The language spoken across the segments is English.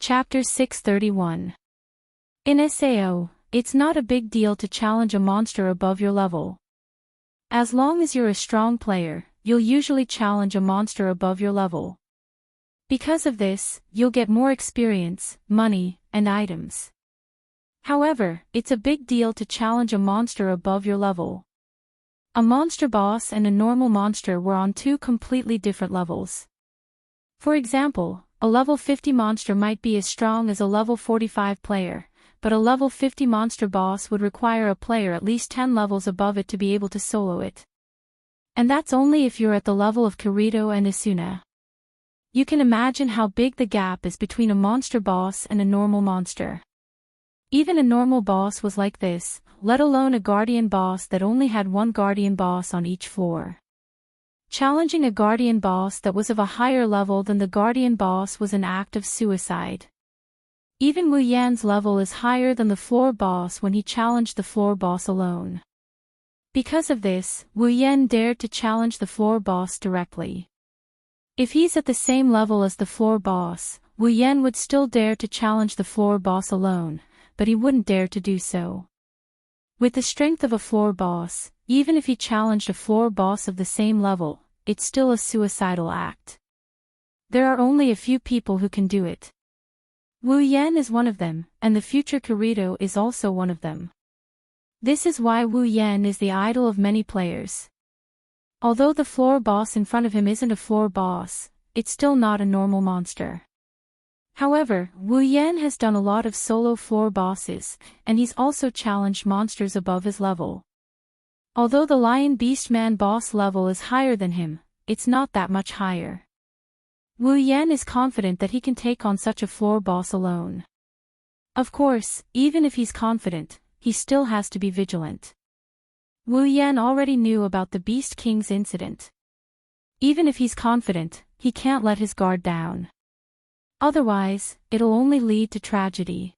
Chapter 631. In SAO, it's not a big deal to challenge a monster above your level. As long as you're a strong player, you'll usually challenge a monster above your level. Because of this, you'll get more experience, money, and items. However, it's a big deal to challenge a monster above your level. A monster boss and a normal monster were on two completely different levels. For example, a level 50 monster might be as strong as a level 45 player, but a level 50 monster boss would require a player at least 10 levels above it to be able to solo it. And that's only if you're at the level of Kirito and Asuna. You can imagine how big the gap is between a monster boss and a normal monster. Even a normal boss was like this, let alone a guardian boss that only had one guardian boss on each floor. Challenging a guardian boss that was of a higher level than the guardian boss was an act of suicide. Even Wu Yan's level is higher than the floor boss when he challenged the floor boss alone. Because of this, Wu Yan dared to challenge the floor boss directly. If he's at the same level as the floor boss, Wu Yan would still dare to challenge the floor boss alone, but he wouldn't dare to do so. With the strength of a floor boss, even if he challenged a floor boss of the same level, it's still a suicidal act. There are only a few people who can do it. Wu Yan is one of them, and the future Kirito is also one of them. This is why Wu Yan is the idol of many players. Although the floor boss in front of him isn't a floor boss, it's still not a normal monster. However, Wu Yan has done a lot of solo floor bosses, and he's also challenged monsters above his level. Although the Lion Beastman boss level is higher than him, it's not that much higher. Wu Yan is confident that he can take on such a floor boss alone. Of course, even if he's confident, he still has to be vigilant. Wu Yan already knew about the Beast King's incident. Even if he's confident, he can't let his guard down. Otherwise, it'll only lead to tragedy.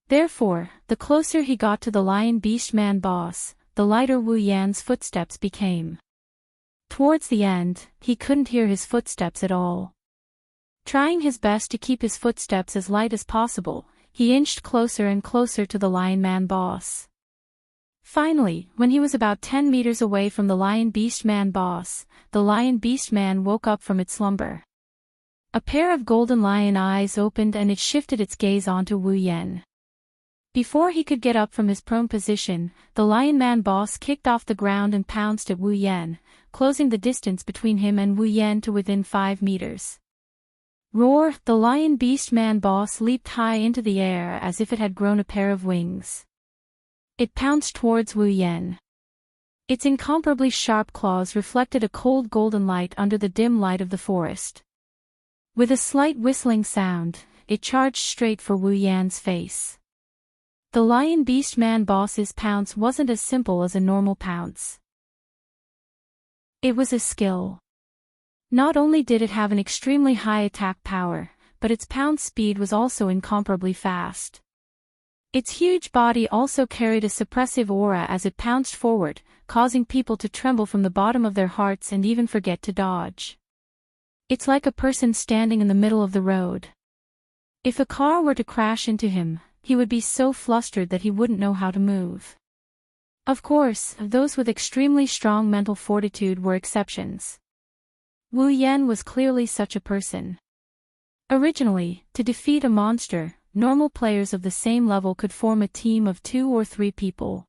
Therefore, the closer he got to the Lion Beastman boss, the lighter Wu Yan's footsteps became. Towards the end, he couldn't hear his footsteps at all. Trying his best to keep his footsteps as light as possible, he inched closer and closer to the Lion Man boss. Finally, when he was about 10 meters away from the Lion Beastman boss, the Lion Beastman woke up from its slumber. A pair of golden lion eyes opened and it shifted its gaze onto Wu Yan. Before he could get up from his prone position, the Lion Man boss kicked off the ground and pounced at Wu Yan, closing the distance between him and Wu Yan to within 5 meters. Roar! The Lion Beast Man boss leaped high into the air as if it had grown a pair of wings. It pounced towards Wu Yan. Its incomparably sharp claws reflected a cold golden light under the dim light of the forest. With a slight whistling sound, it charged straight for Wu Yan's face. The Lion Beast Man boss's pounce wasn't as simple as a normal pounce. It was a skill. Not only did it have an extremely high attack power, but its pounce speed was also incomparably fast. Its huge body also carried a suppressive aura as it pounced forward, causing people to tremble from the bottom of their hearts and even forget to dodge. It's like a person standing in the middle of the road. If a car were to crash into him, he would be so flustered that he wouldn't know how to move. Of course, those with extremely strong mental fortitude were exceptions. Wu Yan was clearly such a person. Originally, to defeat a monster, normal players of the same level could form a team of 2 or 3 people.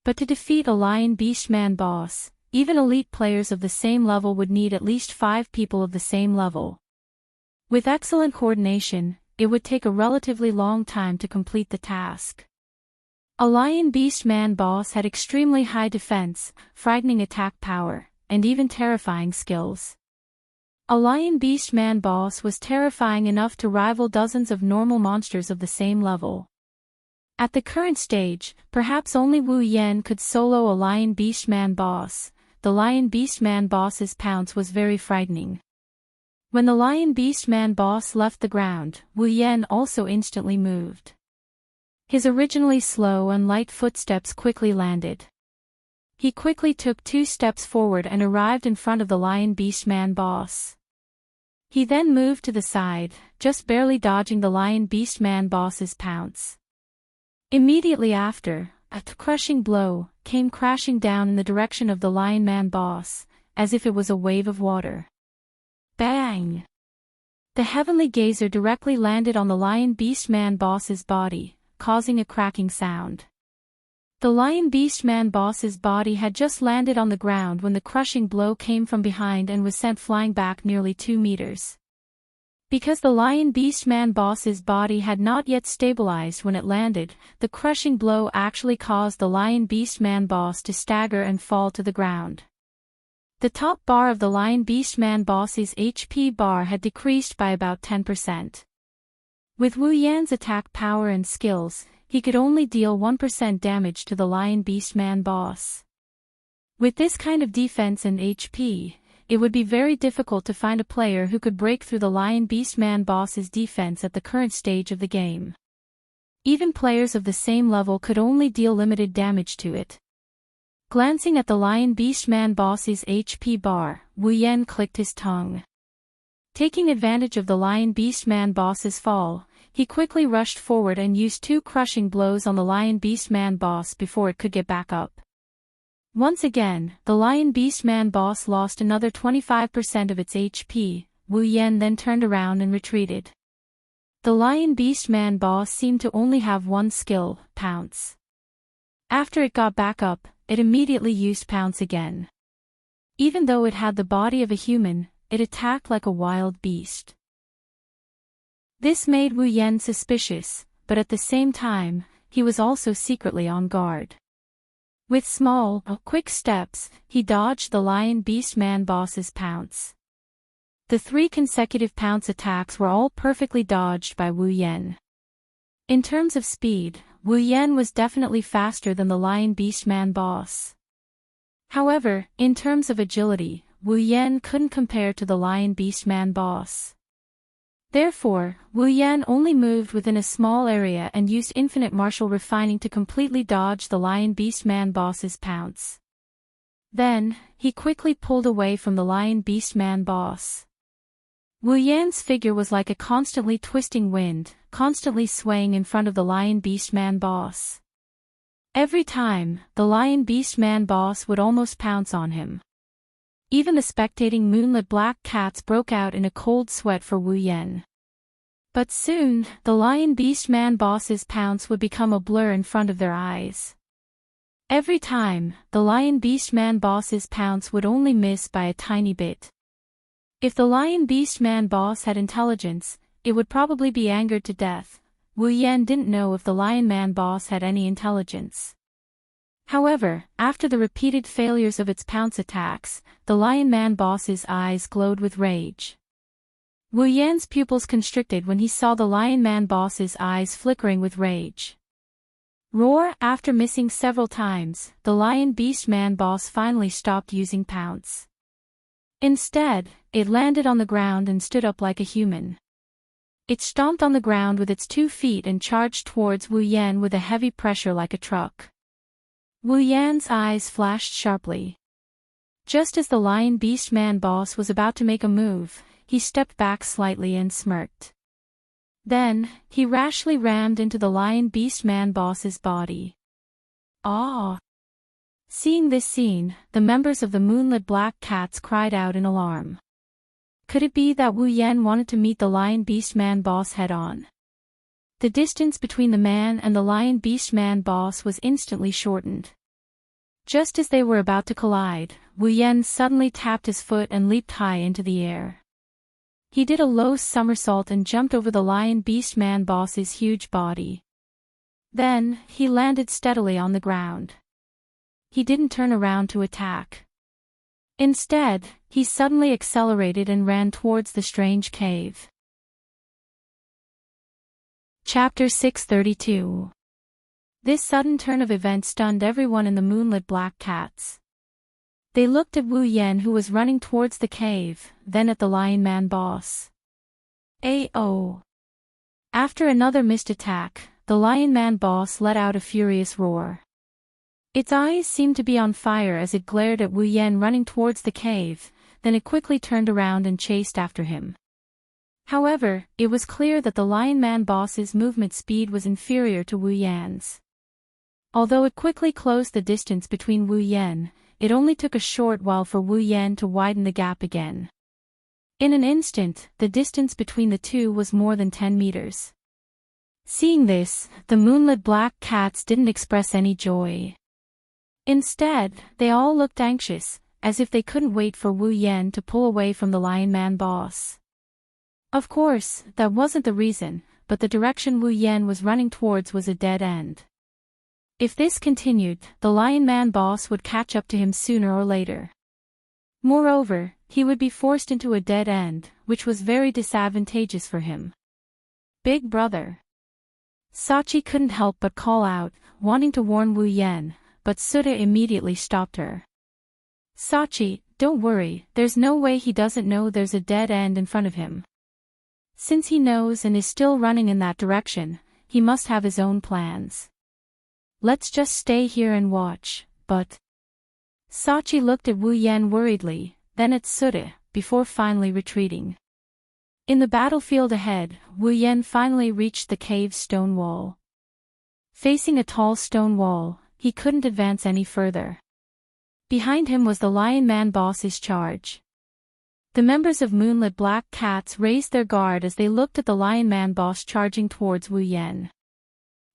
But to defeat a Lion Beastman boss, even elite players of the same level would need at least 5 people of the same level. With excellent coordination, it would take a relatively long time to complete the task. A Lion Beastman boss had extremely high defense, frightening attack power, and even terrifying skills. A Lion Beastman boss was terrifying enough to rival dozens of normal monsters of the same level. At the current stage, perhaps only Wu Yan could solo a Lion Beastman boss. The Lion Beastman boss's pounce was very frightening. When the Lion Beastman boss left the ground, Wu Yan also instantly moved. His originally slow and light footsteps quickly landed. He quickly took 2 steps forward and arrived in front of the Lion Beastman boss. He then moved to the side, just barely dodging the Lion Beast Man boss's pounce. Immediately after, a crushing blow came crashing down in the direction of the Lion Man boss, as if it was a wave of water. Bang! The heavenly gazer directly landed on the Lion Beast Man boss's body, causing a cracking sound. The Lion Beast Man boss's body had just landed on the ground when the crushing blow came from behind and was sent flying back nearly 2 meters. Because the Lion Beast Man boss's body had not yet stabilized when it landed, the crushing blow actually caused the Lion Beast Man boss to stagger and fall to the ground. The top bar of the Lion Beast Man boss's HP bar had decreased by about 10%. With Wu Yan's attack power and skills, he could only deal 1% damage to the Lion Beast Man boss. With this kind of defense and HP, it would be very difficult to find a player who could break through the Lion Beast Man boss's defense at the current stage of the game. Even players of the same level could only deal limited damage to it. Glancing at the Lion Beast Man boss's HP bar, Wu Yan clicked his tongue. Taking advantage of the Lion Beast Man boss's fall, he quickly rushed forward and used 2 crushing blows on the Lion Beast Man boss before it could get back up. Once again, the Lion Beast Man boss lost another 25% of its HP. Wu Yan then turned around and retreated. The Lion Beast Man boss seemed to only have one skill, Pounce. After it got back up, it immediately used Pounce again. Even though it had the body of a human, it attacked like a wild beast. This made Wu Yan suspicious, but at the same time, he was also secretly on guard. With small, quick steps, he dodged the Lion Beast Man boss's pounce. The 3 consecutive pounce attacks were all perfectly dodged by Wu Yan. In terms of speed, Wu Yan was definitely faster than the Lion Beast Man boss. However, in terms of agility, Wu Yan couldn't compare to the Lion Beast Man boss. Therefore, Wu Yan only moved within a small area and used infinite martial refining to completely dodge the Lion Beast Man boss's pounce. Then, he quickly pulled away from the Lion Beast Man boss. Wu Yan's figure was like a constantly twisting wind, constantly swaying in front of the Lion Beast Man boss. Every time, the Lion Beast Man boss would almost pounce on him. Even the spectating moonlit black cats broke out in a cold sweat for Wu Yan. But soon, the Lion Beast Man boss's pounce would become a blur in front of their eyes. Every time, the Lion Beast Man boss's pounce would only miss by a tiny bit. If the Lion Beast Man boss had intelligence, it would probably be angered to death. Wu Yan didn't know if the Lion Man boss had any intelligence. However, after the repeated failures of its pounce attacks, the Lion Man boss's eyes glowed with rage. Wu Yan's pupils constricted when he saw the Lion Man boss's eyes flickering with rage. Roar! After missing several times, the Lion Beast Man boss finally stopped using pounce. Instead, it landed on the ground and stood up like a human. It stomped on the ground with its 2 feet and charged towards Wu Yan with a heavy pressure like a truck. Wu Yan's eyes flashed sharply. Just as the Lion Beast Man boss was about to make a move, he stepped back slightly and smirked. Then, he rashly rammed into the Lion Beast Man boss's body. Ah! Seeing this scene, the members of the moonlit black cats cried out in alarm. Could it be that Wu Yan wanted to meet the Lion Beast Man boss head-on? The distance between the man and the Lion Beast Man boss was instantly shortened. Just as they were about to collide, Wu Yan suddenly tapped his foot and leaped high into the air. He did a low somersault and jumped over the Lion Beast Man boss's huge body. Then, he landed steadily on the ground. He didn't turn around to attack. Instead, he suddenly accelerated and ran towards the strange cave. Chapter 632. This sudden turn of events stunned everyone in the moonlit black cats. They looked at Wu Yan, who was running towards the cave, then at the Lion Man boss. Ayo! After another missed attack, the Lion Man boss let out a furious roar. Its eyes seemed to be on fire as it glared at Wu Yan running towards the cave, then it quickly turned around and chased after him. However, it was clear that the Lion Man boss's movement speed was inferior to Wu Yan's. Although it quickly closed the distance between Wu Yan, it only took a short while for Wu Yan to widen the gap again. In an instant, the distance between the two was more than 10 meters. Seeing this, the moonlit black cats didn't express any joy. Instead, they all looked anxious, as if they couldn't wait for Wu Yan to pull away from the Lion Man boss. Of course, that wasn't the reason, but the direction Wu Yan was running towards was a dead end. If this continued, the Lion Man boss would catch up to him sooner or later. Moreover, he would be forced into a dead end, which was very disadvantageous for him. Big brother. Sachi couldn't help but call out, wanting to warn Wu Yan, but Suda immediately stopped her. Sachi, don't worry, there's no way he doesn't know there's a dead end in front of him. Since he knows and is still running in that direction, he must have his own plans. Let's just stay here and watch, but... Sachi looked at Wu Yan worriedly, then at Suda, before finally retreating. In the battlefield ahead, Wu Yan finally reached the cave's stone wall. Facing a tall stone wall, he couldn't advance any further. Behind him was the Lion Man boss's charge. The members of Moonlit Black Cats raised their guard as they looked at the Lion Man boss charging towards Wu Yan.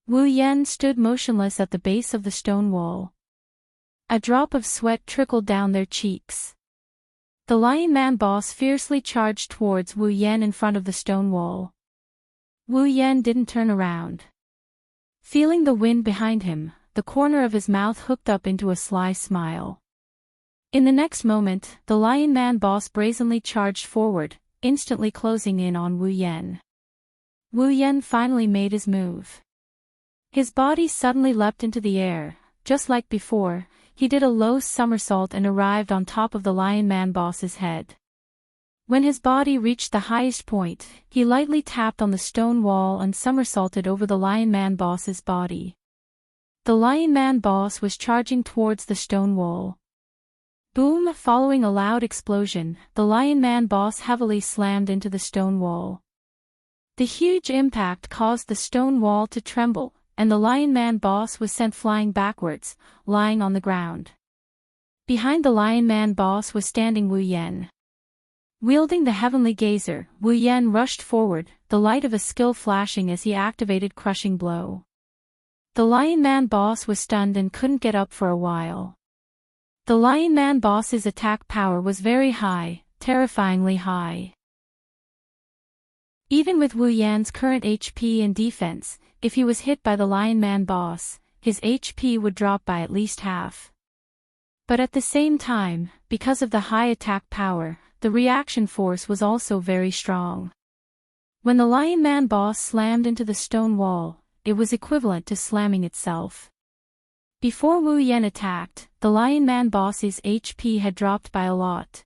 Wu Yan stood motionless at the base of the stone wall. A drop of sweat trickled down their cheeks. The Lion Man boss fiercely charged towards Wu Yan in front of the stone wall. Wu Yan didn't turn around. Feeling the wind behind him, the corner of his mouth hooked up into a sly smile. In the next moment, the Lion Man boss brazenly charged forward, instantly closing in on Wu Yan. Wu Yan finally made his move. His body suddenly leapt into the air. Just like before, he did a low somersault and arrived on top of the Lion Man boss's head. When his body reached the highest point, he lightly tapped on the stone wall and somersaulted over the Lion Man boss's body. The Lion Man boss was charging towards the stone wall. Boom! Following a loud explosion, the Lion Man boss heavily slammed into the stone wall. The huge impact caused the stone wall to tremble, and the Lion Man boss was sent flying backwards, lying on the ground. Behind the Lion Man boss was standing Wu Yan. Wielding the Heavenly Gazer, Wu Yan rushed forward, the light of a skill flashing as he activated Crushing Blow. The Lion Man boss was stunned and couldn't get up for a while. The Lion Man boss's attack power was very high, terrifyingly high. Even with Wu Yan's current HP and defense, if he was hit by the Lion Man boss, his HP would drop by at least half. But at the same time, because of the high attack power, the reaction force was also very strong. When the Lion Man boss slammed into the stone wall, it was equivalent to slamming itself. Before Wu Yan attacked, the Lion Man boss's HP had dropped by a lot.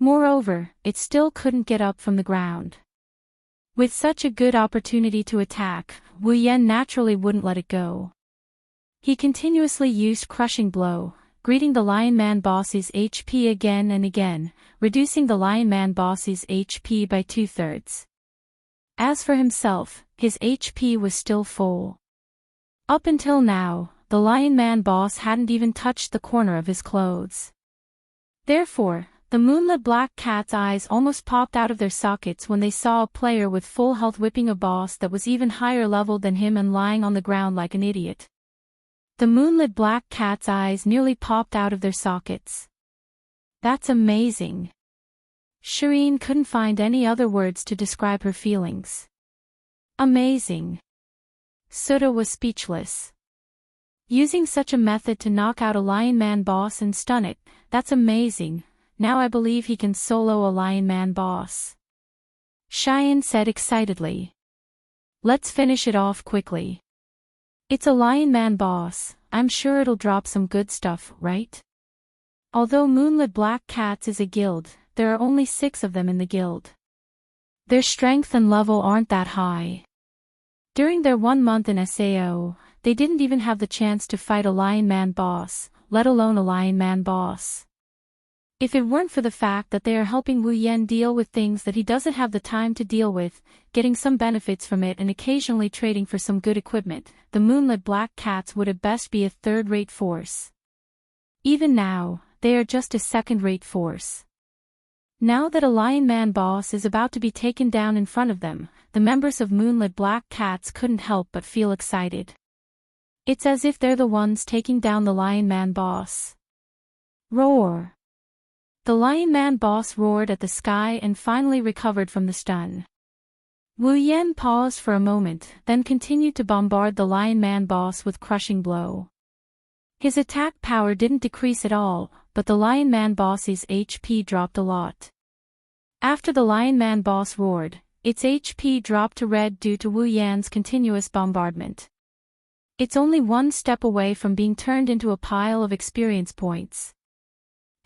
Moreover, it still couldn't get up from the ground. With such a good opportunity to attack, Wu Yan naturally wouldn't let it go. He continuously used Crushing Blow, greeting the Lion Man boss's HP again and again, reducing the Lion Man boss's HP by 2/3. As for himself, his HP was still full. Up until now, the Lion Man boss hadn't even touched the corner of his clothes. Therefore, the Moonlit Black Cat's eyes almost popped out of their sockets when they saw a player with full health whipping a boss that was even higher level than him and lying on the ground like an idiot. The Moonlit Black Cat's eyes nearly popped out of their sockets. That's amazing. Shireen couldn't find any other words to describe her feelings. Amazing. Suda was speechless. Using such a method to knock out a Lion Man boss and stun it, that's amazing. Now I believe he can solo a Lion Man boss. Cheyenne said excitedly. Let's finish it off quickly. It's a Lion Man boss, I'm sure it'll drop some good stuff, right? Although Moonlit Black Cats is a guild, there are only 6 of them in the guild. Their strength and level aren't that high. During their 1 month in SAO, they didn't even have the chance to fight a Lion Man boss, let alone a Lion Man boss. If it weren't for the fact that they are helping Wu Yan deal with things that he doesn't have the time to deal with, getting some benefits from it and occasionally trading for some good equipment, the moonlit black cats would at best be a third-rate force. Even now, they are just a second-rate force. Now that a Lion Man boss is about to be taken down in front of them, the members of Moonlit Black Cats couldn't help but feel excited. It's as if they're the ones taking down the Lion Man boss. Roar! The Lion Man boss roared at the sky and finally recovered from the stun. Wu Yan paused for a moment, then continued to bombard the Lion Man boss with crushing blow. His attack power didn't decrease at all, but the Lion Man boss's HP dropped a lot. After the Lion Man boss roared, its HP dropped to red due to Wu Yan's continuous bombardment. It's only one step away from being turned into a pile of experience points.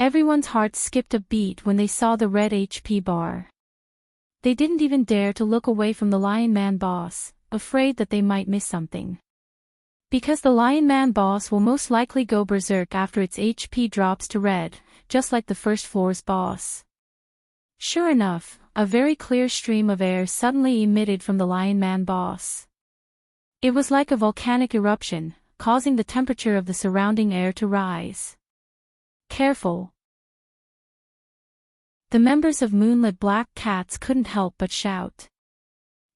Everyone's heart skipped a beat when they saw the red HP bar. They didn't even dare to look away from the Lion Man boss, afraid that they might miss something. Because the Lion Man boss will most likely go berserk after its HP drops to red, just like the first floor's boss. Sure enough, a very clear stream of air suddenly emitted from the Lion Man boss. It was like a volcanic eruption, causing the temperature of the surrounding air to rise. Careful! The members of Moonlit Black Cats couldn't help but shout.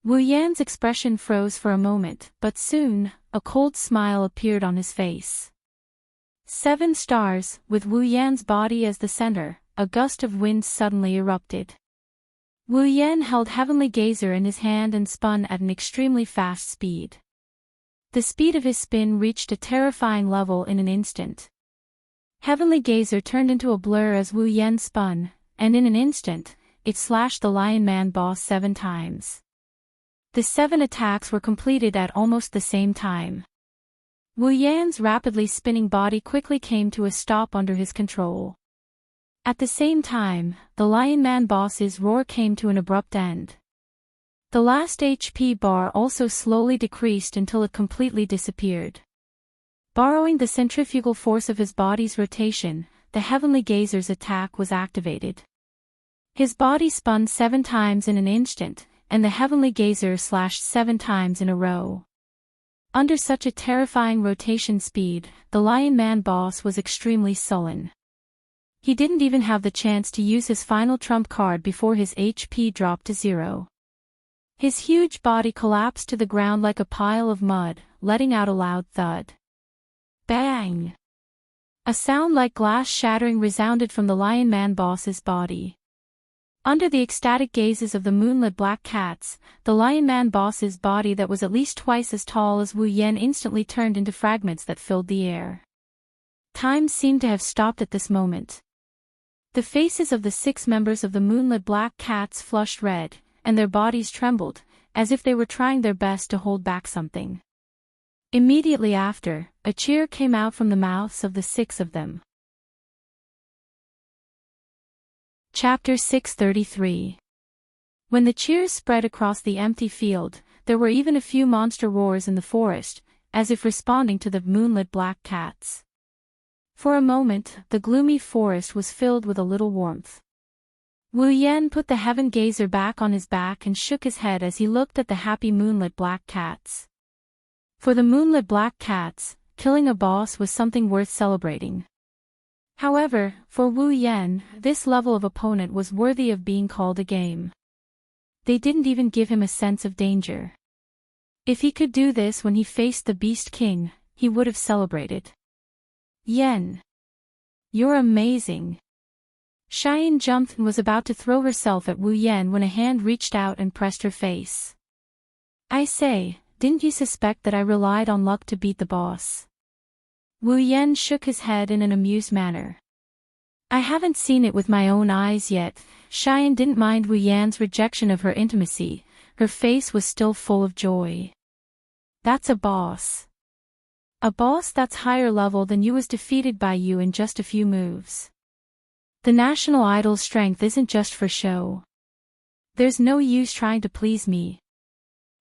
Wu Yan's expression froze for a moment, but soon, a cold smile appeared on his face. 7 stars, with Wu Yan's body as the center, a gust of wind suddenly erupted. Wu Yan held Heavenly Gazer in his hand and spun at an extremely fast speed. The speed of his spin reached a terrifying level in an instant. Heavenly Gazer turned into a blur as Wu Yan spun, and in an instant, it slashed the Lion Man boss 7 times. The 7 attacks were completed at almost the same time. Wu Yan's rapidly spinning body quickly came to a stop under his control. At the same time, the Lion Man boss's roar came to an abrupt end. The last HP bar also slowly decreased until it completely disappeared. Borrowing the centrifugal force of his body's rotation, the Heavenly Gazer's attack was activated. His body spun 7 times in an instant, and the Heavenly Gazer slashed 7 times in a row. Under such a terrifying rotation speed, the Lion Man boss was extremely sullen. He didn't even have the chance to use his final trump card before his HP dropped to 0. His huge body collapsed to the ground like a pile of mud, letting out a loud thud. Bang! A sound like glass shattering resounded from the Lion Man boss's body. Under the ecstatic gazes of the Moonlit Black Cats, the Lion Man boss's body that was at least twice as tall as Wu Yan instantly turned into fragments that filled the air. Time seemed to have stopped at this moment. The faces of the 6 members of the Moonlit Black Cats flushed red, and their bodies trembled, as if they were trying their best to hold back something. Immediately after, a cheer came out from the mouths of the 6 of them. Chapter 633. When the cheers spread across the empty field, there were even a few monster roars in the forest, as if responding to the Moonlit Black Cats. For a moment, the gloomy forest was filled with a little warmth. Wu Yan put the Heaven Gazer back on his back and shook his head as he looked at the happy Moonlit Black Cats. For the Moonlit Black Cats, killing a boss was something worth celebrating. However, for Wu Yan, this level of opponent was worthy of being called a game. They didn't even give him a sense of danger. If he could do this when he faced the Beast King, he would have celebrated. Yan! You're amazing! Cheyenne jumped and was about to throw herself at Wu Yan when a hand reached out and pressed her face. I say, didn't you suspect that I relied on luck to beat the boss? Wu Yan shook his head in an amused manner. I haven't seen it with my own eyes yet. Cheyenne didn't mind Wu Yan's rejection of her intimacy. Her face was still full of joy. That's a boss. A boss that's higher level than you was defeated by you in just a few moves. The national idol's strength isn't just for show. There's no use trying to please me.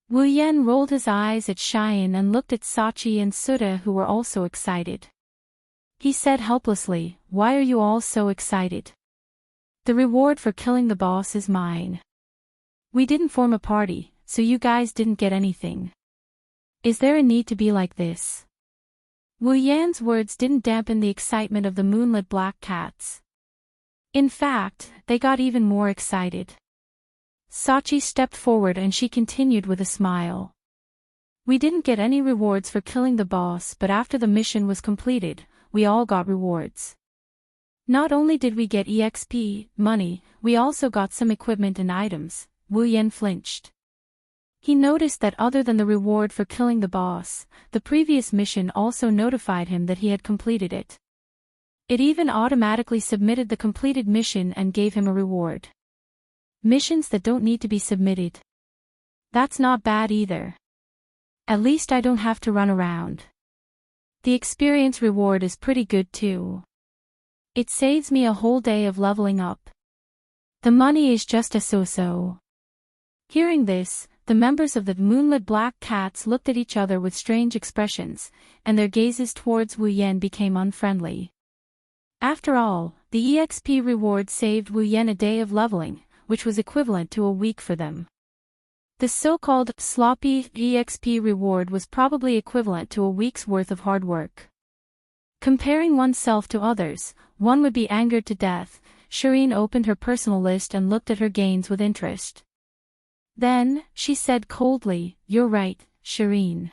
Wu Yan rolled his eyes at Cheyenne and looked at Sachi and Suda, who were also excited. He said helplessly, why are you all so excited? The reward for killing the boss is mine. We didn't form a party, so you guys didn't get anything. Is there a need to be like this? Wu Yan's words didn't dampen the excitement of the moonlit black cats. In fact, they got even more excited. Sachi stepped forward and she continued with a smile. We didn't get any rewards for killing the boss, but after the mission was completed, we all got rewards. Not only did we get EXP, money, we also got some equipment and items. Wu Yan flinched. He noticed that other than the reward for killing the boss, the previous mission also notified him that he had completed it. It even automatically submitted the completed mission and gave him a reward. Missions that don't need to be submitted. That's not bad either. At least I don't have to run around. The experience reward is pretty good too. It saves me a whole day of leveling up. The money is just a so-so. Hearing this, the members of the moonlit black cats looked at each other with strange expressions, and their gazes towards Wu Yan became unfriendly. After all, the EXP reward saved Wu Yan a day of leveling, which was equivalent to a week for them. The so-called sloppy EXP reward was probably equivalent to a week's worth of hard work. Comparing oneself to others, one would be angered to death. Shireen opened her personal list and looked at her gains with interest. Then, she said coldly, "You're right, Shireen.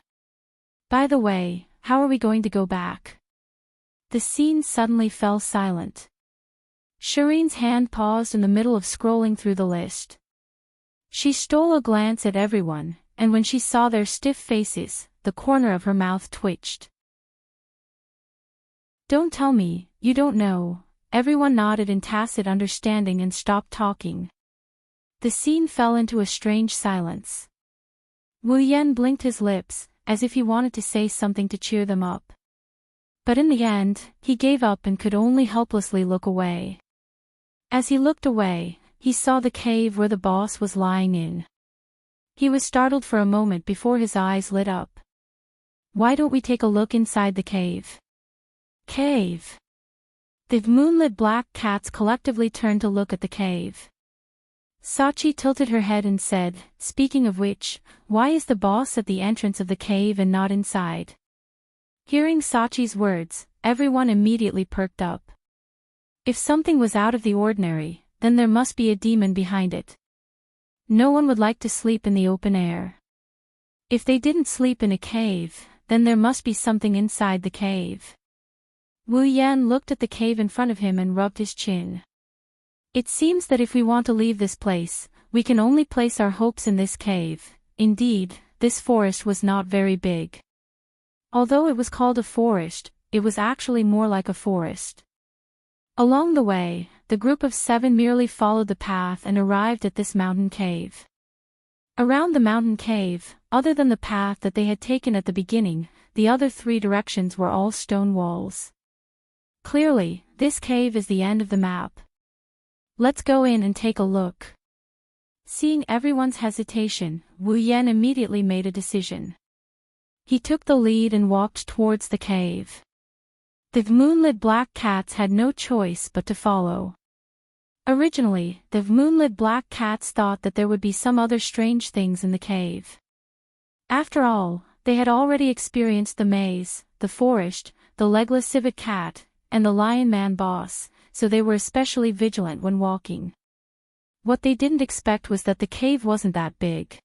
By the way, how are we going to go back?" The scene suddenly fell silent. Shireen's hand paused in the middle of scrolling through the list. She stole a glance at everyone, and when she saw their stiff faces, the corner of her mouth twitched. "Don't tell me, you don't know." Everyone nodded in tacit understanding and stopped talking. The scene fell into a strange silence. Wu Yan blinked his lips, as if he wanted to say something to cheer them up. But in the end, he gave up and could only helplessly look away. As he looked away, he saw the cave where the boss was lying in. He was startled for a moment before his eyes lit up. "Why don't we take a look inside the cave?" Cave. The moonlit black cats collectively turned to look at the cave. Sachi tilted her head and said, "Speaking of which, why is the boss at the entrance of the cave and not inside?" Hearing Sachi's words, everyone immediately perked up. If something was out of the ordinary, then there must be a demon behind it. No one would like to sleep in the open air. If they didn't sleep in a cave, then there must be something inside the cave. Wu Yan looked at the cave in front of him and rubbed his chin. "It seems that if we want to leave this place, we can only place our hopes in this cave." Indeed, this forest was not very big. Although it was called a forest, it was actually more like a forest. Along the way, the group of 7 merely followed the path and arrived at this mountain cave. Around the mountain cave, other than the path that they had taken at the beginning, the other 3 directions were all stone walls. Clearly, this cave is the end of the map. "Let's go in and take a look." Seeing everyone's hesitation, Wu Yan immediately made a decision. He took the lead and walked towards the cave. The moonlit black cats had no choice but to follow. Originally, the moonlit black cats thought that there would be some other strange things in the cave. After all, they had already experienced the maze, the forest, the legless civet cat, and the lion man boss, so they were especially vigilant when walking. What they didn't expect was that the cave wasn't that big.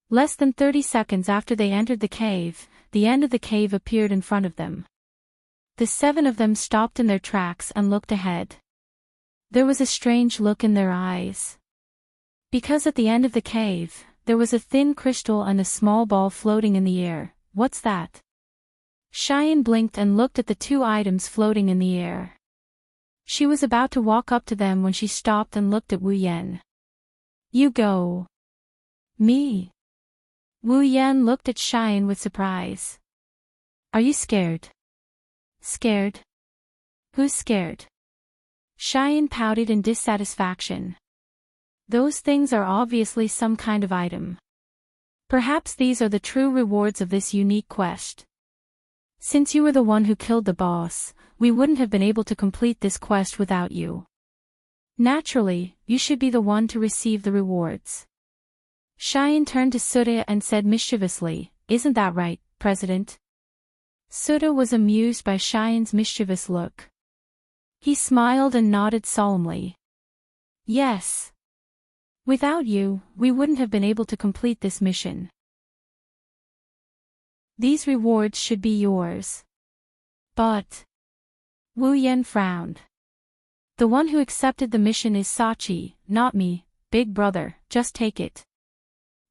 Less than 30 seconds after they entered the cave, the end of the cave appeared in front of them. The 7 of them stopped in their tracks and looked ahead. There was a strange look in their eyes. Because at the end of the cave, there was a thin crystal and a small ball floating in the air. "What's that?" Cheyenne blinked and looked at the 2 items floating in the air. She was about to walk up to them when she stopped and looked at Wu Yan. "You go." "Me?" Wu Yan looked at Cheyenne with surprise. "Are you scared?" "Scared? Who's scared?" Cheyenne pouted in dissatisfaction. "Those things are obviously some kind of item. Perhaps these are the true rewards of this unique quest. Since you were the one who killed the boss, we wouldn't have been able to complete this quest without you. Naturally, you should be the one to receive the rewards. Cheyenne turned to Sutta and said mischievously, "Isn't that right, President?" Sutta was amused by Cheyenne's mischievous look. He smiled and nodded solemnly. "Yes. Without you, we wouldn't have been able to complete this mission. These rewards should be yours." "But..." Wu Yan frowned. "The one who accepted the mission is Sachi, not me, big brother, just take it."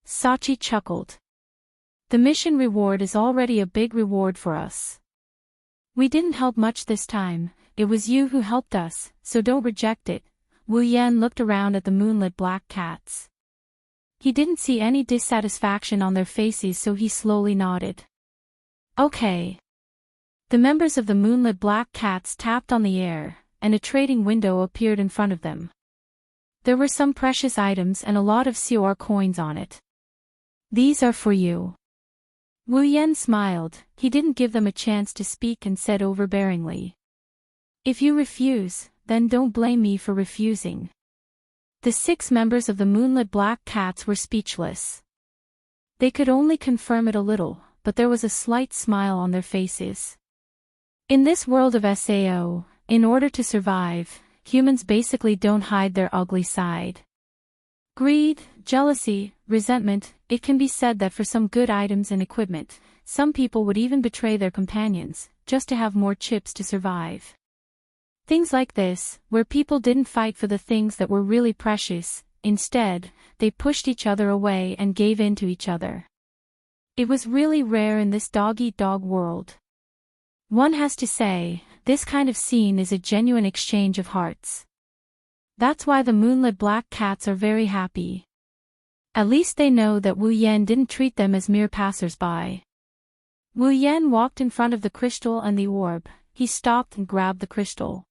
Sachi chuckled. "The mission reward is already a big reward for us. We didn't help much this time, it was you who helped us, so don't reject it." Wu Yan looked around at the moonlit black cats. He didn't see any dissatisfaction on their faces, so he slowly nodded. "Okay." The members of the moonlit black cats tapped on the air, and a trading window appeared in front of them. There were some precious items and a lot of COR coins on it. "These are for you." Wu Yan smiled. He didn't give them a chance to speak and said overbearingly, "If you refuse, then don't blame me for refusing." The 6 members of the moonlit black cats were speechless. They could only confirm it a little, but there was a slight smile on their faces. In this world of SAO, in order to survive, humans basically don't hide their ugly side. Greed, jealousy, resentment. It can be said that for some good items and equipment, some people would even betray their companions, just to have more chips to survive. Things like this, where people didn't fight for the things that were really precious, instead, they pushed each other away and gave in to each other. It was really rare in this dog-eat-dog world. One has to say, this kind of scene is a genuine exchange of hearts. That's why the moonlit black cats are very happy. At least they know that Wu Yan didn't treat them as mere passers-by. Wu Yan walked in front of the crystal and the orb. He stopped and grabbed the crystal.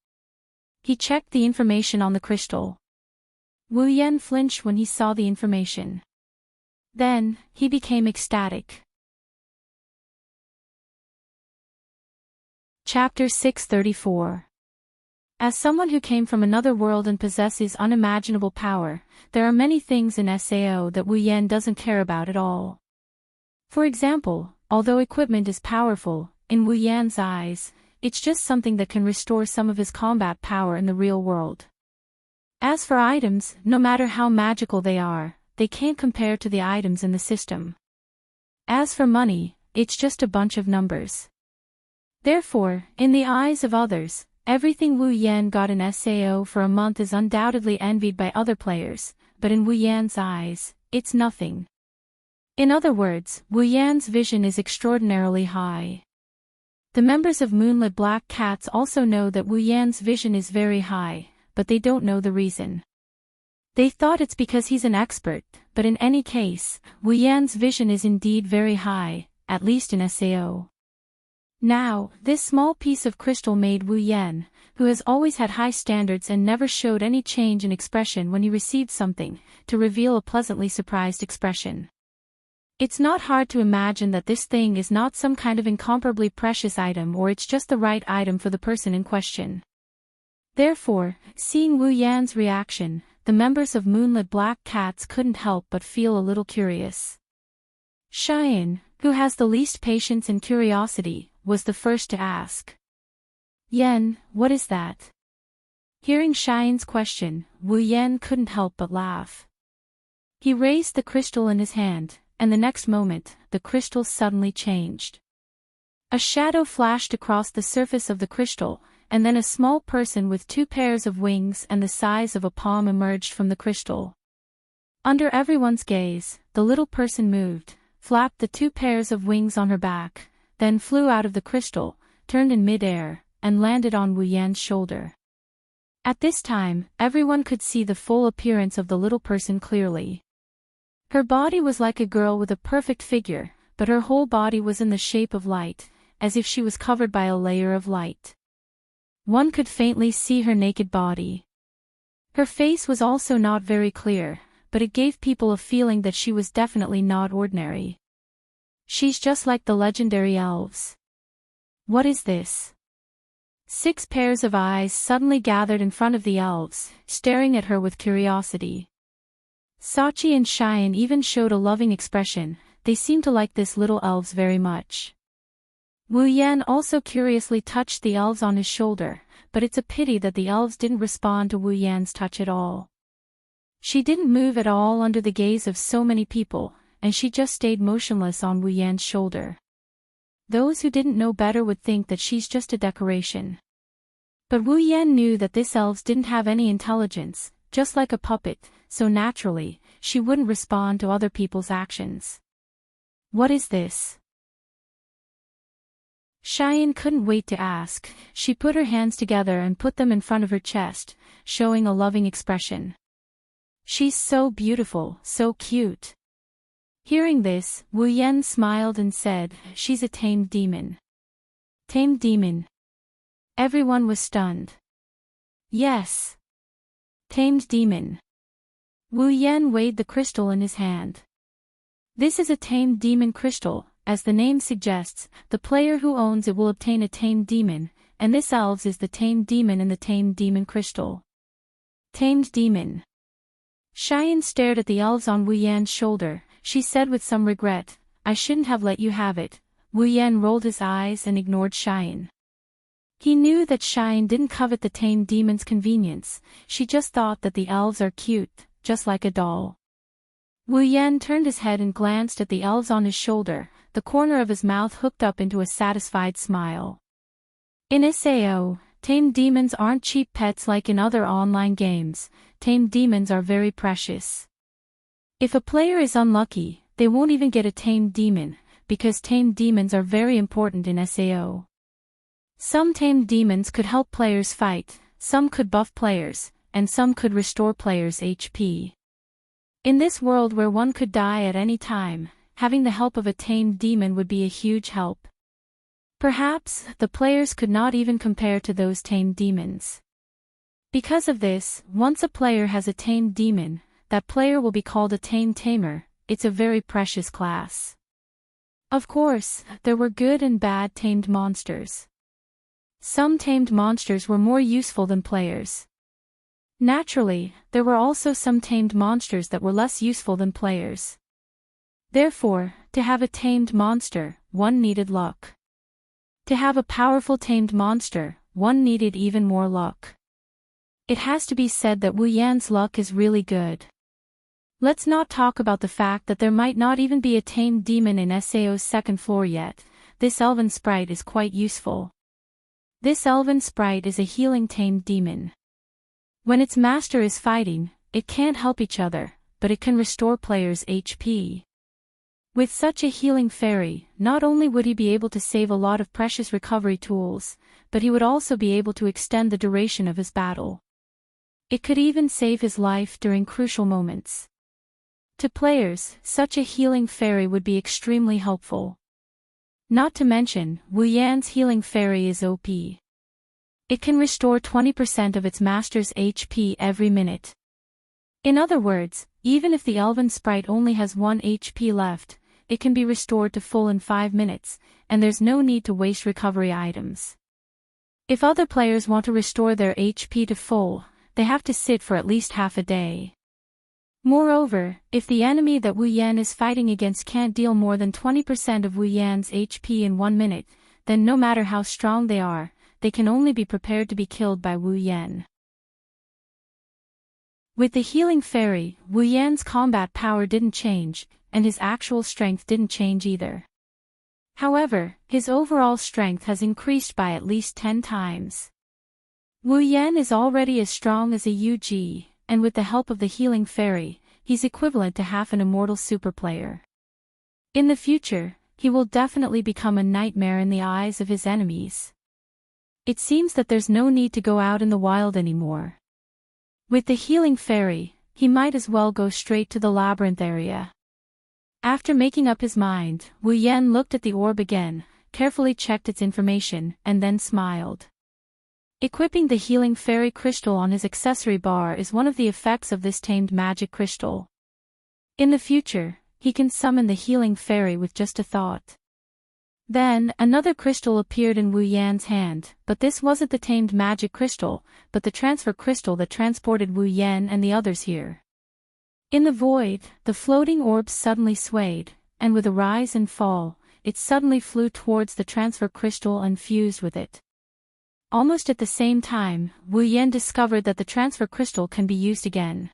He checked the information on the crystal. Wu Yan flinched when he saw the information. Then, he became ecstatic. Chapter 634. As someone who came from another world and possesses unimaginable power, there are many things in SAO that Wu Yan doesn't care about at all. For example, although equipment is powerful, in Wu Yan's eyes, it's just something that can restore some of his combat power in the real world. As for items, no matter how magical they are, they can't compare to the items in the system. As for money, it's just a bunch of numbers. Therefore, in the eyes of others, everything Wu Yan got in SAO for a month is undoubtedly envied by other players, but in Wu Yan's eyes, it's nothing. In other words, Wu Yan's vision is extraordinarily high. The members of Moonlit Black Cats also know that Wu Yan's vision is very high, but they don't know the reason. They thought it's because he's an expert, but in any case, Wu Yan's vision is indeed very high, at least in SAO. Now, this small piece of crystal made Wu Yan, who has always had high standards and never showed any change in expression when he received something, to reveal a pleasantly surprised expression. It's not hard to imagine that this thing is not some kind of incomparably precious item, or it's just the right item for the person in question. Therefore, seeing Wu Yan's reaction, the members of Moonlit Black Cats couldn't help but feel a little curious. Cheyenne, who has the least patience and curiosity, was the first to ask. "Yan, what is that?" Hearing Cheyenne's question, Wu Yan couldn't help but laugh. He raised the crystal in his hand, and the next moment, the crystal suddenly changed. A shadow flashed across the surface of the crystal, and then a small person with 2 pairs of wings and the size of a palm emerged from the crystal. Under everyone's gaze, the little person moved, flapped the 2 pairs of wings on her back, then flew out of the crystal, turned in mid-air, and landed on Wu Yan's shoulder. At this time, everyone could see the full appearance of the little person clearly. Her body was like a girl with a perfect figure, but her whole body was in the shape of light, as if she was covered by a layer of light. One could faintly see her naked body. Her face was also not very clear, but it gave people a feeling that she was definitely not ordinary. "She's just like the legendary elves." "What is this?" 6 pairs of eyes suddenly gathered in front of the elves, staring at her with curiosity. Sachi and Cheyenne even showed a loving expression. They seemed to like this little elves very much. Wu Yan also curiously touched the elves on his shoulder, but it's a pity that the elves didn't respond to Wu Yan's touch at all. She didn't move at all under the gaze of so many people, and she just stayed motionless on Wu Yan's shoulder. Those who didn't know better would think that she's just a decoration. But Wu Yan knew that this elves didn't have any intelligence, just like a puppet, so naturally, she wouldn't respond to other people's actions. What is this? Cheyenne couldn't wait to ask. She put her hands together and put them in front of her chest, showing a loving expression. She's so beautiful, so cute. Hearing this, Wu Yan smiled and said, she's a tamed demon. Tamed demon. Everyone was stunned. Yes. Tamed demon. Wu Yan weighed the crystal in his hand. This is a tamed demon crystal. As the name suggests, the player who owns it will obtain a tamed demon, and this elves is the tamed demon in the tamed demon crystal. Tamed demon. Cheyenne stared at the elves on Wu Yan's shoulder. She said with some regret, I shouldn't have let you have it. Wu Yan rolled his eyes and ignored Cheyenne. He knew that Cheyenne didn't covet the tamed demon's convenience. She just thought that the elves are cute, just like a doll. Wu Yan turned his head and glanced at the elves on his shoulder, the corner of his mouth hooked up into a satisfied smile. In SAO, tamed demons aren't cheap pets like in other online games. Tamed demons are very precious. If a player is unlucky, they won't even get a tamed demon, because tamed demons are very important in SAO. Some tamed demons could help players fight, some could buff players, and some could restore players' HP. In this world where one could die at any time, having the help of a tamed demon would be a huge help. Perhaps, the players could not even compare to those tamed demons. Because of this, once a player has a tamed demon, that player will be called a tamed tamer. It's a very precious class. Of course, there were good and bad tamed monsters. Some tamed monsters were more useful than players. Naturally, there were also some tamed monsters that were less useful than players. Therefore, to have a tamed monster, one needed luck. To have a powerful tamed monster, one needed even more luck. It has to be said that Wu Yan's luck is really good. Let's not talk about the fact that there might not even be a tamed demon in SAO's second floor yet. This elven sprite is quite useful. This elven sprite is a healing tamed demon. When its master is fighting, it can't help each other, but it can restore players' HP. With such a healing fairy, not only would he be able to save a lot of precious recovery tools, but he would also be able to extend the duration of his battle. It could even save his life during crucial moments. To players, such a healing fairy would be extremely helpful. Not to mention, Wu Yan's healing fairy is OP. It can restore 20% of its master's HP every minute. In other words, even if the elven sprite only has 1 HP left, it can be restored to full in 5 minutes, and there's no need to waste recovery items. If other players want to restore their HP to full, they have to sit for at least half a day. Moreover, if the enemy that Wu Yan is fighting against can't deal more than 20% of Wu Yan's HP in 1 minute, then no matter how strong they are, they can only be prepared to be killed by Wu Yan. With the healing fairy, Wu Yan's combat power didn't change, and his actual strength didn't change either. However, his overall strength has increased by at least 10 times. Wu Yan is already as strong as a UG, and with the help of the healing fairy, he's equivalent to half an immortal super player. In the future, he will definitely become a nightmare in the eyes of his enemies. It seems that there's no need to go out in the wild anymore. With the healing fairy, he might as well go straight to the labyrinth area. After making up his mind, Wu Yan looked at the orb again, carefully checked its information, and then smiled. Equipping the healing fairy crystal on his accessory bar is one of the effects of this tamed magic crystal. In the future, he can summon the healing fairy with just a thought. Then, another crystal appeared in Wu Yan's hand, but this wasn't the tamed magic crystal, but the transfer crystal that transported Wu Yan and the others here. In the void, the floating orbs suddenly swayed, and with a rise and fall, it suddenly flew towards the transfer crystal and fused with it. Almost at the same time, Wu Yan discovered that the transfer crystal can be used again.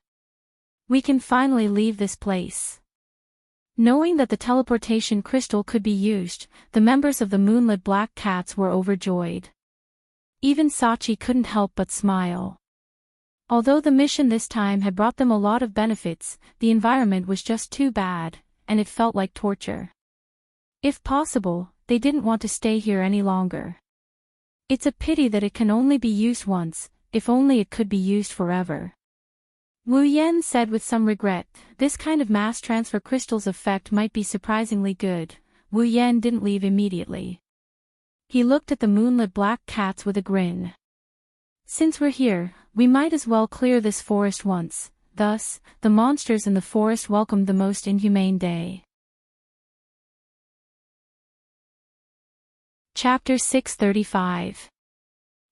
We can finally leave this place. Knowing that the teleportation crystal could be used, the members of the Moonlit Black Cats were overjoyed. Even Sachi couldn't help but smile. Although the mission this time had brought them a lot of benefits, the environment was just too bad, and it felt like torture. If possible, they didn't want to stay here any longer. It's a pity that it can only be used once, if only it could be used forever. Wu Yan said with some regret, this kind of mass transfer crystal's effect might be surprisingly good. Wu Yan didn't leave immediately. He looked at the Moonlit Black Cats with a grin. Since we're here, we might as well clear this forest once. Thus, the monsters in the forest welcomed the most inhumane day. Chapter 635.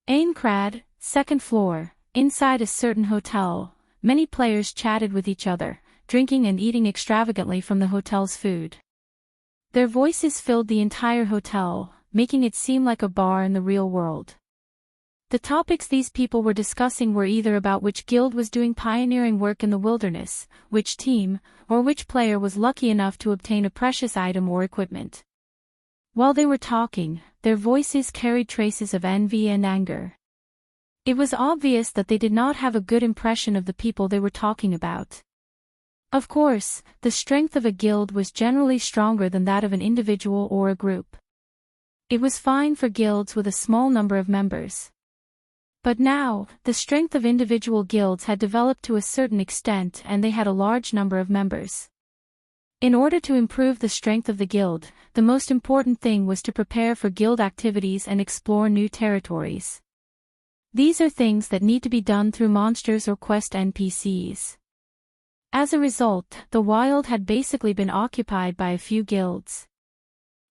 Aincrad, second floor, inside a certain hotel. Many players chatted with each other, drinking and eating extravagantly from the hotel's food. Their voices filled the entire hotel, making it seem like a bar in the real world. The topics these people were discussing were either about which guild was doing pioneering work in the wilderness, which team, or which player was lucky enough to obtain a precious item or equipment. While they were talking, their voices carried traces of envy and anger. It was obvious that they did not have a good impression of the people they were talking about. Of course, the strength of a guild was generally stronger than that of an individual or a group. It was fine for guilds with a small number of members. But now, the strength of individual guilds had developed to a certain extent and they had a large number of members. In order to improve the strength of the guild, the most important thing was to prepare for guild activities and explore new territories. These are things that need to be done through monsters or quest NPCs. As a result, the wild had basically been occupied by a few guilds.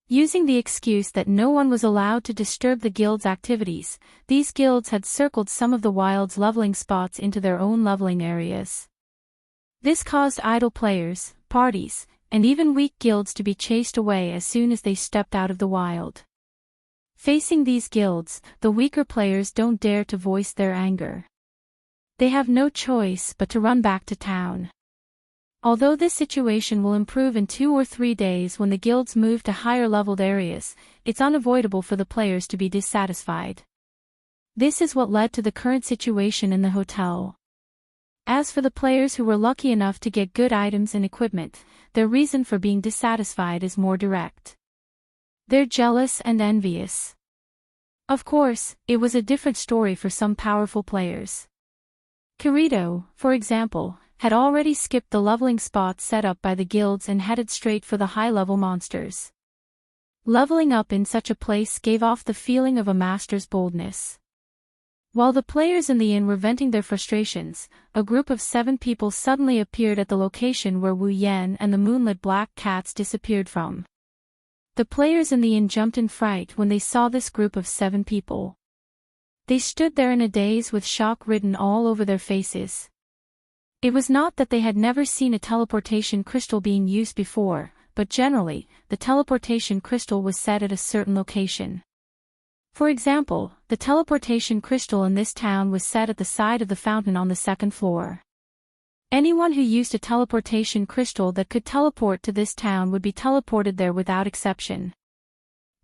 Using the excuse that no one was allowed to disturb the guild's activities, these guilds had circled some of the wild's leveling spots into their own leveling areas. This caused idle players, parties, and even weak guilds to be chased away as soon as they stepped out of the wild. Facing these guilds, the weaker players don't dare to voice their anger. They have no choice but to run back to town. Although this situation will improve in 2 or 3 days when the guilds move to higher-leveled areas, it's unavoidable for the players to be dissatisfied. This is what led to the current situation in the hotel. As for the players who were lucky enough to get good items and equipment, their reason for being dissatisfied is more direct. They're jealous and envious. Of course, it was a different story for some powerful players. Kirito, for example, had already skipped the leveling spots set up by the guilds and headed straight for the high-level monsters. Leveling up in such a place gave off the feeling of a master's boldness. While the players in the inn were venting their frustrations, a group of 7 people suddenly appeared at the location where Wu Yan and the Moonlit Black Cats disappeared from. The players in the inn jumped in fright when they saw this group of 7 people. They stood there in a daze with shock written all over their faces. It was not that they had never seen a teleportation crystal being used before, but generally, the teleportation crystal was set at a certain location. For example, the teleportation crystal in this town was set at the side of the fountain on the 2nd floor. Anyone who used a teleportation crystal that could teleport to this town would be teleported there without exception.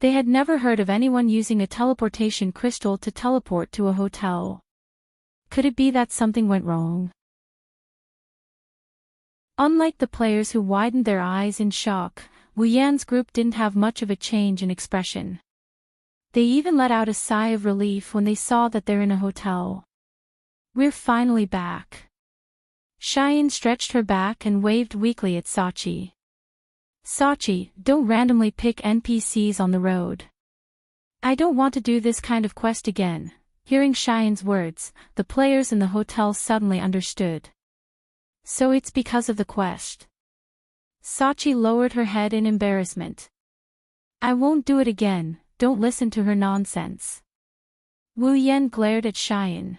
They had never heard of anyone using a teleportation crystal to teleport to a hotel. Could it be that something went wrong? Unlike the players who widened their eyes in shock, Wu Yan's group didn't have much of a change in expression. They even let out a sigh of relief when they saw that they're in a hotel. We're finally back. Cheyenne stretched her back and waved weakly at Sachi. Sachi, don't randomly pick NPCs on the road. I don't want to do this kind of quest again. Hearing Cheyenne's words, the players in the hotel suddenly understood. So it's because of the quest. Sachi lowered her head in embarrassment. I won't do it again, don't listen to her nonsense. Wu Yan glared at Cheyenne.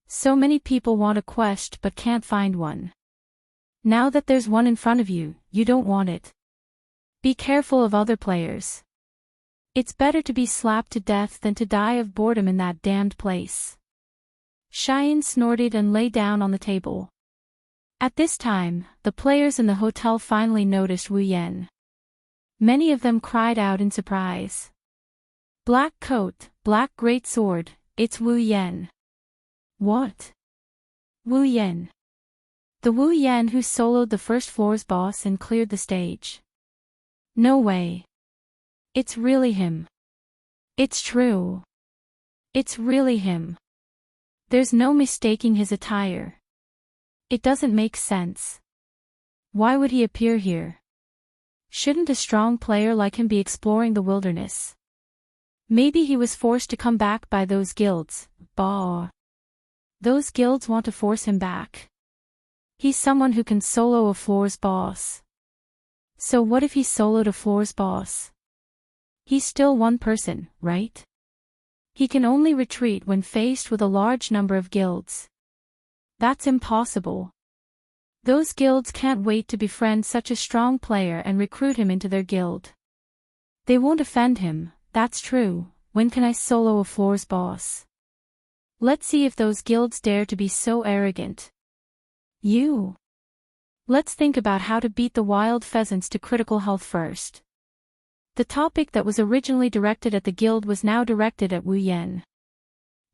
So many people want a quest but can't find one. Now that there's one in front of you, you don't want it. Be careful of other players. It's better to be slapped to death than to die of boredom in that damned place. Cheyenne snorted and lay down on the table. At this time, the players in the hotel finally noticed Wu Yan. Many of them cried out in surprise. Black coat, black great sword, it's Wu Yan. What? Wu Yan. The Wu Yan who soloed the first floor's boss and cleared the stage. No way. It's really him. It's true. It's really him. There's no mistaking his attire. It doesn't make sense. Why would he appear here? Shouldn't a strong player like him be exploring the wilderness? Maybe he was forced to come back by those guilds. Bah. Those guilds want to force him back. He's someone who can solo a floor's boss. So what if he soloed a floor's boss? He's still one person, right? He can only retreat when faced with a large number of guilds. That's impossible. Those guilds can't wait to befriend such a strong player and recruit him into their guild. They won't offend him, that's true. When can I solo a floor's boss? Let's see if those guilds dare to be so arrogant. You. Let's think about how to beat the wild pheasants to critical health first. The topic that was originally directed at the guild was now directed at Wu Yan.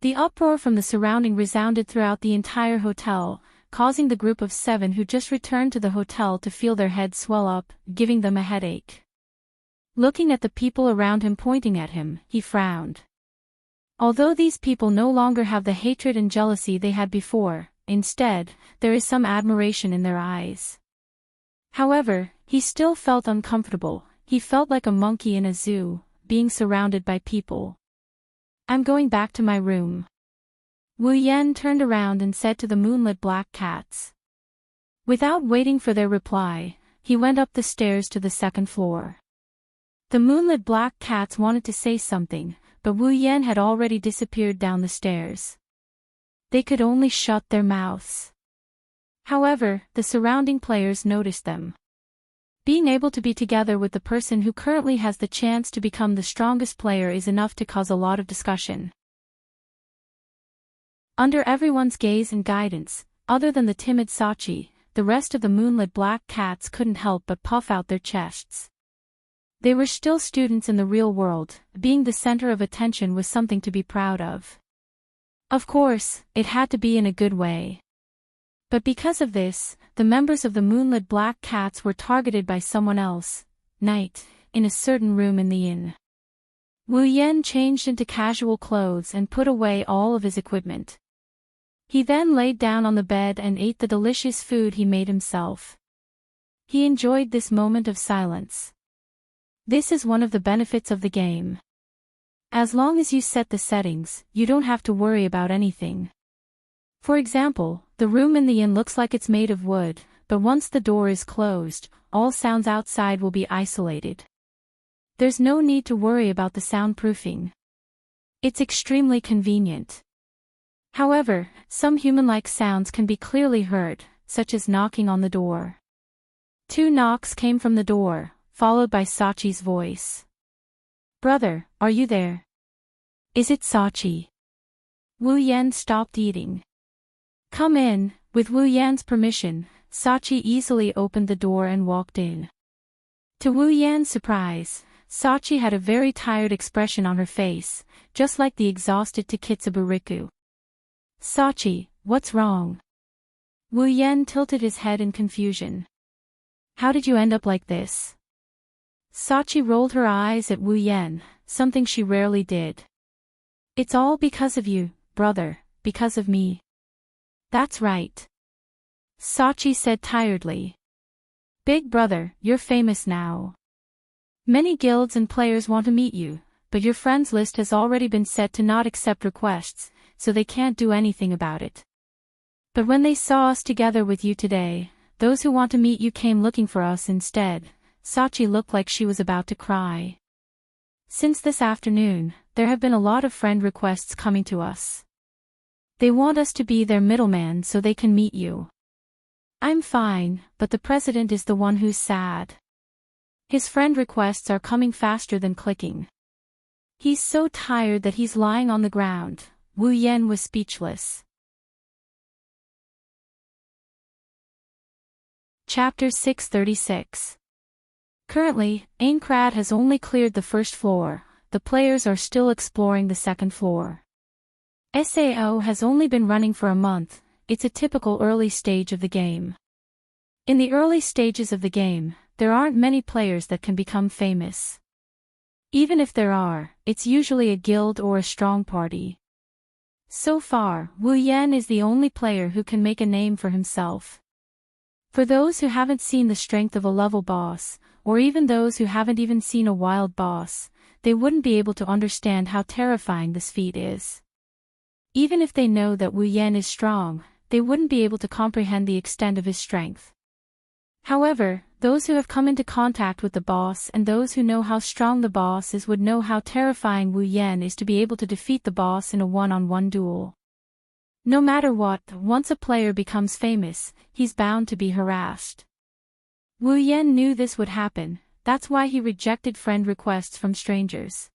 The uproar from the surrounding resounded throughout the entire hotel, causing the group of 7 who just returned to the hotel to feel their heads swell up, giving them a headache. Looking at the people around him pointing at him, he frowned. Although these people no longer have the hatred and jealousy they had before, instead, there is some admiration in their eyes. However, he still felt uncomfortable. He felt like a monkey in a zoo, being surrounded by people. I'm going back to my room. Wu Yan turned around and said to the moonlit black cats. Without waiting for their reply, he went up the stairs to the second floor. The moonlit black cats wanted to say something, but Wu Yan had already disappeared down the stairs. They could only shut their mouths. However, the surrounding players noticed them. Being able to be together with the person who currently has the chance to become the strongest player is enough to cause a lot of discussion. Under everyone's gaze and guidance, other than the timid Sachi, the rest of the moonlit black cats couldn't help but puff out their chests. They were still students in the real world, being the center of attention was something to be proud of. Of course, it had to be in a good way. But because of this, the members of the moonlit black cats were targeted by someone else, Night, in a certain room in the inn. Wu Yan changed into casual clothes and put away all of his equipment. He then laid down on the bed and ate the delicious food he made himself. He enjoyed this moment of silence. This is one of the benefits of the game. As long as you set the settings, you don't have to worry about anything. For example, the room in the inn looks like it's made of wood, but once the door is closed, all sounds outside will be isolated. There's no need to worry about the soundproofing. It's extremely convenient. However, some human-like sounds can be clearly heard, such as knocking on the door. 2 knocks came from the door, followed by Sachi's voice. Brother, are you there? Is it Sachi? Wu Yan stopped eating. Come in. With Wu Yan's permission, Sachi easily opened the door and walked in. To Wu Yan's surprise, Sachi had a very tired expression on her face, just like the exhausted Takitsuburiku. Sachi, what's wrong? Wu Yan tilted his head in confusion. How did you end up like this? Sachi rolled her eyes at Wu Yan, something she rarely did. It's all because of you, brother, because of me. That's right. Sachi said tiredly. Big brother, you're famous now. Many guilds and players want to meet you, but your friends list has already been set to not accept requests, so they can't do anything about it. But when they saw us together with you today, those who want to meet you came looking for us instead. Sachi looked like she was about to cry. Since this afternoon, there have been a lot of friend requests coming to us. They want us to be their middleman so they can meet you. I'm fine, but the president is the one who's sad. His friend requests are coming faster than clicking. He's so tired that he's lying on the ground. Wu Yan was speechless. Chapter 636. Currently, Aincrad has only cleared the first floor. The players are still exploring the second floor. SAO has only been running for a month. It's a typical early stage of the game. In the early stages of the game, there aren't many players that can become famous. Even if there are, it's usually a guild or a strong party. So far, Wu Yan is the only player who can make a name for himself. For those who haven't seen the strength of a level boss, or even those who haven't even seen a wild boss, they wouldn't be able to understand how terrifying this feat is. Even if they know that Wu Yan is strong, they wouldn't be able to comprehend the extent of his strength. However, those who have come into contact with the boss and those who know how strong the boss is would know how terrifying Wu Yan is to be able to defeat the boss in a one-on-one duel. No matter what, once a player becomes famous, he's bound to be harassed. Wu Yan knew this would happen, that's why he rejected friend requests from strangers.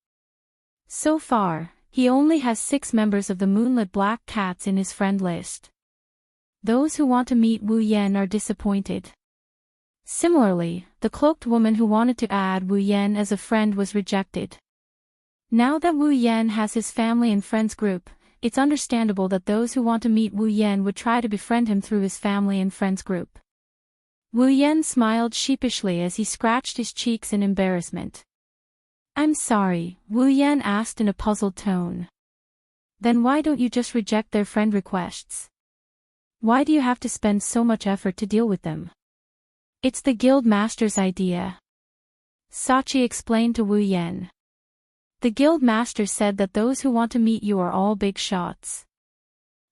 So far, he only has 6 members of the Moonlit Black Cats in his friend list. Those who want to meet Wu Yan are disappointed. Similarly, the cloaked woman who wanted to add Wu Yan as a friend was rejected. Now that Wu Yan has his family and friends group, it's understandable that those who want to meet Wu Yan would try to befriend him through his family and friends group. Wu Yan smiled sheepishly as he scratched his cheeks in embarrassment. I'm sorry, Wu Yan asked in a puzzled tone. Then why don't you just reject their friend requests? Why do you have to spend so much effort to deal with them? It's the guild master's idea. Sachi explained to Wu Yan. The guild master said that those who want to meet you are all big shots.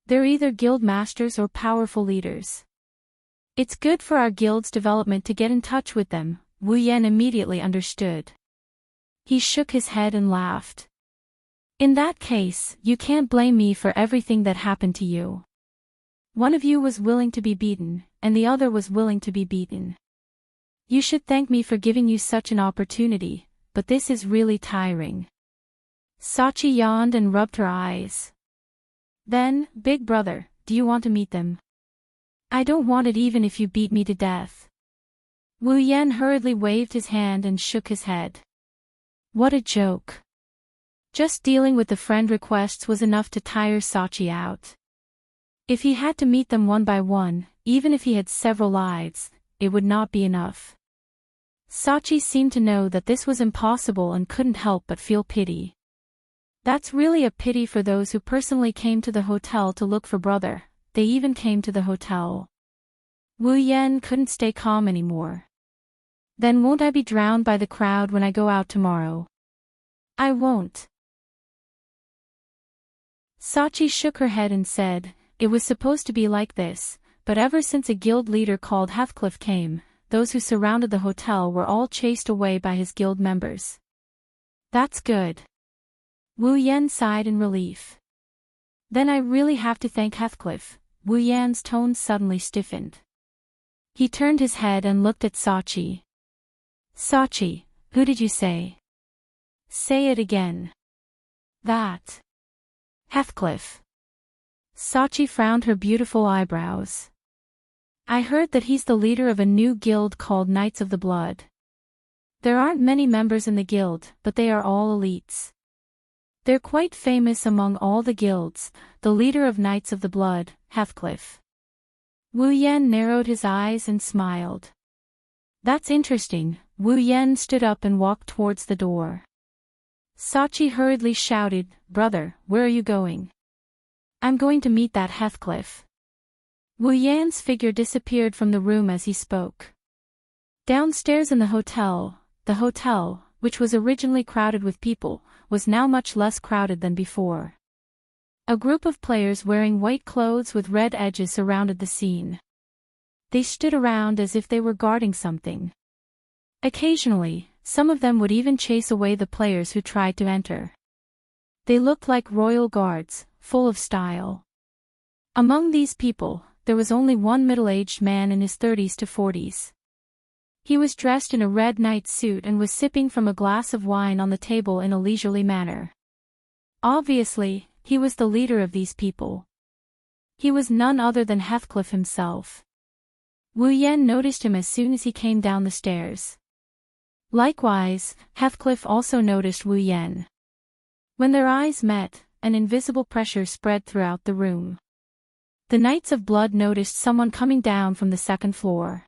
They're either guild masters or powerful leaders. It's good for our guild's development to get in touch with them. Wu Yan immediately understood. He shook his head and laughed. In that case, you can't blame me for everything that happened to you. One of you was willing to be beaten, and the other was willing to be beaten. You should thank me for giving you such an opportunity, but this is really tiring. Sachi yawned and rubbed her eyes. Then, big brother, do you want to meet them? I don't want it even if you beat me to death. Wu Yan hurriedly waved his hand and shook his head. What a joke. Just dealing with the friend requests was enough to tire Sachi out. If he had to meet them one by one, even if he had several lives, it would not be enough. Sachi seemed to know that this was impossible and couldn't help but feel pity. That's really a pity for those who personally came to the hotel to look for brother. They even came to the hotel. Wu Yan couldn't stay calm anymore. Then won't I be drowned by the crowd when I go out tomorrow? I won't. Sachi shook her head and said, it was supposed to be like this, but ever since a guild leader called Heathcliff came, those who surrounded the hotel were all chased away by his guild members. That's good. Wu Yan sighed in relief. Then I really have to thank Heathcliff. Wu Yan's tone suddenly stiffened. He turned his head and looked at Sachi. Sachi, who did you say? Say it again. That. Heathcliff. Sachi frowned her beautiful eyebrows. I heard that he's the leader of a new guild called Knights of the Blood. There aren't many members in the guild, but they are all elites. They're quite famous among all the guilds, the leader of Knights of the Blood, Heathcliff. Wu Yan narrowed his eyes and smiled. That's interesting. Wu Yan stood up and walked towards the door. Sachi hurriedly shouted, Brother, where are you going? I'm going to meet that Heathcliff. Wu Yan's figure disappeared from the room as he spoke. Downstairs in the hotel, which was originally crowded with people, was now much less crowded than before. A group of players wearing white clothes with red edges surrounded the scene. They stood around as if they were guarding something. Occasionally, some of them would even chase away the players who tried to enter. They looked like royal guards, full of style. Among these people, there was only one middle-aged man in his 30s to 40s. He was dressed in a red night suit and was sipping from a glass of wine on the table in a leisurely manner. Obviously, he was the leader of these people. He was none other than Heathcliff himself. Wu Yen noticed him as soon as he came down the stairs. Likewise, Heathcliff also noticed Wu Yen. When their eyes met, an invisible pressure spread throughout the room. The Knights of Blood noticed someone coming down from the second floor.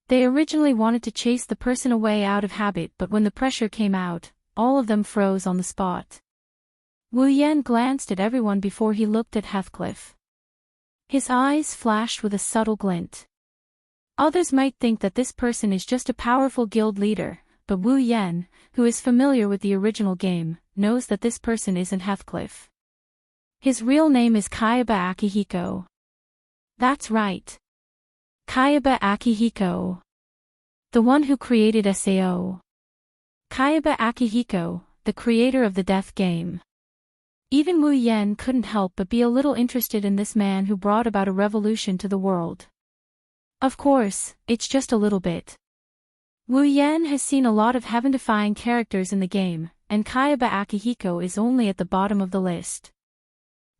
They originally wanted to chase the person away out of habit, but when the pressure came out, all of them froze on the spot. Wu Yen glanced at everyone before he looked at Heathcliff. His eyes flashed with a subtle glint. Others might think that this person is just a powerful guild leader, but Wu Yen, who is familiar with the original game, knows that this person isn't Heathcliff. His real name is Kayaba Akihiko. That's right. Kayaba Akihiko. The one who created SAO. Kayaba Akihiko, the creator of the death game. Even Wu Yen couldn't help but be a little interested in this man who brought about a revolution to the world. Of course, it's just a little bit. Wu Yen has seen a lot of heaven-defying characters in the game, and Kayaba Akihiko is only at the bottom of the list.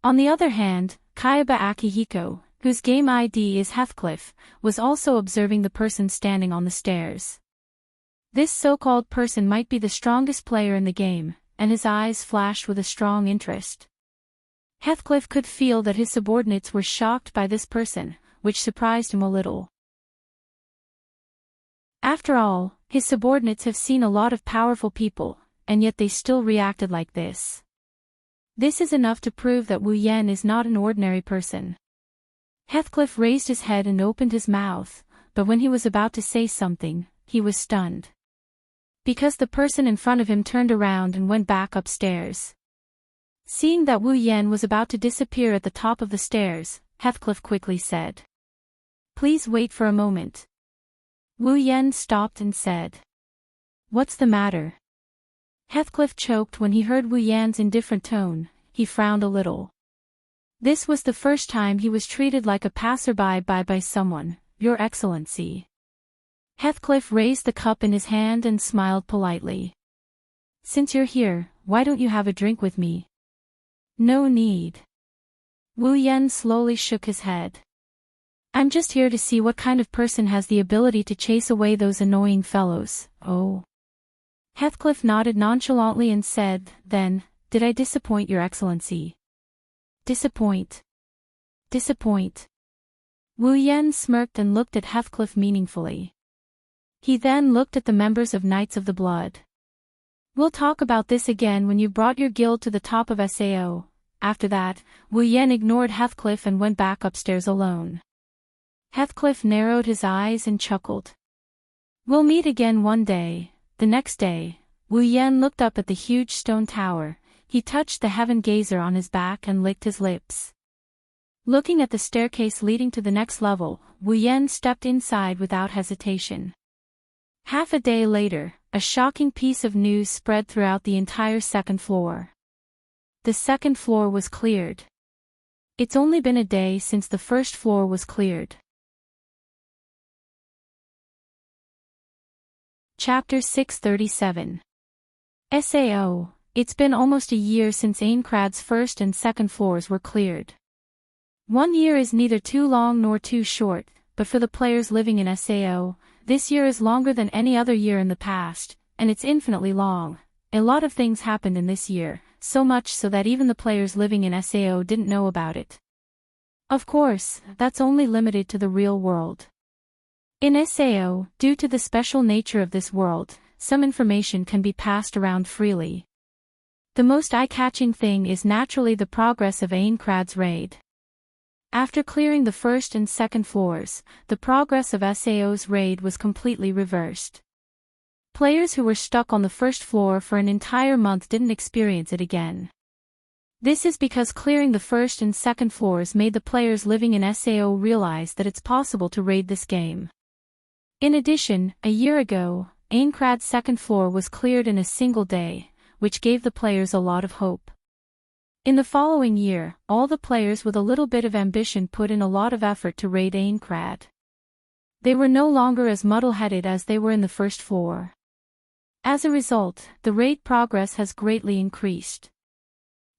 On the other hand, Kayaba Akihiko, whose game ID is Heathcliff, was also observing the person standing on the stairs. This so-called person might be the strongest player in the game, and his eyes flashed with a strong interest. Heathcliff could feel that his subordinates were shocked by this person, which surprised him a little. After all, his subordinates have seen a lot of powerful people, and yet they still reacted like this. This is enough to prove that Wu Yen is not an ordinary person. Heathcliff raised his head and opened his mouth, but when he was about to say something, he was stunned. Because the person in front of him turned around and went back upstairs. Seeing that Wu Yen was about to disappear at the top of the stairs, Heathcliff quickly said, "Please wait for a moment." Wu Yen stopped and said, "What's the matter?" Heathcliff choked when he heard Wu Yan's indifferent tone. He frowned a little. This was the first time he was treated like a passerby by someone. "Your Excellency." Heathcliff raised the cup in his hand and smiled politely. "Since you're here, why don't you have a drink with me?" "No need." Wu Yen slowly shook his head. "I'm just here to see what kind of person has the ability to chase away those annoying fellows." "Oh." Heathcliff nodded nonchalantly and said, "Then, did I disappoint Your Excellency?" "Disappoint? Disappoint?" Wu Yen smirked and looked at Heathcliff meaningfully. He then looked at the members of Knights of the Blood. "We'll talk about this again when you've brought your guild to the top of SAO." After that, Wu Yen ignored Heathcliff and went back upstairs alone. Heathcliff narrowed his eyes and chuckled. "We'll meet again one day." The next day, Wu Yen looked up at the huge stone tower. He touched the heaven gazer on his back and licked his lips. Looking at the staircase leading to the next level, Wu Yen stepped inside without hesitation. Half a day later, a shocking piece of news spread throughout the entire second floor. The second floor was cleared. It's only been a day since the first floor was cleared. Chapter 637. SAO. It's been almost a year since Aincrad's first and second floors were cleared. 1 year is neither too long nor too short, but for the players living in SAO, this year is longer than any other year in the past, and it's infinitely long. A lot of things happened in this year, so much so that even the players living in SAO didn't know about it. Of course, that's only limited to the real world. In SAO, due to the special nature of this world, some information can be passed around freely. The most eye-catching thing is naturally the progress of Aincrad's raid. After clearing the first and second floors, the progress of SAO's raid was completely reversed. Players who were stuck on the first floor for an entire month didn't experience it again. This is because clearing the first and second floors made the players living in SAO realize that it's possible to raid this game. In addition, a year ago, Aincrad's second floor was cleared in a single day, which gave the players a lot of hope. In the following year, all the players with a little bit of ambition put in a lot of effort to raid Aincrad. They were no longer as muddle-headed as they were in the first floor. As a result, the raid progress has greatly increased.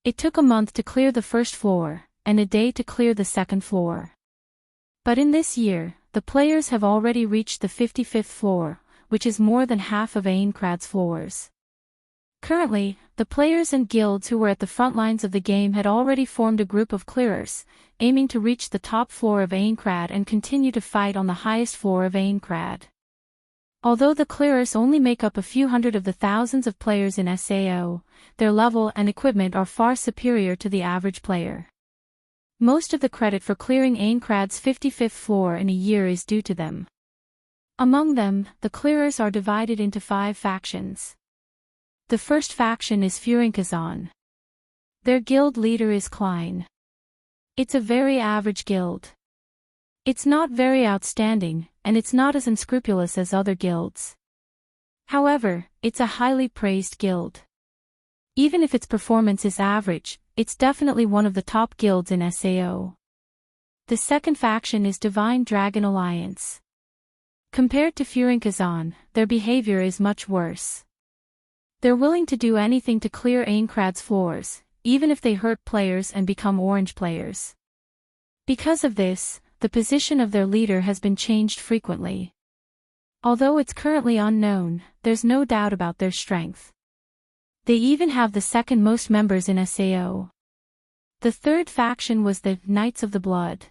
It took a month to clear the first floor, and a day to clear the second floor. But in this year, the players have already reached the 55th floor, which is more than half of Aincrad's floors. Currently, the players and guilds who were at the front lines of the game had already formed a group of clearers, aiming to reach the top floor of Aincrad and continue to fight on the highest floor of Aincrad. Although the clearers only make up a few hundred of the thousands of players in SAO, their level and equipment are far superior to the average player. Most of the credit for clearing Aincrad's 55th floor in a year is due to them. Among them, the clearers are divided into 5 factions. The first faction is Furinkazan. Their guild leader is Klein. It's a very average guild. It's not very outstanding, and it's not as unscrupulous as other guilds. However, it's a highly praised guild. Even if its performance is average, it's definitely one of the top guilds in SAO. The second faction is Divine Dragon Alliance. Compared to Furinkazan, their behavior is much worse. They're willing to do anything to clear Aincrad's floors, even if they hurt players and become orange players. Because of this, the position of their leader has been changed frequently. Although it's currently unknown, there's no doubt about their strength. They even have the second most members in SAO. The third faction was the Knights of the Blood.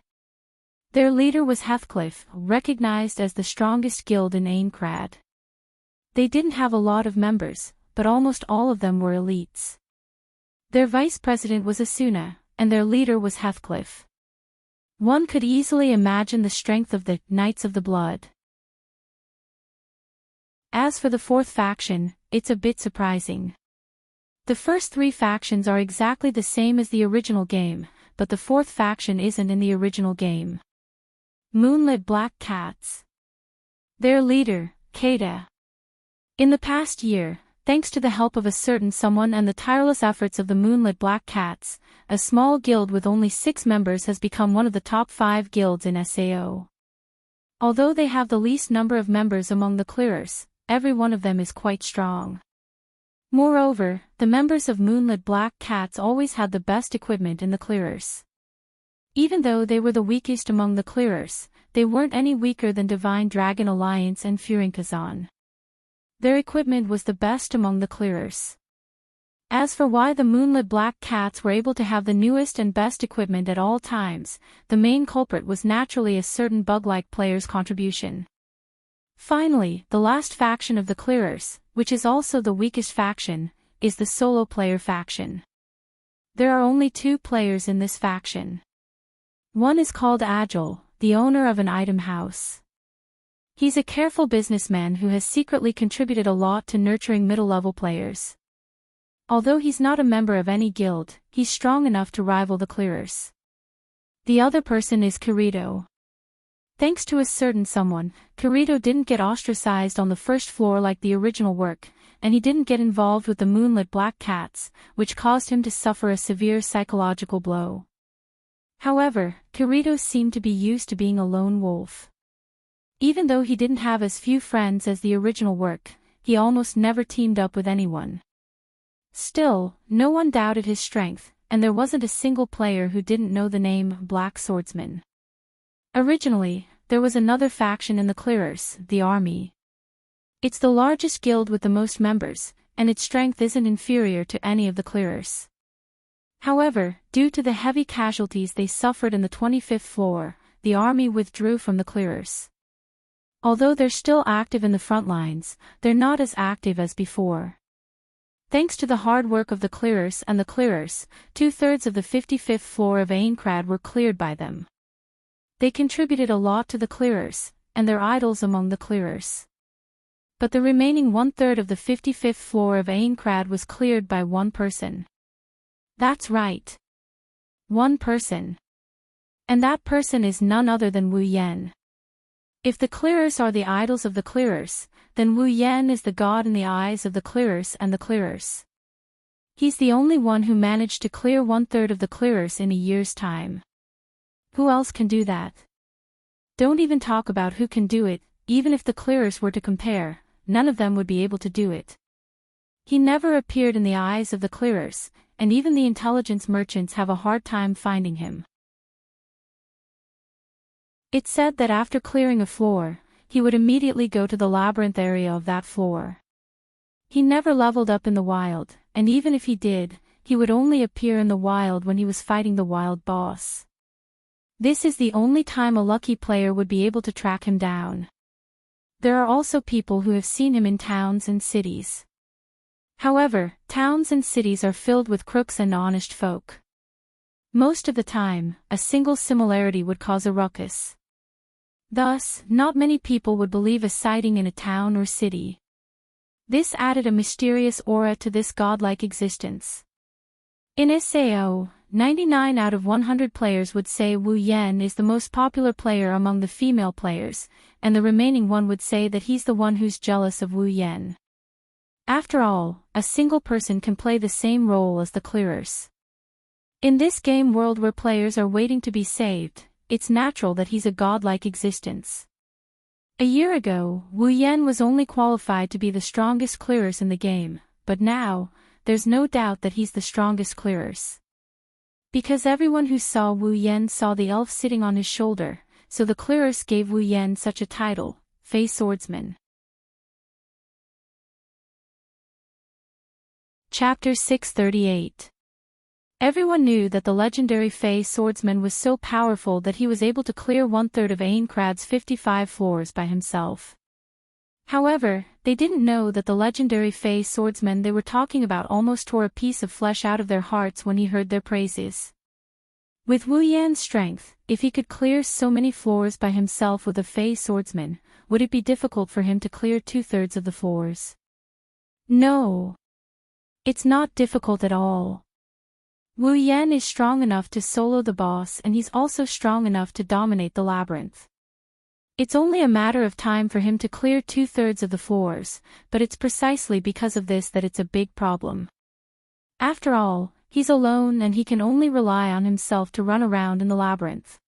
Their leader was Heathcliff, recognized as the strongest guild in Aincrad. They didn't have a lot of members, but almost all of them were elites. Their vice president was Asuna, and their leader was Heathcliff. One could easily imagine the strength of the Knights of the Blood. As for the fourth faction, it's a bit surprising. The first 3 factions are exactly the same as the original game, but the fourth faction isn't in the original game. Moonlit Black Cats. Their leader, Kada. In the past year, thanks to the help of a certain someone and the tireless efforts of the Moonlit Black Cats, a small guild with only 6 members has become one of the top 5 guilds in SAO. Although they have the least number of members among the clearers, every one of them is quite strong. Moreover, the members of Moonlit Black Cats always had the best equipment in the clearers. Even though they were the weakest among the clearers, they weren't any weaker than Divine Dragon Alliance and Furinkazan. Their equipment was the best among the clearers. As for why the Moonlit Black Cats were able to have the newest and best equipment at all times, the main culprit was naturally a certain bug-like player's contribution. Finally, the last faction of the clearers, which is also the weakest faction, is the solo player faction. There are only 2 players in this faction. One is called Agile, the owner of an item house. He's a careful businessman who has secretly contributed a lot to nurturing middle-level players. Although he's not a member of any guild, he's strong enough to rival the clearers. The other person is Kirito. Thanks to a certain someone, Kirito didn't get ostracized on the first floor like the original work, and he didn't get involved with the Moonlit Black Cats, which caused him to suffer a severe psychological blow. However, Kirito seemed to be used to being a lone wolf. Even though he didn't have as few friends as the original work, he almost never teamed up with anyone. Still, no one doubted his strength, and there wasn't a single player who didn't know the name Black Swordsman. Originally, there was another faction in the clearers, the Army. It's the largest guild with the most members, and its strength isn't inferior to any of the clearers. However, due to the heavy casualties they suffered in the 25th floor, the Army withdrew from the clearers. Although they're still active in the front lines, they're not as active as before. Thanks to the hard work of the clearers and the clearers, 2/3 of the 55th floor of Aincrad were cleared by them. They contributed a lot to the clearers, and they're idols among the clearers. But the remaining 1/3 of the 55th floor of Aincrad was cleared by one person. That's right. One person. And that person is none other than Wu Yen. If the clearers are the idols of the clearers, then Wu Yan is the god in the eyes of the clearers and the clearers. He's the only one who managed to clear 1/3 of the clearers in a year's time. Who else can do that? Don't even talk about who can do it. Even if the clearers were to compare, none of them would be able to do it. He never appeared in the eyes of the clearers, and even the intelligence merchants have a hard time finding him. It's said that after clearing a floor, he would immediately go to the labyrinth area of that floor. He never leveled up in the wild, and even if he did, he would only appear in the wild when he was fighting the wild boss. This is the only time a lucky player would be able to track him down. There are also people who have seen him in towns and cities. However, towns and cities are filled with crooks and honest folk. Most of the time, a single similarity would cause a ruckus. Thus, not many people would believe a sighting in a town or city. This added a mysterious aura to this godlike existence. In SAO, 99 out of 100 players would say Wu Yan is the most popular player among the female players, and the remaining one would say that he's the one who's jealous of Wu Yan. After all, a single person can play the same role as the clearers. In this game world where players are waiting to be saved, it's natural that he's a godlike existence. A year ago, Wu Yan was only qualified to be the strongest clearers in the game, but now, there's no doubt that he's the strongest clearers. Because everyone who saw Wu Yan saw the elf sitting on his shoulder, so the clearers gave Wu Yan such a title, Fey Swordsman. Chapter 638. Everyone knew that the legendary Fey Swordsman was so powerful that he was able to clear 1/3 of Aincrad's 55 floors by himself. However, they didn't know that the legendary Fey Swordsman they were talking about almost tore a piece of flesh out of their hearts when he heard their praises. With Wu Yan's strength, if he could clear so many floors by himself with a Fey Swordsman, would it be difficult for him to clear 2/3 of the floors? No. It's not difficult at all. Wu Yan is strong enough to solo the boss, and he's also strong enough to dominate the labyrinth. It's only a matter of time for him to clear 2/3 of the floors, but it's precisely because of this that it's a big problem. After all, he's alone and he can only rely on himself to run around in the labyrinth.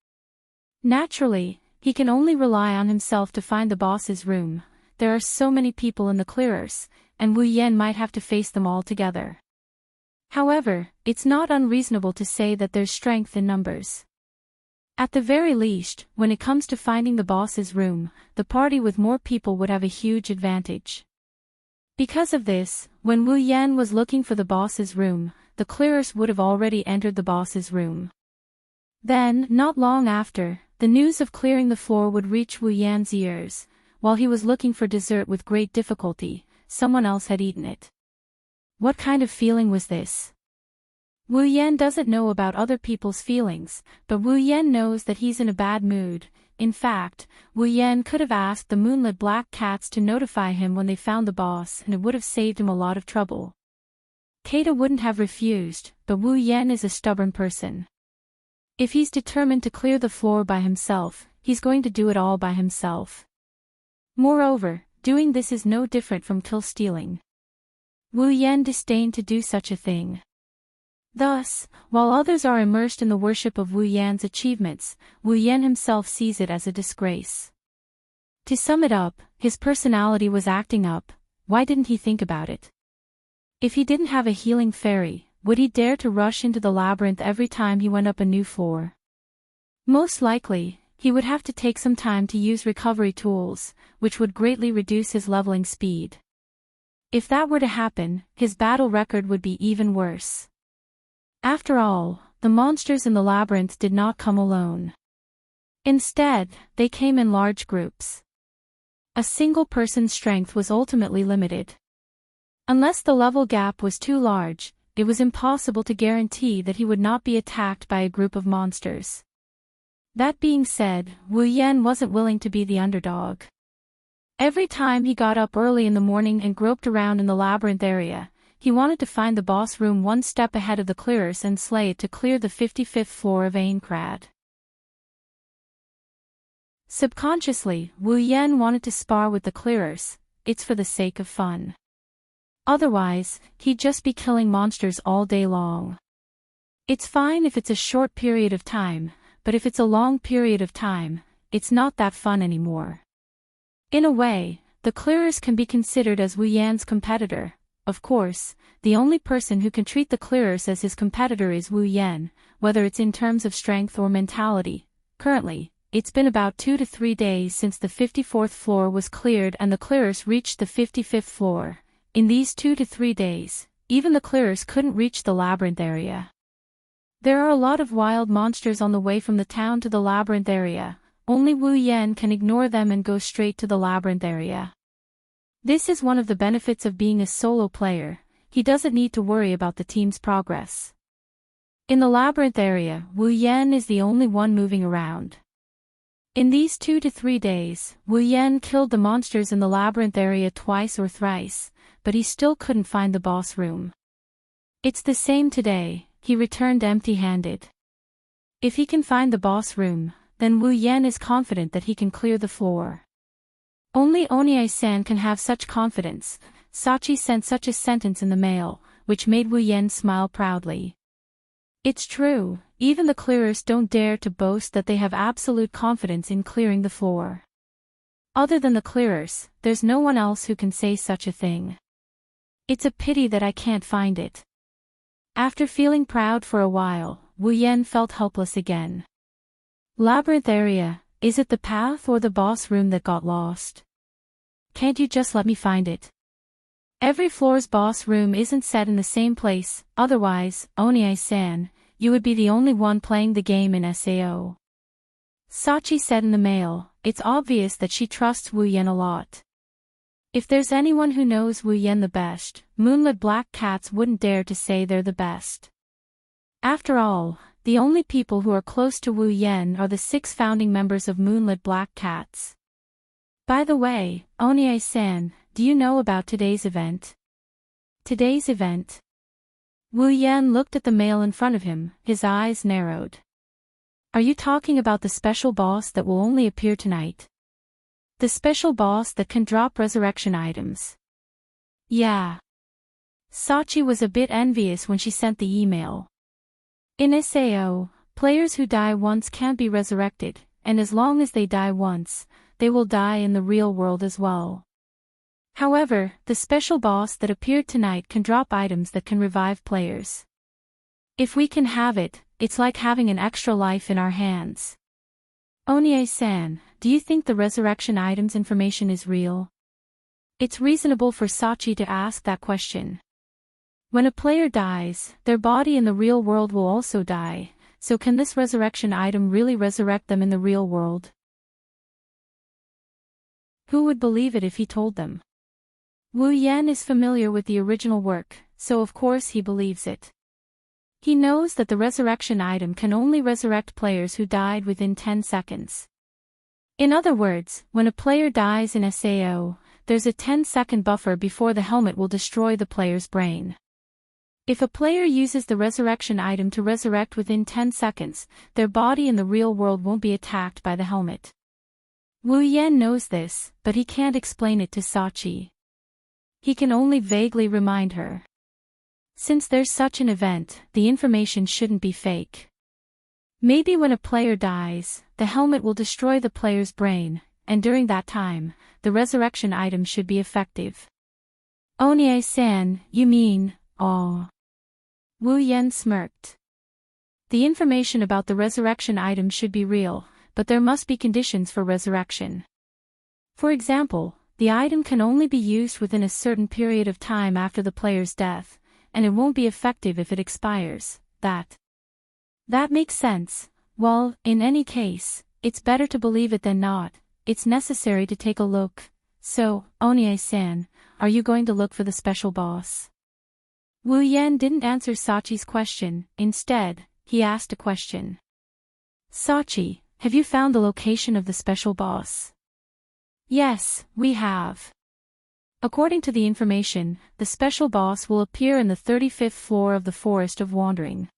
Naturally, he can only rely on himself to find the boss's room. There are so many people in the clearers, and Wu Yan might have to face them all together. However, it's not unreasonable to say that there's strength in numbers. At the very least, when it comes to finding the boss's room, the party with more people would have a huge advantage. Because of this, when Wu Yan was looking for the boss's room, the clearers would have already entered the boss's room. Then, not long after, the news of clearing the floor would reach Wu Yan's ears. While he was looking for dessert with great difficulty, someone else had eaten it. What kind of feeling was this? Wu Yan doesn't know about other people's feelings, but Wu Yan knows that he's in a bad mood. In fact, Wu Yan could have asked the moonlit black cats to notify him when they found the boss, and it would have saved him a lot of trouble. Keita wouldn't have refused, but Wu Yan is a stubborn person. If he's determined to clear the floor by himself, he's going to do it all by himself. Moreover, doing this is no different from kill stealing. Wu Yan disdained to do such a thing. Thus, while others are immersed in the worship of Wu Yan's achievements, Wu Yan himself sees it as a disgrace. To sum it up, his personality was acting up. Why didn't he think about it? If he didn't have a healing fairy, would he dare to rush into the labyrinth every time he went up a new floor? Most likely, he would have to take some time to use recovery tools, which would greatly reduce his leveling speed. If that were to happen, his battle record would be even worse. After all, the monsters in the labyrinth did not come alone. Instead, they came in large groups. A single person's strength was ultimately limited. Unless the level gap was too large, it was impossible to guarantee that he would not be attacked by a group of monsters. That being said, Wu Yan wasn't willing to be the underdog. Every time he got up early in the morning and groped around in the labyrinth area, he wanted to find the boss room one step ahead of the clearers and slay it to clear the 55th floor of Aincrad. Subconsciously, Wu Yan wanted to spar with the clearers. it's for the sake of fun. Otherwise, he'd just be killing monsters all day long. It's fine if it's a short period of time, but if it's a long period of time, it's not that fun anymore. In a way, the clearers can be considered as Wu Yan's competitor. Of course, the only person who can treat the clearers as his competitor is Wu Yan, whether it's in terms of strength or mentality. Currently, it's been about 2 to 3 days since the 54th floor was cleared and the clearers reached the 55th floor. In these 2 to 3 days, even the clearers couldn't reach the labyrinth area. There are a lot of wild monsters on the way from the town to the labyrinth area. Only Wu Yan can ignore them and go straight to the labyrinth area. This is one of the benefits of being a solo player. He doesn't need to worry about the team's progress. In the labyrinth area, Wu Yan is the only one moving around. In these 2 to 3 days, Wu Yan killed the monsters in the labyrinth area twice or thrice, but he still couldn't find the boss room. It's the same today, he returned empty-handed. If he can find the boss room, then Wu Yan is confident that he can clear the floor. Only Oniai-san can have such confidence. Sachi sent such a sentence in the mail, which made Wu Yan smile proudly. It's true, even the clearers don't dare to boast that they have absolute confidence in clearing the floor. Other than the clearers, there's no one else who can say such a thing. It's a pity that I can't find it. After feeling proud for a while, Wu Yan felt helpless again. Labyrinth area, is it the path or the boss room that got lost? Can't you just let me find it? Every floor's boss room isn't set in the same place, otherwise, Oniai-san, you would be the only one playing the game in SAO. Sachi said in the mail. It's obvious that she trusts Wu Yan a lot. If there's anyone who knows Wu Yan the best, Moonlit Black Cats wouldn't dare to say they're the best. After all, the only people who are close to Wu Yan are the 6 founding members of Moonlit Black Cats. By the way, Oniai-san, do you know about today's event? Today's event? Wu Yan looked at the mail in front of him, his eyes narrowed. Are you talking about the special boss that will only appear tonight? The special boss that can drop resurrection items. Yeah. Sachi was a bit envious when she sent the email. In SAO, players who die once can't be resurrected, and as long as they die once, they will die in the real world as well. However, the special boss that appeared tonight can drop items that can revive players. If we can have it, it's like having an extra life in our hands. Oniai-san, do you think the resurrection items information is real? It's reasonable for Sachi to ask that question. When a player dies, their body in the real world will also die, so can this resurrection item really resurrect them in the real world? Who would believe it if he told them? Wu Yan is familiar with the original work, so of course he believes it. He knows that the resurrection item can only resurrect players who died within 10 seconds. In other words, when a player dies in SAO, there's a 10-second buffer before the helmet will destroy the player's brain. If a player uses the resurrection item to resurrect within 10 seconds, their body in the real world won't be attacked by the helmet. Wu Yan knows this, but he can't explain it to Sachi. He can only vaguely remind her. Since there's such an event, the information shouldn't be fake. Maybe when a player dies, the helmet will destroy the player's brain, and during that time, the resurrection item should be effective. Oniai-san, you mean, oh. Wu Yan smirked. The information about the resurrection item should be real, but there must be conditions for resurrection. For example, the item can only be used within a certain period of time after the player's death, and it won't be effective if it expires. That makes sense. Well, in any case, it's better to believe it than not. It's necessary to take a look. So, Oniai-san, are you going to look for the special boss? Wu Yan didn't answer Sachi's question. Instead, he asked a question. Sachi, have you found the location of the special boss? Yes, we have. According to the information, the special boss will appear in the 35th floor of the Forest of Wandering.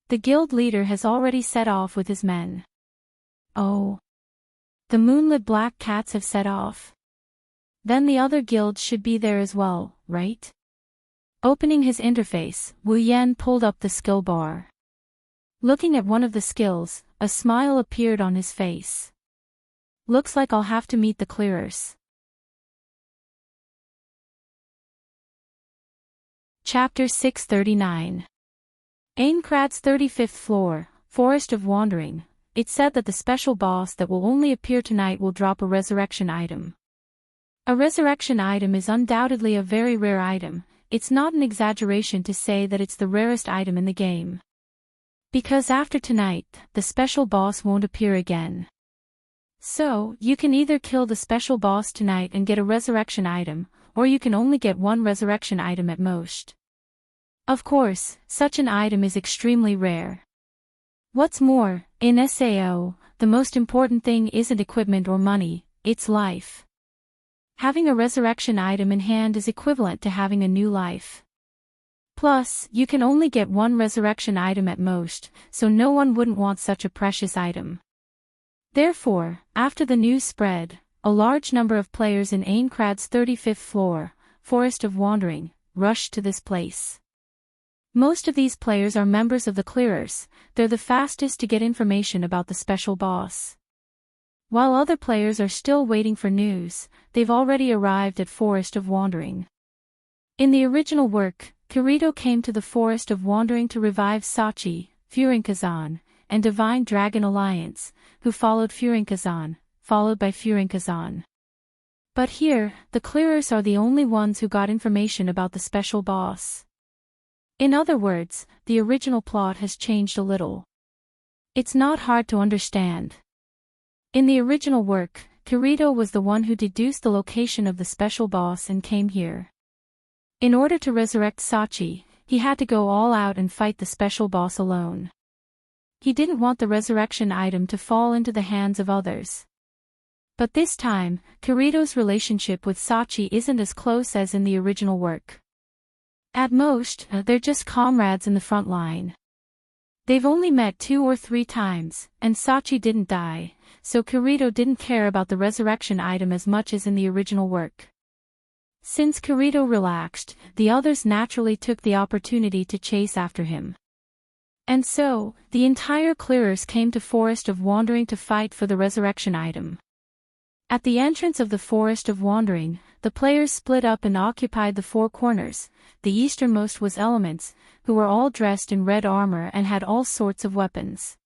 The guild leader has already set off with his men. Oh. The Moonlit Black Cats have set off. Then the other guilds should be there as well, right? Opening his interface, Wu Yan pulled up the skill bar. Looking at one of the skills, a smile appeared on his face. Looks like I'll have to meet the clearers. Chapter 639. Aincrad's 35th floor, Forest of Wandering. It said that the special boss that will only appear tonight will drop a resurrection item. A resurrection item is undoubtedly a very rare item. It's not an exaggeration to say that it's the rarest item in the game. Because after tonight, the special boss won't appear again. So, you can either kill the special boss tonight and get a resurrection item, or you can only get one resurrection item at most. Of course, such an item is extremely rare. What's more, in SAO, the most important thing isn't equipment or money, it's life. Having a resurrection item in hand is equivalent to having a new life. Plus, you can only get one resurrection item at most, so no one wouldn't want such a precious item. Therefore, after the news spread, a large number of players in Aincrad's 35th floor, Forest of Wandering, rushed to this place. Most of these players are members of the clearers. They're the fastest to get information about the special boss. While other players are still waiting for news, they've already arrived at Forest of Wandering. In the original work, Kirito came to the Forest of Wandering to revive Sachi, Furinkazan, and Divine Dragon Alliance, who followed Furinkazan, followed by Furinkazan. But here, the clearers are the only ones who got information about the special boss. In other words, the original plot has changed a little. It's not hard to understand. In the original work, Kirito was the one who deduced the location of the special boss and came here. In order to resurrect Sachi, he had to go all out and fight the special boss alone. He didn't want the resurrection item to fall into the hands of others. But this time, Kirito's relationship with Sachi isn't as close as in the original work. At most, they're just comrades in the front line. They've only met 2 or 3 times, and Sachi didn't die, so Kirito didn't care about the resurrection item as much as in the original work. Since Kirito relaxed, the others naturally took the opportunity to chase after him. And so, the entire clearers came to Forest of Wandering to fight for the resurrection item. At the entrance of the Forest of Wandering, the players split up and occupied the 4 corners. The easternmost was Elements, who were all dressed in red armor and had all sorts of weapons.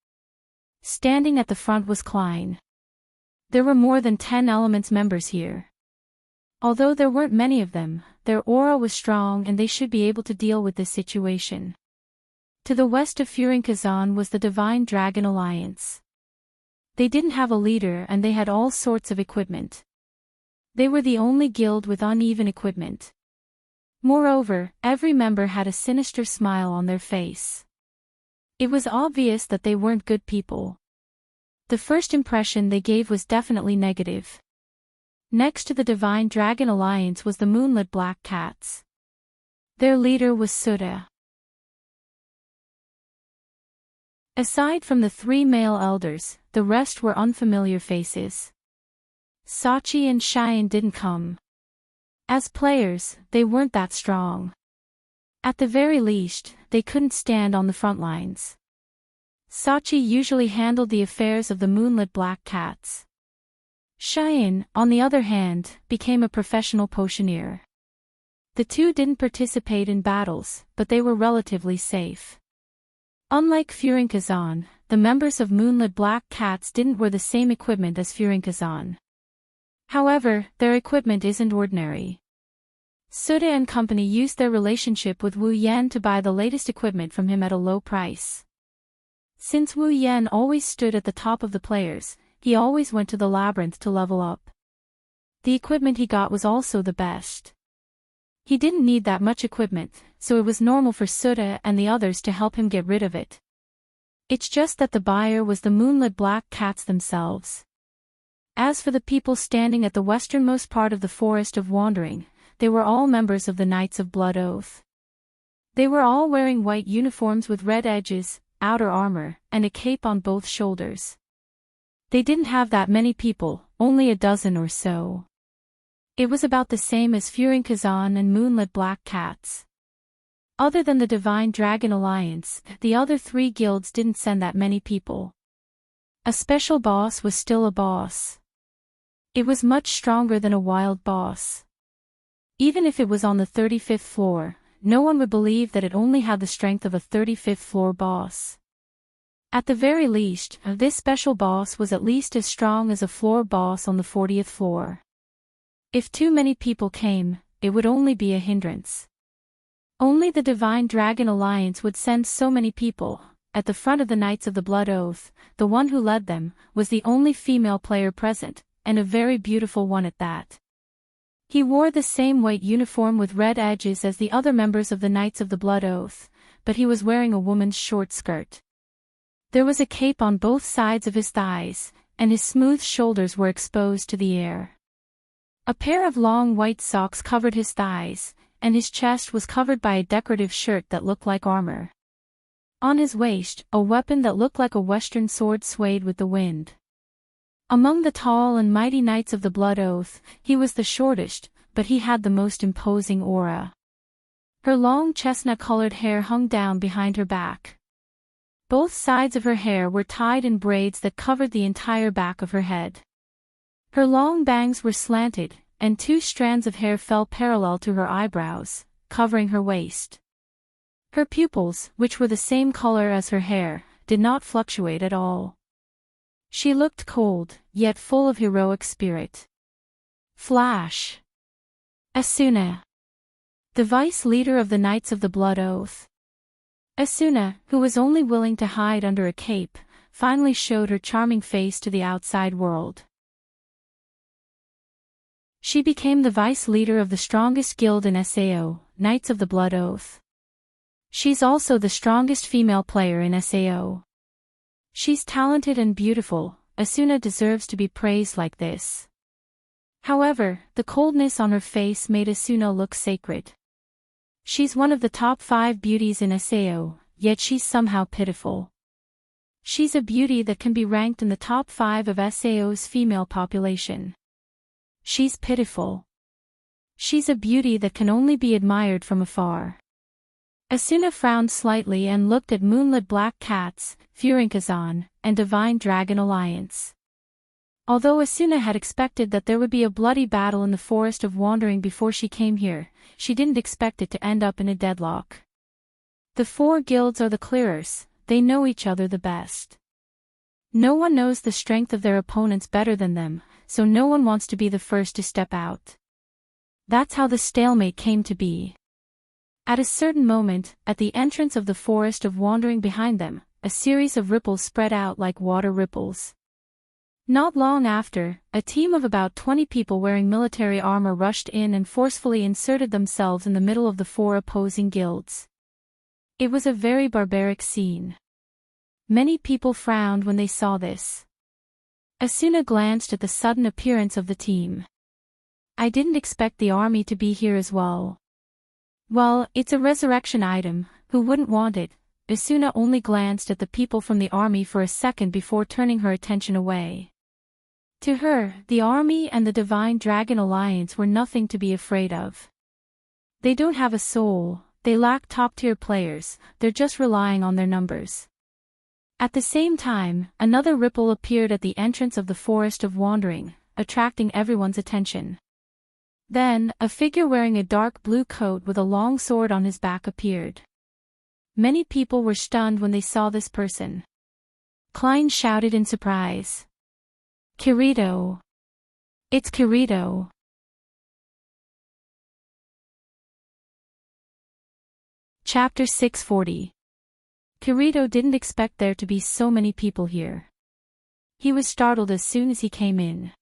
Standing at the front was Klein. There were more than 10 Elements members here. Although there weren't many of them, their aura was strong and they should be able to deal with this situation. To the west of Furinkazan was the Divine Dragon Alliance. They didn't have a leader and they had all sorts of equipment. They were the only guild with uneven equipment. Moreover, every member had a sinister smile on their face. It was obvious that they weren't good people. The first impression they gave was definitely negative. Next to the Divine Dragon Alliance was the Moonlit Black Cats. Their leader was Suda. Aside from the 3 male elders, the rest were unfamiliar faces. Sachi and Cheyenne didn't come. As players, they weren't that strong. At the very least, they couldn't stand on the front lines. Sachi usually handled the affairs of the Moonlit Black Cats. Cheyenne, on the other hand, became a professional potioneer. The two didn't participate in battles, but they were relatively safe. Unlike Furinkazan, the members of Moonlit Black Cats didn't wear the same equipment as Furinkazan. However, their equipment isn't ordinary. Suda and company used their relationship with Wu Yan to buy the latest equipment from him at a low price. Since Wu Yan always stood at the top of the players, he always went to the labyrinth to level up. The equipment he got was also the best. He didn't need that much equipment, so it was normal for Suda and the others to help him get rid of it. It's just that the buyer was the Moonlit Black Cats themselves. As for the people standing at the westernmost part of the Forest of Wandering, they were all members of the Knights of Blood Oath. They were all wearing white uniforms with red edges, outer armor, and a cape on both shoulders. They didn't have that many people, only a dozen or so. It was about the same as Furing Kazan and Moonlit Black Cats. Other than the Divine Dragon Alliance, the other three guilds didn't send that many people. A special boss was still a boss. It was much stronger than a wild boss. Even if it was on the 35th floor, no one would believe that it only had the strength of a 35th floor boss. At the very least, this special boss was at least as strong as a floor boss on the 40th floor. If too many people came, it would only be a hindrance. Only the Divine Dragon Alliance would send so many people. At the front of the Knights of the Blood Oath, the one who led them was the only female player present, and a very beautiful one at that. He wore the same white uniform with red edges as the other members of the Knights of the Blood Oath, but he was wearing a woman's short skirt. There was a cape on both sides of his thighs, and his smooth shoulders were exposed to the air. A pair of long white socks covered his thighs, and his chest was covered by a decorative shirt that looked like armor. On his waist, a weapon that looked like a western sword swayed with the wind. Among the tall and mighty Knights of the Blood Oath, he was the shortest, but he had the most imposing aura. Her long chestnut-colored hair hung down behind her back. Both sides of her hair were tied in braids that covered the entire back of her head. Her long bangs were slanted, and 2 strands of hair fell parallel to her eyebrows, covering her waist. Her pupils, which were the same color as her hair, did not fluctuate at all. She looked cold, yet full of heroic spirit. Flash. Asuna. The vice leader of the Knights of the Blood Oath. Asuna, who was only willing to hide under a cape, finally showed her charming face to the outside world. She became the vice leader of the strongest guild in SAO, Knights of the Blood Oath. She's also the strongest female player in SAO. She's talented and beautiful. Asuna deserves to be praised like this. However, the coldness on her face made Asuna look sacred. She's one of the top 5 beauties in SAO, yet she's somehow pitiful. She's a beauty that can be ranked in the top 5 of SAO's female population. She's pitiful. She's a beauty that can only be admired from afar. Asuna frowned slightly and looked at Moonlit Black Cats, Furing Kazan, and Divine Dragon Alliance. Although Asuna had expected that there would be a bloody battle in the Forest of Wandering before she came here, she didn't expect it to end up in a deadlock. The 4 guilds are the clearers, they know each other the best. No one knows the strength of their opponents better than them, so no one wants to be the first to step out. That's how the stalemate came to be. At a certain moment, at the entrance of the Forest of Wandering behind them, a series of ripples spread out like water ripples. Not long after, a team of about 20 people wearing military armor rushed in and forcefully inserted themselves in the middle of the 4 opposing guilds. It was a very barbaric scene. Many people frowned when they saw this. Asuna glanced at the sudden appearance of the team. I didn't expect the army to be here as well. Well, it's a resurrection item, who wouldn't want it? Asuna only glanced at the people from the army for a second before turning her attention away. To her, the army and the Divine Dragon Alliance were nothing to be afraid of. They don't have a soul, they lack top-tier players, they're just relying on their numbers. At the same time, another ripple appeared at the entrance of the Forest of Wandering, attracting everyone's attention. Then, a figure wearing a dark blue coat with a long sword on his back appeared. Many people were stunned when they saw this person. Klein shouted in surprise. Kirito! It's Kirito! Chapter 640. Kirito didn't expect there to be so many people here. He was startled as soon as he came in.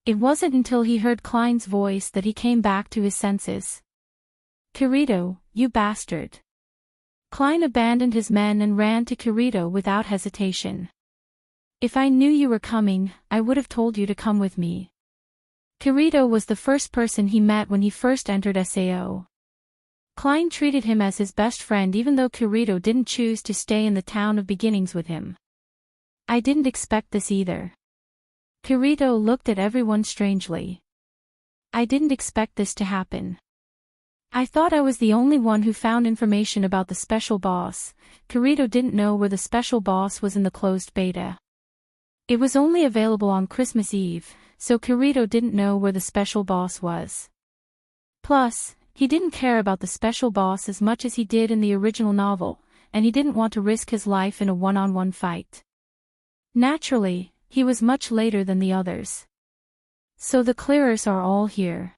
It wasn't until he heard Klein's voice that he came back to his senses. Kirito, you bastard. Klein abandoned his men and ran to Kirito without hesitation. If I knew you were coming, I would have told you to come with me. Kirito was the first person he met when he first entered SAO. Klein treated him as his best friend even though Kirito didn't choose to stay in the town of beginnings with him. I didn't expect this either. Kirito looked at everyone strangely. I didn't expect this to happen. I thought I was the only one who found information about the special boss. Kirito didn't know where the special boss was in the closed beta. It was only available on Christmas Eve, so Kirito didn't know where the special boss was. Plus, he didn't care about the special boss as much as he did in the original novel, and he didn't want to risk his life in a one-on-one fight. Naturally, he was much later than the others. So the clearers are all here.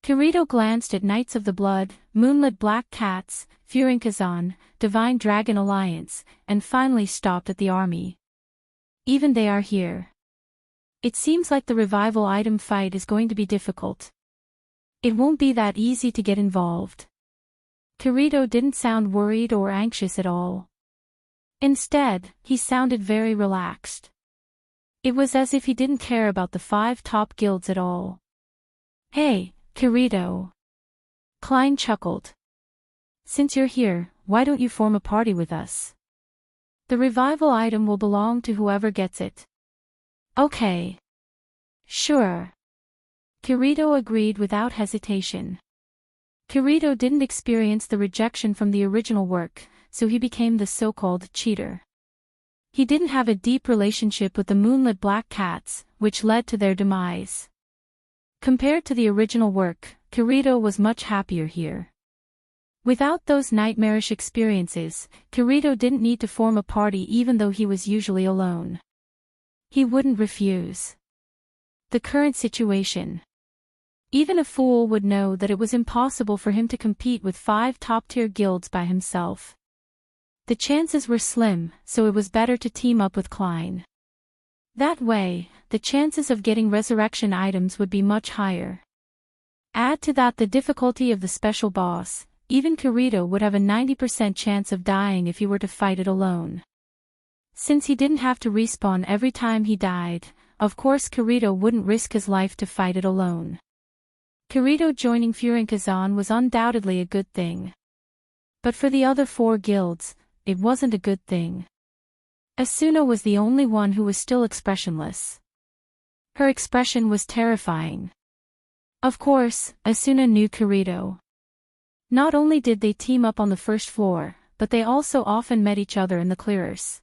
Kirito glanced at Knights of the Blood, Moonlit Black Cats, Furinkazan, Divine Dragon Alliance, and finally stopped at the army. Even they are here. It seems like the revival item fight is going to be difficult. It won't be that easy to get involved. Kirito didn't sound worried or anxious at all. Instead, he sounded very relaxed. It was as if he didn't care about the 5 top guilds at all. Hey, Kirito. Klein chuckled. Since you're here, why don't you form a party with us? The revival item will belong to whoever gets it. Okay. Sure. Kirito agreed without hesitation. Kirito didn't experience the rejection from the original work, so he became the so-called cheater. He didn't have a deep relationship with the Moonlit Black Cats, which led to their demise. Compared to the original work, Kirito was much happier here. Without those nightmarish experiences, Kirito didn't need to form a party even though he was usually alone. He wouldn't refuse. The current situation. Even a fool would know that it was impossible for him to compete with 5 top-tier guilds by himself. The chances were slim, so it was better to team up with Klein. That way, the chances of getting resurrection items would be much higher. Add to that the difficulty of the special boss. Even Kirito would have a 90% chance of dying if he were to fight it alone. Since he didn't have to respawn every time he died, of course Kirito wouldn't risk his life to fight it alone. Kirito joining Furinkazan was undoubtedly a good thing. But for the other 4 guilds, it wasn't a good thing. Asuna was the only one who was still expressionless. Her expression was terrifying. Of course, Asuna knew Kirito. Not only did they team up on the first floor, but they also often met each other in the clearers.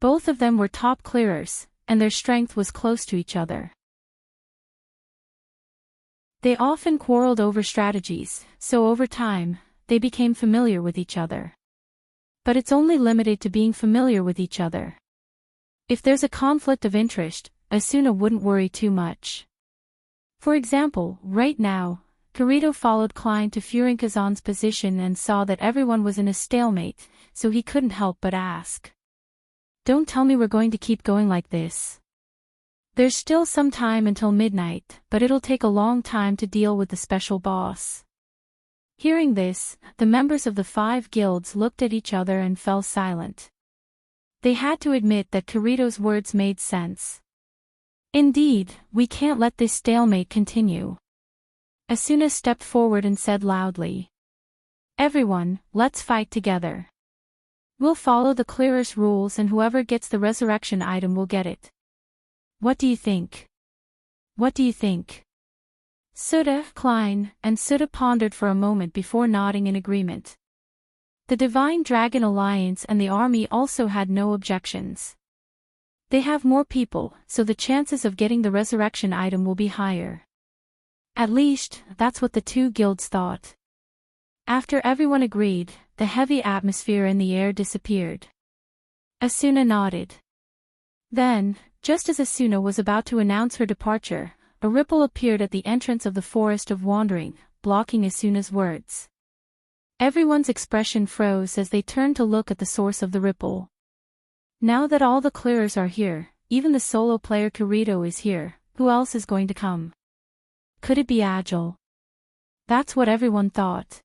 Both of them were top clearers, and their strength was close to each other. They often quarreled over strategies, so over time, they became familiar with each other. But it's only limited to being familiar with each other. If there's a conflict of interest, Asuna wouldn't worry too much. For example, right now, Kirito followed Klein to Furinkazan's position and saw that everyone was in a stalemate, so he couldn't help but ask. Don't tell me we're going to keep going like this. There's still some time until midnight, but it'll take a long time to deal with the special boss. Hearing this, the members of the 5 guilds looked at each other and fell silent. They had to admit that Kirito's words made sense. Indeed, we can't let this stalemate continue. Asuna stepped forward and said loudly. Everyone, let's fight together. We'll follow the clearest rules and whoever gets the resurrection item will get it. What do you think? What do you think? Suda, Klein, and Suda pondered for a moment before nodding in agreement. The Divine Dragon Alliance and the army also had no objections. They have more people, so the chances of getting the resurrection item will be higher. At least, that's what the 2 guilds thought. After everyone agreed, the heavy atmosphere in the air disappeared. Asuna nodded. Then, just as Asuna was about to announce her departure, a ripple appeared at the entrance of the Forest of Wandering, blocking Asuna's words. Everyone's expression froze as they turned to look at the source of the ripple. Now that all the clearers are here, even the solo player Kirito is here, who else is going to come? Could it be Agile? That's what everyone thought.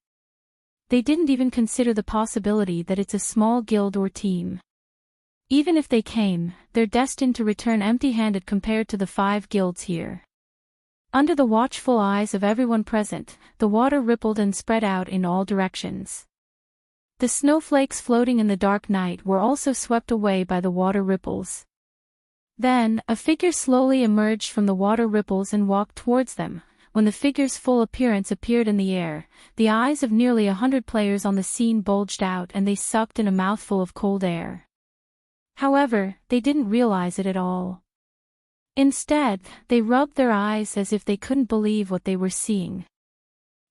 They didn't even consider the possibility that it's a small guild or team. Even if they came, they're destined to return empty-handed compared to the 5 guilds here. Under the watchful eyes of everyone present, the water rippled and spread out in all directions. The snowflakes floating in the dark night were also swept away by the water ripples. Then, a figure slowly emerged from the water ripples and walked towards them, when the figure's full appearance appeared in the air, the eyes of nearly 100 players on the scene bulged out and they sucked in a mouthful of cold air. However, they didn't realize it at all. Instead, they rubbed their eyes as if they couldn't believe what they were seeing.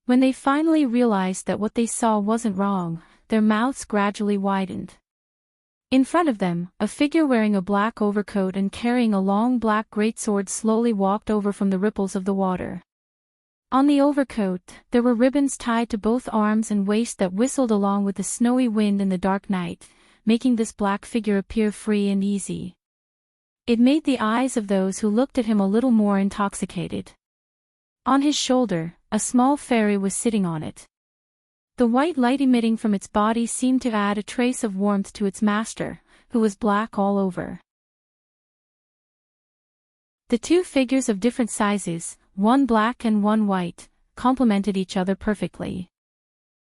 When they finally realized that what they saw wasn't wrong, their mouths gradually widened. In front of them, a figure wearing a black overcoat and carrying a long black greatsword slowly walked over from the ripples of the water. On the overcoat, there were ribbons tied to both arms and waist that whistled along with the snowy wind in the dark night, making this black figure appear free and easy. It made the eyes of those who looked at him a little more intoxicated. On his shoulder, a small fairy was sitting on it. The white light emitting from its body seemed to add a trace of warmth to its master, who was black all over. The two figures of different sizes, one black and one white, complemented each other perfectly.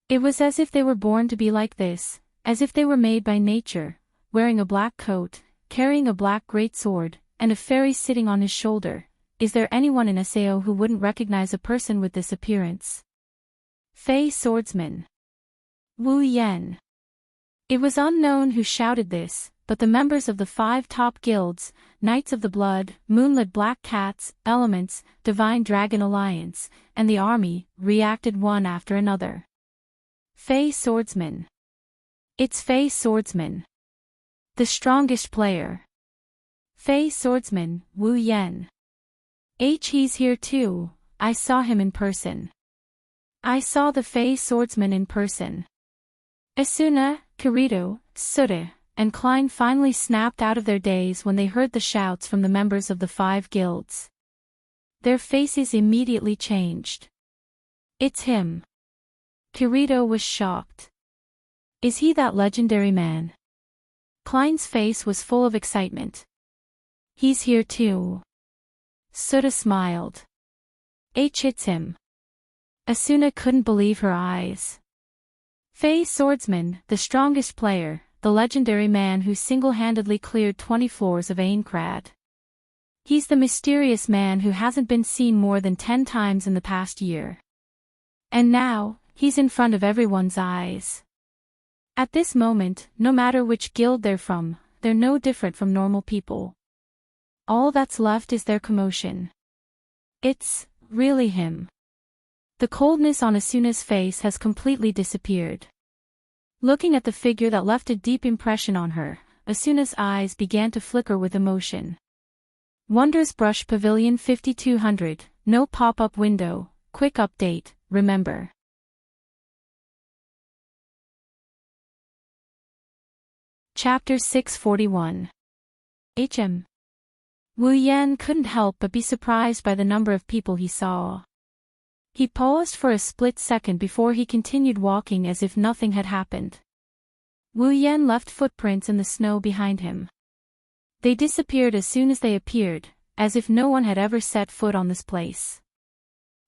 It was as if they were born to be like this, as if they were made by nature, wearing a black coat, carrying a black greatsword, and a fairy sitting on his shoulder. Is there anyone in SAO who wouldn't recognize a person with this appearance? Fey Swordsman. Wu Yen. It was unknown who shouted this, but the members of the 5 top guilds, Knights of the Blood, Moonlit Black Cats, Elements, Divine Dragon Alliance, and the army, reacted one after another. Fey Swordsman. It's Fey Swordsman. The strongest player. Fey Swordsman, Wu Yen. He's here too, I saw him in person. I saw the Fey Swordsman in person. Asuna, Kirito, Suda, and Klein finally snapped out of their daze when they heard the shouts from the members of the 5 guilds. Their faces immediately changed. It's him. Kirito was shocked. Is he that legendary man? Klein's face was full of excitement. He's here too. Suda smiled. It's him. Asuna couldn't believe her eyes. Fey Swordsman, the strongest player, the legendary man who single-handedly cleared 20 floors of Aincrad. He's the mysterious man who hasn't been seen more than 10 times in the past year. And now, he's in front of everyone's eyes. At this moment, no matter which guild they're from, they're no different from normal people. All that's left is their commotion. It's really him. The coldness on Asuna's face has completely disappeared. Looking at the figure that left a deep impression on her, Asuna's eyes began to flicker with emotion. Wonders Brush Pavilion 5200, no pop-up window, quick update, remember. Chapter 641. HM. Wu Yan couldn't help but be surprised by the number of people he saw. He paused for a split second before he continued walking as if nothing had happened. Wu Yan left footprints in the snow behind him. They disappeared as soon as they appeared, as if no one had ever set foot on this place.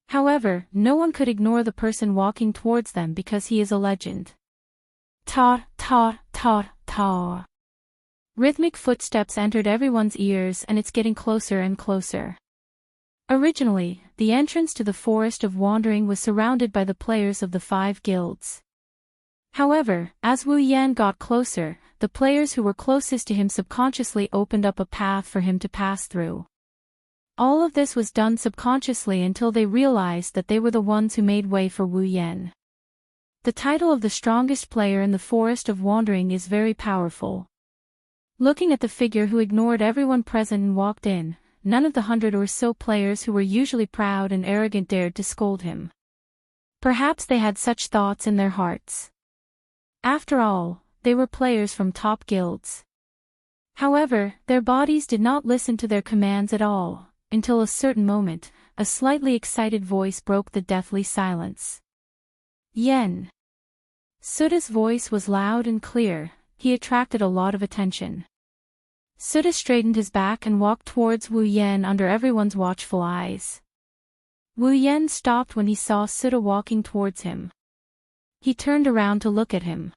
However, no one could ignore the person walking towards them because he is a legend. Ta, ta, ta, ta. Rhythmic footsteps entered everyone's ears and it's getting closer and closer. Originally, the entrance to the Forest of Wandering was surrounded by the players of the 5 guilds. However, as Wu Yan got closer, the players who were closest to him subconsciously opened up a path for him to pass through. All of this was done subconsciously until they realized that they were the ones who made way for Wu Yan. The title of the strongest player in the Forest of Wandering is very powerful. Looking at the figure who ignored everyone present and walked in, none of the 100 or so players who were usually proud and arrogant dared to scold him. Perhaps they had such thoughts in their hearts. After all, they were players from top guilds. However, their bodies did not listen to their commands at all, until a certain moment, a slightly excited voice broke the deathly silence. Yen. Suda's voice was loud and clear, he attracted a lot of attention. Suda straightened his back and walked towards Wu Yan under everyone's watchful eyes. Wu Yan stopped when he saw Suda walking towards him. He turned around to look at him.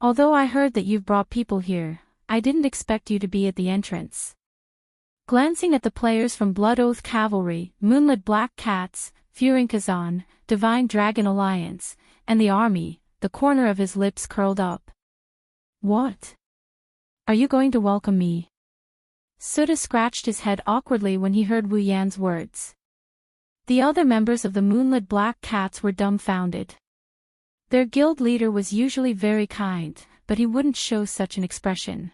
Although I heard that you've brought people here, I didn't expect you to be at the entrance. Glancing at the players from Blood Oath Cavalry, Moonlit Black Cats, Furin Divine Dragon Alliance, and the army, the corner of his lips curled up. What? Are you going to welcome me? Suda scratched his head awkwardly when he heard Wu Yan's words. The other members of the Moonlit Black Cats were dumbfounded. Their guild leader was usually very kind, but he wouldn't show such an expression.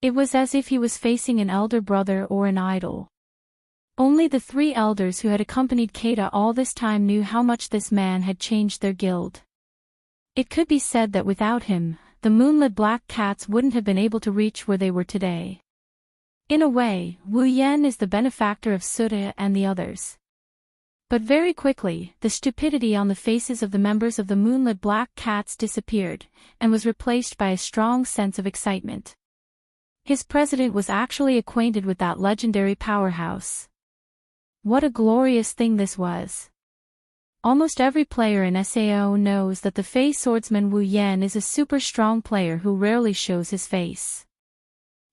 It was as if he was facing an elder brother or an idol. Only the 3 elders who had accompanied Keita all this time knew how much this man had changed their guild. It could be said that without him, the Moonlit Black Cats wouldn't have been able to reach where they were today. In a way, Wu Yan is the benefactor of Suda and the others. But very quickly, the stupidity on the faces of the members of the Moonlit Black Cats disappeared, and was replaced by a strong sense of excitement. His president was actually acquainted with that legendary powerhouse. What a glorious thing this was. Almost every player in SAO knows that the Fey swordsman Wu Yan is a super strong player who rarely shows his face.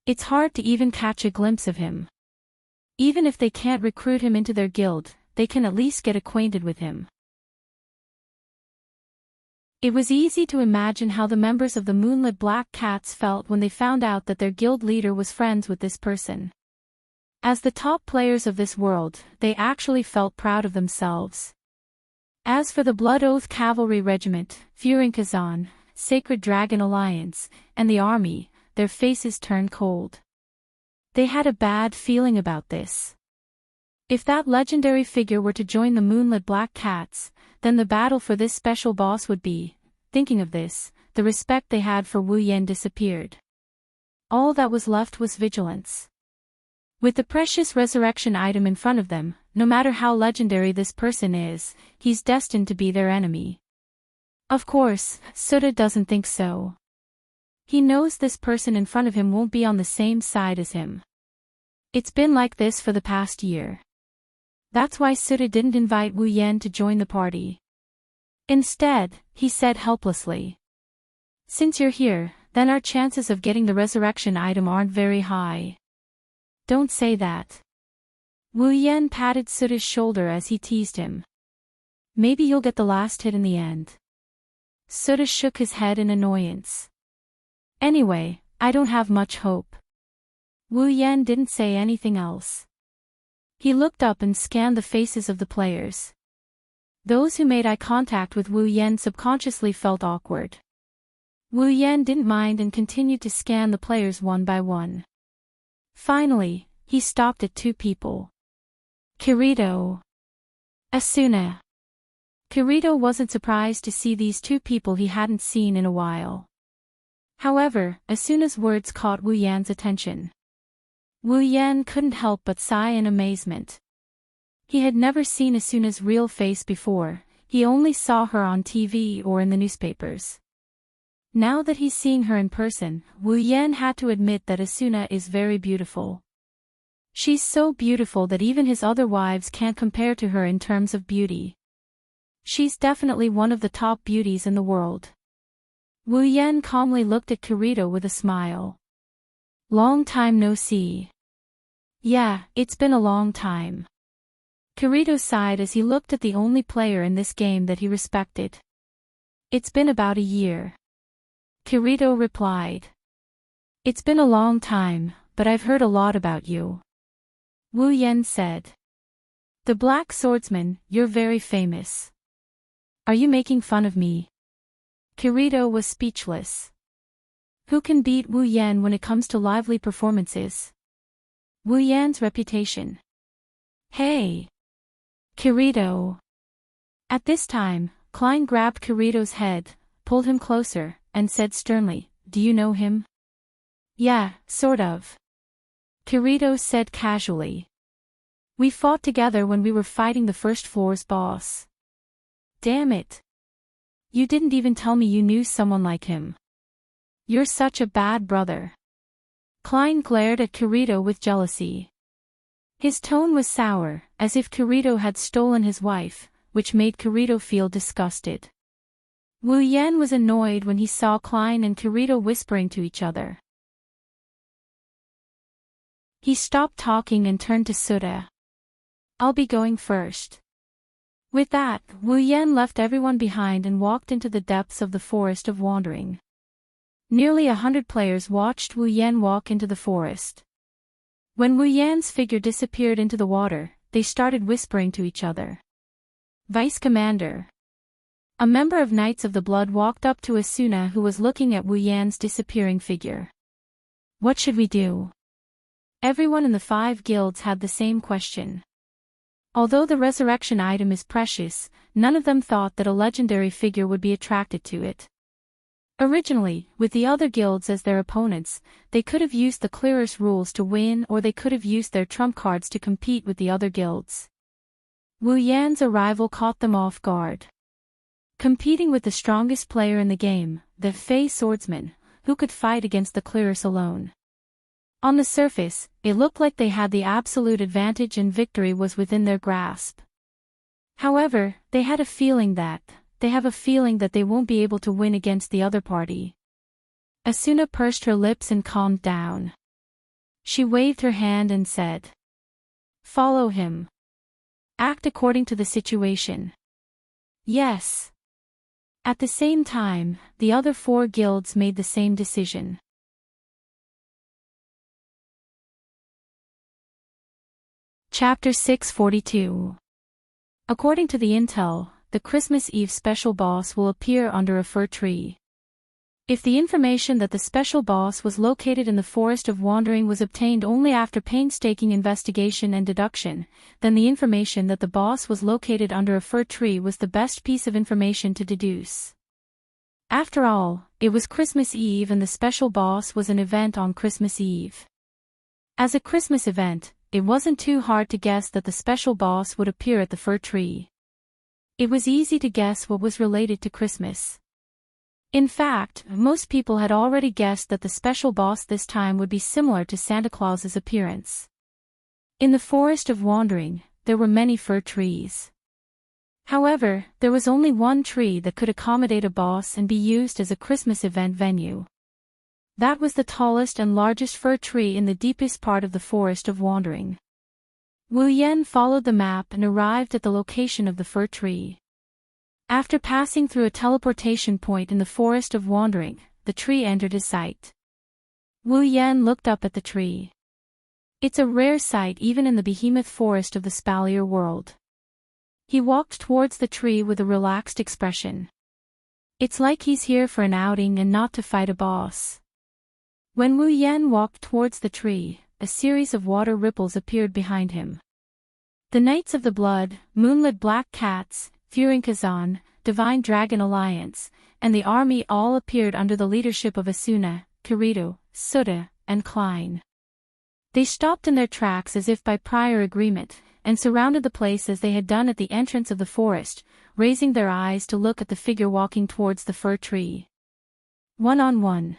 It's hard to even catch a glimpse of him. Even if they can't recruit him into their guild, they can at least get acquainted with him. It was easy to imagine how the members of the Moonlit Black Cats felt when they found out that their guild leader was friends with this person. As the top players of this world, they actually felt proud of themselves. As for the Blood Oath Cavalry Regiment, Furin Sacred Dragon Alliance, and the army, their faces turned cold. They had a bad feeling about this. If that legendary figure were to join the Moonlit Black Cats, then the battle for this special boss would be. Thinking of this, the respect they had for Wu Yan disappeared. All that was left was vigilance. With the precious resurrection item in front of them, no matter how legendary this person is, he's destined to be their enemy. Of course, Suda doesn't think so. He knows this person in front of him won't be on the same side as him. It's been like this for the past year. That's why Suda didn't invite Wu Yan to join the party. Instead, he said helplessly. Since you're here, then our chances of getting the resurrection item aren't very high. Don't say that. Wu Yan patted Suda's shoulder as he teased him. Maybe you'll get the last hit in the end. Suda shook his head in annoyance. Anyway, I don't have much hope. Wu Yan didn't say anything else. He looked up and scanned the faces of the players. Those who made eye contact with Wu Yan subconsciously felt awkward. Wu Yan didn't mind and continued to scan the players one by one. Finally, he stopped at 2 people. Kirito. Asuna. Kirito wasn't surprised to see these 2 people he hadn't seen in a while. However, Asuna's words caught Wu Yan's attention. Wu Yan couldn't help but sigh in amazement. He had never seen Asuna's real face before, he only saw her on TV or in the newspapers. Now that he's seeing her in person, Wu Yan had to admit that Asuna is very beautiful. She's so beautiful that even his other wives can't compare to her in terms of beauty. She's definitely one of the top beauties in the world. Wu Yan calmly looked at Kirito with a smile. Long time no see. Yeah, it's been a long time. Kirito sighed as he looked at the only player in this game that he respected. It's been about a year. Kirito replied. It's been a long time, but I've heard a lot about you. Wu Yan said. The Black Swordsman, you're very famous. Are you making fun of me? Kirito was speechless. Who can beat Wu Yan when it comes to lively performances? Wu Yan's reputation. Hey! Kirito! At this time, Klein grabbed Kirito's head, pulled him closer, and said sternly, Do you know him? Yeah, sort of. Kirito said casually. We fought together when we were fighting the first floor's boss. Damn it. You didn't even tell me you knew someone like him. You're such a bad brother. Klein glared at Kirito with jealousy. His tone was sour, as if Kirito had stolen his wife, which made Kirito feel disgusted. Wu Yan was annoyed when he saw Klein and Kirito whispering to each other. He stopped talking and turned to Suda. I'll be going first. With that, Wu Yan left everyone behind and walked into the depths of the Forest of Wandering. Nearly 100 players watched Wu Yan walk into the forest. When Wu Yan's figure disappeared into the water, they started whispering to each other. Vice Commander. A member of Knights of the Blood walked up to Asuna, who was looking at Wu Yan's disappearing figure. What should we do? Everyone in the 5 guilds had the same question. Although the resurrection item is precious, none of them thought that a legendary figure would be attracted to it. Originally, with the other guilds as their opponents, they could have used the clearest rules to win, or they could have used their trump cards to compete with the other guilds. Wu Yan's arrival caught them off guard. Competing with the strongest player in the game, the Fey swordsman, who could fight against the clearest alone. On the surface, it looked like they had the absolute advantage and victory was within their grasp. However, they have a feeling that they won't be able to win against the other party. Asuna pursed her lips and calmed down. She waved her hand and said, "Follow him. Act according to the situation." Yes. At the same time, the other 4 guilds made the same decision. Chapter 642. According to the intel, the Christmas Eve special boss will appear under a fir tree. If the information that the special boss was located in the Forest of Wandering was obtained only after painstaking investigation and deduction, then the information that the boss was located under a fir tree was the best piece of information to deduce. After all, it was Christmas Eve and the special boss was an event on Christmas Eve. As a Christmas event, it wasn't too hard to guess that the special boss would appear at the fir tree. It was easy to guess what was related to Christmas. In fact, most people had already guessed that the special boss this time would be similar to Santa Claus's appearance. In the Forest of Wandering, there were many fir trees. However, there was only one tree that could accommodate a boss and be used as a Christmas event venue. That was the tallest and largest fir tree in the deepest part of the Forest of Wandering. Wu Yan followed the map and arrived at the location of the fir tree. After passing through a teleportation point in the Forest of Wandering, the tree entered his sight. Wu Yan looked up at the tree. It's a rare sight even in the behemoth forest of the Spalier world. He walked towards the tree with a relaxed expression. It's like he's here for an outing and not to fight a boss. When Wu Yan walked towards the tree, a series of water ripples appeared behind him. The Knights of the Blood, Moonlit Black Cats, Fearing Kazan, Divine Dragon Alliance, and the army all appeared under the leadership of Asuna, Kirito, Suda, and Klein. They stopped in their tracks as if by prior agreement, and surrounded the place as they had done at the entrance of the forest, raising their eyes to look at the figure walking towards the fir tree. One-on-one.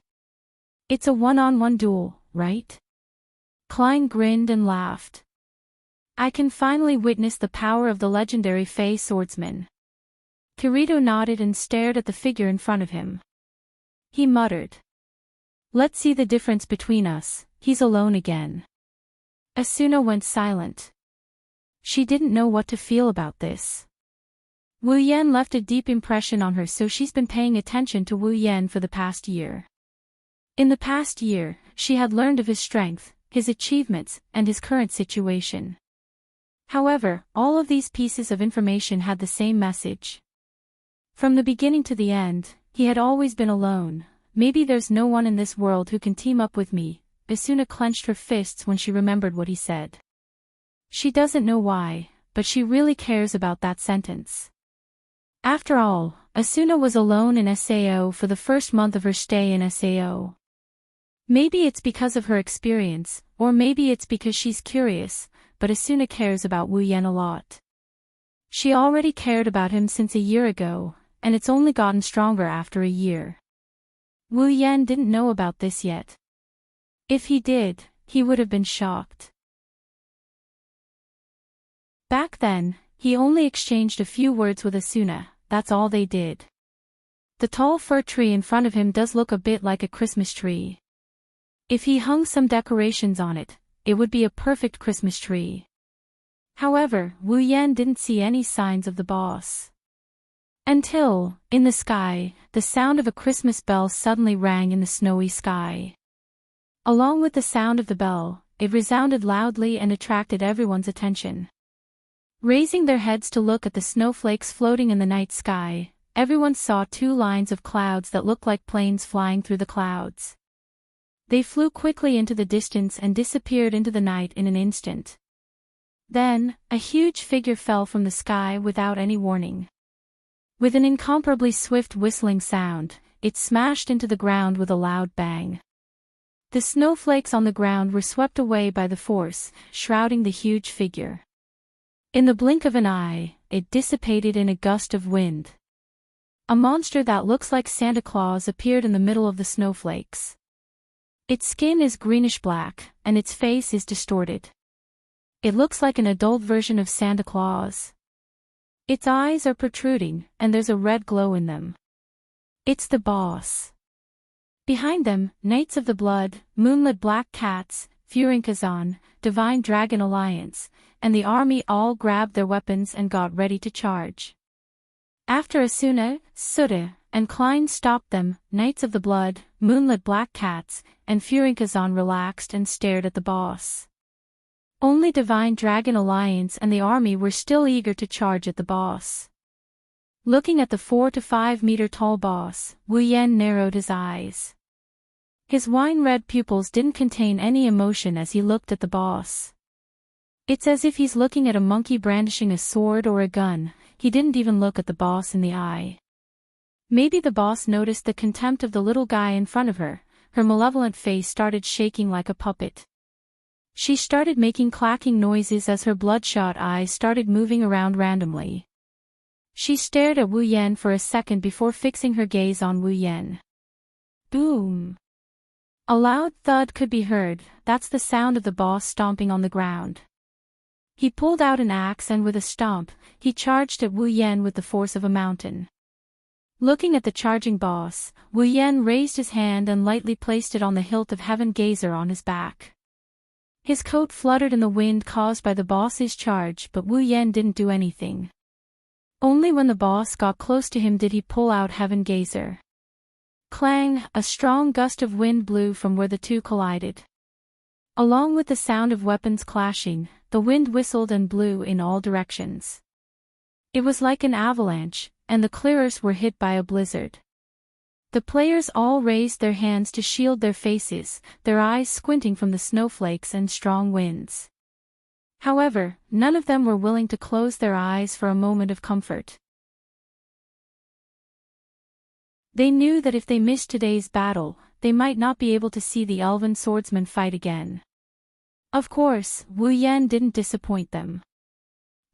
It's a one-on-one duel, right? Klein grinned and laughed. I can finally witness the power of the legendary Fey swordsman. Kirito nodded and stared at the figure in front of him. He muttered. Let's see the difference between us, he's alone again. Asuna went silent. She didn't know what to feel about this. Wu Yan left a deep impression on her, so she's been paying attention to Wu Yan for the past year. In the past year, she had learned of his strength, his achievements, and his current situation. However, all of these pieces of information had the same message. From the beginning to the end, he had always been alone. Maybe there's no one in this world who can team up with me. Asuna clenched her fists when she remembered what he said. She doesn't know why, but she really cares about that sentence. After all, Asuna was alone in SAO for the first month of her stay in SAO. Maybe it's because of her experience, or maybe it's because she's curious, but Asuna cares about Wu Yan a lot. She already cared about him since a year ago, and it's only gotten stronger after a year. Wu Yan didn't know about this yet. If he did, he would have been shocked. Back then, he only exchanged a few words with Asuna, that's all they did. The tall fir tree in front of him does look a bit like a Christmas tree. If he hung some decorations on it, it would be a perfect Christmas tree. However, Wu Yan didn't see any signs of the boss. Until, in the sky, the sound of a Christmas bell suddenly rang in the snowy sky. Along with the sound of the bell, it resounded loudly and attracted everyone's attention. Raising their heads to look at the snowflakes floating in the night sky, everyone saw two lines of clouds that looked like planes flying through the clouds. They flew quickly into the distance and disappeared into the night in an instant. Then, a huge figure fell from the sky without any warning. With an incomparably swift whistling sound, it smashed into the ground with a loud bang. The snowflakes on the ground were swept away by the force, shrouding the huge figure. In the blink of an eye, it dissipated in a gust of wind. A monster that looks like Santa Claus appeared in the middle of the snowflakes. Its skin is greenish-black, and its face is distorted. It looks like an adult version of Santa Claus. Its eyes are protruding, and there's a red glow in them. It's the boss. Behind them, Knights of the Blood, Moonlit Black Cats, Furinkazan, Divine Dragon Alliance, and the army all grabbed their weapons and got ready to charge. After Asuna, Sutta, and Klein stopped them, Knights of the Blood, Moonlit Black Cats, and Furinkazan relaxed and stared at the boss. Only Divine Dragon Alliance and the army were still eager to charge at the boss. Looking at the 4 to 5 meter tall boss, Wu Yan narrowed his eyes. His wine-red pupils didn't contain any emotion as he looked at the boss. It's as if he's looking at a monkey brandishing a sword or a gun. He didn't even look at the boss in the eye. Maybe the boss noticed the contempt of the little guy in front of her. Her malevolent face started shaking like a puppet. She started making clacking noises as her bloodshot eyes started moving around randomly. She stared at Wu Yan for a second before fixing her gaze on Wu Yan. Boom! A loud thud could be heard. That's the sound of the boss stomping on the ground. He pulled out an axe and with a stomp, he charged at Wu Yan with the force of a mountain. Looking at the charging boss, Wu Yan raised his hand and lightly placed it on the hilt of Heaven Gazer on his back. His coat fluttered in the wind caused by the boss's charge, but Wu Yan didn't do anything. Only when the boss got close to him did he pull out Heaven Gazer. Clang! A strong gust of wind blew from where the two collided. Along with the sound of weapons clashing, the wind whistled and blew in all directions. It was like an avalanche, and the clearers were hit by a blizzard. The players all raised their hands to shield their faces, their eyes squinting from the snowflakes and strong winds. However, none of them were willing to close their eyes for a moment of comfort. They knew that if they missed today's battle, they might not be able to see the elven swordsman fight again. Of course, Wu Yan didn't disappoint them.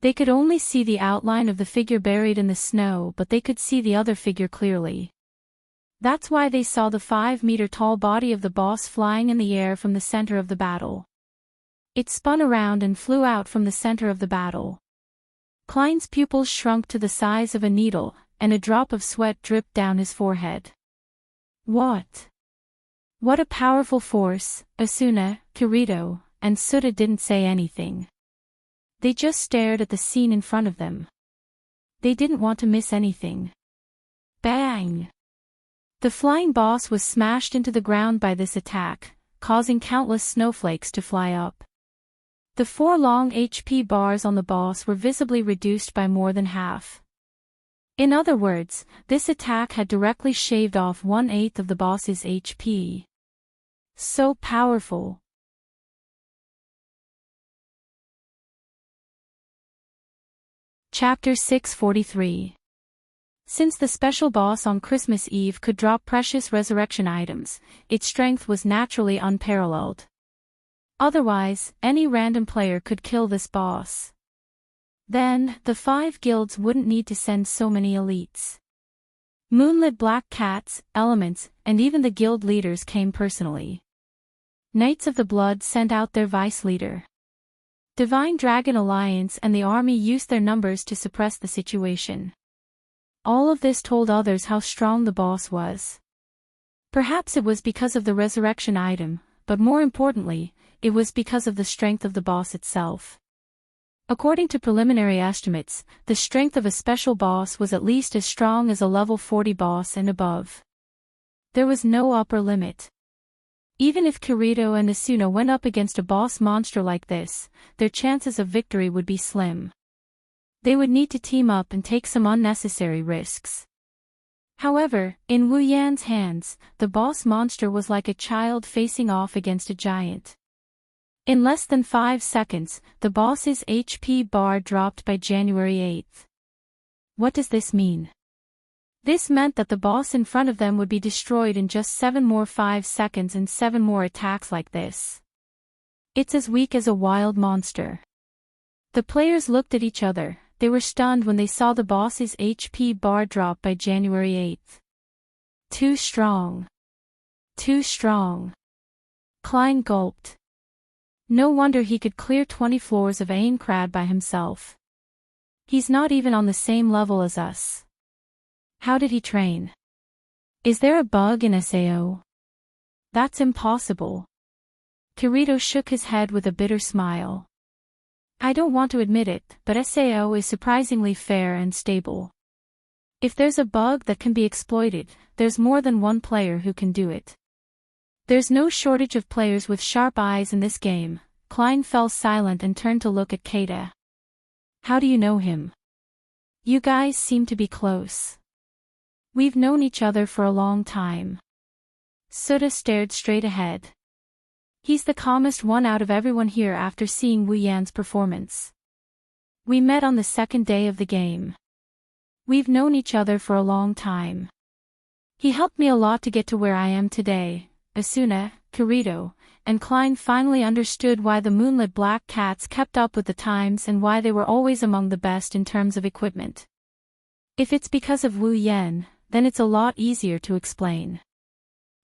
They could only see the outline of the figure buried in the snow, but they could see the other figure clearly. That's why they saw the 5-meter-tall body of the boss flying in the air from the center of the battle. It spun around and flew out from the center of the battle. Klein's pupils shrunk to the size of a needle, and a drop of sweat dripped down his forehead. What a powerful force! Asuna, Kirito, and Sutta didn't say anything. They just stared at the scene in front of them. They didn't want to miss anything. Bang! The flying boss was smashed into the ground by this attack, causing countless snowflakes to fly up. The 4 long HP bars on the boss were visibly reduced by more than half. In other words, this attack had directly shaved off 1/8 of the boss's HP. So powerful. Chapter 643. Since the special boss on Christmas Eve could drop precious resurrection items, its strength was naturally unparalleled. Otherwise, any random player could kill this boss. Then, the 5 guilds wouldn't need to send so many elites. Moonlit Black Cats, Elements, and even the guild leaders came personally. Knights of the Blood sent out their vice leader. Divine Dragon Alliance and the army used their numbers to suppress the situation. All of this told others how strong the boss was. Perhaps it was because of the resurrection item, but more importantly, it was because of the strength of the boss itself. According to preliminary estimates, the strength of a special boss was at least as strong as a level 40 boss and above. There was no upper limit. Even if Kirito and Asuna went up against a boss monster like this, their chances of victory would be slim. They would need to team up and take some unnecessary risks. However, in Wu Yan's hands, the boss monster was like a child facing off against a giant. In less than 5 seconds, the boss's HP bar dropped by January 8th. What does this mean? This meant that the boss in front of them would be destroyed in just 7 more 5 seconds and 7 more attacks like this. It's as weak as a wild monster. The players looked at each other. They were stunned when they saw the boss's HP bar drop by January 8th. Too strong. Too strong. Klein gulped. No wonder he could clear 20 floors of Aincrad by himself. He's not even on the same level as us. How did he train? Is there a bug in SAO? That's impossible. Kirito shook his head with a bitter smile. I don't want to admit it, but SAO is surprisingly fair and stable. If there's a bug that can be exploited, there's more than one player who can do it. There's no shortage of players with sharp eyes in this game. Klein fell silent and turned to look at Keita. How do you know him? You guys seem to be close. We've known each other for a long time. Suda stared straight ahead. He's the calmest one out of everyone here after seeing Wu Yan's performance. We met on the second day of the game. We've known each other for a long time. He helped me a lot to get to where I am today. Asuna, Kirito, and Klein finally understood why the moonlit black cats kept up with the times and why they were always among the best in terms of equipment. If it's because of Wu Yan, then it's a lot easier to explain.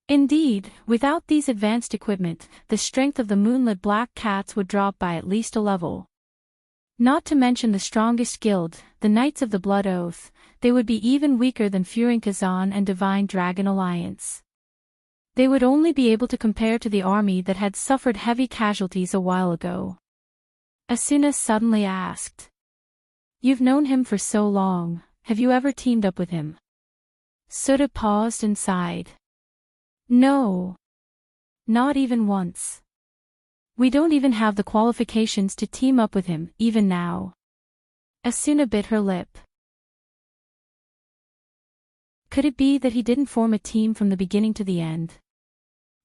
Indeed, without these advanced equipment, the strength of the moonlit black cats would drop by at least a level. Not to mention the strongest guild, the Knights of the Blood Oath, they would be even weaker than Furin-Kazan and Divine Dragon Alliance. They would only be able to compare to the army that had suffered heavy casualties a while ago. Asuna suddenly asked. You've known him for so long, have you ever teamed up with him? Suda paused and sighed. No. Not even once. We don't even have the qualifications to team up with him, even now. Asuna bit her lip. Could it be that he didn't form a team from the beginning to the end?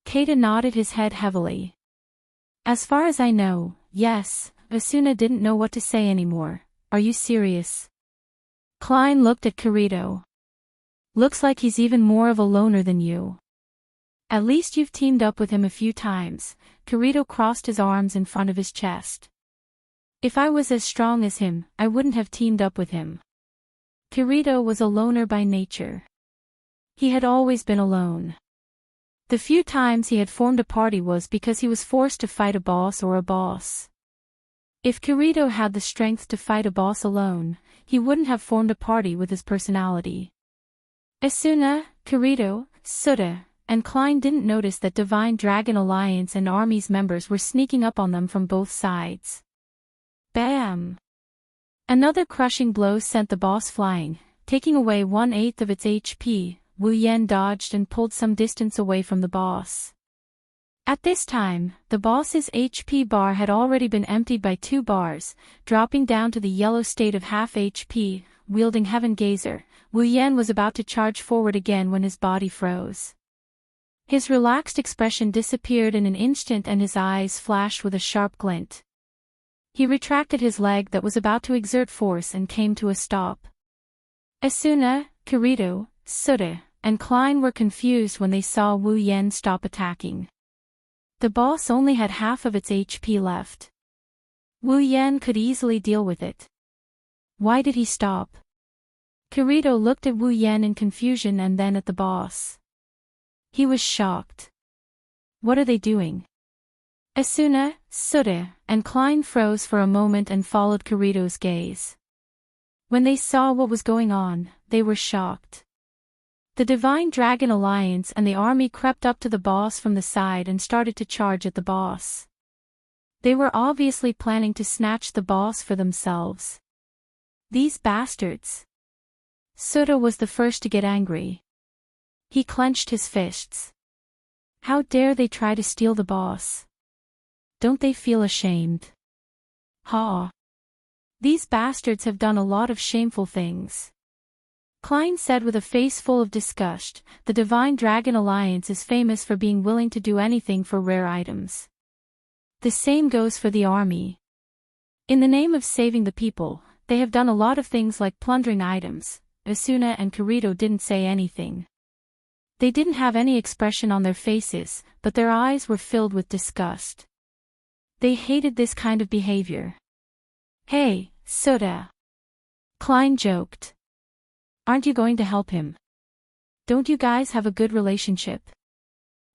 Keita nodded his head heavily. As far as I know, yes. Asuna didn't know what to say anymore. Are you serious? Klein looked at Kirito. Looks like he's even more of a loner than you. At least you've teamed up with him a few times. Kirito crossed his arms in front of his chest. If I was as strong as him, I wouldn't have teamed up with him. Kirito was a loner by nature. He had always been alone. The few times he had formed a party was because he was forced to fight a boss or a boss. If Kirito had the strength to fight a boss alone, he wouldn't have formed a party with his personality. Asuna, Kirito, Suda, and Klein didn't notice that Divine Dragon Alliance and army's members were sneaking up on them from both sides. Bam! Another crushing blow sent the boss flying, taking away 1/8 of its HP. Wu Yan dodged and pulled some distance away from the boss. At this time, the boss's HP bar had already been emptied by 2 bars, dropping down to the yellow state of half HP. Wielding Heaven Gazer, Wu Yan was about to charge forward again when his body froze. His relaxed expression disappeared in an instant and his eyes flashed with a sharp glint. He retracted his leg that was about to exert force and came to a stop. Asuna, Kirito, Suda, and Klein were confused when they saw Wu Yan stop attacking. The boss only had half of its HP left. Wu Yan could easily deal with it. Why did he stop? Kirito looked at Wu Yan in confusion and then at the boss. He was shocked. What are they doing? Asuna, Suda, and Klein froze for a moment and followed Kirito's gaze. When they saw what was going on, they were shocked. The Divine Dragon Alliance and the army crept up to the boss from the side and started to charge at the boss. They were obviously planning to snatch the boss for themselves. These bastards. Sota was the first to get angry. He clenched his fists. How dare they try to steal the boss? Don't they feel ashamed? Ha! These bastards have done a lot of shameful things. Klein said with a face full of disgust, the Divine Dragon Alliance is famous for being willing to do anything for rare items. The same goes for the army. In the name of saving the people, they have done a lot of things like plundering items. Asuna and Kirito didn't say anything. They didn't have any expression on their faces, but their eyes were filled with disgust. They hated this kind of behavior. Hey, Sota. Klein joked. Aren't you going to help him? Don't you guys have a good relationship?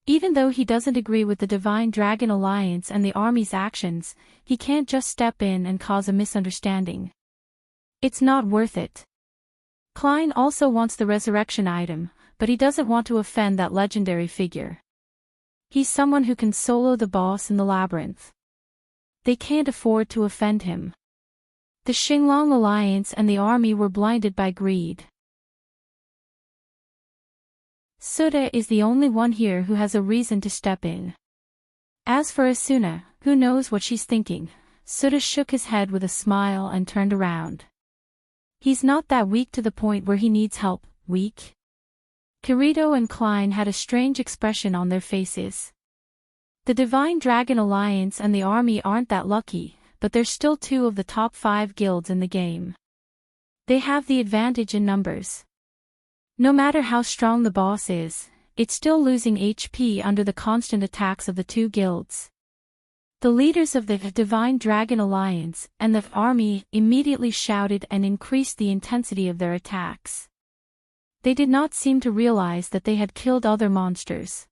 Even though he doesn't agree with the Divine Dragon Alliance and the army's actions, he can't just step in and cause a misunderstanding. It's not worth it. Klein also wants the resurrection item, but he doesn't want to offend that legendary figure. He's someone who can solo the boss in the labyrinth. They can't afford to offend him. The Xinglong Alliance and the army were blinded by greed. Sota is the only one here who has a reason to step in. As for Asuna, who knows what she's thinking? Sota shook his head with a smile and turned around. He's not that weak to the point where he needs help. Weak? Kirito and Klein had a strange expression on their faces. The Divine Dragon Alliance and the army aren't that lucky, but they're still two of the top 5 guilds in the game. They have the advantage in numbers. No matter how strong the boss is, it's still losing HP under the constant attacks of the two guilds. The leaders of the Divine Dragon Alliance and the army immediately shouted and increased the intensity of their attacks. They did not seem to realize that they had killed other monsters.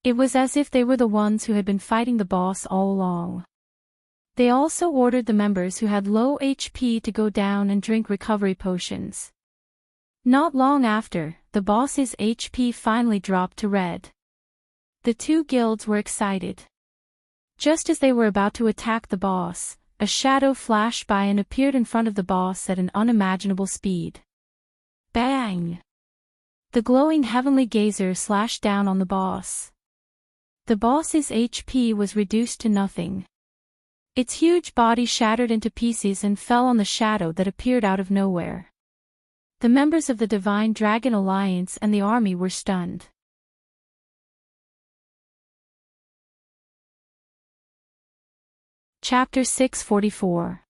It was as if they were the ones who had been fighting the boss all along. They also ordered the members who had low HP to go down and drink recovery potions. Not long after, the boss's HP finally dropped to red. The two guilds were excited. Just as they were about to attack the boss, a shadow flashed by and appeared in front of the boss at an unimaginable speed. Bang! The glowing heavenly gazer slashed down on the boss. The boss's HP was reduced to nothing. Its huge body shattered into pieces and fell on the shadow that appeared out of nowhere. The members of the Divine Dragon Alliance and the army were stunned. Chapter 644.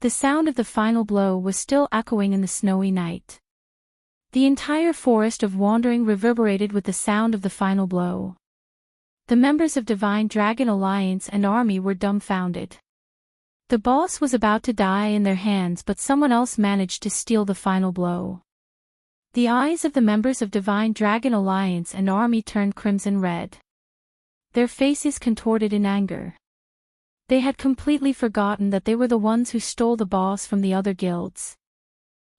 The sound of the final blow was still echoing in the snowy night. The entire forest of Wandering reverberated with the sound of the final blow. The members of Divine Dragon Alliance and army were dumbfounded. The boss was about to die in their hands, but someone else managed to steal the final blow. The eyes of the members of Divine Dragon Alliance and army turned crimson red. Their faces contorted in anger. They had completely forgotten that they were the ones who stole the boss from the other guilds.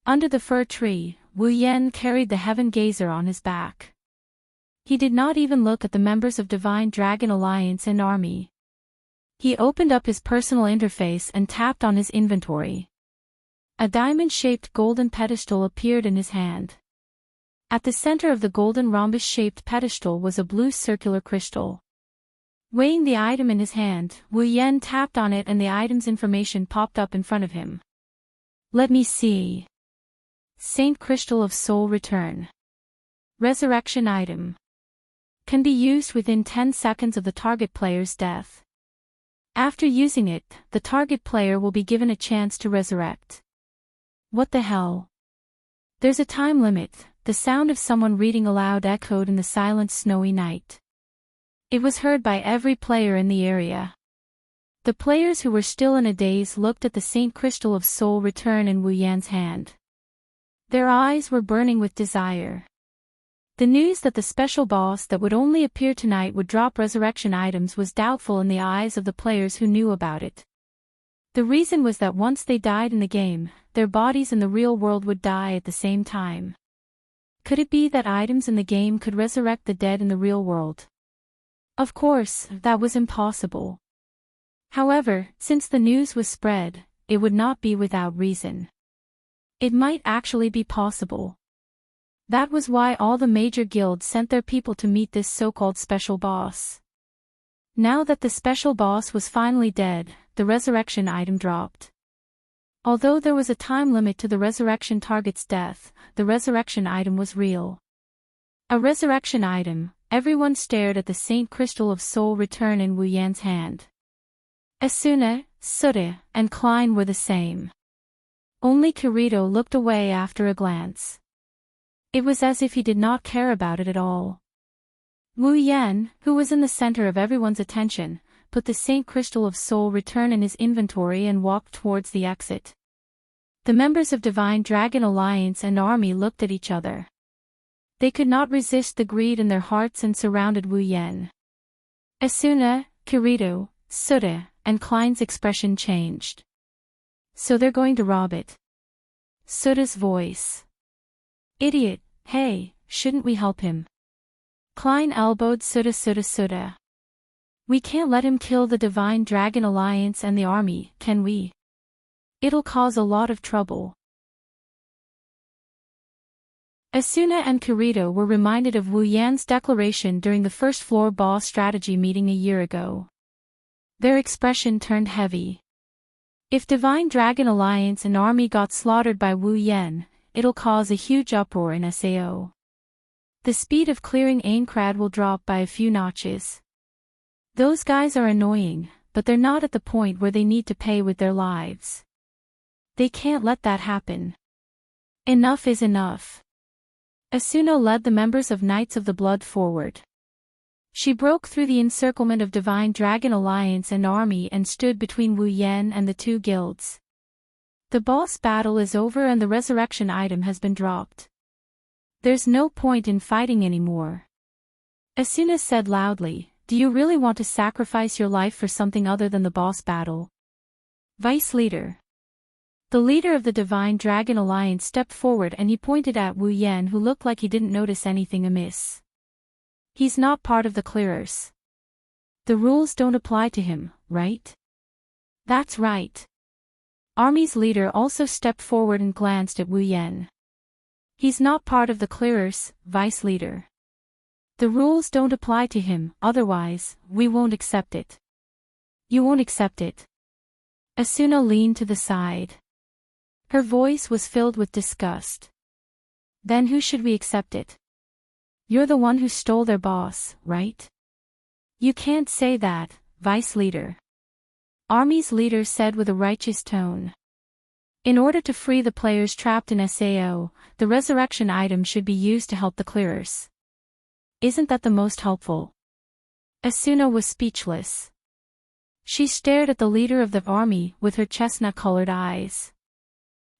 Under the fir tree, Wu Yen carried the Heaven Gazer on his back. He did not even look at the members of Divine Dragon Alliance and army. He opened up his personal interface and tapped on his inventory. A diamond-shaped golden pedestal appeared in his hand. At the center of the golden rhombus-shaped pedestal was a blue circular crystal. Weighing the item in his hand, Wu Yen tapped on it and the item's information popped up in front of him. Let me see. Saint Crystal of Soul Return. Resurrection item. Can be used within 10 seconds of the target player's death. After using it, the target player will be given a chance to resurrect. What the hell? There's a time limit. The sound of someone reading aloud echoed in the silent snowy night. It was heard by every player in the area. The players who were still in a daze looked at the Saint Crystal of Soul Return in Wu Yan's hand. Their eyes were burning with desire. The news that the special boss that would only appear tonight would drop resurrection items was doubtful in the eyes of the players who knew about it. The reason was that once they died in the game, their bodies in the real world would die at the same time. Could it be that items in the game could resurrect the dead in the real world? Of course, that was impossible. However, since the news was spread, it would not be without reason. It might actually be possible. That was why all the major guilds sent their people to meet this so-called special boss. Now that the special boss was finally dead, the resurrection item dropped. Although there was a time limit to the resurrection target's death, the resurrection item was real. A resurrection item. Everyone stared at the Saint Crystal of Soul return in Wu Yan's hand. Asuna, Suda, and Klein were the same. Only Kirito looked away after a glance. It was as if he did not care about it at all. Wu Yan, who was in the center of everyone's attention, put the Saint Crystal of Soul return in his inventory and walked towards the exit. The members of Divine Dragon Alliance and army looked at each other. They could not resist the greed in their hearts and surrounded Wu Yan. Asuna, Kirito, Suda, and Klein's expression changed. So they're going to rob it. Suda's voice. Idiot, hey, shouldn't we help him? Klein elbowed Suda. We can't let him kill the Divine Dragon Alliance and the army, can we? It'll cause a lot of trouble. Asuna and Kirito were reminded of Wu Yan's declaration during the first floor boss strategy meeting a year ago. Their expression turned heavy. If Divine Dragon Alliance and army got slaughtered by Wu Yan, it'll cause a huge uproar in SAO. The speed of clearing Aincrad will drop by a few notches. Those guys are annoying, but they're not at the point where they need to pay with their lives. They can't let that happen. Enough is enough. Asuna led the members of Knights of the Blood forward. She broke through the encirclement of Divine Dragon Alliance and army and stood between Wu Yan and the two guilds. The boss battle is over and the resurrection item has been dropped. There's no point in fighting anymore. Asuna said loudly, do you really want to sacrifice your life for something other than the boss battle? Vice Leader. The leader of the Divine Dragon Alliance stepped forward and he pointed at Wu Yan, who looked like he didn't notice anything amiss. He's not part of the clearers. The rules don't apply to him, right? That's right. Army's leader also stepped forward and glanced at Wu Yan. He's not part of the clearers, Vice Leader. The rules don't apply to him, otherwise, we won't accept it. You won't accept it. Asuna leaned to the side. Her voice was filled with disgust. Then who should we accept it? You're the one who stole their boss, right? You can't say that, Vice Leader. Army's leader said with a righteous tone. In order to free the players trapped in SAO, the resurrection item should be used to help the clearers. Isn't that the most helpful? Asuna was speechless. She stared at the leader of the army with her chestnut-colored eyes.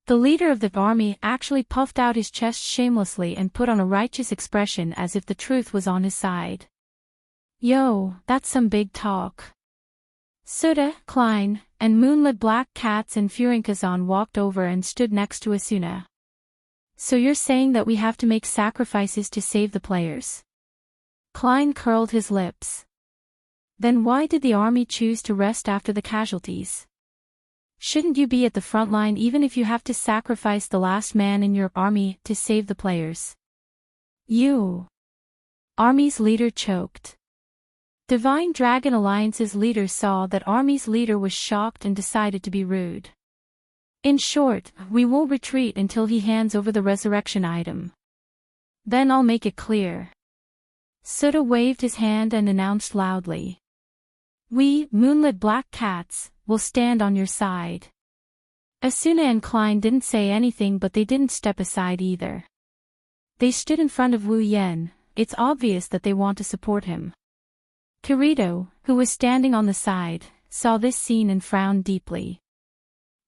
The leader of the army actually puffed out his chest shamelessly and put on a righteous expression as if the truth was on his side. Yo, that's some big talk. Suda, Klein, and Moonlit Black Cats and Furinkazan walked over and stood next to Asuna. So you're saying that we have to make sacrifices to save the players? Klein curled his lips. Then why did the army choose to rest after the casualties? Shouldn't you be at the front line even if you have to sacrifice the last man in your army to save the players? You. Army's leader choked. Divine Dragon Alliance's leader saw that Army's leader was shocked and decided to be rude. In short, we won't retreat until he hands over the resurrection item. Then I'll make it clear. Suda waved his hand and announced loudly. We, Moonlit Black Cats, will stand on your side. Asuna and Klein didn't say anything, but they didn't step aside either. They stood in front of Wu Yan. It's obvious that they want to support him. Kirito, who was standing on the side, saw this scene and frowned deeply.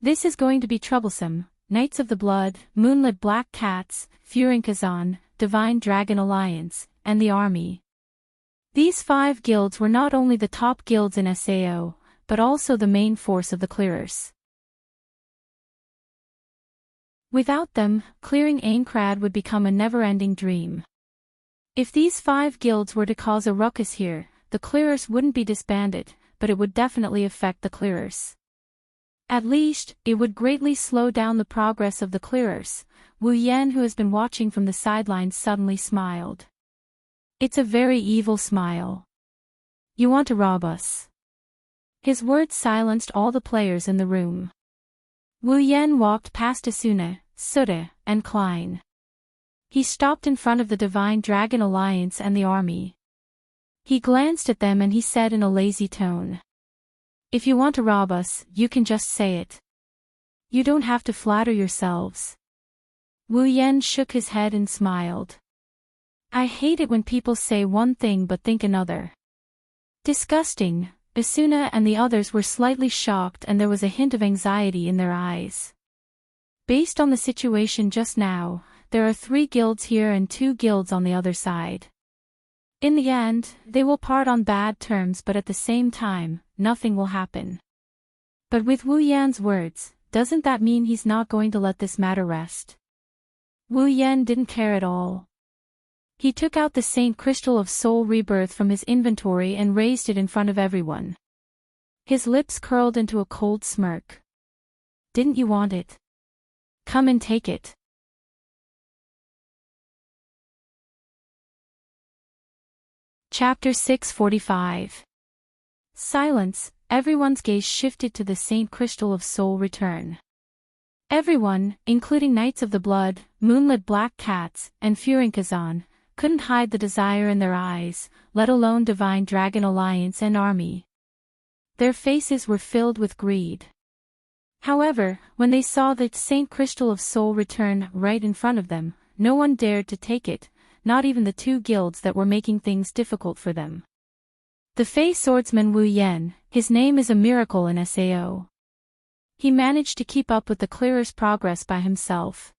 This is going to be troublesome. Knights of the Blood, Moonlit Black Cats, Furinkazan, Divine Dragon Alliance, and the army. These 5 guilds were not only the top guilds in SAO, but also the main force of the clearers. Without them, clearing Aincrad would become a never-ending dream. If these 5 guilds were to cause a ruckus here, the clearers wouldn't be disbanded, but it would definitely affect the clearers. At least, it would greatly slow down the progress of the clearers. Wu Yan, who has been watching from the sidelines, suddenly smiled. It's a very evil smile. You want to rob us? His words silenced all the players in the room. Wu Yan walked past Asuna, Suda, and Klein. He stopped in front of the Divine Dragon Alliance and the army. He glanced at them and he said in a lazy tone, "If you want to rob us, you can just say it. You don't have to flatter yourselves." Wu Yan shook his head and smiled. "I hate it when people say one thing but think another." Disgusting. Asuna and the others were slightly shocked and there was a hint of anxiety in their eyes. Based on the situation just now, there are 3 guilds here and 2 guilds on the other side. In the end, they will part on bad terms, but at the same time, nothing will happen. But with Wu Yan's words, doesn't that mean he's not going to let this matter rest? Wu Yan didn't care at all. He took out the Saint Crystal of Soul Rebirth from his inventory and raised it in front of everyone. His lips curled into a cold smirk. "Didn't you want it? Come and take it." Chapter 645. Silence. Everyone's gaze shifted to the Saint Crystal of Soul Return. Everyone, including Knights of the Blood, Moonlit Black Cats, and Furinkazan, couldn't hide the desire in their eyes, let alone Divine Dragon Alliance and army. Their faces were filled with greed. However, when they saw the Saint Crystal of Soul Return right in front of them, no one dared to take it, not even the 2 guilds that were making things difficult for them. The Fey swordsman Wu Yan, his name is a miracle in SAO. He managed to keep up with the clearer's progress by himself.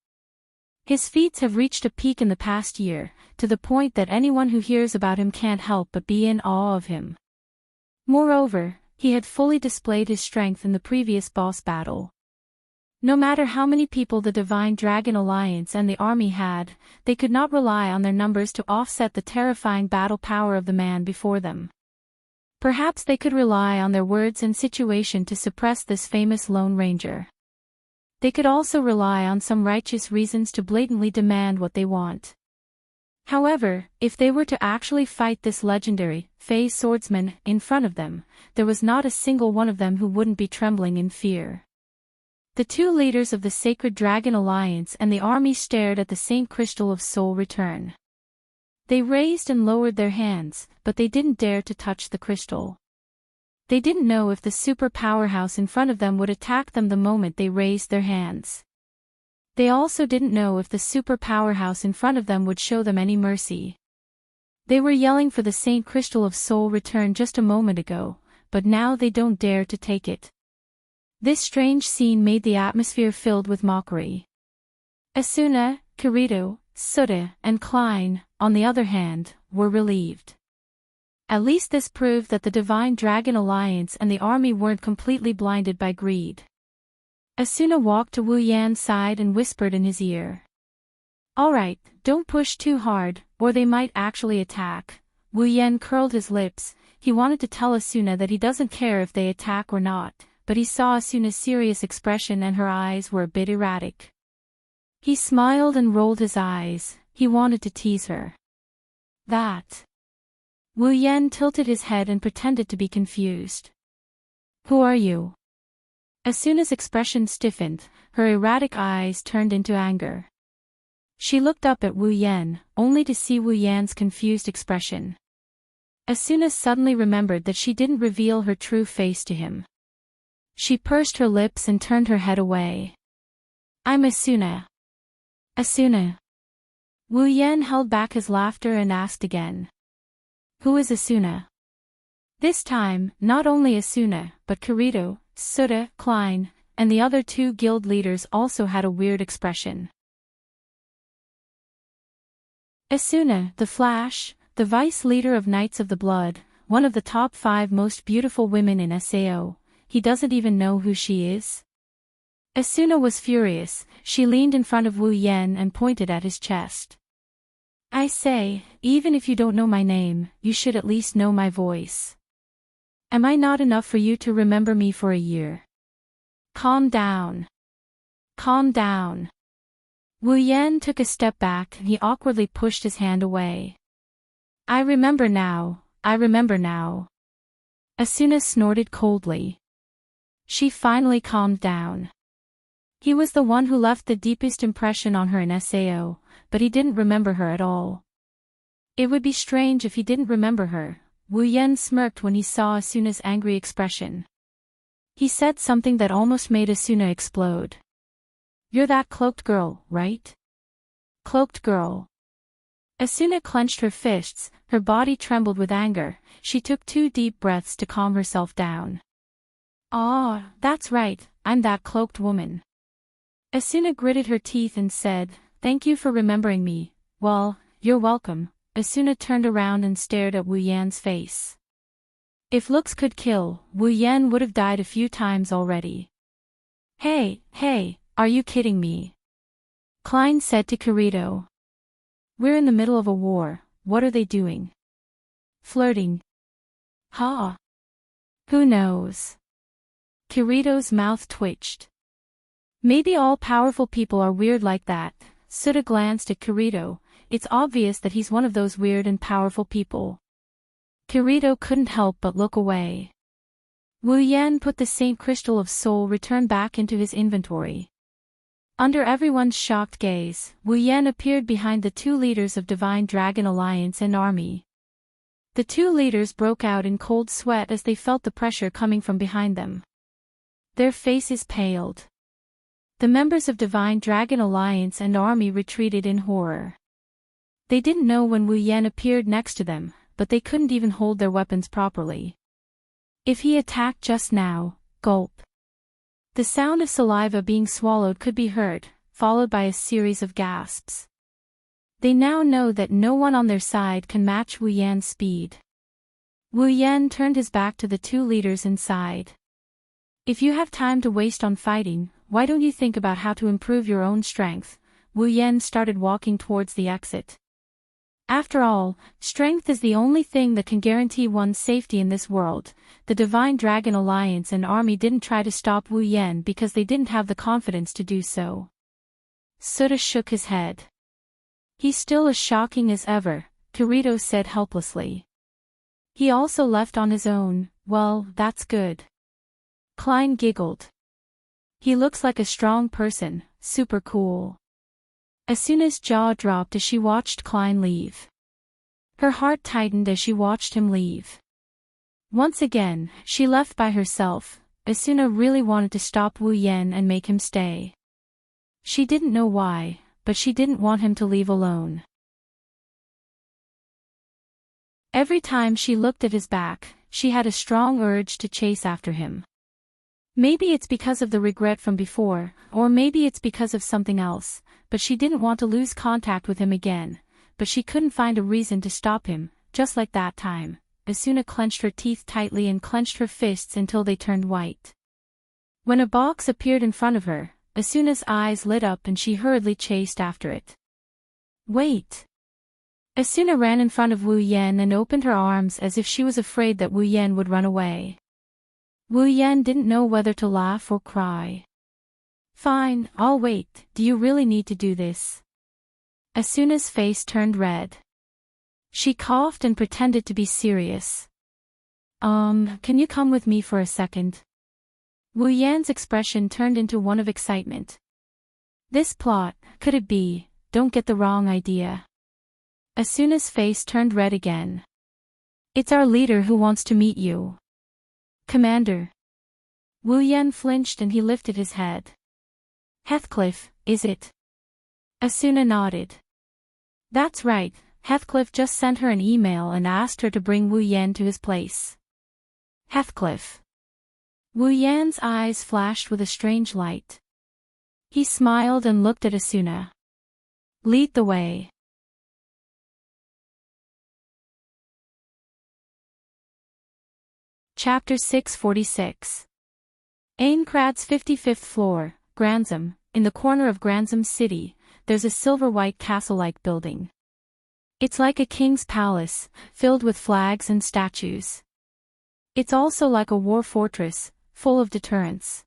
His feats have reached a peak in the past year, to the point that anyone who hears about him can't help but be in awe of him. Moreover, he had fully displayed his strength in the previous boss battle. No matter how many people the Divine Dragon Alliance and the army had, they could not rely on their numbers to offset the terrifying battle power of the man before them. Perhaps they could rely on their words and situation to suppress this famous Lone Ranger. They could also rely on some righteous reasons to blatantly demand what they want. However, if they were to actually fight this legendary, Fey swordsman, in front of them, there was not a single one of them who wouldn't be trembling in fear. The 2 leaders of the Sacred Dragon Alliance and the army stared at the Saint Crystal of Soul Return. They raised and lowered their hands, but they didn't dare to touch the crystal. They didn't know if the super powerhouse in front of them would attack them the moment they raised their hands. They also didn't know if the super powerhouse in front of them would show them any mercy. They were yelling for the Saint Crystal of Soul Return just a moment ago, but now they don't dare to take it. This strange scene made the atmosphere filled with mockery. Asuna, Kirito, Suda, and Klein, on the other hand, were relieved. At least this proved that the Divine Dragon Alliance and the army weren't completely blinded by greed. Asuna walked to Wu Yan's side and whispered in his ear. "Alright, don't push too hard, or they might actually attack." Wu Yan curled his lips. He wanted to tell Asuna that he doesn't care if they attack or not, but he saw Asuna's serious expression and her eyes were a bit erratic. He smiled and rolled his eyes. He wanted to tease her. "That." Wu Yan tilted his head and pretended to be confused. "Who are you?" Asuna's expression stiffened, her erratic eyes turned into anger. She looked up at Wu Yan, only to see Wu Yan's confused expression. Asuna suddenly remembered that she didn't reveal her true face to him. She pursed her lips and turned her head away. "I'm Asuna." "Asuna?" Wu Yan held back his laughter and asked again. "Who is Asuna?" This time, not only Asuna, but Kirito, Suda, Klein, and the other 2 guild leaders also had a weird expression. Asuna, the Flash, the vice leader of Knights of the Blood, one of the top 5 most beautiful women in SAO, he doesn't even know who she is? Asuna was furious. She leaned in front of Wu Yan and pointed at his chest. "I say, even if you don't know my name, you should at least know my voice." Am I not enough for you to remember me for a year? Calm down. Calm down. Wu Yan took a step back and he awkwardly pushed his hand away. I remember now, I remember now. Asuna snorted coldly. She finally calmed down. He was the one who left the deepest impression on her in SAO, but he didn't remember her at all. It would be strange if he didn't remember her. Wu Yan smirked when he saw Asuna's angry expression. He said something that almost made Asuna explode. You're that cloaked girl, right? Cloaked girl. Asuna clenched her fists, her body trembled with anger. She took 2 deep breaths to calm herself down. Ah, that's right, I'm that cloaked woman. Asuna gritted her teeth and said, thank you for remembering me. Well, you're welcome. Asuna turned around and stared at Wu Yan's face. If looks could kill, Wu Yan would have died a few times already. Hey, are you kidding me? Klein said to Kirito. We're in the middle of a war, what are they doing? Flirting. Ha. Who knows? Kirito's mouth twitched. Maybe all powerful people are weird like that. Suda glanced at Kirito. It's obvious that he's one of those weird and powerful people. Kirito couldn't help but look away. Wu Yan put the Saint Crystal of Soul Return back into his inventory. Under everyone's shocked gaze, Wu Yan appeared behind the 2 leaders of Divine Dragon Alliance and Army. The 2 leaders broke out in cold sweat as they felt the pressure coming from behind them. Their faces paled. The members of Divine Dragon Alliance and Army retreated in horror. They didn't know when Wu Yan appeared next to them, but they couldn't even hold their weapons properly. If he attacked just now, gulp. The sound of saliva being swallowed could be heard, followed by a series of gasps. They now know that no one on their side can match Wu Yan's speed. Wu Yan turned his back to the 2 leaders inside. If you have time to waste on fighting, why don't you think about how to improve your own strength? Wu Yan started walking towards the exit. After all, strength is the only thing that can guarantee one's safety in this world. The Divine Dragon Alliance and Army didn't try to stop Wu Yan because they didn't have the confidence to do so. Suda shook his head. He's still as shocking as ever, Kirito said helplessly. He also left on his own. Well, that's good. Klein giggled. He looks like a strong person, super cool. Asuna's jaw dropped as she watched Klein leave. Her heart tightened as she watched him leave. Once again, she left by herself. Asuna really wanted to stop Wu Yan and make him stay. She didn't know why, but she didn't want him to leave alone. Every time she looked at his back, she had a strong urge to chase after him. Maybe it's because of the regret from before, or maybe it's because of something else, but she didn't want to lose contact with him again, but she couldn't find a reason to stop him, just like that time. Asuna clenched her teeth tightly and clenched her fists until they turned white. When a box appeared in front of her, Asuna's eyes lit up and she hurriedly chased after it. Wait! Asuna ran in front of Wu Yan and opened her arms as if she was afraid that Wu Yan would run away. Wu Yan didn't know whether to laugh or cry. Fine, I'll wait. Do you really need to do this? Asuna's face turned red. She coughed and pretended to be serious. Can you come with me for a second? Wu Yan's expression turned into one of excitement. This plot, could it be? Don't get the wrong idea. Asuna's face turned red again. It's our leader who wants to meet you. Commander. Wu Yan flinched and he lifted his head. Heathcliff, is it? Asuna nodded. That's right, Heathcliff just sent her an email and asked her to bring Wu Yan to his place. Heathcliff. Wu Yan's eyes flashed with a strange light. He smiled and looked at Asuna. Lead the way. Chapter 646. Aincrad's 55th floor, Granzum. In the corner of Granzum City, there's a silver-white castle-like building. It's like a king's palace, filled with flags and statues. It's also like a war fortress, full of deterrence.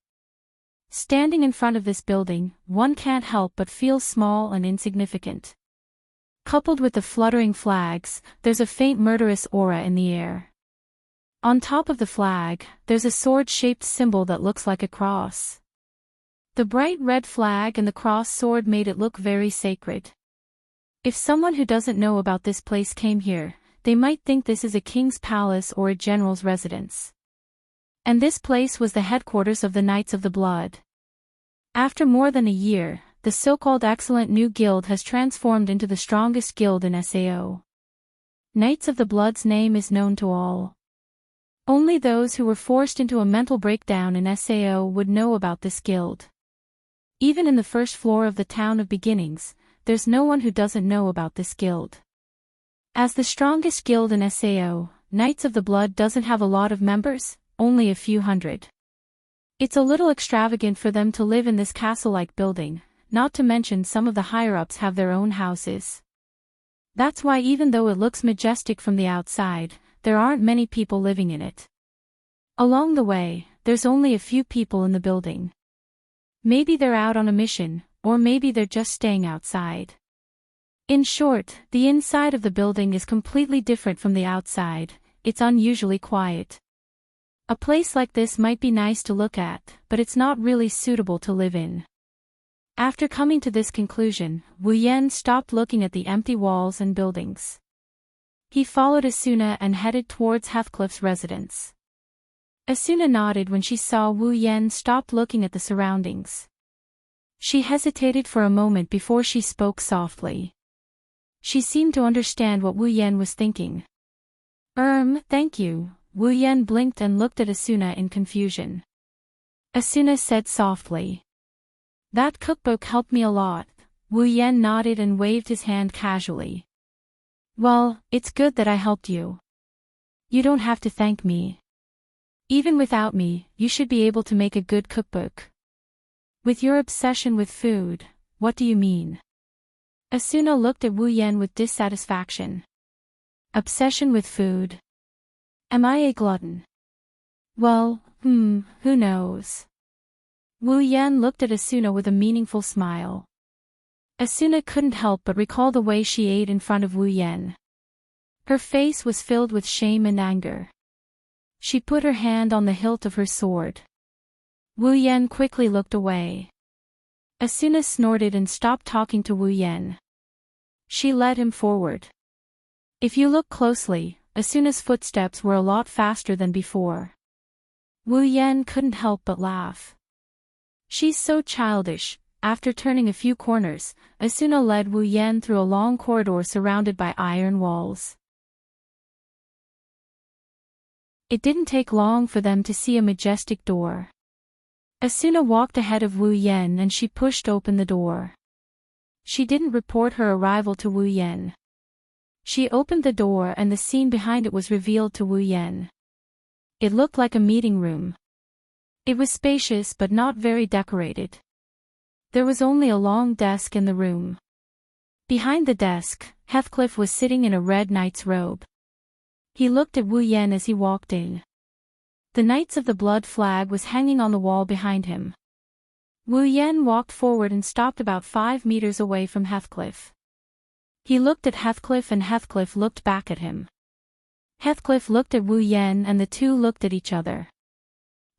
Standing in front of this building, one can't help but feel small and insignificant. Coupled with the fluttering flags, there's a faint murderous aura in the air. On top of the flag, there's a sword-shaped symbol that looks like a cross. The bright red flag and the cross sword made it look very sacred. If someone who doesn't know about this place came here, they might think this is a king's palace or a general's residence. And this place was the headquarters of the Knights of the Blood. After more than a year, the so-called excellent new guild has transformed into the strongest guild in SAO. Knights of the Blood's name is known to all. Only those who were forced into a mental breakdown in SAO would know about this guild. Even in the first floor of the Town of Beginnings, there's no one who doesn't know about this guild. As the strongest guild in SAO, Knights of the Blood doesn't have a lot of members, only a few hundred. It's a little extravagant for them to live in this castle-like building, not to mention some of the higher-ups have their own houses. That's why even though it looks majestic from the outside, there aren't many people living in it. Along the way, there's only a few people in the building. Maybe they're out on a mission, or maybe they're just staying outside. In short, the inside of the building is completely different from the outside, it's unusually quiet. A place like this might be nice to look at, but it's not really suitable to live in. After coming to this conclusion, Wu Yan stopped looking at the empty walls and buildings. He followed Asuna and headed towards Heathcliff's residence. Asuna nodded when she saw Wu Yan stop looking at the surroundings. She hesitated for a moment before she spoke softly. She seemed to understand what Wu Yan was thinking. Thank you." Wu Yan blinked and looked at Asuna in confusion. Asuna said softly. "That cookbook helped me a lot." Wu Yan nodded and waved his hand casually. "Well, it's good that I helped you. You don't have to thank me. Even without me, you should be able to make a good cookbook." "With your obsession with food, what do you mean?" Asuna looked at Wu Yan with dissatisfaction. "Obsession with food? Am I a glutton?" "Well, who knows?" Wu Yan looked at Asuna with a meaningful smile. Asuna couldn't help but recall the way she ate in front of Wu Yan. Her face was filled with shame and anger. She put her hand on the hilt of her sword. Wu Yan quickly looked away. Asuna snorted and stopped talking to Wu Yan. She led him forward. If you look closely, Asuna's footsteps were a lot faster than before. Wu Yan couldn't help but laugh. "She's so childish." After turning a few corners, Asuna led Wu Yan through a long corridor surrounded by iron walls. It didn't take long for them to see a majestic door. Asuna walked ahead of Wu Yan and she pushed open the door. She didn't report her arrival to Wu Yan. She opened the door and the scene behind it was revealed to Wu Yan. It looked like a meeting room. It was spacious but not very decorated. There was only a long desk in the room. Behind the desk, Heathcliff was sitting in a red knight's robe. He looked at Wu Yan as he walked in. The Knights of the Blood flag was hanging on the wall behind him. Wu Yan walked forward and stopped about 5 meters away from Heathcliff. He looked at Heathcliff and Heathcliff looked back at him. Heathcliff looked at Wu Yan and the two looked at each other.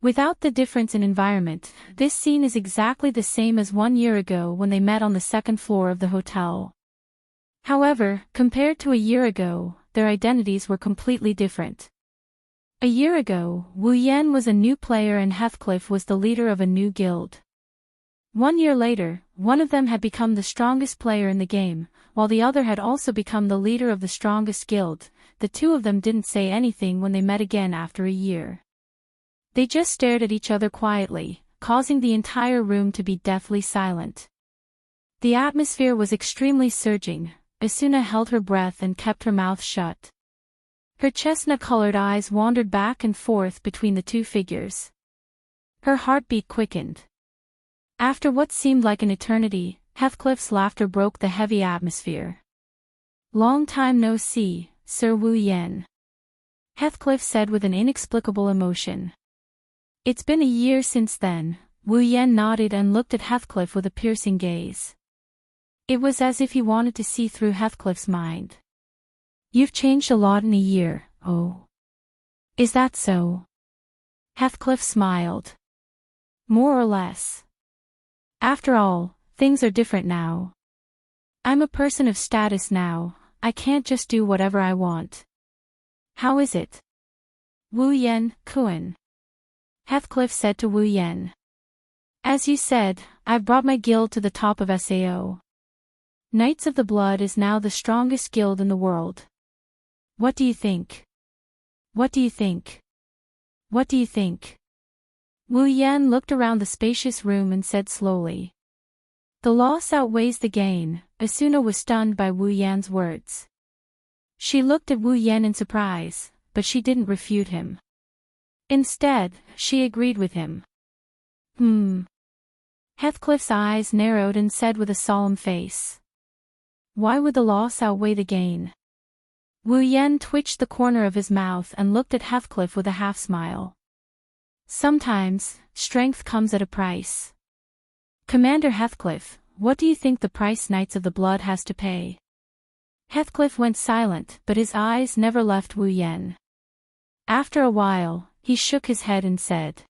Without the difference in environment, this scene is exactly the same as 1 year ago when they met on the 2nd floor of the hotel. However, compared to a year ago, their identities were completely different. A year ago, Wu Yan was a new player and Heathcliff was the leader of a new guild. 1 year later, one of them had become the strongest player in the game, while the other had also become the leader of the strongest guild. The two of them didn't say anything when they met again after a year. They just stared at each other quietly, causing the entire room to be deathly silent. The atmosphere was extremely surging. Asuna held her breath and kept her mouth shut. Her chestnut-colored eyes wandered back and forth between the two figures. Her heartbeat quickened. After what seemed like an eternity, Heathcliff's laughter broke the heavy atmosphere. "Long time no see, Sir Wu Yan." Heathcliff said with an inexplicable emotion. It's been a year since then. Wu Yan nodded and looked at Heathcliff with a piercing gaze. It was as if he wanted to see through Heathcliff's mind. You've changed a lot in a year, oh. Is that so? Heathcliff smiled. More or less. After all, things are different now. I'm a person of status now, I can't just do whatever I want. How is it? Wu Yan, Kuan. Heathcliff said to Wu Yan. As you said, I've brought my guild to the top of Sao. Knights of the Blood is now the strongest guild in the world. What do you think? What do you think? What do you think? Wu Yan looked around the spacious room and said slowly. The loss outweighs the gain. Asuna was stunned by Wu Yan's words. She looked at Wu Yan in surprise, but she didn't refute him. Instead, she agreed with him. Heathcliff's eyes narrowed and said with a solemn face. Why would the loss outweigh the gain? Wu Yan twitched the corner of his mouth and looked at Heathcliff with a half-smile. Sometimes, strength comes at a price. Commander Heathcliff, what do you think the price Knights of the Blood has to pay? Heathcliff went silent, but his eyes never left Wu Yan. After a while, he shook his head and said.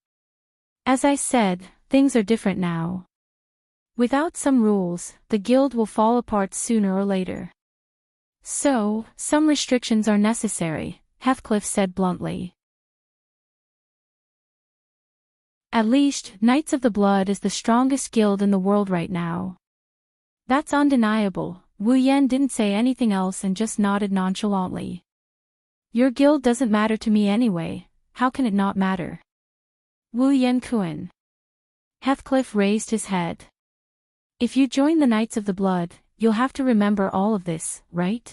As I said, things are different now. Without some rules, the guild will fall apart sooner or later. So, some restrictions are necessary, Heathcliff said bluntly. At least, Knights of the Blood is the strongest guild in the world right now. That's undeniable. Wu Yan didn't say anything else and just nodded nonchalantly. Your guild doesn't matter to me anyway, how can it not matter? Wu Yan Kuan. Heathcliff raised his head. If you join the Knights of the Blood, you'll have to remember all of this, right?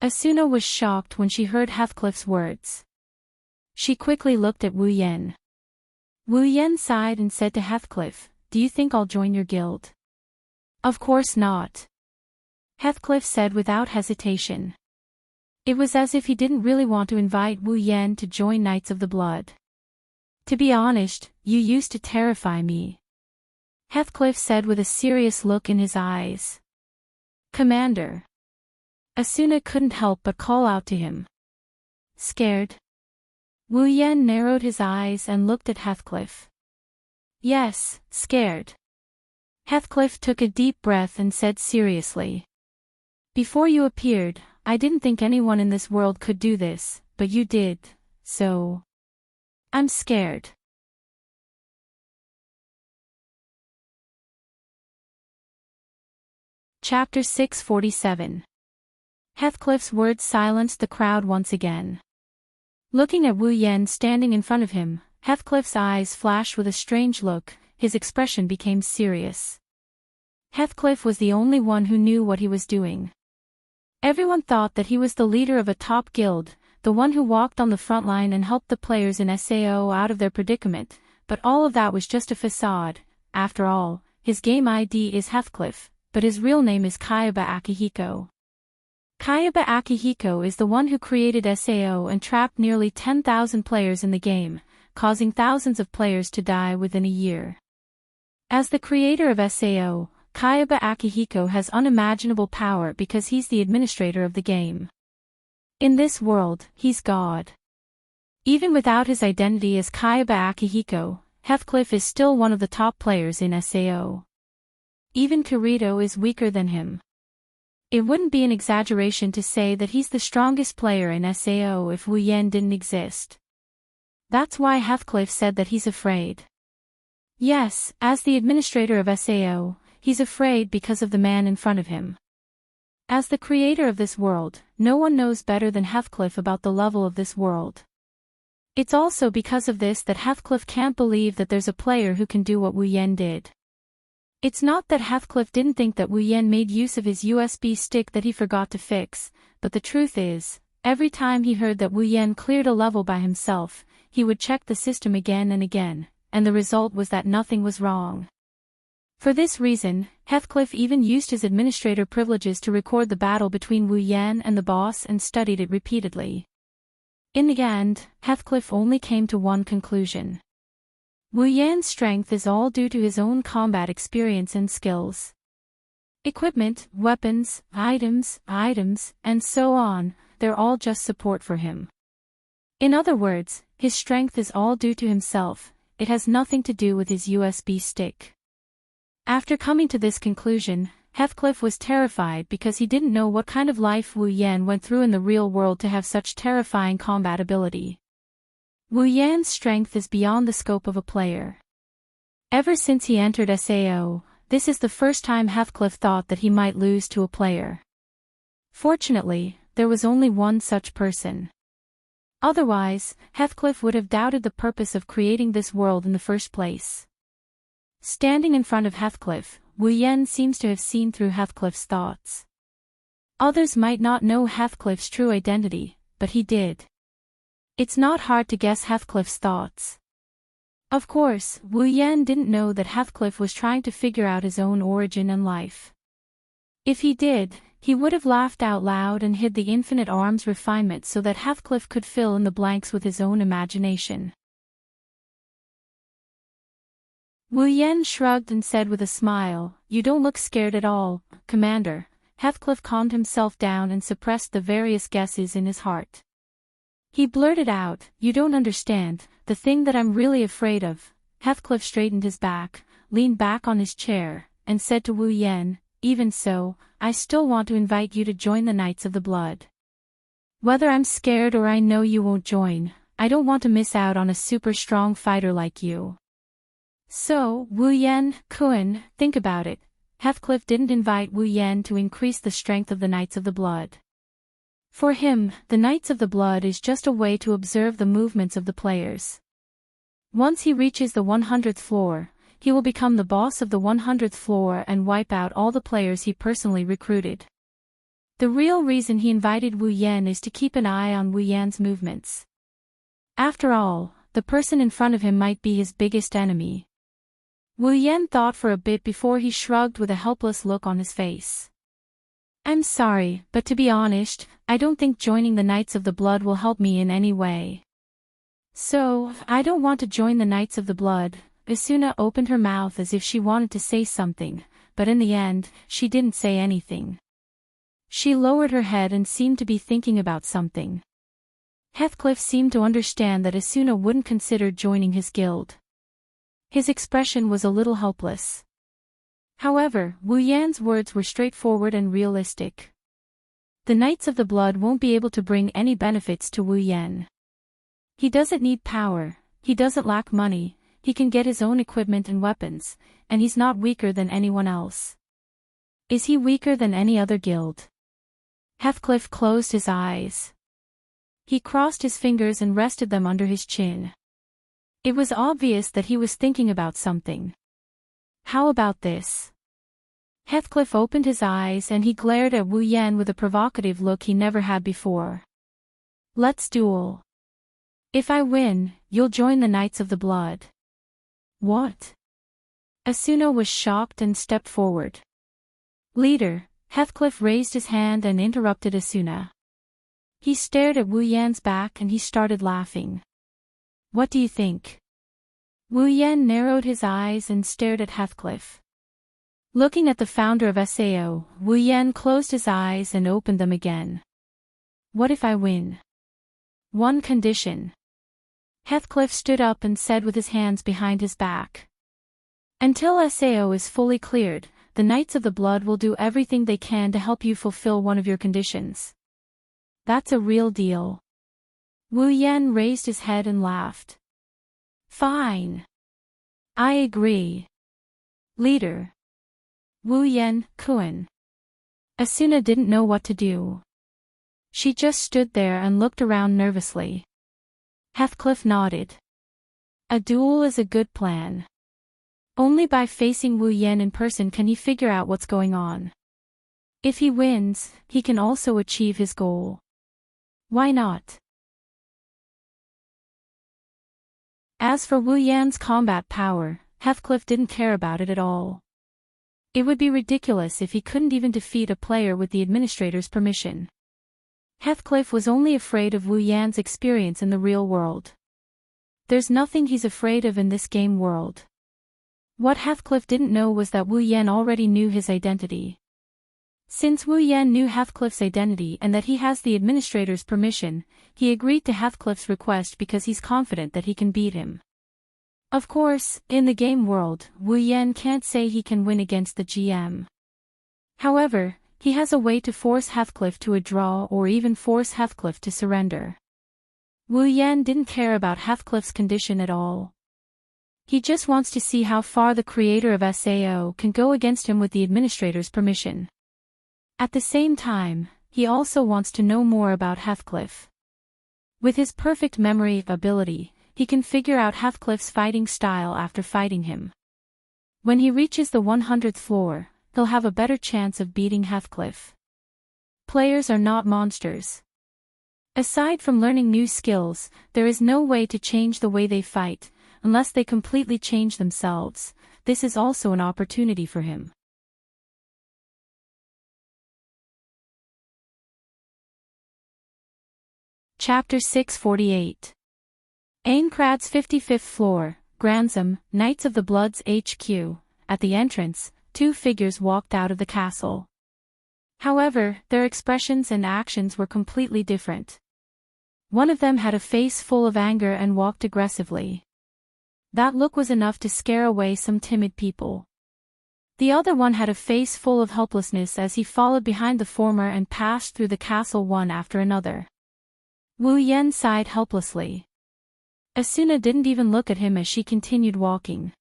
Asuna was shocked when she heard Heathcliff's words. She quickly looked at Wu Yan. Wu Yan sighed and said to Heathcliff, do you think I'll join your guild? Of course not. Heathcliff said without hesitation. It was as if he didn't really want to invite Wu Yan to join Knights of the Blood. To be honest, you used to terrify me. Heathcliff said with a serious look in his eyes. Commander. Asuna couldn't help but call out to him. Scared? Wu Yan narrowed his eyes and looked at Heathcliff. Yes, scared. Heathcliff took a deep breath and said seriously. Before you appeared, I didn't think anyone in this world could do this, but you did, so... I'm scared. Chapter 647. Heathcliff's words silenced the crowd once again. Looking at Wu Yan standing in front of him, Heathcliff's eyes flashed with a strange look, his expression became serious. Heathcliff was the only one who knew what he was doing. Everyone thought that he was the leader of a top guild, the one who walked on the front line and helped the players in Sao out of their predicament, but all of that was just a facade. After all, his game ID is Heathcliff, but his real name is Kayaba Akihiko. Kayaba Akihiko is the one who created Sao and trapped nearly 10,000 players in the game, causing thousands of players to die within a year. As the creator of Sao, Kayaba Akihiko has unimaginable power because he's the administrator of the game. In this world, he's God. Even without his identity as Kayaba Akihiko, Heathcliff is still one of the top players in Sao. Even Kirito is weaker than him. It wouldn't be an exaggeration to say that he's the strongest player in Sao if Wu Yan didn't exist. That's why Heathcliff said that he's afraid. Yes, as the administrator of Sao, he's afraid because of the man in front of him. As the creator of this world, no one knows better than Heathcliff about the level of this world. It's also because of this that Heathcliff can't believe that there's a player who can do what Wu Yan did. It's not that Heathcliff didn't think that Wu Yan made use of his USB stick that he forgot to fix, but the truth is, every time he heard that Wu Yan cleared a level by himself, he would check the system again and again, and the result was that nothing was wrong. For this reason, Heathcliff even used his administrator privileges to record the battle between Wu Yan and the boss and studied it repeatedly. In the end, Heathcliff only came to one conclusion. Wu Yan's strength is all due to his own combat experience and skills. Equipment, weapons, items, and so on, they're all just support for him. In other words, his strength is all due to himself, it has nothing to do with his USB stick. After coming to this conclusion, Heathcliff was terrified because he didn't know what kind of life Wu Yan went through in the real world to have such terrifying combat ability. Wu Yan's strength is beyond the scope of a player. Ever since he entered SAO, this is the first time Heathcliff thought that he might lose to a player. Fortunately, there was only one such person. Otherwise, Heathcliff would have doubted the purpose of creating this world in the first place. Standing in front of Heathcliff, Wu Yan seems to have seen through Heathcliff's thoughts. Others might not know Heathcliff's true identity, but he did. It's not hard to guess Heathcliff's thoughts. Of course, Wu Yan didn't know that Heathcliff was trying to figure out his own origin and life. If he did, he would have laughed out loud and hid the infinite arm's refinement so that Heathcliff could fill in the blanks with his own imagination. Wu Yan shrugged and said with a smile, "You don't look scared at all, Commander." Heathcliff calmed himself down and suppressed the various guesses in his heart. He blurted out, "You don't understand, the thing that I'm really afraid of." Heathcliff straightened his back, leaned back on his chair, and said to Wu Yan, "Even so, I still want to invite you to join the Knights of the Blood. Whether I'm scared or I know you won't join, I don't want to miss out on a super strong fighter like you." So, Wu Yan, Kun, think about it. Heathcliff didn't invite Wu Yan to increase the strength of the Knights of the Blood. For him, the Knights of the Blood is just a way to observe the movements of the players. Once he reaches the 100th floor, he will become the boss of the 100th floor and wipe out all the players he personally recruited. The real reason he invited Wu Yan is to keep an eye on Wu Yan's movements. After all, the person in front of him might be his biggest enemy. Wu Yan thought for a bit before he shrugged with a helpless look on his face. "I'm sorry, but to be honest, I don't think joining the Knights of the Blood will help me in any way. So, I don't want to join the Knights of the Blood." Asuna opened her mouth as if she wanted to say something, but in the end, she didn't say anything. She lowered her head and seemed to be thinking about something. Heathcliff seemed to understand that Asuna wouldn't consider joining his guild. His expression was a little helpless. However, Wu Yan's words were straightforward and realistic. The Knights of the Blood won't be able to bring any benefits to Wu Yan. He doesn't need power, he doesn't lack money, he can get his own equipment and weapons, and he's not weaker than anyone else. Is he weaker than any other guild? Heathcliff closed his eyes. He crossed his fingers and rested them under his chin. It was obvious that he was thinking about something. How about this? Heathcliff opened his eyes and he glared at Wu Yan with a provocative look he never had before. "Let's duel. If I win, you'll join the Knights of the Blood." "What?" Asuna was shocked and stepped forward. "Leader," Heathcliff raised his hand and interrupted Asuna. He stared at Wu Yan's back and he started laughing. "What do you think?" Wu Yan narrowed his eyes and stared at Heathcliff. Looking at the founder of SAO, Wu Yan closed his eyes and opened them again. "What if I win?" "One condition." Heathcliff stood up and said with his hands behind his back. "Until SAO is fully cleared, the Knights of the Blood will do everything they can to help you fulfill one of your conditions." "That's a real deal." Wu Yan raised his head and laughed. "Fine. I agree. Leader." Wu Yan, Kun. Asuna didn't know what to do. She just stood there and looked around nervously. Heathcliff nodded. A duel is a good plan. Only by facing Wu Yan in person can he figure out what's going on. If he wins, he can also achieve his goal. Why not? As for Wu Yan's combat power, Heathcliff didn't care about it at all. It would be ridiculous if he couldn't even defeat a player with the administrator's permission. Heathcliff was only afraid of Wu Yan's experience in the real world. There's nothing he's afraid of in this game world. What Heathcliff didn't know was that Wu Yan already knew his identity. Since Wu Yan knew Heathcliff's identity and that he has the administrator's permission, he agreed to Heathcliff's request because he's confident that he can beat him. Of course, in the game world, Wu Yan can't say he can win against the GM. However, he has a way to force Heathcliff to a draw or even force Heathcliff to surrender. Wu Yan didn't care about Heathcliff's condition at all. He just wants to see how far the creator of SAO can go against him with the administrator's permission. At the same time, he also wants to know more about Heathcliff. With his perfect memory ability, he can figure out Heathcliff's fighting style after fighting him. When he reaches the 100th floor, he'll have a better chance of beating Heathcliff. Players are not monsters. Aside from learning new skills, there is no way to change the way they fight, unless they completely change themselves. This is also an opportunity for him. Chapter 648. Aincrad's 55th floor, Grantham, Knights of the Blood's HQ. At the entrance, two figures walked out of the castle. However, their expressions and actions were completely different. One of them had a face full of anger and walked aggressively. That look was enough to scare away some timid people. The other one had a face full of helplessness as he followed behind the former and passed through the castle one after another. Wu Yan sighed helplessly. Asuna didn't even look at him as she continued walking.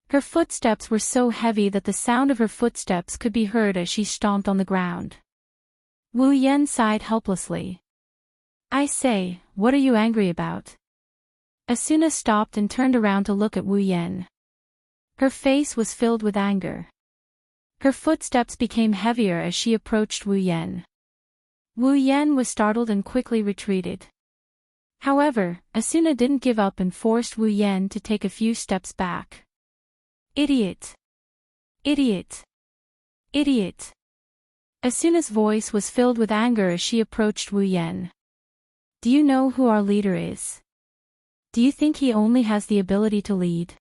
Her footsteps were so heavy that the sound of her footsteps could be heard as she stomped on the ground. Wu Yan sighed helplessly. "I say, what are you angry about?" Asuna stopped and turned around to look at Wu Yan. Her face was filled with anger. Her footsteps became heavier as she approached Wu Yan. Wu Yan was startled and quickly retreated. However, Asuna didn't give up and forced Wu Yan to take a few steps back. "Idiot! Idiot! Idiot!" Asuna's voice was filled with anger as she approached Wu Yan. "Do you know who our leader is? Do you think he only has the ability to lead?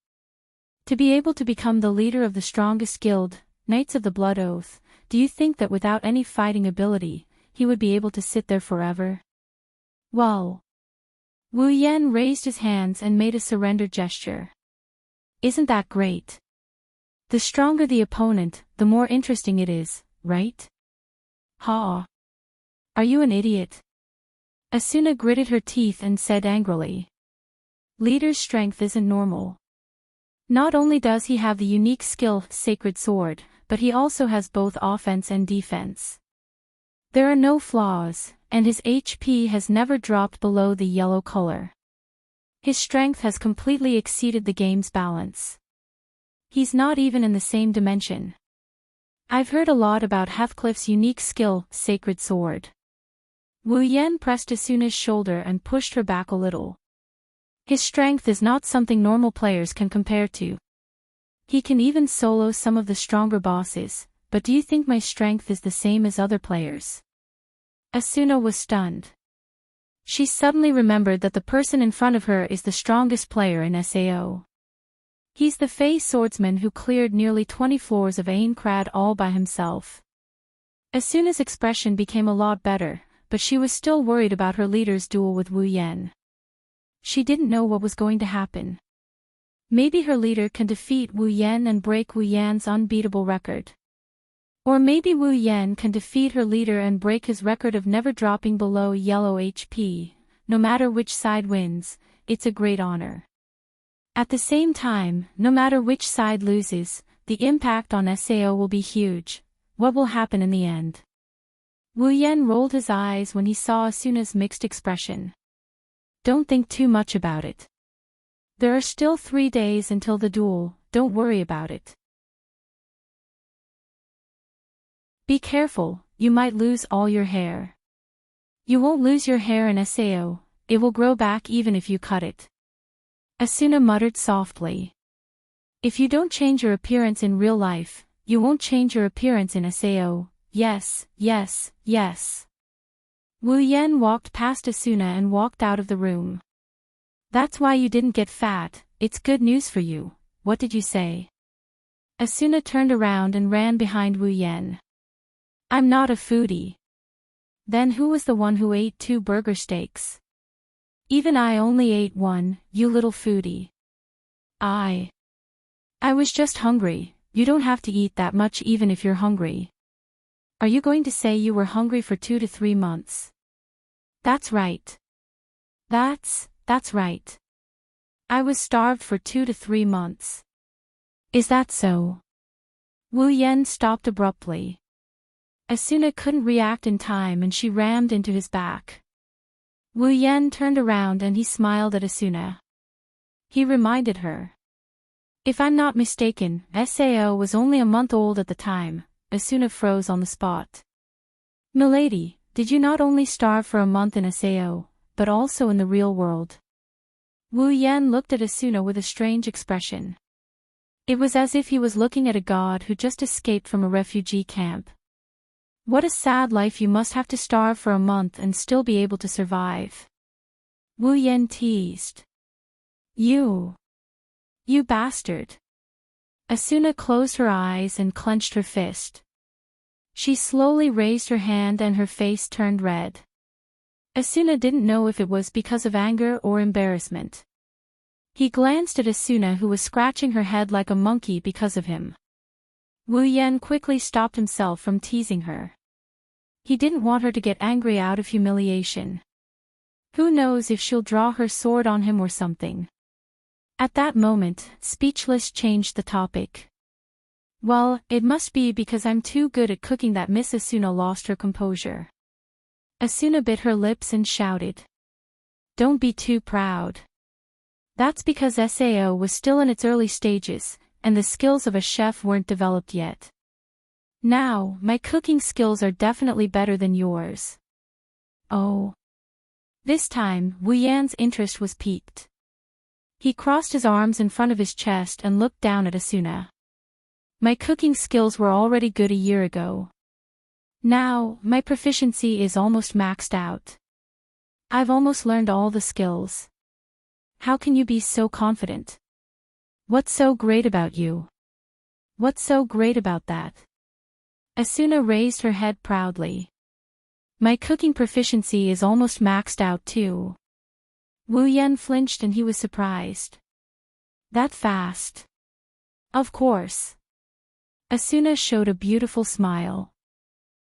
To be able to become the leader of the strongest guild, Knights of the Blood Oath, do you think that without any fighting ability, he would be able to sit there forever?" "Well." Wu Yan raised his hands and made a surrender gesture. "Isn't that great? The stronger the opponent, the more interesting it is, right? Ha! Are you an idiot?" Asuna gritted her teeth and said angrily. "Leader's strength isn't normal. Not only does he have the unique skill, Sacred Sword, but he also has both offense and defense. There are no flaws, and his HP has never dropped below the yellow color. His strength has completely exceeded the game's balance. He's not even in the same dimension. I've heard a lot about Heathcliff's unique skill, Sacred Sword." Wu Yan pressed Asuna's shoulder and pushed her back a little. "His strength is not something normal players can compare to. He can even solo some of the stronger bosses, but do you think my strength is the same as other players?" Asuna was stunned. She suddenly remembered that the person in front of her is the strongest player in SAO. He's the Fey swordsman who cleared nearly 20 floors of Aincrad all by himself. Asuna's expression became a lot better, but she was still worried about her leader's duel with Wu Yan. She didn't know what was going to happen. Maybe her leader can defeat Wu Yan and break Wu Yan's unbeatable record. Or maybe Wu Yan can defeat her leader and break his record of never dropping below yellow HP. No matter which side wins, it's a great honor. At the same time, no matter which side loses, the impact on SAO will be huge. What will happen in the end? Wu Yan rolled his eyes when he saw Asuna's mixed expression. "Don't think too much about it. There are still 3 days until the duel, don't worry about it. Be careful, you might lose all your hair." "You won't lose your hair in SAO, it will grow back even if you cut it." Asuna muttered softly. "If you don't change your appearance in real life, you won't change your appearance in SAO, yes, yes, yes." Wu Yan walked past Asuna and walked out of the room. That's why you didn't get fat, it's good news for you, what did you say? Asuna turned around and ran behind Wu Yan. I'm not a foodie. Then who was the one who ate 2 burger steaks? Even I only ate 1, you little foodie. I was just hungry, you don't have to eat that much even if you're hungry. Are you going to say you were hungry for 2 to 3 months? That's right. That's right. I was starved for 2 to 3 months. Is that so? Wu Yan stopped abruptly. Asuna couldn't react in time and she rammed into his back. Wu Yan turned around and he smiled at Asuna. He reminded her. If I'm not mistaken, Sao was only a month old at the time. Asuna froze on the spot. Milady, did you not only starve for a month in Sao, but also in the real world? Wu Yan looked at Asuna with a strange expression. It was as if he was looking at a god who just escaped from a refugee camp. What a sad life you must have to starve for a month and still be able to survive. Wu Yan teased. You bastard. Asuna closed her eyes and clenched her fist. She slowly raised her hand and her face turned red. Asuna didn't know if it was because of anger or embarrassment. He glanced at Asuna who was scratching her head like a monkey because of him. Wu Yan quickly stopped himself from teasing her. He didn't want her to get angry out of humiliation. Who knows if she'll draw her sword on him or something. At that moment, Speechless changed the topic. Well, it must be because I'm too good at cooking that Miss Asuna lost her composure. Asuna bit her lips and shouted. Don't be too proud. That's because Sao was still in its early stages, and the skills of a chef weren't developed yet. Now, my cooking skills are definitely better than yours. Oh. This time, Wu Yan's interest was piqued. He crossed his arms in front of his chest and looked down at Asuna. My cooking skills were already good a year ago. Now, my proficiency is almost maxed out. I've almost learned all the skills. How can you be so confident? What's so great about you? What's so great about that? Asuna raised her head proudly. My cooking proficiency is almost maxed out too. Wu Yan flinched and he was surprised. That fast? Of course. Asuna showed a beautiful smile.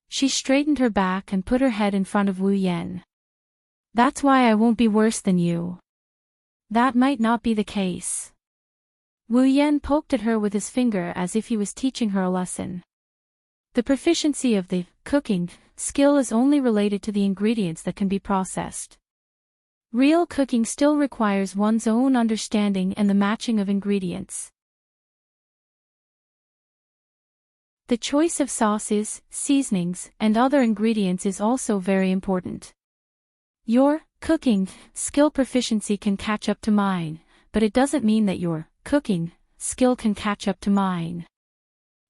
She straightened her back and put her head in front of Wu Yan. That's why I won't be worse than you. That might not be the case. Wu Yan poked at her with his finger as if he was teaching her a lesson. The proficiency of the cooking skill is only related to the ingredients that can be processed. Real cooking still requires one's own understanding and the matching of ingredients. The choice of sauces, seasonings, and other ingredients is also very important. Your cooking skill proficiency can catch up to mine, but it doesn't mean that your cooking skill can catch up to mine.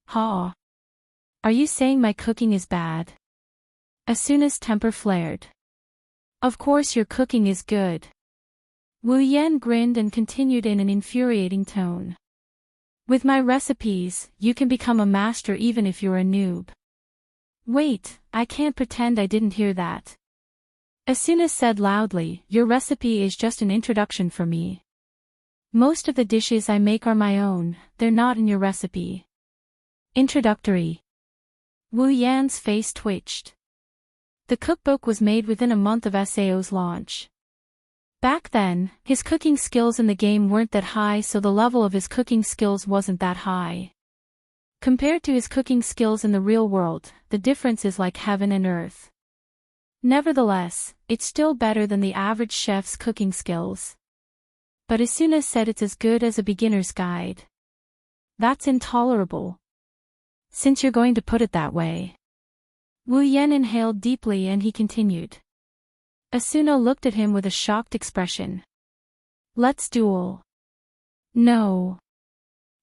Ha! Are you saying my cooking is bad? Asuna's temper flared. Of course your cooking is good. Wu Yan grinned and continued in an infuriating tone. With my recipes, you can become a master even if you're a noob. Wait, I can't pretend I didn't hear that. Asuna said loudly, your recipe is just an introduction for me. Most of the dishes I make are my own, they're not in your recipe. Introductory. Wu Yan's face twitched. The cookbook was made within a month of Sao's launch. Back then, his cooking skills in the game weren't that high, so the level of his cooking skills wasn't that high. Compared to his cooking skills in the real world, the difference is like heaven and earth. Nevertheless, it's still better than the average chef's cooking skills. But Asuna said it's as good as a beginner's guide. That's intolerable. Since you're going to put it that way. Wu Yan inhaled deeply and he continued. Asuna looked at him with a shocked expression. Let's duel. No.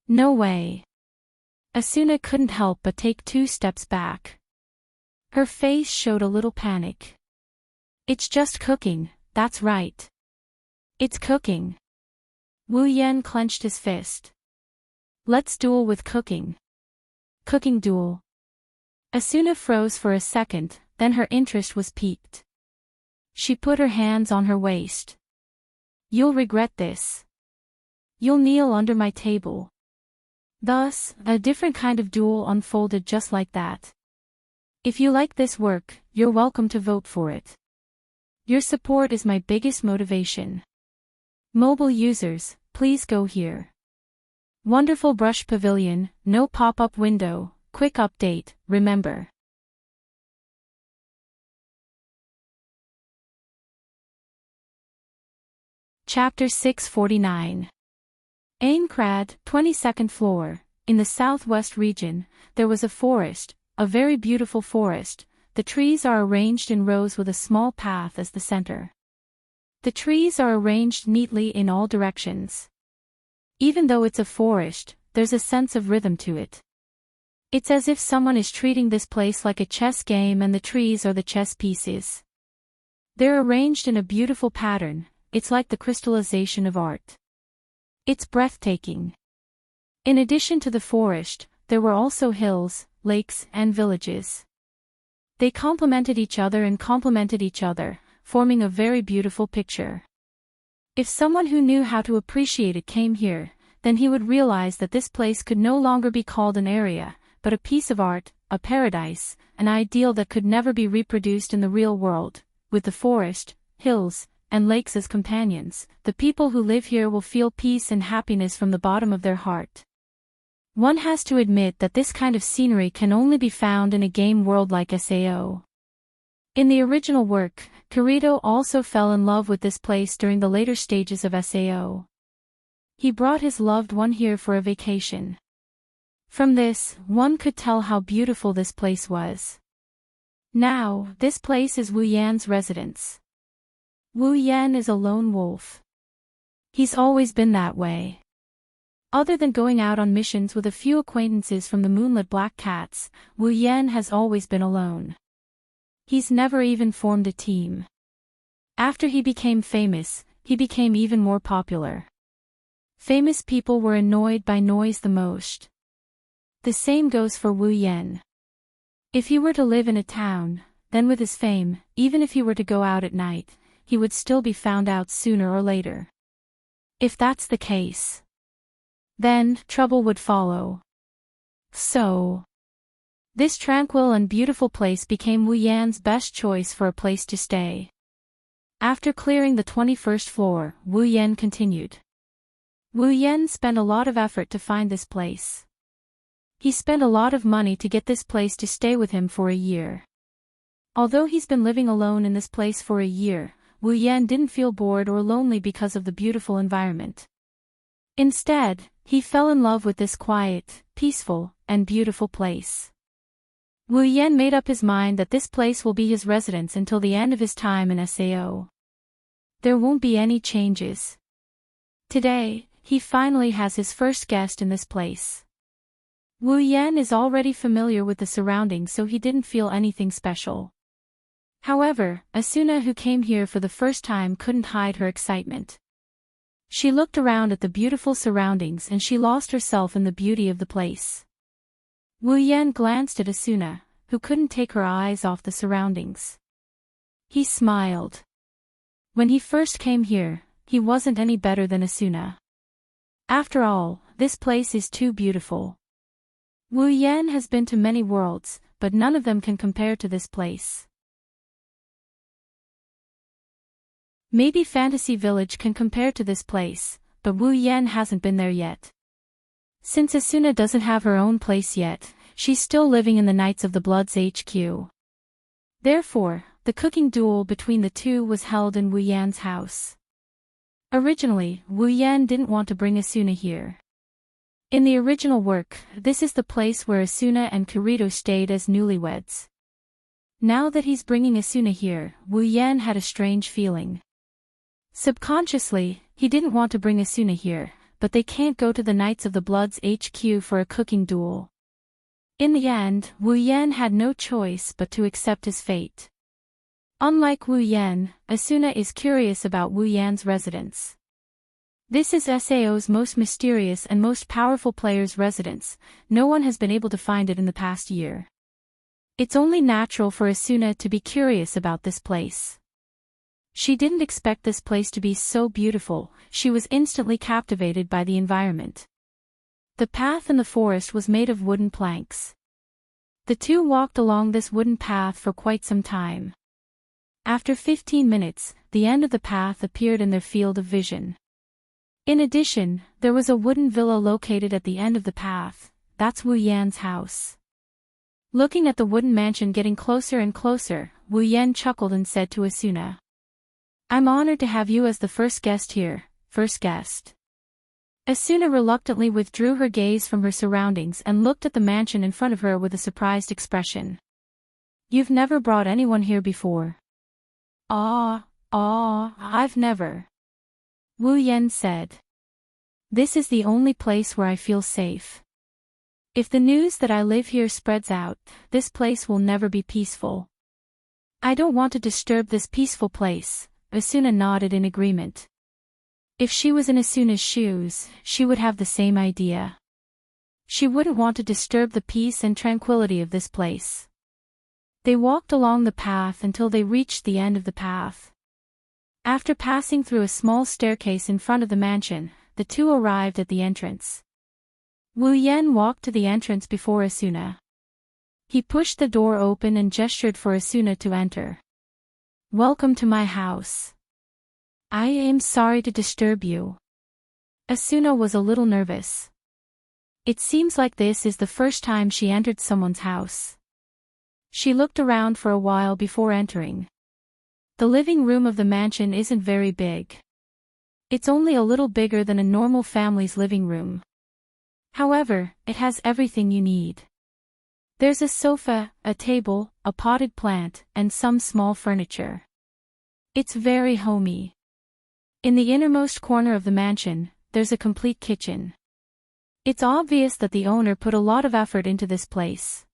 No way. Asuna couldn't help but take 2 steps back. Her face showed a little panic. It's just cooking, that's right. It's cooking. Wu Yan clenched his fist. Let's duel with cooking. Cooking duel. Asuna froze for a second, then her interest was piqued. She put her hands on her waist. You'll regret this. You'll kneel under my table. Thus, a different kind of duel unfolded just like that. If you like this work, you're welcome to vote for it. Your support is my biggest motivation. Mobile users, please go here. Wonderful brush pavilion, no pop-up window, quick update, remember. Chapter 649. Aincrad, 22nd floor. In the southwest region, there was a forest, a very beautiful forest. The trees are arranged in rows with a small path as the center. The trees are arranged neatly in all directions. Even though it's a forest, there's a sense of rhythm to it. It's as if someone is treating this place like a chess game and the trees are the chess pieces. They're arranged in a beautiful pattern. It's like the crystallization of art. It's breathtaking. In addition to the forest, there were also hills, lakes, and villages. They complemented each other and complemented each other, forming a very beautiful picture. If someone who knew how to appreciate it came here, then he would realize that this place could no longer be called an area, but a piece of art, a paradise, an ideal that could never be reproduced in the real world. With the forest, hills, and lakes as companions, the people who live here will feel peace and happiness from the bottom of their heart. One has to admit that this kind of scenery can only be found in a game world like SAO. In the original work, Kirito also fell in love with this place during the later stages of SAO. He brought his loved one here for a vacation. From this, one could tell how beautiful this place was. Now, this place is Wu Yan's residence. Wu Yan is a lone wolf. He's always been that way. Other than going out on missions with a few acquaintances from the moonlit Black Cats, Wu Yan has always been alone. He's never even formed a team. After he became famous, he became even more popular. Famous people were annoyed by noise the most. The same goes for Wu Yan. If he were to live in a town, then with his fame, even if he were to go out at night, he would still be found out sooner or later. If that's the case, then trouble would follow. So, this tranquil and beautiful place became Wu Yan's best choice for a place to stay. After clearing the 21st floor, Wu Yan continued. Wu Yan spent a lot of effort to find this place. He spent a lot of money to get this place to stay with him for a year. Although he's been living alone in this place for a year, Wu Yan didn't feel bored or lonely because of the beautiful environment. Instead, he fell in love with this quiet, peaceful, and beautiful place. Wu Yan made up his mind that this place will be his residence until the end of his time in SAO. There won't be any changes. Today, he finally has his first guest in this place. Wu Yan is already familiar with the surroundings, so he didn't feel anything special. However, Asuna, who came here for the first time, couldn't hide her excitement. She looked around at the beautiful surroundings and she lost herself in the beauty of the place. Wu Yan glanced at Asuna, who couldn't take her eyes off the surroundings. He smiled. When he first came here, he wasn't any better than Asuna. After all, this place is too beautiful. Wu Yan has been to many worlds, but none of them can compare to this place. Maybe Fantasy Village can compare to this place, but Wu Yan hasn't been there yet. Since Asuna doesn't have her own place yet, she's still living in the Knights of the Blood's HQ. Therefore, the cooking duel between the two was held in Wu Yan's house. Originally, Wu Yan didn't want to bring Asuna here. In the original work, this is the place where Asuna and Kirito stayed as newlyweds. Now that he's bringing Asuna here, Wu Yan had a strange feeling. Subconsciously, he didn't want to bring Asuna here, but they can't go to the Knights of the Blood's HQ for a cooking duel. In the end, Wu Yan had no choice but to accept his fate. Unlike Wu Yan, Asuna is curious about Wu Yan's residence. This is SAO's most mysterious and most powerful player's residence. No one has been able to find it in the past year. It's only natural for Asuna to be curious about this place. She didn't expect this place to be so beautiful. She was instantly captivated by the environment. The path in the forest was made of wooden planks. The two walked along this wooden path for quite some time. After 15 minutes, the end of the path appeared in their field of vision. In addition, there was a wooden villa located at the end of the path. That's Wu Yan's house. Looking at the wooden mansion getting closer and closer, Wu Yan chuckled and said to Asuna, "I'm honored to have you as the first guest here, first guest." Asuna reluctantly withdrew her gaze from her surroundings and looked at the mansion in front of her with a surprised expression. "You've never brought anyone here before?" I've never," Wu Yan said. "This is the only place where I feel safe. If the news that I live here spreads out, this place will never be peaceful. I don't want to disturb this peaceful place." Asuna nodded in agreement. If she was in Asuna's shoes, she would have the same idea. She wouldn't want to disturb the peace and tranquility of this place. They walked along the path until they reached the end of the path. After passing through a small staircase in front of the mansion, the two arrived at the entrance. Wu Yan walked to the entrance before Asuna. He pushed the door open and gestured for Asuna to enter. "Welcome to my house. I am sorry to disturb you." Asuna was a little nervous. It seems like this is the first time she entered someone's house. She looked around for a while before entering. The living room of the mansion isn't very big. It's only a little bigger than a normal family's living room. However, it has everything you need. There's a sofa, a table, a potted plant, and some small furniture. It's very homey. In the innermost corner of the mansion, there's a complete kitchen. It's obvious that the owner put a lot of effort into this place.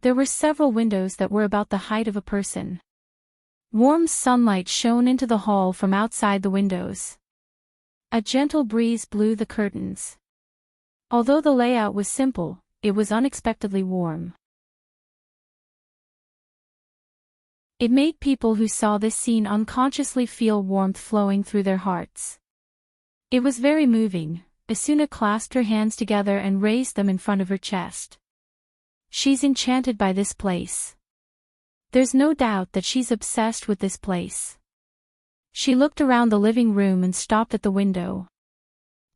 There were several windows that were about the height of a person. Warm sunlight shone into the hall from outside the windows. A gentle breeze blew the curtains. Although the layout was simple, it was unexpectedly warm. It made people who saw this scene unconsciously feel warmth flowing through their hearts. It was very moving. Asuna clasped her hands together and raised them in front of her chest. She's enchanted by this place. There's no doubt that she's obsessed with this place. She looked around the living room and stopped at the window.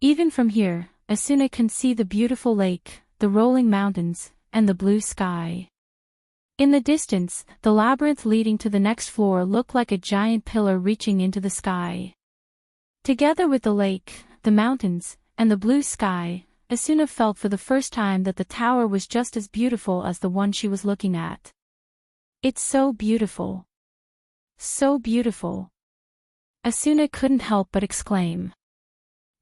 Even from here, Asuna can see the beautiful lake, the rolling mountains, and the blue sky. In the distance, the labyrinth leading to the next floor looked like a giant pillar reaching into the sky. Together with the lake, the mountains, and the blue sky, Asuna felt for the first time that the tower was just as beautiful as the one she was looking at. It's so beautiful. So beautiful. Asuna couldn't help but exclaim.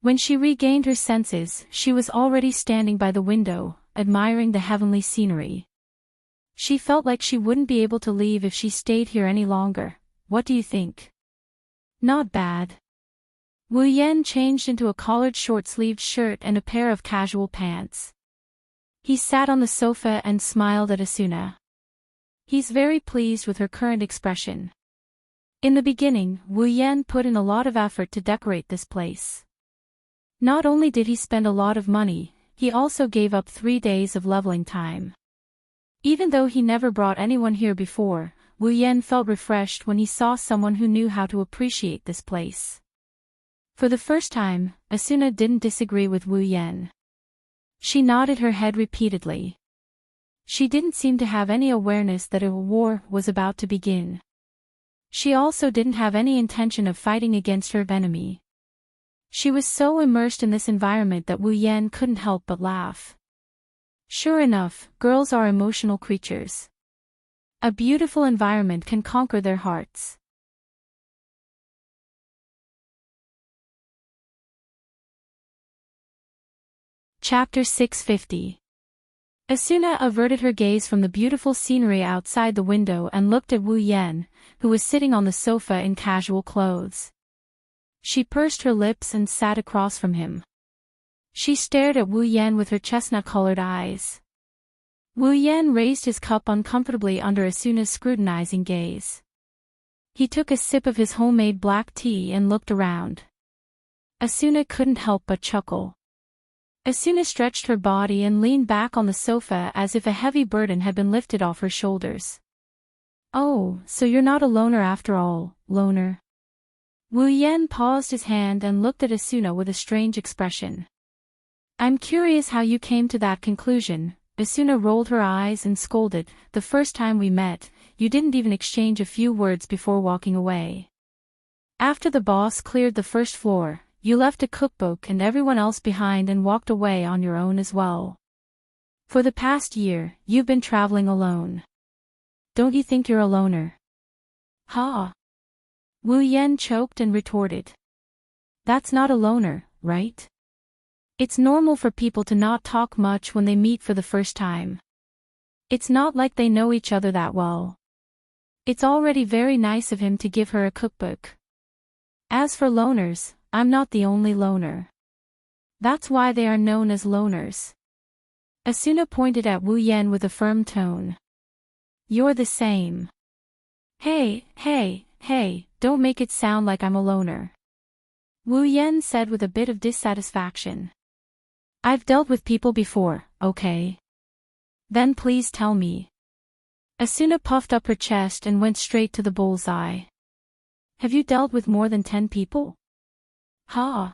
When she regained her senses, she was already standing by the window, admiring the heavenly scenery. She felt like she wouldn't be able to leave if she stayed here any longer. What do you think? Not bad. Wu Yan changed into a collared short-sleeved shirt and a pair of casual pants. He sat on the sofa and smiled at Asuna. He's very pleased with her current expression. In the beginning, Wu Yan put in a lot of effort to decorate this place. Not only did he spend a lot of money, he also gave up 3 days of leveling time. Even though he never brought anyone here before, Wu Yan felt refreshed when he saw someone who knew how to appreciate this place. For the first time, Asuna didn't disagree with Wu Yan. She nodded her head repeatedly. She didn't seem to have any awareness that a war was about to begin. She also didn't have any intention of fighting against her enemy. She was so immersed in this environment that Wu Yan couldn't help but laugh. Sure enough, girls are emotional creatures. A beautiful environment can conquer their hearts. Chapter 650. Asuna averted her gaze from the beautiful scenery outside the window and looked at Wu Yan, who was sitting on the sofa in casual clothes. She pursed her lips and sat across from him. She stared at Wu Yan with her chestnut-colored eyes. Wu Yan raised his cup uncomfortably under Asuna's scrutinizing gaze. He took a sip of his homemade black tea and looked around. Asuna couldn't help but chuckle. Asuna stretched her body and leaned back on the sofa as if a heavy burden had been lifted off her shoulders. "Oh, so you're not a loner after all, loner." Wu Yan paused his hand and looked at Asuna with a strange expression. "I'm curious how you came to that conclusion." Asuna rolled her eyes and scolded. "The first time we met, you didn't even exchange a few words before walking away. After the boss cleared the first floor, you left a cookbook and everyone else behind and walked away on your own as well. For the past year, you've been traveling alone. Don't you think you're a loner?" "Ha!" Wu Yan choked and retorted. "That's not a loner, right? It's normal for people to not talk much when they meet for the first time. It's not like they know each other that well. It's already very nice of him to give her a cookbook. As for loners, I'm not the only loner. That's why they are known as loners." Asuna pointed at Wu Yan with a firm tone. "You're the same." Hey, don't make it sound like I'm a loner," Wu Yan said with a bit of dissatisfaction. "I've dealt with people before, okay? Then please tell me." Asuna puffed up her chest and went straight to the bullseye. "Have you dealt with more than 10 people?" "Ha!"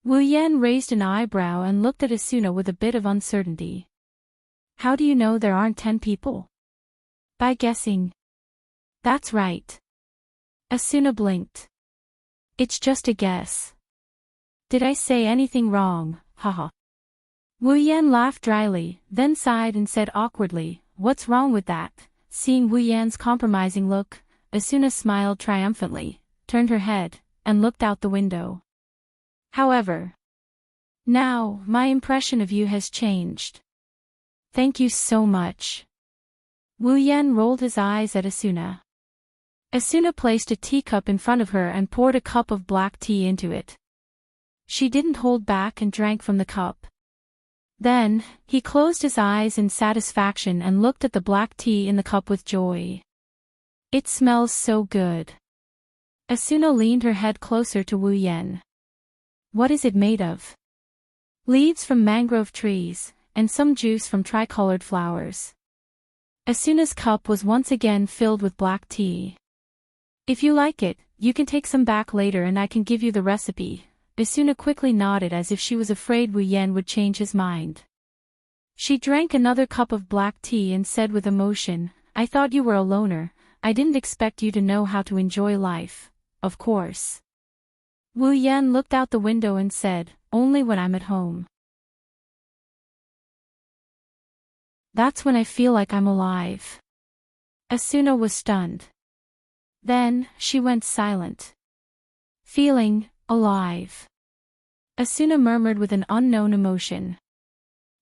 Wu Yan raised an eyebrow and looked at Asuna with a bit of uncertainty. "How do you know there aren't 10 people?" "By guessing." "That's right." Asuna blinked. "It's just a guess." "Did I say anything wrong, haha?" Wu Yan laughed dryly, then sighed and said awkwardly, "What's wrong with that?" Seeing Wu Yan's compromising look, Asuna smiled triumphantly, turned her head, and looked out the window. "However, now, my impression of you has changed. Thank you so much." Wu Yan rolled his eyes at Asuna. Asuna placed a teacup in front of her and poured a cup of black tea into it. She didn't hold back and drank from the cup. Then, he closed his eyes in satisfaction and looked at the black tea in the cup with joy. "It smells so good." Asuna leaned her head closer to Wu Yan. "What is it made of?" "Leaves from mangrove trees, and some juice from tricolored flowers." Asuna's cup was once again filled with black tea. "If you like it, you can take some back later and I can give you the recipe." Asuna quickly nodded as if she was afraid Wu Yan would change his mind. She drank another cup of black tea and said with emotion, "I thought you were a loner. I didn't expect you to know how to enjoy life, of course." Wu Yan looked out the window and said, "Only when I'm at home. That's when I feel like I'm alive." Asuna was stunned. Then, she went silent. "Feeling alive," Asuna murmured with an unknown emotion.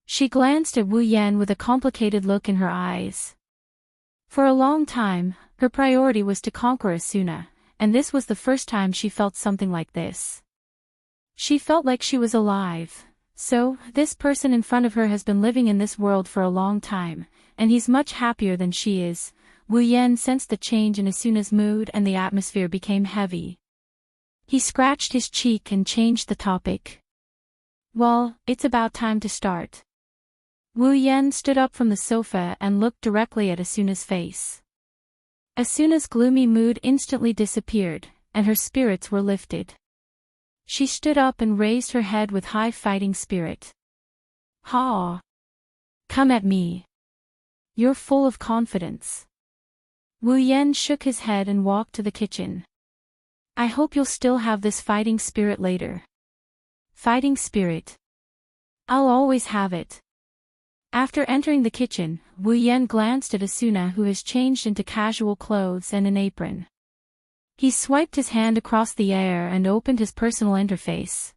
She glanced at Wu Yan with a complicated look in her eyes. For a long time, her priority was to conquer Asuna, and this was the first time she felt something like this. She felt like she was alive. So, this person in front of her has been living in this world for a long time, and he's much happier than she is. Wu Yan sensed the change in Asuna's mood and the atmosphere became heavy. He scratched his cheek and changed the topic. "Well, it's about time to start." Wu Yan stood up from the sofa and looked directly at Asuna's face. Asuna's gloomy mood instantly disappeared, and her spirits were lifted. She stood up and raised her head with high fighting spirit. "Ha! Come at me. You're full of confidence." Wu Yan shook his head and walked to the kitchen. "I hope you'll still have this fighting spirit later." "Fighting spirit? I'll always have it." After entering the kitchen, Wu Yan glanced at Asuna, who has changed into casual clothes and an apron. He swiped his hand across the air and opened his personal interface.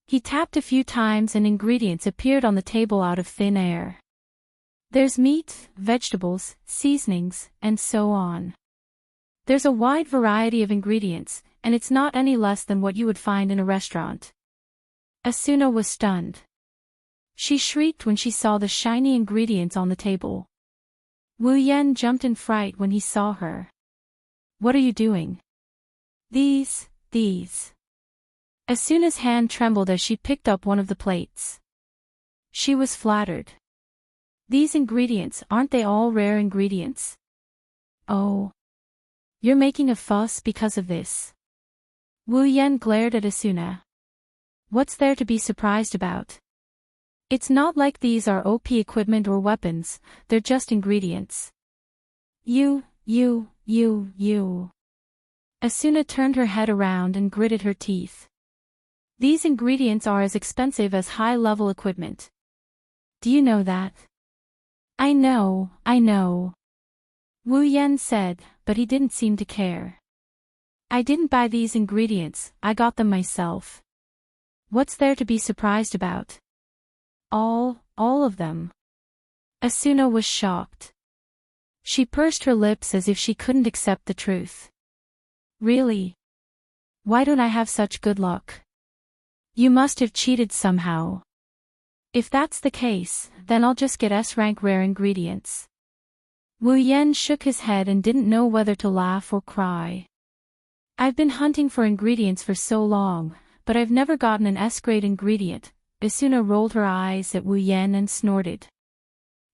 He tapped a few times and ingredients appeared on the table out of thin air. There's meat, vegetables, seasonings, and so on. There's a wide variety of ingredients, and it's not any less than what you would find in a restaurant. Asuna was stunned. She shrieked when she saw the shiny ingredients on the table. Wu Yan jumped in fright when he saw her. What are you doing? These. Asuna's hand trembled as she picked up one of the plates. She was flattered. These ingredients, aren't they all rare ingredients? Oh. You're making a fuss because of this. Wu Yan glared at Asuna. What's there to be surprised about? It's not like these are OP equipment or weapons, they're just ingredients. You. Asuna turned her head around and gritted her teeth. These ingredients are as expensive as high-level equipment. Do you know that? I know. Wu Yan said, but he didn't seem to care. I didn't buy these ingredients, I got them myself. What's there to be surprised about? All of them. Asuna was shocked. She pursed her lips as if she couldn't accept the truth. Really? Why don't I have such good luck? You must have cheated somehow. If that's the case, then I'll just get S-rank rare ingredients. Wu Yan shook his head and didn't know whether to laugh or cry. I've been hunting for ingredients for so long, but I've never gotten an S-grade ingredient. Asuna rolled her eyes at Wu Yan and snorted.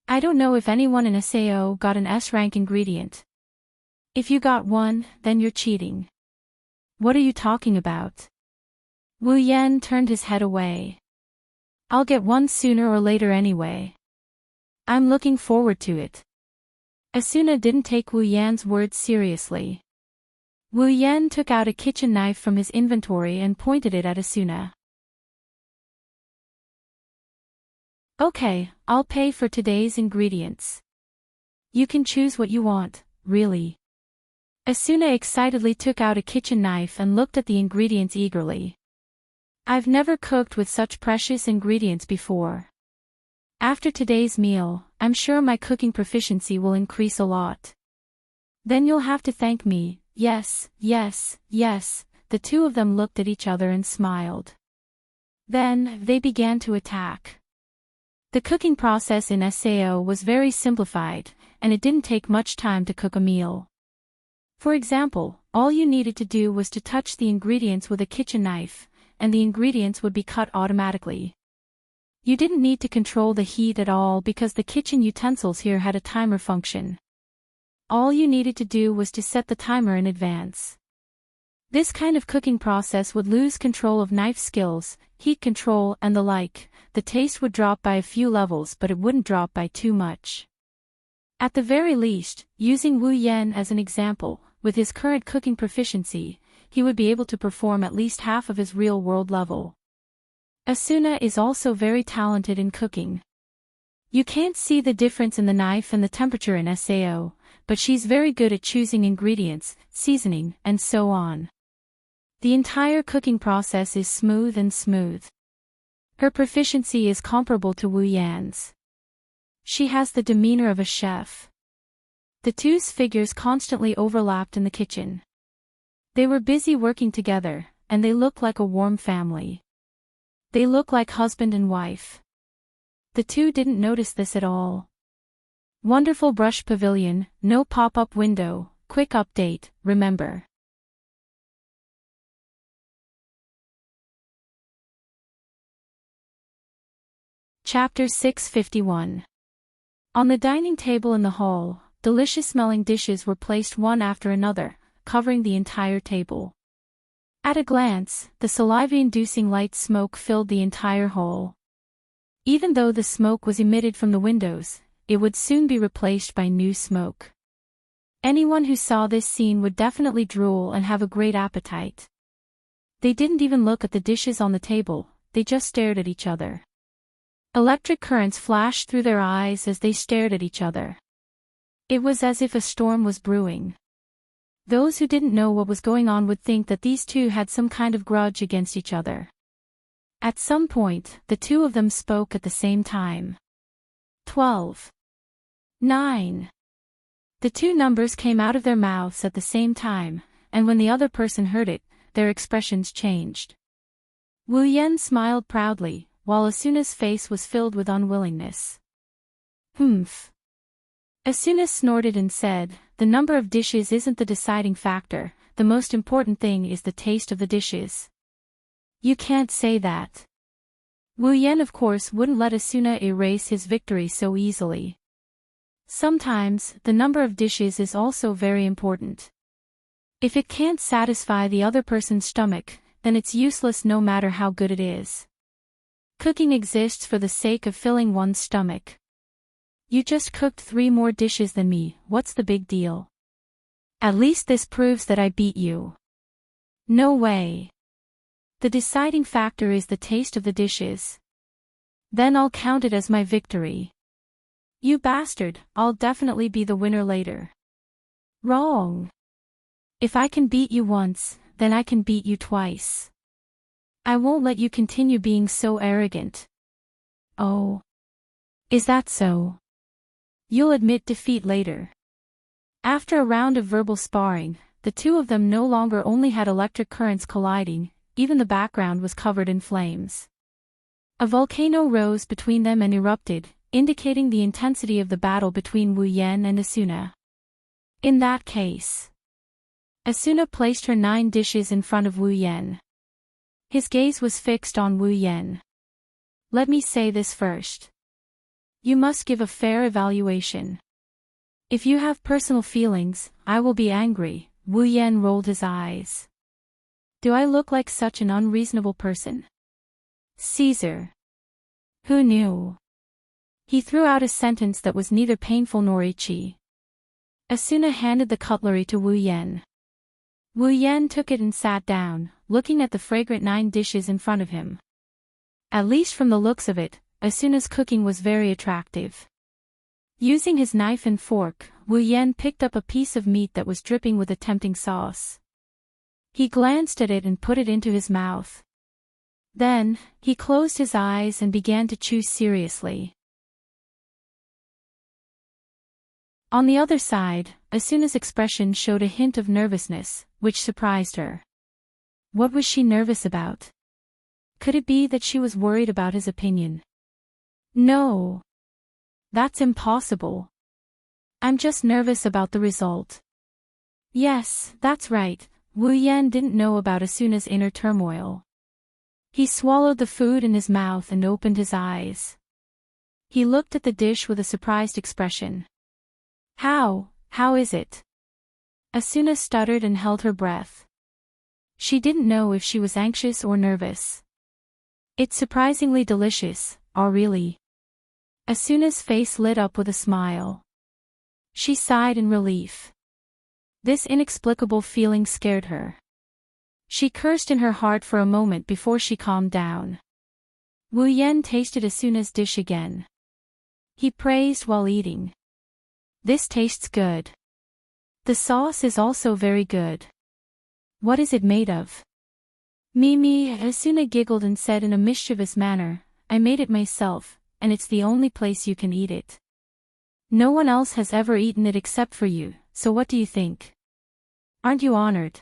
I don't know if anyone in SAO got an S-rank ingredient. If you got one, then you're cheating. What are you talking about? Wu Yan turned his head away. I'll get one sooner or later anyway. I'm looking forward to it. Asuna didn't take Wu Yan's words seriously. Wu Yan took out a kitchen knife from his inventory and pointed it at Asuna. Okay, I'll pay for today's ingredients. You can choose what you want, really. Asuna excitedly took out a kitchen knife and looked at the ingredients eagerly. I've never cooked with such precious ingredients before. After today's meal, I'm sure my cooking proficiency will increase a lot. Then you'll have to thank me. Yes. The two of them looked at each other and smiled. Then, they began to attack. The cooking process in SAO was very simplified, and it didn't take much time to cook a meal. For example, all you needed to do was to touch the ingredients with a kitchen knife, and the ingredients would be cut automatically. You didn't need to control the heat at all because the kitchen utensils here had a timer function. All you needed to do was to set the timer in advance. This kind of cooking process would lose control of knife skills, heat control and the like. The taste would drop by a few levels but it wouldn't drop by too much. At the very least, using Wu Yan as an example, with his current cooking proficiency, he would be able to perform at least half of his real-world level. Asuna is also very talented in cooking. You can't see the difference in the knife and the temperature in SAO, but she's very good at choosing ingredients, seasoning, and so on. The entire cooking process is smooth. Her proficiency is comparable to Wu Yan's. She has the demeanor of a chef. The two's figures constantly overlapped in the kitchen. They were busy working together, and they looked like a warm family. They looked like husband and wife. The two didn't notice this at all. Wonderful brush pavilion, no pop-up window, quick update, remember. Chapter 651. On the dining table in the hall, delicious-smelling dishes were placed one after another, covering the entire table. At a glance, the saliva-inducing light smoke filled the entire hall. Even though the smoke was emitted from the windows, it would soon be replaced by new smoke. Anyone who saw this scene would definitely drool and have a great appetite. They didn't even look at the dishes on the table, they just stared at each other. Electric currents flashed through their eyes as they stared at each other. It was as if a storm was brewing. Those who didn't know what was going on would think that these two had some kind of grudge against each other. At some point, the two of them spoke at the same time. 12. 9. The two numbers came out of their mouths at the same time, and when the other person heard it, their expressions changed. Wu Yan smiled proudly, while Asuna's face was filled with unwillingness. Humph. Asuna snorted and said, "The number of dishes isn't the deciding factor, the most important thing is the taste of the dishes." "You can't say that." Wu Yan of course wouldn't let Asuna erase his victory so easily. Sometimes, the number of dishes is also very important. If it can't satisfy the other person's stomach, then it's useless no matter how good it is. Cooking exists for the sake of filling one's stomach. You just cooked 3 more dishes than me, what's the big deal? At least this proves that I beat you. No way. The deciding factor is the taste of the dishes. Then I'll count it as my victory. You bastard, I'll definitely be the winner later. Wrong. If I can beat you once, then I can beat you twice. I won't let you continue being so arrogant. Oh. Is that so? You'll admit defeat later. After a round of verbal sparring, the two of them no longer only had electric currents colliding, even the background was covered in flames. A volcano rose between them and erupted, indicating the intensity of the battle between Wu Yan and Asuna. In that case, Asuna placed her 9 dishes in front of Wu Yan. His gaze was fixed on Wu Yan. Let me say this first. You must give a fair evaluation. If you have personal feelings, I will be angry. Wu Yan rolled his eyes. Do I look like such an unreasonable person? Caesar. Who knew? He threw out a sentence that was neither painful nor itchy. Asuna handed the cutlery to Wu Yan. Wu Yan took it and sat down, looking at the fragrant 9 dishes in front of him. At least from the looks of it, Asuna's cooking was very attractive. Using his knife and fork, Wu Yan picked up a piece of meat that was dripping with a tempting sauce. He glanced at it and put it into his mouth. Then, he closed his eyes and began to chew seriously. On the other side, Asuna's expression showed a hint of nervousness, which surprised her. What was she nervous about? Could it be that she was worried about his opinion? No. That's impossible. I'm just nervous about the result. Yes, that's right, Wu Yan didn't know about Asuna's inner turmoil. He swallowed the food in his mouth and opened his eyes. He looked at the dish with a surprised expression. How is it? Asuna stuttered and held her breath. She didn't know if she was anxious or nervous. It's surprisingly delicious, oh really? Asuna's face lit up with a smile. She sighed in relief. This inexplicable feeling scared her. She cursed in her heart for a moment before she calmed down. Wu Yan tasted Asuna's dish again. He praised while eating. This tastes good. The sauce is also very good. What is it made of? Mimi, Asuna giggled and said in a mischievous manner, I made it myself, and it's the only place you can eat it. No one else has ever eaten it except for you, so what do you think? Aren't you honored?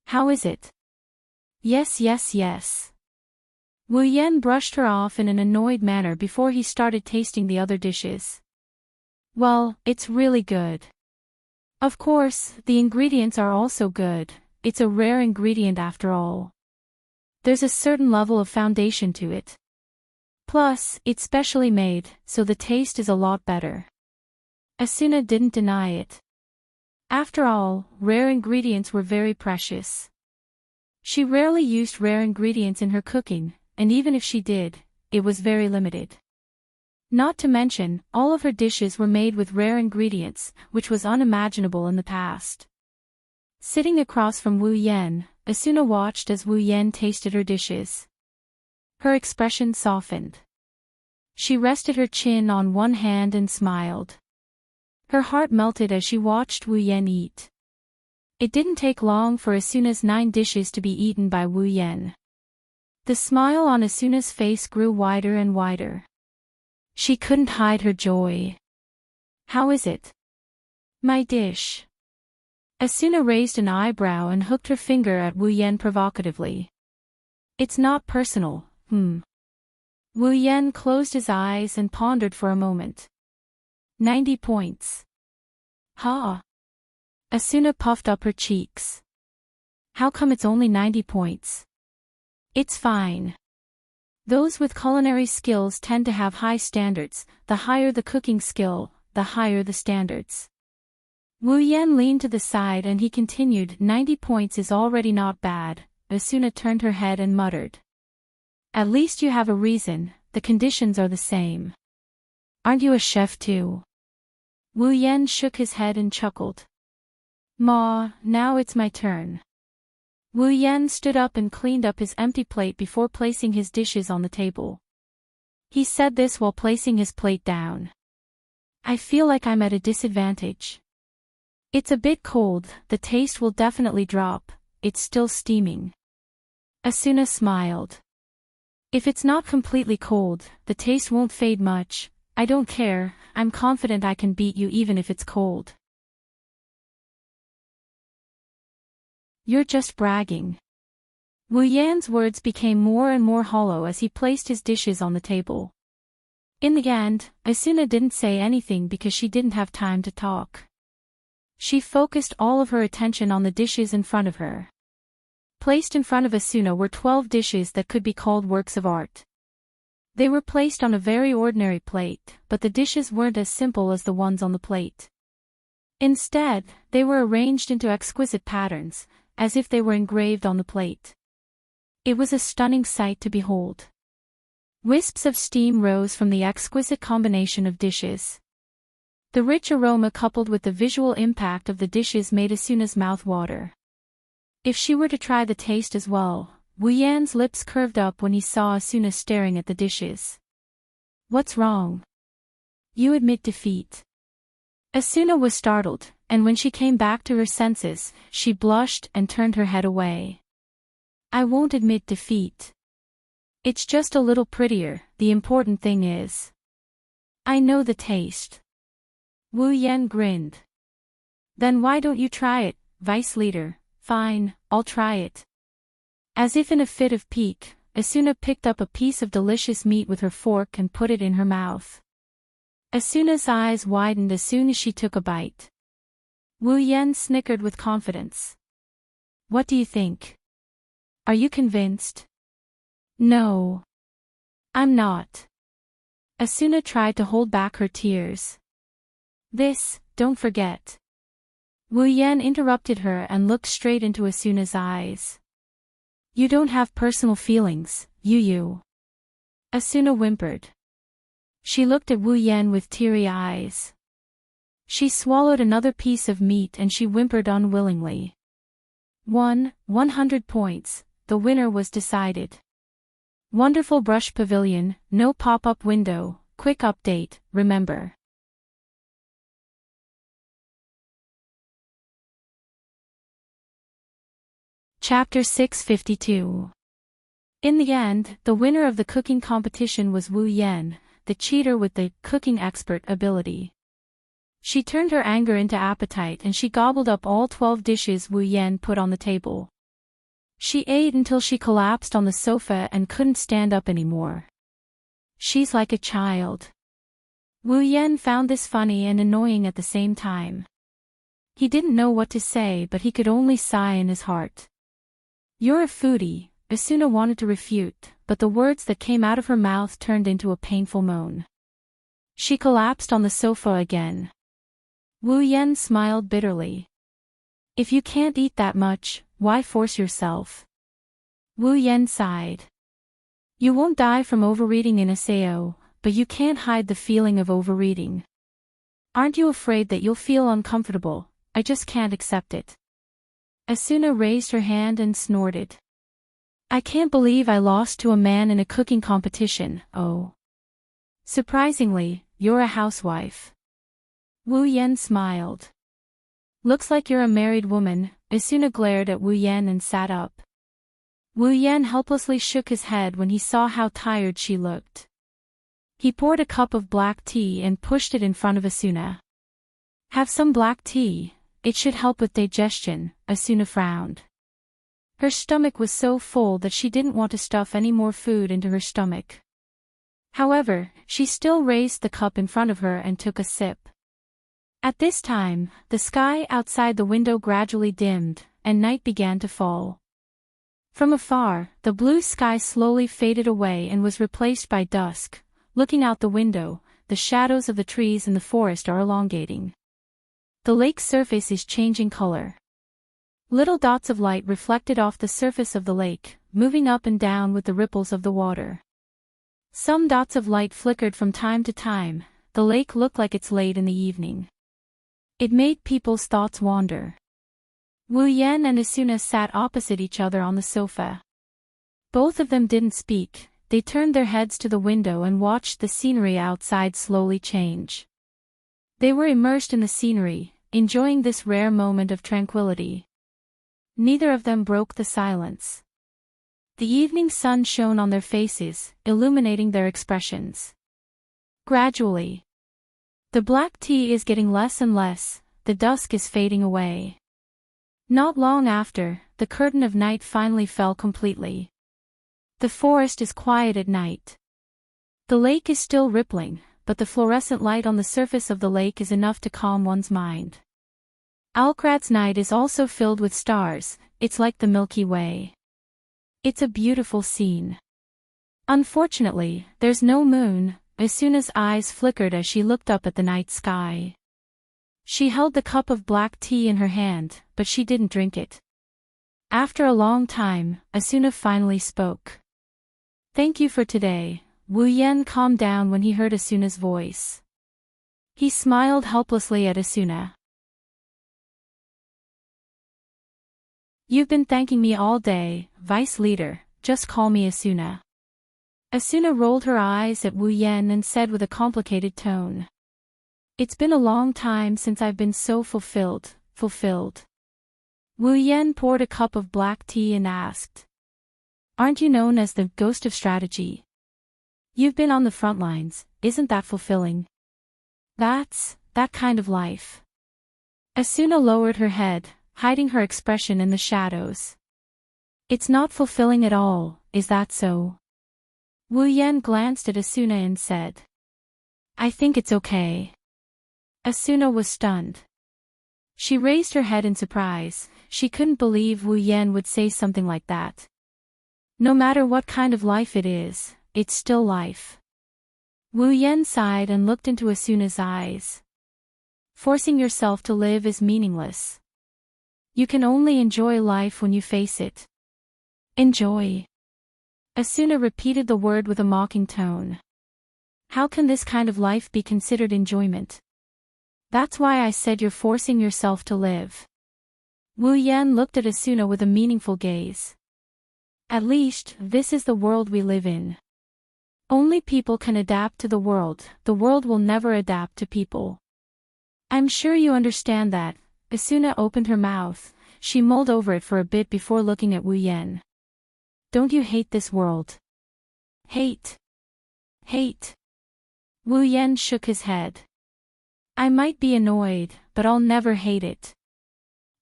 How is it? Yes. Wu Yan brushed her off in an annoyed manner before he started tasting the other dishes. Well, it's really good. Of course, the ingredients are also good, it's a rare ingredient after all. There's a certain level of foundation to it. Plus, it's specially made, so the taste is a lot better. Asuna didn't deny it. After all, rare ingredients were very precious. She rarely used rare ingredients in her cooking, and even if she did, it was very limited. Not to mention, all of her dishes were made with rare ingredients, which was unimaginable in the past. Sitting across from Wu Yan, Asuna watched as Wu Yan tasted her dishes. Her expression softened. She rested her chin on one hand and smiled. Her heart melted as she watched Wu Yan eat. It didn't take long for Asuna's 9 dishes to be eaten by Wu Yan. The smile on Asuna's face grew wider and wider. She couldn't hide her joy. How is it? My dish. Asuna raised an eyebrow and hooked her finger at Wu Yan provocatively. It's not personal, Wu Yan closed his eyes and pondered for a moment. 90 points. Ha! Asuna puffed up her cheeks. How come it's only 90 points? It's fine. Those with culinary skills tend to have high standards. The higher the cooking skill, the higher the standards. Wu Yan leaned to the side and he continued, 90 points is already not bad. Asuna turned her head and muttered. At least you have a reason, the conditions are the same. Aren't you a chef too? Wu Yan shook his head and chuckled. Ma, now it's my turn. Wu Yan stood up and cleaned up his empty plate before placing his dishes on the table. He said this while placing his plate down. I feel like I'm at a disadvantage. It's a bit cold, the taste will definitely drop, it's still steaming. Asuna smiled. If it's not completely cold, the taste won't fade much. I don't care, I'm confident I can beat you even if it's cold. You're just bragging. Wu Yan's words became more and more hollow as he placed his dishes on the table. In the end, Asuna didn't say anything because she didn't have time to talk. She focused all of her attention on the dishes in front of her. Placed in front of Asuna were 12 dishes that could be called works of art. They were placed on a very ordinary plate, but the dishes weren't as simple as the ones on the plate. Instead, they were arranged into exquisite patterns, as if they were engraved on the plate. It was a stunning sight to behold. Wisps of steam rose from the exquisite combination of dishes. The rich aroma coupled with the visual impact of the dishes made Asuna's mouth water. If she were to try the taste as well, Wu Yan's lips curved up when he saw Asuna staring at the dishes. What's wrong? You admit defeat. Asuna was startled, and when she came back to her senses, she blushed and turned her head away. I won't admit defeat. It's just a little prettier, the important thing is. I know the taste. Wu Yan grinned. Then why don't you try it, Vice Leader? Fine, I'll try it. As if in a fit of pique, Asuna picked up a piece of delicious meat with her fork and put it in her mouth. Asuna's eyes widened as soon as she took a bite. Wu Yan snickered with confidence. What do you think? Are you convinced? No. I'm not. Asuna tried to hold back her tears. Don't forget. Wu Yan interrupted her and looked straight into Asuna's eyes. You don't have personal feelings, you. Asuna whimpered. She looked at Wu Yan with teary eyes. She swallowed another piece of meat and she whimpered unwillingly. 100 points, the winner was decided. Wonderful brush pavilion, no pop-up window, quick update, remember. Chapter 652. In the end, the winner of the cooking competition was Wu Yan, the cheater with the cooking expert ability. She turned her anger into appetite and she gobbled up all 12 dishes Wu Yan put on the table. She ate until she collapsed on the sofa and couldn't stand up anymore. She's like a child. Wu Yan found this funny and annoying at the same time. He didn't know what to say but he could only sigh in his heart. You're a foodie, Asuna wanted to refute, but the words that came out of her mouth turned into a painful moan. She collapsed on the sofa again. Wu Yan smiled bitterly. If you can't eat that much, why force yourself? Wu Yan sighed. You won't die from overeating in SAO, but you can't hide the feeling of overeating. Aren't you afraid that you'll feel uncomfortable? I just can't accept it. Asuna raised her hand and snorted. I can't believe I lost to a man in a cooking competition, oh. Surprisingly, you're a housewife. Wu Yan smiled. Looks like you're a married woman, Asuna glared at Wu Yan and sat up. Wu Yan helplessly shook his head when he saw how tired she looked. He poured a cup of black tea and pushed it in front of Asuna. Have some black tea, it should help with digestion, Asuna frowned. Her stomach was so full that she didn't want to stuff any more food into her stomach. However, she still raised the cup in front of her and took a sip. At this time, the sky outside the window gradually dimmed, and night began to fall. From afar, the blue sky slowly faded away and was replaced by dusk. Looking out the window, the shadows of the trees in the forest are elongating. The lake's surface is changing color. Little dots of light reflected off the surface of the lake, moving up and down with the ripples of the water. Some dots of light flickered from time to time. The lake looked like it's late in the evening. It made people's thoughts wander. Wu Yan and Asuna sat opposite each other on the sofa. Both of them didn't speak, they turned their heads to the window and watched the scenery outside slowly change. They were immersed in the scenery, enjoying this rare moment of tranquility. Neither of them broke the silence. The evening sun shone on their faces, illuminating their expressions. Gradually, the black tea is getting less and less, the dusk is fading away. Not long after, the curtain of night finally fell completely. The forest is quiet at night. The lake is still rippling, but the fluorescent light on the surface of the lake is enough to calm one's mind. Alkrad's night is also filled with stars, it's like the Milky Way. It's a beautiful scene. Unfortunately, there's no moon. Asuna's eyes flickered as she looked up at the night sky. She held the cup of black tea in her hand, but she didn't drink it. After a long time, Asuna finally spoke. "Thank you for today." Wu Yan calmed down when he heard Asuna's voice. He smiled helplessly at Asuna. "You've been thanking me all day, Vice Leader, just call me Asuna." Asuna rolled her eyes at Wu Yan and said with a complicated tone. "It's been a long time since I've been so fulfilled. Wu Yan poured a cup of black tea and asked. "Aren't you known as the ghost of strategy? You've been on the front lines, isn't that fulfilling?" That kind of life." Asuna lowered her head, hiding her expression in the shadows. "It's not fulfilling at all, is that so?" Wu Yan glanced at Asuna and said. "I think it's okay." Asuna was stunned. She raised her head in surprise, she couldn't believe Wu Yan would say something like that. No matter what kind of life it is, it's still life. Wu Yan sighed and looked into Asuna's eyes. Forcing yourself to live is meaningless. You can only enjoy life when you face it. Enjoy. Asuna repeated the word with a mocking tone. How can this kind of life be considered enjoyment? That's why I said you're forcing yourself to live. Wu Yan looked at Asuna with a meaningful gaze. At least, this is the world we live in. Only people can adapt to the world will never adapt to people. I'm sure you understand that. Asuna opened her mouth, she mulled over it for a bit before looking at Wu Yan. Don't you hate this world? Hate. Wu Yan shook his head. I might be annoyed, but I'll never hate it.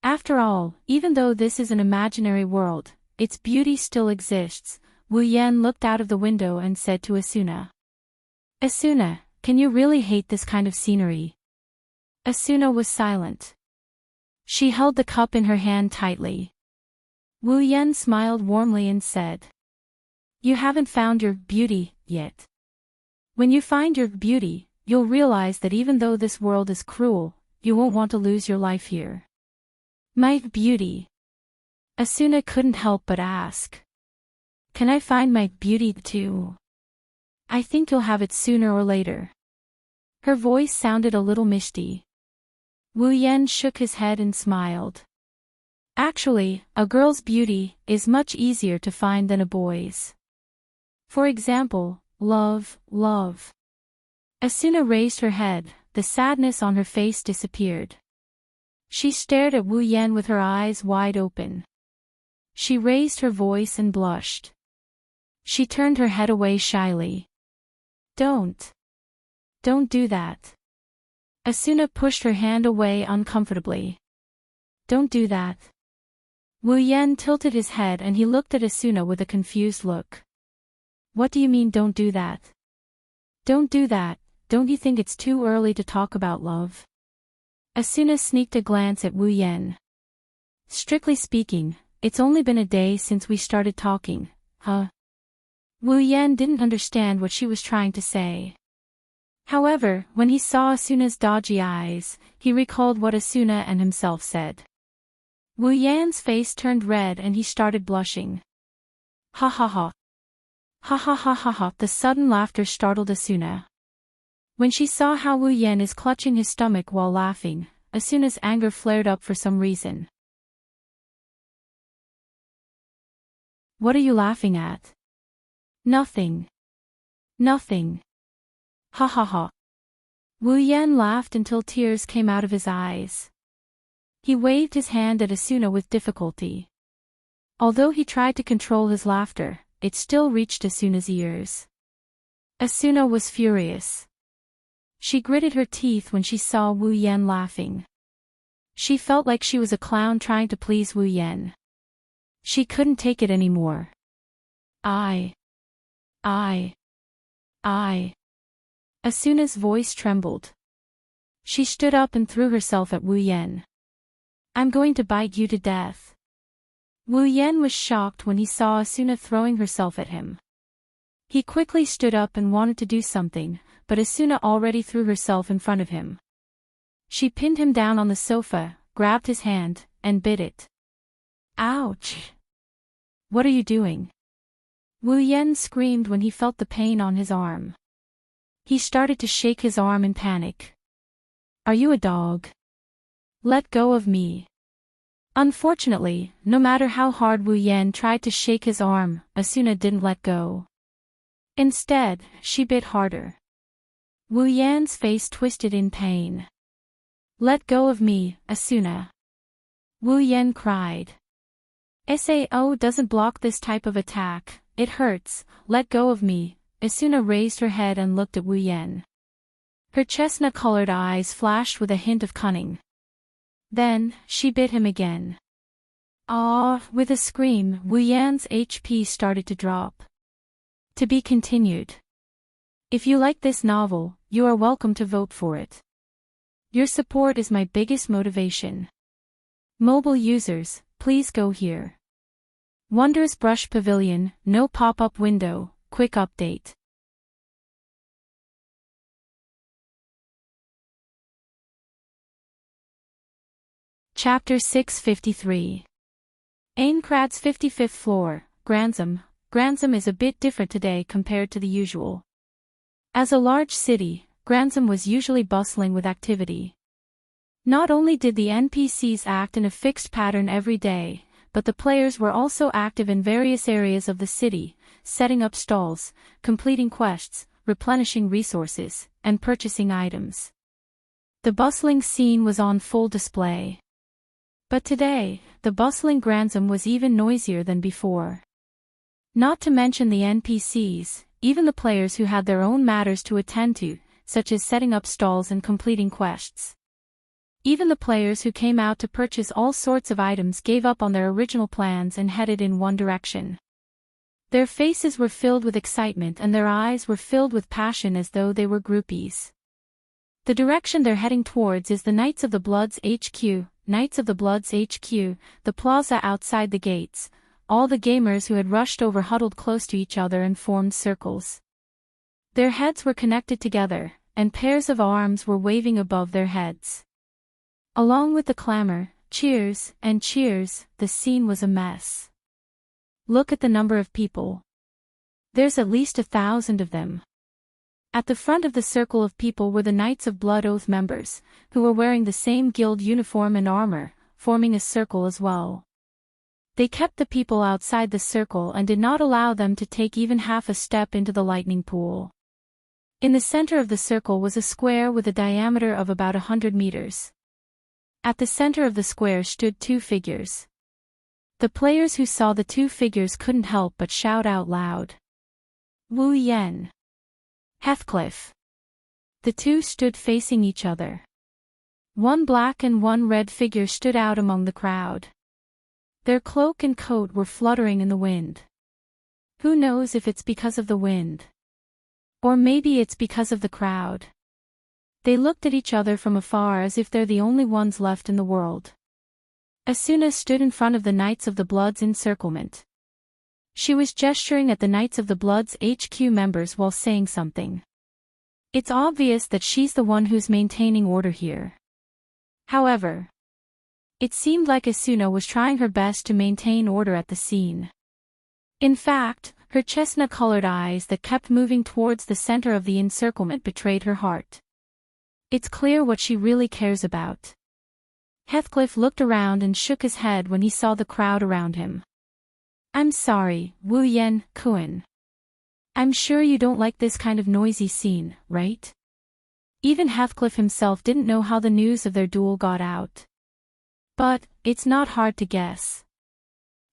After all, even though this is an imaginary world, its beauty still exists. Wu Yan looked out of the window and said to Asuna. Asuna, can you really hate this kind of scenery? Asuna was silent. She held the cup in her hand tightly. Wu Yan smiled warmly and said. You haven't found your beauty yet. When you find your beauty, you'll realize that even though this world is cruel, you won't want to lose your life here. My beauty. Asuna couldn't help but ask. Can I find my beauty too? I think you'll have it sooner or later. Her voice sounded a little misty. Wu Yan shook his head and smiled. Actually, a girl's beauty is much easier to find than a boy's. For example, love. Asuna raised her head, the sadness on her face disappeared. She stared at Wu Yan with her eyes wide open. She raised her voice and blushed. She turned her head away shyly. Don't do that. Asuna pushed her hand away uncomfortably. Don't do that. Wu Yan tilted his head and he looked at Asuna with a confused look. What do you mean don't do that? Don't do that, don't you think it's too early to talk about love? Asuna sneaked a glance at Wu Yan. Strictly speaking, it's only been a day since we started talking, huh? Wu Yan didn't understand what she was trying to say. However, when he saw Asuna's dodgy eyes, he recalled what Asuna and himself said. Wu Yan's face turned red and he started blushing. Ha ha ha. Ha ha ha ha ha. The sudden laughter startled Asuna. When she saw how Wu Yan is clutching his stomach while laughing, Asuna's anger flared up for some reason. What are you laughing at? Nothing. Nothing. Ha ha ha. Wu Yan laughed until tears came out of his eyes. He waved his hand at Asuna with difficulty. Although he tried to control his laughter, it still reached Asuna's ears. Asuna was furious. She gritted her teeth when she saw Wu Yan laughing. She felt like she was a clown trying to please Wu Yan. She couldn't take it anymore. Asuna's voice trembled. She stood up and threw herself at Wu Yan. I'm going to bite you to death. Wu Yan was shocked when he saw Asuna throwing herself at him. He quickly stood up and wanted to do something, but Asuna already threw herself in front of him. She pinned him down on the sofa, grabbed his hand, and bit it. Ouch! What are you doing? Wu Yan screamed when he felt the pain on his arm. He started to shake his arm in panic. Are you a dog? Let go of me. Unfortunately, no matter how hard Wu Yan tried to shake his arm, Asuna didn't let go. Instead, she bit harder. Wu Yan's face twisted in pain. Let go of me, Asuna. Wu Yan cried. Sao doesn't block this type of attack, it hurts, let go of me. Asuna raised her head and looked at Wu Yan. Her chestnut-colored eyes flashed with a hint of cunning. Then, she bit him again. Ah! With a scream, Wu Yan's HP started to drop. To be continued. If you like this novel, you are welcome to vote for it. Your support is my biggest motivation. Mobile users, please go here. Wondrous Brush Pavilion, no pop-up window, quick update. Chapter 653. Aincrad's 55th floor, Grantham. Grantham is a bit different today compared to the usual. As a large city, Grantham was usually bustling with activity. Not only did the NPCs act in a fixed pattern every day, but the players were also active in various areas of the city, setting up stalls, completing quests, replenishing resources, and purchasing items. The bustling scene was on full display. But today, the bustling Grantham was even noisier than before. Not to mention the NPCs, even the players who had their own matters to attend to, such as setting up stalls and completing quests. Even the players who came out to purchase all sorts of items gave up on their original plans and headed in one direction. Their faces were filled with excitement and their eyes were filled with passion as though they were groupies. The direction they're heading towards is the Knights of the Blood's HQ, Knights of the Blood's HQ, the plaza outside the gates. All the gamers who had rushed over huddled close to each other and formed circles. Their heads were connected together, and pairs of arms were waving above their heads. Along with the clamor, cheers, and cheers, the scene was a mess. Look at the number of people. There's at least 1,000 of them. At the front of the circle of people were the Knights of Blood Oath members, who were wearing the same guild uniform and armor, forming a circle as well. They kept the people outside the circle and did not allow them to take even half a step into the lightning pool. In the center of the circle was a square with a diameter of about 100 meters. At the center of the square stood two figures. The players who saw the two figures couldn't help but shout out loud. Wu Yan. Heathcliff. The two stood facing each other. One black and one red figure stood out among the crowd. Their cloak and coat were fluttering in the wind. Who knows if it's because of the wind? Or maybe it's because of the crowd. They looked at each other from afar as if they're the only ones left in the world. Asuna stood in front of the Knights of the Blood's encirclement. She was gesturing at the Knights of the Blood's HQ members while saying something. It's obvious that she's the one who's maintaining order here. However, it seemed like Asuna was trying her best to maintain order at the scene. In fact, her chestnut-colored eyes that kept moving towards the center of the encirclement betrayed her heart. It's clear what she really cares about. Heathcliff looked around and shook his head when he saw the crowd around him. I'm sorry, Wu Yen, Kun. I'm sure you don't like this kind of noisy scene, right? Even Heathcliff himself didn't know how the news of their duel got out. But, it's not hard to guess.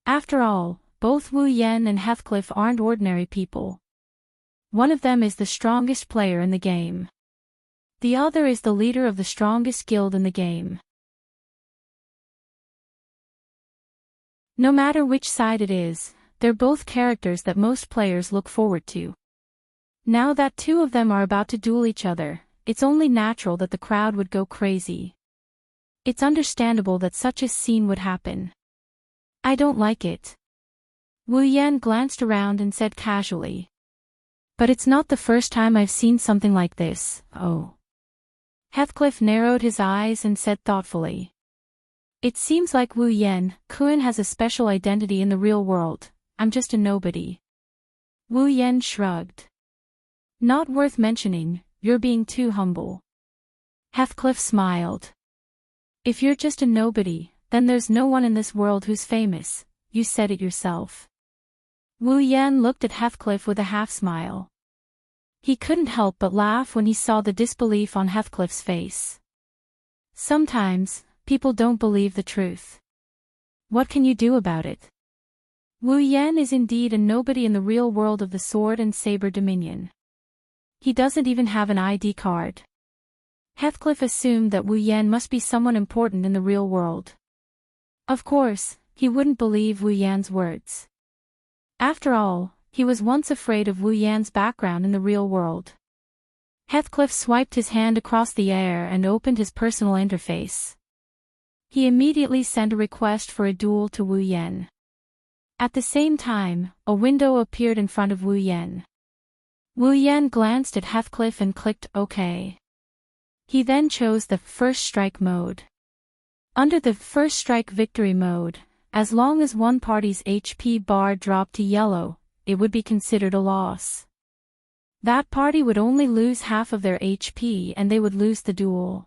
After all, both Wu Yen and Heathcliff aren't ordinary people. One of them is the strongest player in the game. The other is the leader of the strongest guild in the game. No matter which side it is, they're both characters that most players look forward to. Now that two of them are about to duel each other, it's only natural that the crowd would go crazy. It's understandable that such a scene would happen. I don't like it. Wu Yan glanced around and said casually. But it's not the first time I've seen something like this, oh. Heathcliff narrowed his eyes and said thoughtfully. It seems like Wu Yen, Kun has a special identity in the real world. I'm just a nobody. Wu Yen shrugged. Not worth mentioning, you're being too humble. Heathcliff smiled. If you're just a nobody, then there's no one in this world who's famous, you said it yourself. Wu Yen looked at Heathcliff with a half-smile. He couldn't help but laugh when he saw the disbelief on Heathcliff's face. Sometimes, people don't believe the truth. What can you do about it? Wu Yen is indeed a nobody in the real world of the Sword and Saber Dominion. He doesn't even have an ID card. Heathcliff assumed that Wu Yen must be someone important in the real world. Of course, he wouldn't believe Wu Yan's words. After all, he was once afraid of Wu Yan's background in the real world. Heathcliff swiped his hand across the air and opened his personal interface. He immediately sent a request for a duel to Wu Yen. At the same time, a window appeared in front of Wu Yen. Wu Yen glanced at Heathcliff and clicked OK. He then chose the First Strike mode. Under the First Strike Victory mode, as long as one party's HP bar dropped to yellow, it would be considered a loss. That party would only lose half of their HP and they would lose the duel.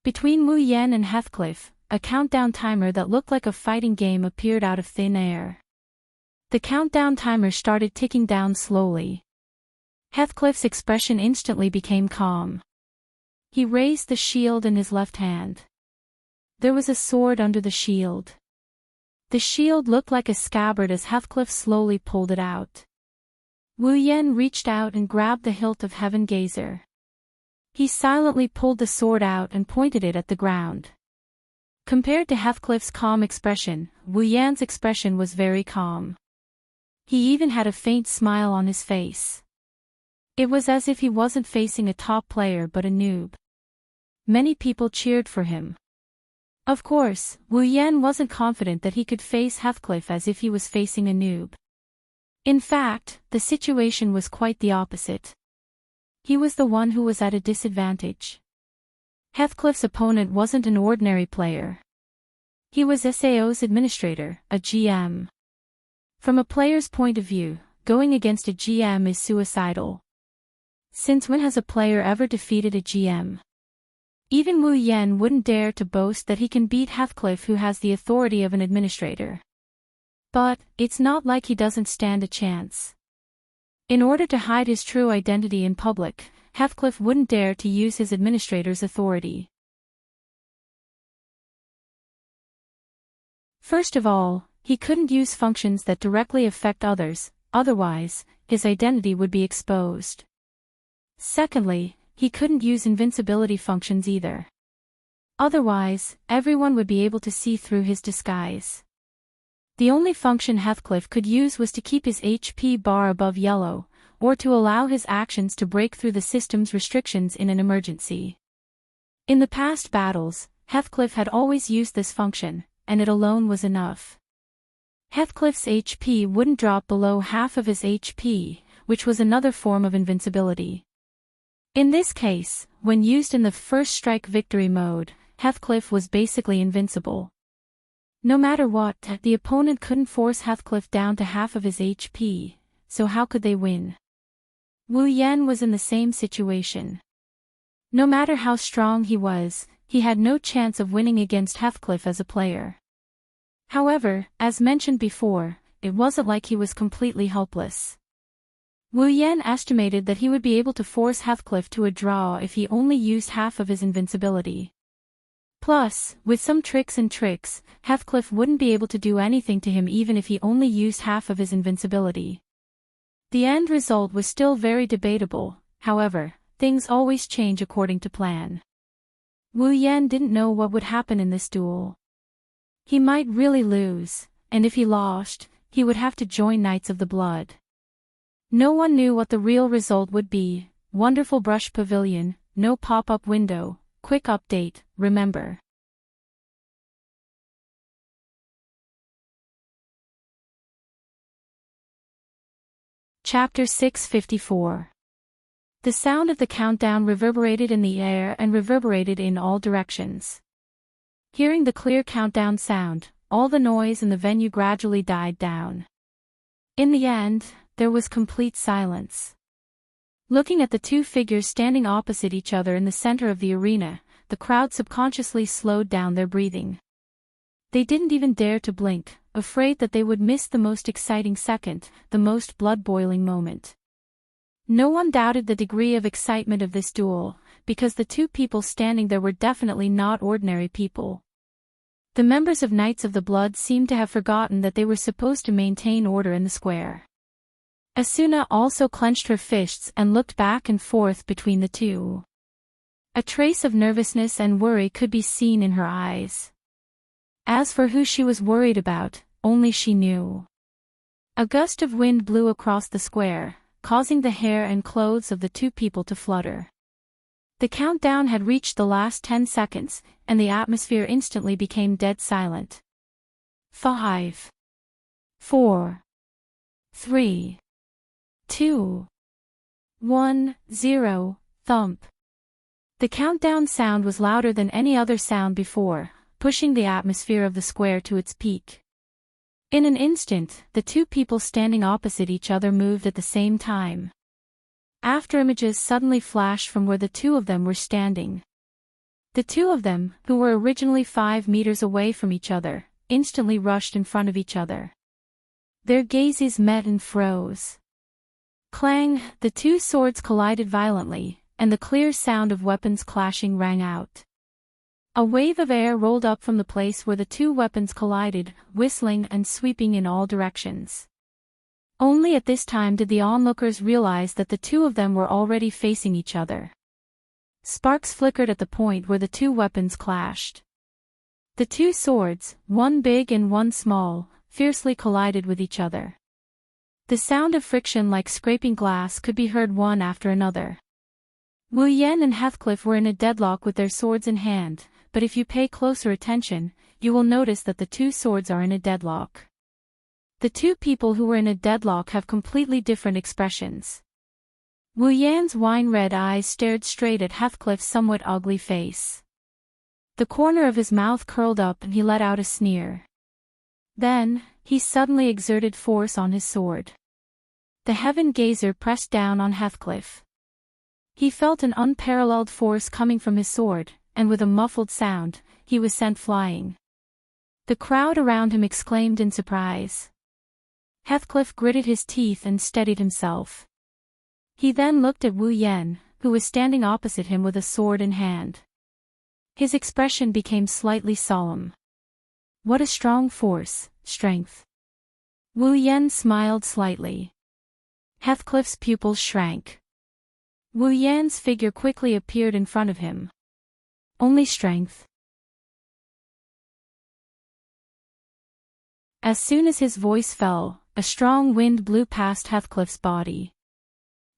Between Wu Yen and Heathcliff, a countdown timer that looked like a fighting game appeared out of thin air. The countdown timer started ticking down slowly. Heathcliff's expression instantly became calm. He raised the shield in his left hand. There was a sword under the shield. The shield looked like a scabbard as Heathcliff slowly pulled it out. Wu Yen reached out and grabbed the hilt of Heaven Gazer. He silently pulled the sword out and pointed it at the ground. Compared to Heathcliff's calm expression, Wu Yan's expression was very calm. He even had a faint smile on his face. It was as if he wasn't facing a top player but a noob. Many people cheered for him. Of course, Wu Yen wasn't confident that he could face Heathcliff as if he was facing a noob. In fact, the situation was quite the opposite. He was the one who was at a disadvantage. Heathcliff's opponent wasn't an ordinary player. He was SAO's administrator, a GM. From a player's point of view, going against a GM is suicidal. Since when has a player ever defeated a GM? Even Wu Yen wouldn't dare to boast that he can beat Heathcliff, who has the authority of an administrator. But, it's not like he doesn't stand a chance. In order to hide his true identity in public, Heathcliff wouldn't dare to use his administrator's authority. First of all, he couldn't use functions that directly affect others, otherwise, his identity would be exposed. Secondly, he couldn't use invincibility functions either. Otherwise, everyone would be able to see through his disguise. The only function Heathcliff could use was to keep his HP bar above yellow, or to allow his actions to break through the system's restrictions in an emergency. In the past battles, Heathcliff had always used this function, and it alone was enough. Heathcliff's HP wouldn't drop below half of his HP, which was another form of invincibility. In this case, when used in the first strike victory mode, Heathcliff was basically invincible. No matter what, the opponent couldn't force Heathcliff down to half of his HP, so how could they win? Wu Yan was in the same situation. No matter how strong he was, he had no chance of winning against Heathcliff as a player. However, as mentioned before, it wasn't like he was completely helpless. Wu Yan estimated that he would be able to force Heathcliff to a draw if he only used half of his invincibility. Plus, with some tricks, Heathcliff wouldn't be able to do anything to him even if he only used half of his invincibility. The end result was still very debatable, however, things always change according to plan. Wu Yan didn't know what would happen in this duel. He might really lose, and if he lost, he would have to join Knights of the Blood. No one knew what the real result would be. Wonderful brush pavilion, no pop-up window. Quick update, remember. Chapter 654. The sound of the countdown reverberated in the air and reverberated in all directions. Hearing the clear countdown sound, all the noise in the venue gradually died down. In the end, there was complete silence. Looking at the two figures standing opposite each other in the center of the arena, the crowd subconsciously slowed down their breathing. They didn't even dare to blink, afraid that they would miss the most exciting second, the most blood-boiling moment. No one doubted the degree of excitement of this duel, because the two people standing there were definitely not ordinary people. The members of Knights of the Blood seemed to have forgotten that they were supposed to maintain order in the square. Asuna also clenched her fists and looked back and forth between the two. A trace of nervousness and worry could be seen in her eyes. As for who she was worried about, only she knew. A gust of wind blew across the square, causing the hair and clothes of the two people to flutter. The countdown had reached the last 10 seconds, and the atmosphere instantly became dead silent. 5, 4, 3, 2, 1, 0, thump. The countdown sound was louder than any other sound before, pushing the atmosphere of the square to its peak. In an instant, the two people standing opposite each other moved at the same time. After images suddenly flashed from where the two of them were standing. The two of them, who were originally 5 meters away from each other, instantly rushed in front of each other. Their gazes met and froze. Clang, the two swords collided violently, and the clear sound of weapons clashing rang out. A wave of air rolled up from the place where the two weapons collided, whistling and sweeping in all directions. Only at this time did the onlookers realize that the two of them were already facing each other. Sparks flickered at the point where the two weapons clashed. The two swords, one big and one small, fiercely collided with each other. The sound of friction like scraping glass could be heard one after another. Wu Yan and Heathcliff were in a deadlock with their swords in hand, but if you pay closer attention, you will notice that the two swords are in a deadlock. The two people who were in a deadlock have completely different expressions. Wu Yan's wine-red eyes stared straight at Heathcliff's somewhat ugly face. The corner of his mouth curled up and he let out a sneer. Then, he suddenly exerted force on his sword. The Heaven Gazer pressed down on Heathcliff. He felt an unparalleled force coming from his sword, and with a muffled sound, he was sent flying. The crowd around him exclaimed in surprise. Heathcliff gritted his teeth and steadied himself. He then looked at Wu Yan, who was standing opposite him with a sword in hand. His expression became slightly solemn. What a strong force, strength. Wu Yan smiled slightly. Heathcliff's pupils shrank. Wu Yan's figure quickly appeared in front of him. Only strength. As soon as his voice fell, a strong wind blew past Heathcliff's body.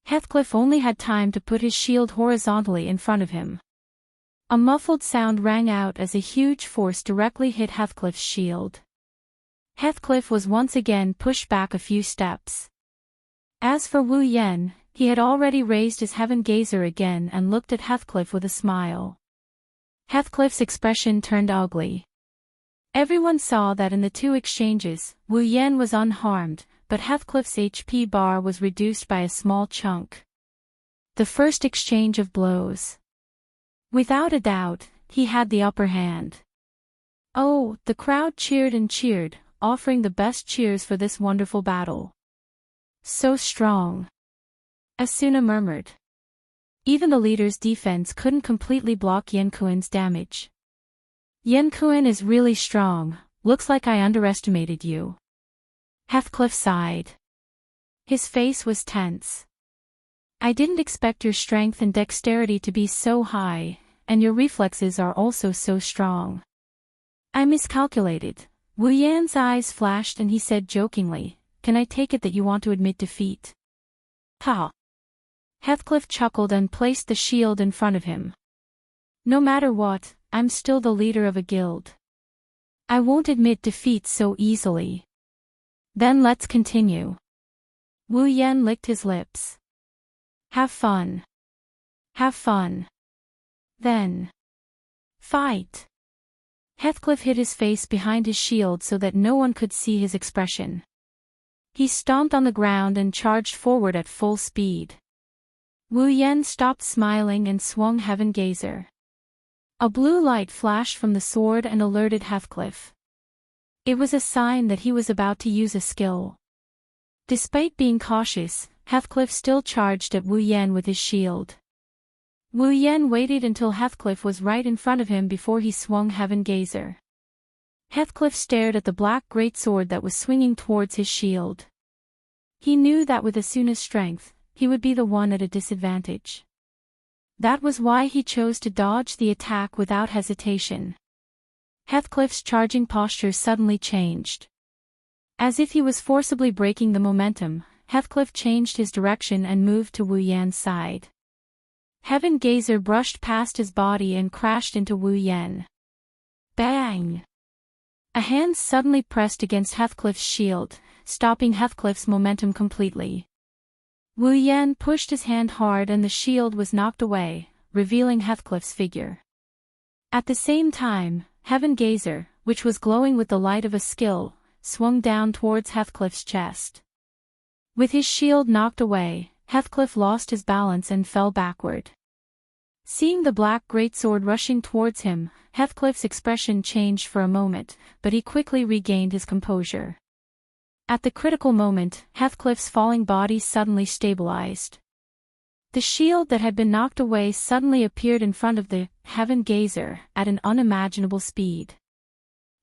Heathcliff only had time to put his shield horizontally in front of him. A muffled sound rang out as a huge force directly hit Heathcliff's shield. Heathcliff was once again pushed back a few steps. As for Wu Yen, he had already raised his heaven gazer again and looked at Heathcliff with a smile. Heathcliff's expression turned ugly. Everyone saw that in the two exchanges, Wu Yen was unharmed, but Heathcliff's HP bar was reduced by a small chunk. The first exchange of blows. Without a doubt, he had the upper hand. Oh, the crowd cheered and cheered, offering the best cheers for this wonderful battle. So strong. Asuna murmured. Even the leader's defense couldn't completely block Yen Kuen's damage. Yen Kuen is really strong, looks like I underestimated you. Heathcliff sighed. His face was tense. I didn't expect your strength and dexterity to be so high, and your reflexes are also so strong. I miscalculated. Wu Yan's eyes flashed and he said jokingly, can I take it that you want to admit defeat? Ha! Heathcliff chuckled and placed the shield in front of him. No matter what, I'm still the leader of a guild. I won't admit defeat so easily. Then let's continue. Wu Yan licked his lips. Have fun. Have fun. Then. Fight. Heathcliff hid his face behind his shield so that no one could see his expression. He stomped on the ground and charged forward at full speed. Wu Yan stopped smiling and swung Heaven Gazer. A blue light flashed from the sword and alerted Heathcliff. It was a sign that he was about to use a skill. Despite being cautious, Heathcliff still charged at Wu Yan with his shield. Wu Yan waited until Heathcliff was right in front of him before he swung Heaven Gazer. Heathcliff stared at the black greatsword that was swinging towards his shield. He knew that with Asuna's strength, he would be the one at a disadvantage. That was why he chose to dodge the attack without hesitation. Heathcliff's charging posture suddenly changed. As if he was forcibly breaking the momentum, Heathcliff changed his direction and moved to Wu Yan's side. Heaven Gazer brushed past his body and crashed into Wu Yan. Bang! A hand suddenly pressed against Heathcliff's shield, stopping Heathcliff's momentum completely. Wu Yan pushed his hand hard and the shield was knocked away, revealing Heathcliff's figure. At the same time, Heaven Gazer, which was glowing with the light of a skill, swung down towards Heathcliff's chest. With his shield knocked away, Heathcliff lost his balance and fell backward. Seeing the black greatsword rushing towards him, Heathcliff's expression changed for a moment, but he quickly regained his composure. At the critical moment, Heathcliff's falling body suddenly stabilized. The shield that had been knocked away suddenly appeared in front of the Heaven Gazer at an unimaginable speed.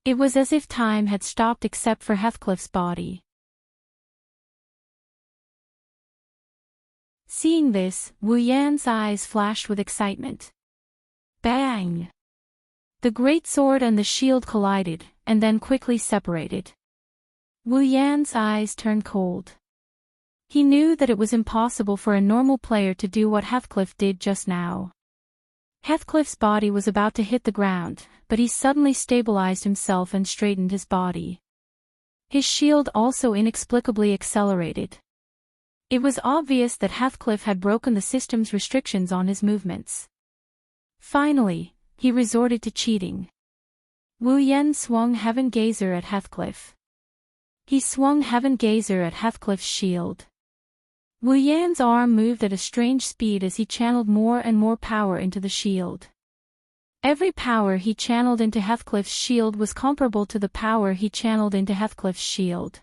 It was as if time had stopped except for Heathcliff's body. Seeing this, Wu Yan's eyes flashed with excitement. Bang! The greatsword and the shield collided, and then quickly separated. Wu Yan's eyes turned cold. He knew that it was impossible for a normal player to do what Heathcliff did just now. Heathcliff's body was about to hit the ground, but he suddenly stabilized himself and straightened his body. His shield also inexplicably accelerated. It was obvious that Heathcliff had broken the system's restrictions on his movements. Finally, he resorted to cheating. Wu Yan swung Heaven Gazer at Heathcliff. He swung Heaven Gazer at Heathcliff's shield. Wu Yan's arm moved at a strange speed as he channeled more and more power into the shield. Every power he channeled into Heathcliff's shield was comparable to the power he channeled into Heathcliff's shield.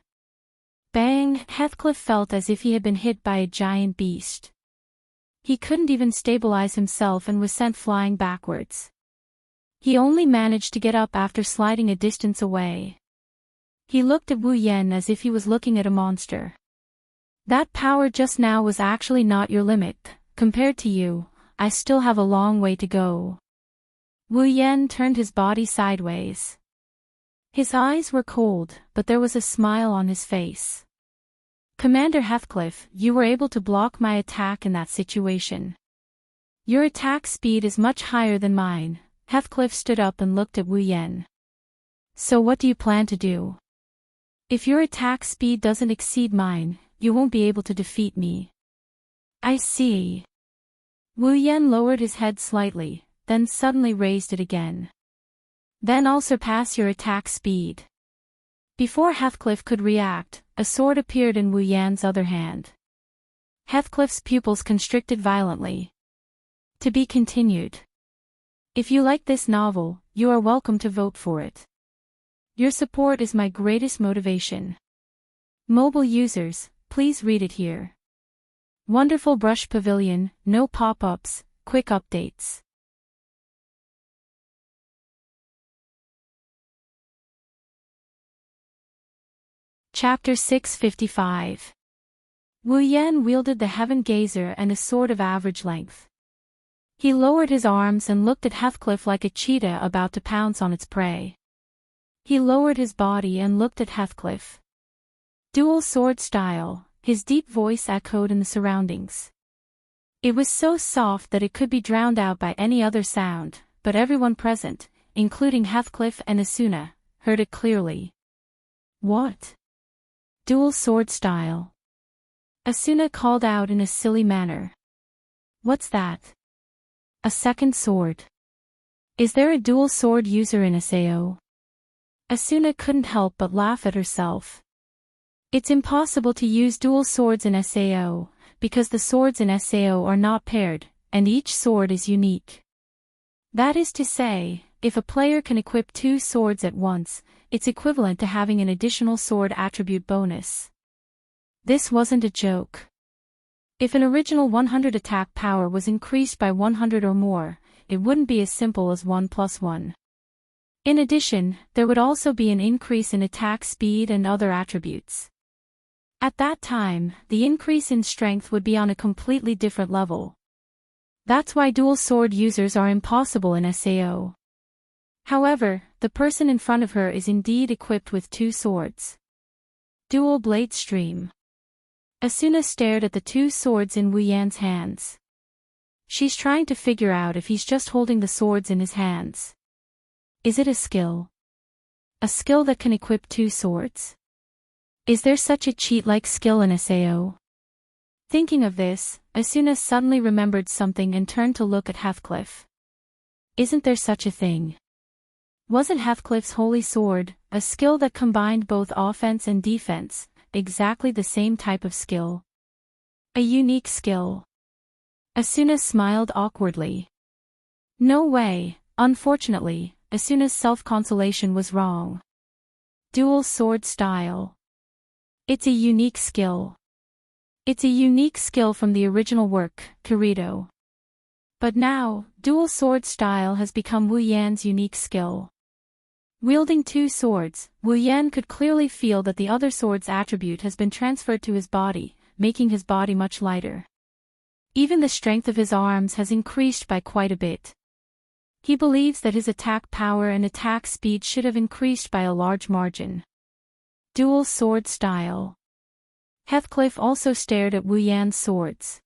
Bang! Heathcliff felt as if he had been hit by a giant beast. He couldn't even stabilize himself and was sent flying backwards. He only managed to get up after sliding a distance away. He looked at Wu Yan as if he was looking at a monster. That power just now was actually not your limit. Compared to you, I still have a long way to go. Wu Yan turned his body sideways. His eyes were cold, but there was a smile on his face. Commander Heathcliff, you were able to block my attack in that situation. Your attack speed is much higher than mine. Heathcliff stood up and looked at Wu Yan. So what do you plan to do? If your attack speed doesn't exceed mine, you won't be able to defeat me. I see. Wu Yan lowered his head slightly, then suddenly raised it again. Then I'll surpass your attack speed. Before Heathcliff could react, a sword appeared in Wu Yan's other hand. Heathcliff's pupils constricted violently. To be continued. If you like this novel, you are welcome to vote for it. Your support is my greatest motivation. Mobile users, please read it here. Wonderful Brush Pavilion, no pop-ups, quick updates. Chapter 655. Wu Yan wielded the Heaven Gazer and a sword of average length. He lowered his arms and looked at Heathcliff like a cheetah about to pounce on its prey. He lowered his body and looked at Heathcliff. Dual sword style, his deep voice echoed in the surroundings. It was so soft that it could be drowned out by any other sound, but everyone present, including Heathcliff and Asuna, heard it clearly. What? Dual sword style. Asuna called out in a silly manner. What's that? A second sword. Is there a dual sword user in SAO? Asuna couldn't help but laugh at herself. It's impossible to use dual swords in SAO, because the swords in SAO are not paired, and each sword is unique. That is to say, if a player can equip two swords at once, it's equivalent to having an additional sword attribute bonus. This wasn't a joke. If an original 100 attack power was increased by 100 or more, it wouldn't be as simple as 1 plus 1. In addition, there would also be an increase in attack speed and other attributes. At that time, the increase in strength would be on a completely different level. That's why dual sword users are impossible in SAO. However, the person in front of her is indeed equipped with two swords. Dual blade stream. Asuna stared at the two swords in Wu Yan's hands. She's trying to figure out if he's just holding the swords in his hands. Is it a skill? A skill that can equip two swords? Is there such a cheat-like skill in SAO? Thinking of this, Asuna suddenly remembered something and turned to look at Heathcliff. Isn't there such a thing? Wasn't Heathcliff's Holy Sword, a skill that combined both offense and defense, exactly the same type of skill? A unique skill. Asuna smiled awkwardly. No way, unfortunately, Asuna's self-consolation was wrong. Dual sword style. It's a unique skill. It's a unique skill from the original work, Kirito. But now, dual sword style has become Wu Yan's unique skill. Wielding two swords, Wu Yan could clearly feel that the other sword's attribute has been transferred to his body, making his body much lighter. Even the strength of his arms has increased by quite a bit. He believes that his attack power and attack speed should have increased by a large margin. Dual sword style. Heathcliff also stared at Wu Yan's swords.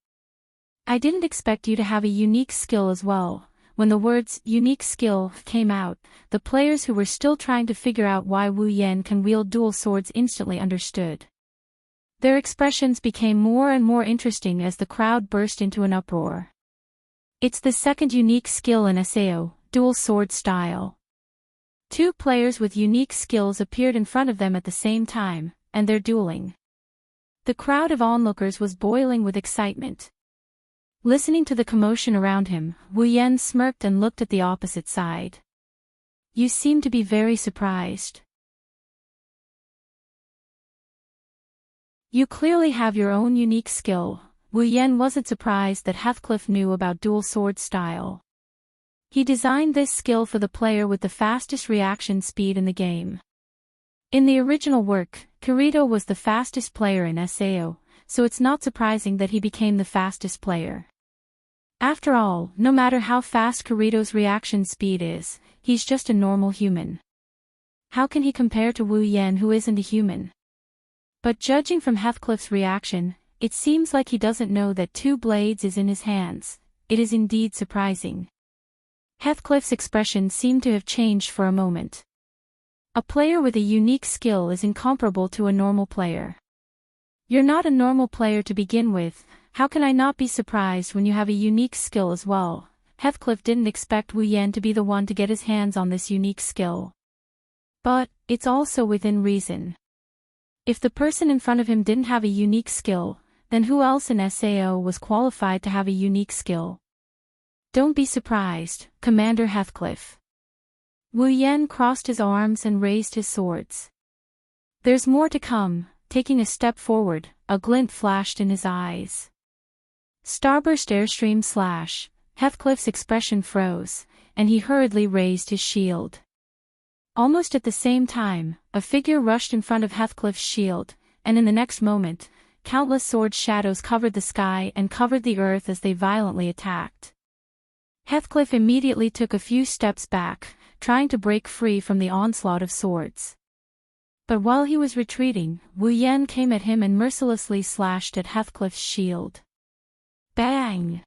I didn't expect you to have a unique skill as well. When the words unique skill came out, the players who were still trying to figure out why Wu Yan can wield dual swords instantly understood. Their expressions became more and more interesting as the crowd burst into an uproar. It's the second unique skill in SAO, dual sword style. Two players with unique skills appeared in front of them at the same time, and they're dueling. The crowd of onlookers was boiling with excitement. Listening to the commotion around him, Wu Yan smirked and looked at the opposite side. You seem to be very surprised. You clearly have your own unique skill. Wu Yan wasn't surprised that Heathcliff knew about dual sword style. He designed this skill for the player with the fastest reaction speed in the game. In the original work, Kirito was the fastest player in SAO, so it's not surprising that he became the fastest player. After all, no matter how fast Kirito's reaction speed is, he's just a normal human. How can he compare to Wu Yan, who isn't a human? But judging from Heathcliff's reaction, it seems like he doesn't know that 2 blades is in his hands. It is indeed surprising. Heathcliff's expression seemed to have changed for a moment. A player with a unique skill is incomparable to a normal player. You're not a normal player to begin with, how can I not be surprised when you have a unique skill as well? Heathcliff didn't expect Wu Yan to be the one to get his hands on this unique skill. But, it's also within reason. If the person in front of him didn't have a unique skill, then who else in SAO was qualified to have a unique skill? Don't be surprised, Commander Heathcliff. Wu Yan crossed his arms and raised his swords. There's more to come. Taking a step forward, a glint flashed in his eyes. Starburst Airstream Slash. Heathcliff's expression froze, and he hurriedly raised his shield. Almost at the same time, a figure rushed in front of Heathcliff's shield, and in the next moment, countless sword shadows covered the sky and covered the earth as they violently attacked. Heathcliff immediately took a few steps back, trying to break free from the onslaught of swords. But while he was retreating, Wu Yan came at him and mercilessly slashed at Heathcliff's shield. Bang!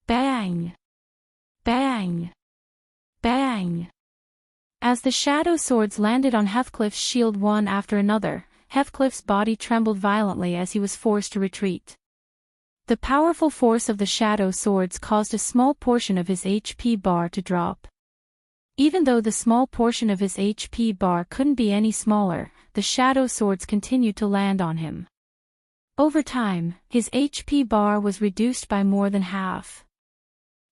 Bang! Bang! Bang! As the shadow swords landed on Heathcliff's shield one after another, Heathcliff's body trembled violently as he was forced to retreat. The powerful force of the shadow swords caused a small portion of his HP bar to drop. Even though the small portion of his HP bar couldn't be any smaller, the shadow swords continued to land on him. Over time, his HP bar was reduced by more than half.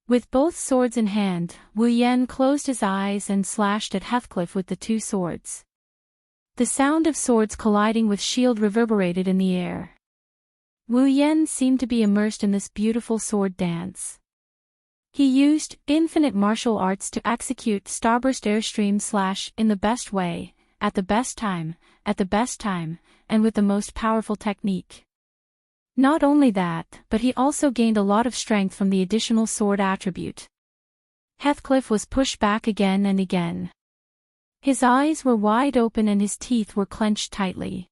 With both swords in hand, Wu Yan closed his eyes and slashed at Heathcliff with the 2 swords. The sound of swords colliding with shield reverberated in the air. Wu Yan seemed to be immersed in this beautiful sword dance. He used infinite martial arts to execute Starburst Airstream Slash in the best way, at the best time, and with the most powerful technique. Not only that, but he also gained a lot of strength from the additional sword attribute. Heathcliff was pushed back again and again. His eyes were wide open and his teeth were clenched tightly.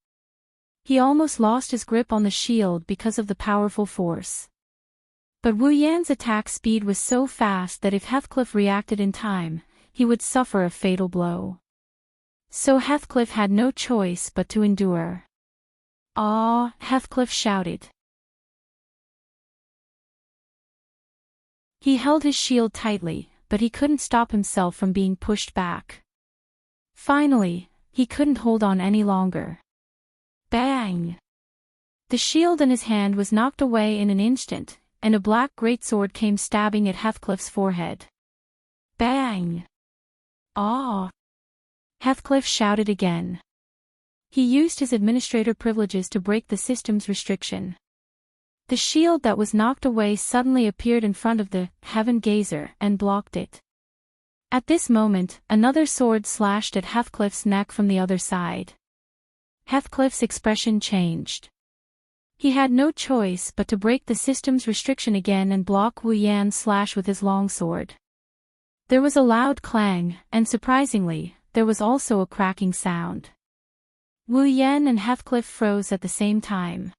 He almost lost his grip on the shield because of the powerful force. But Wu Yan's attack speed was so fast that if Heathcliff reacted in time, he would suffer a fatal blow. So Heathcliff had no choice but to endure. "Ah!" Heathcliff shouted. He held his shield tightly, but he couldn't stop himself from being pushed back. Finally, he couldn't hold on any longer. Bang! The shield in his hand was knocked away in an instant, and a black greatsword came stabbing at Heathcliff's forehead. Bang! "Ah!" Heathcliff shouted again. He used his administrator privileges to break the system's restriction. The shield that was knocked away suddenly appeared in front of the Heaven Gazer and blocked it. At this moment, another sword slashed at Heathcliff's neck from the other side. Heathcliff's expression changed. He had no choice but to break the system's restriction again and block Wu Yan's slash with his longsword. There was a loud clang, and surprisingly, there was also a cracking sound. Wu Yan and Heathcliff froze at the same time.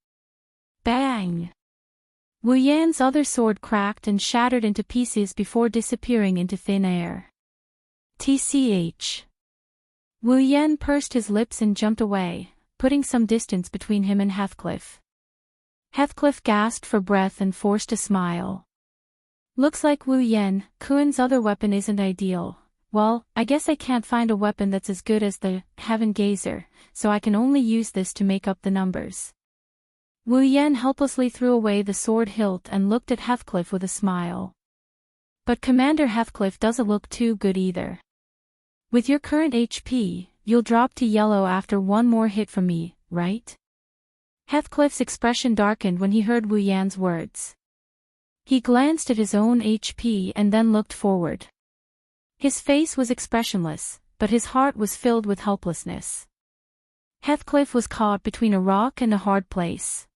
Bang! Wu Yan's other sword cracked and shattered into pieces before disappearing into thin air. TCH. Wu Yan pursed his lips and jumped away, putting some distance between him and Heathcliff. Heathcliff gasped for breath and forced a smile. Looks like Wu Yan, Kuen's other weapon isn't ideal. Well, I guess I can't find a weapon that's as good as the Heaven Gazer, so I can only use this to make up the numbers. Wu Yan helplessly threw away the sword hilt and looked at Heathcliff with a smile. But Commander Heathcliff doesn't look too good either. With your current HP, you'll drop to yellow after one more hit from me, right? Heathcliff's expression darkened when he heard Wu Yan's words. He glanced at his own HP and then looked forward. His face was expressionless, but his heart was filled with helplessness. Heathcliff was caught between a rock and a hard place.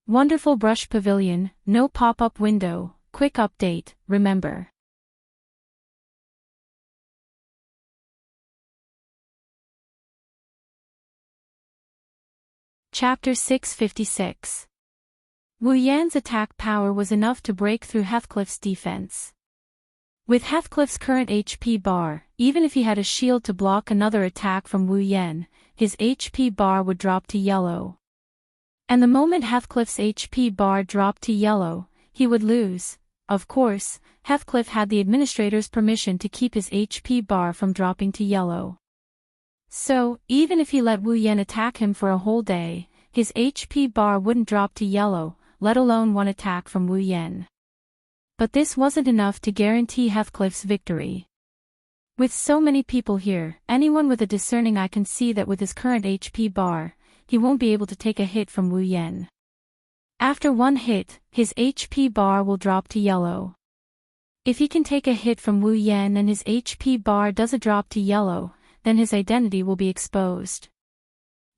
Wonderful brush pavilion, no pop-up window, quick update, remember. Chapter 656. Wu Yan's attack power was enough to break through Heathcliff's defense. With Heathcliff's current HP bar, even if he had a shield to block another attack from Wu Yan, his HP bar would drop to yellow. And the moment Heathcliff's HP bar dropped to yellow, he would lose. Of course, Heathcliff had the administrator's permission to keep his HP bar from dropping to yellow. So, even if he let Wu Yan attack him for a whole day, his HP bar wouldn't drop to yellow, let alone one attack from Wu Yan. But this wasn't enough to guarantee Heathcliff's victory. With so many people here, anyone with a discerning eye can see that with his current HP bar, he won't be able to take a hit from Wu Yan. After one hit, his HP bar will drop to yellow. If he can take a hit from Wu Yan and his HP bar doesn't drop to yellow, then his identity will be exposed.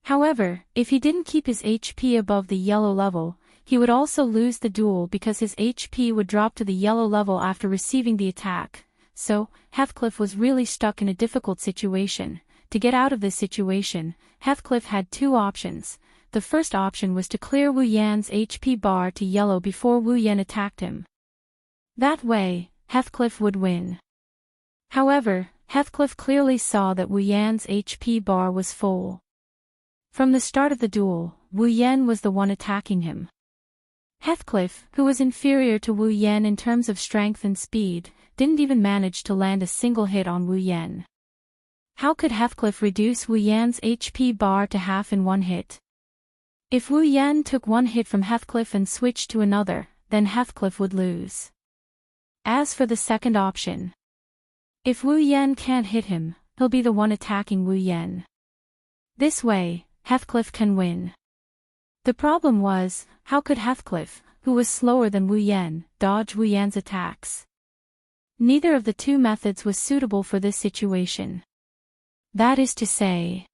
However, if he didn't keep his HP above the yellow level, he would also lose the duel because his HP would drop to the yellow level after receiving the attack. So, Heathcliff was really stuck in a difficult situation. To get out of this situation, Heathcliff had two options. The first option was to clear Wu Yan's HP bar to yellow before Wu Yan attacked him. That way, Heathcliff would win. However, Heathcliff clearly saw that Wu Yan's HP bar was full. From the start of the duel, Wu Yan was the one attacking him. Heathcliff, who was inferior to Wu Yan in terms of strength and speed, didn't even manage to land a single hit on Wu Yan. How could Heathcliff reduce Wu Yan's HP bar to half in one hit? If Wu Yan took one hit from Heathcliff and switched to another, then Heathcliff would lose. As for the second option, if Wu Yan can't hit him, he'll be the one attacking Wu Yan. This way, Heathcliff can win. The problem was, how could Heathcliff, who was slower than Wu Yan, dodge Wu Yan's attacks? Neither of the two methods was suitable for this situation. That is to say,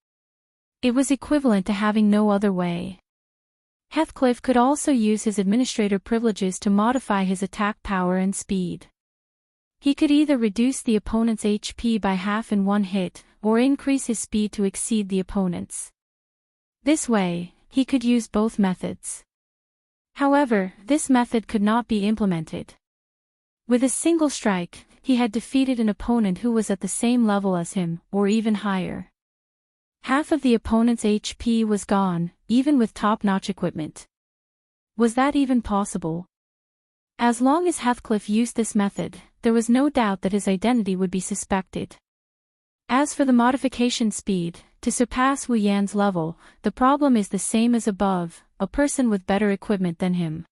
it was equivalent to having no other way. Heathcliff could also use his administrator privileges to modify his attack power and speed. He could either reduce the opponent's HP by half in one hit, or increase his speed to exceed the opponent's. This way, he could use both methods. However, this method could not be implemented. With a single strike, he had defeated an opponent who was at the same level as him, or even higher. Half of the opponent's HP was gone, even with top-notch equipment. Was that even possible? As long as Heathcliff used this method, there was no doubt that his identity would be suspected. As for the modification speed, to surpass Wu Yan's level, the problem is the same as above, a person with better equipment than him.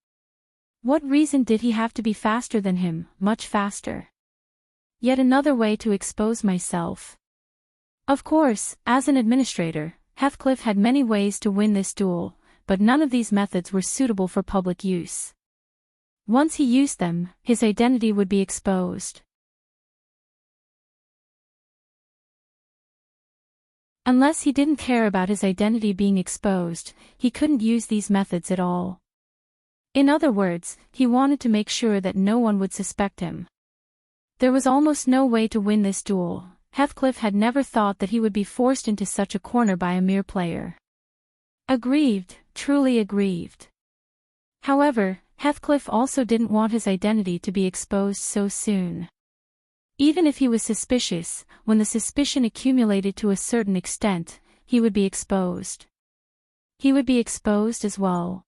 What reason did he have to be faster than him, much faster? Yet another way to expose myself. Of course, as an administrator, Heathcliff had many ways to win this duel, but none of these methods were suitable for public use. Once he used them, his identity would be exposed. Unless he didn't care about his identity being exposed, he couldn't use these methods at all. In other words, he wanted to make sure that no one would suspect him. There was almost no way to win this duel. Heathcliff had never thought that he would be forced into such a corner by a mere player. Aggrieved, truly aggrieved. However, Heathcliff also didn't want his identity to be exposed so soon. Even if he was suspicious, when the suspicion accumulated to a certain extent, he would be exposed. He would be exposed as well.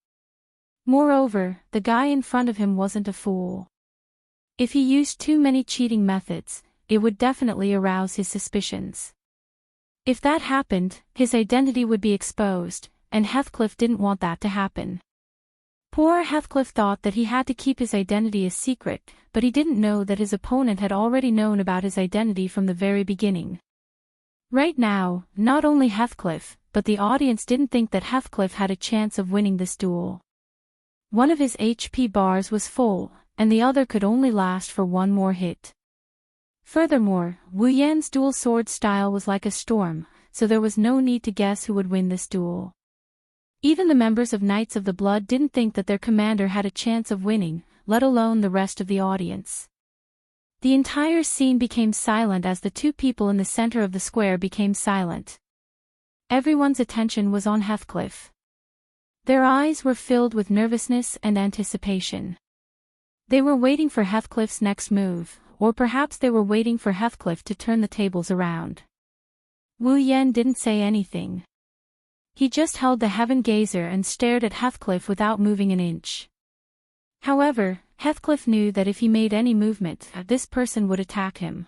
Moreover, the guy in front of him wasn't a fool. If he used too many cheating methods, it would definitely arouse his suspicions. If that happened, his identity would be exposed, and Heathcliff didn't want that to happen. Poor Heathcliff thought that he had to keep his identity a secret, but he didn't know that his opponent had already known about his identity from the very beginning. Right now, not only Heathcliff, but the audience didn't think that Heathcliff had a chance of winning this duel. One of his HP bars was full, and the other could only last for one more hit. Furthermore, Wu Yan's dual sword style was like a storm, so there was no need to guess who would win this duel. Even the members of Knights of the Blood didn't think that their commander had a chance of winning, let alone the rest of the audience. The entire scene became silent as the two people in the center of the square became silent. Everyone's attention was on Heathcliff. Their eyes were filled with nervousness and anticipation. They were waiting for Heathcliff's next move, or perhaps they were waiting for Heathcliff to turn the tables around. Wu Yen didn't say anything. He just held the heaven gazer and stared at Heathcliff without moving an inch. However, Heathcliff knew that if he made any movement, this person would attack him.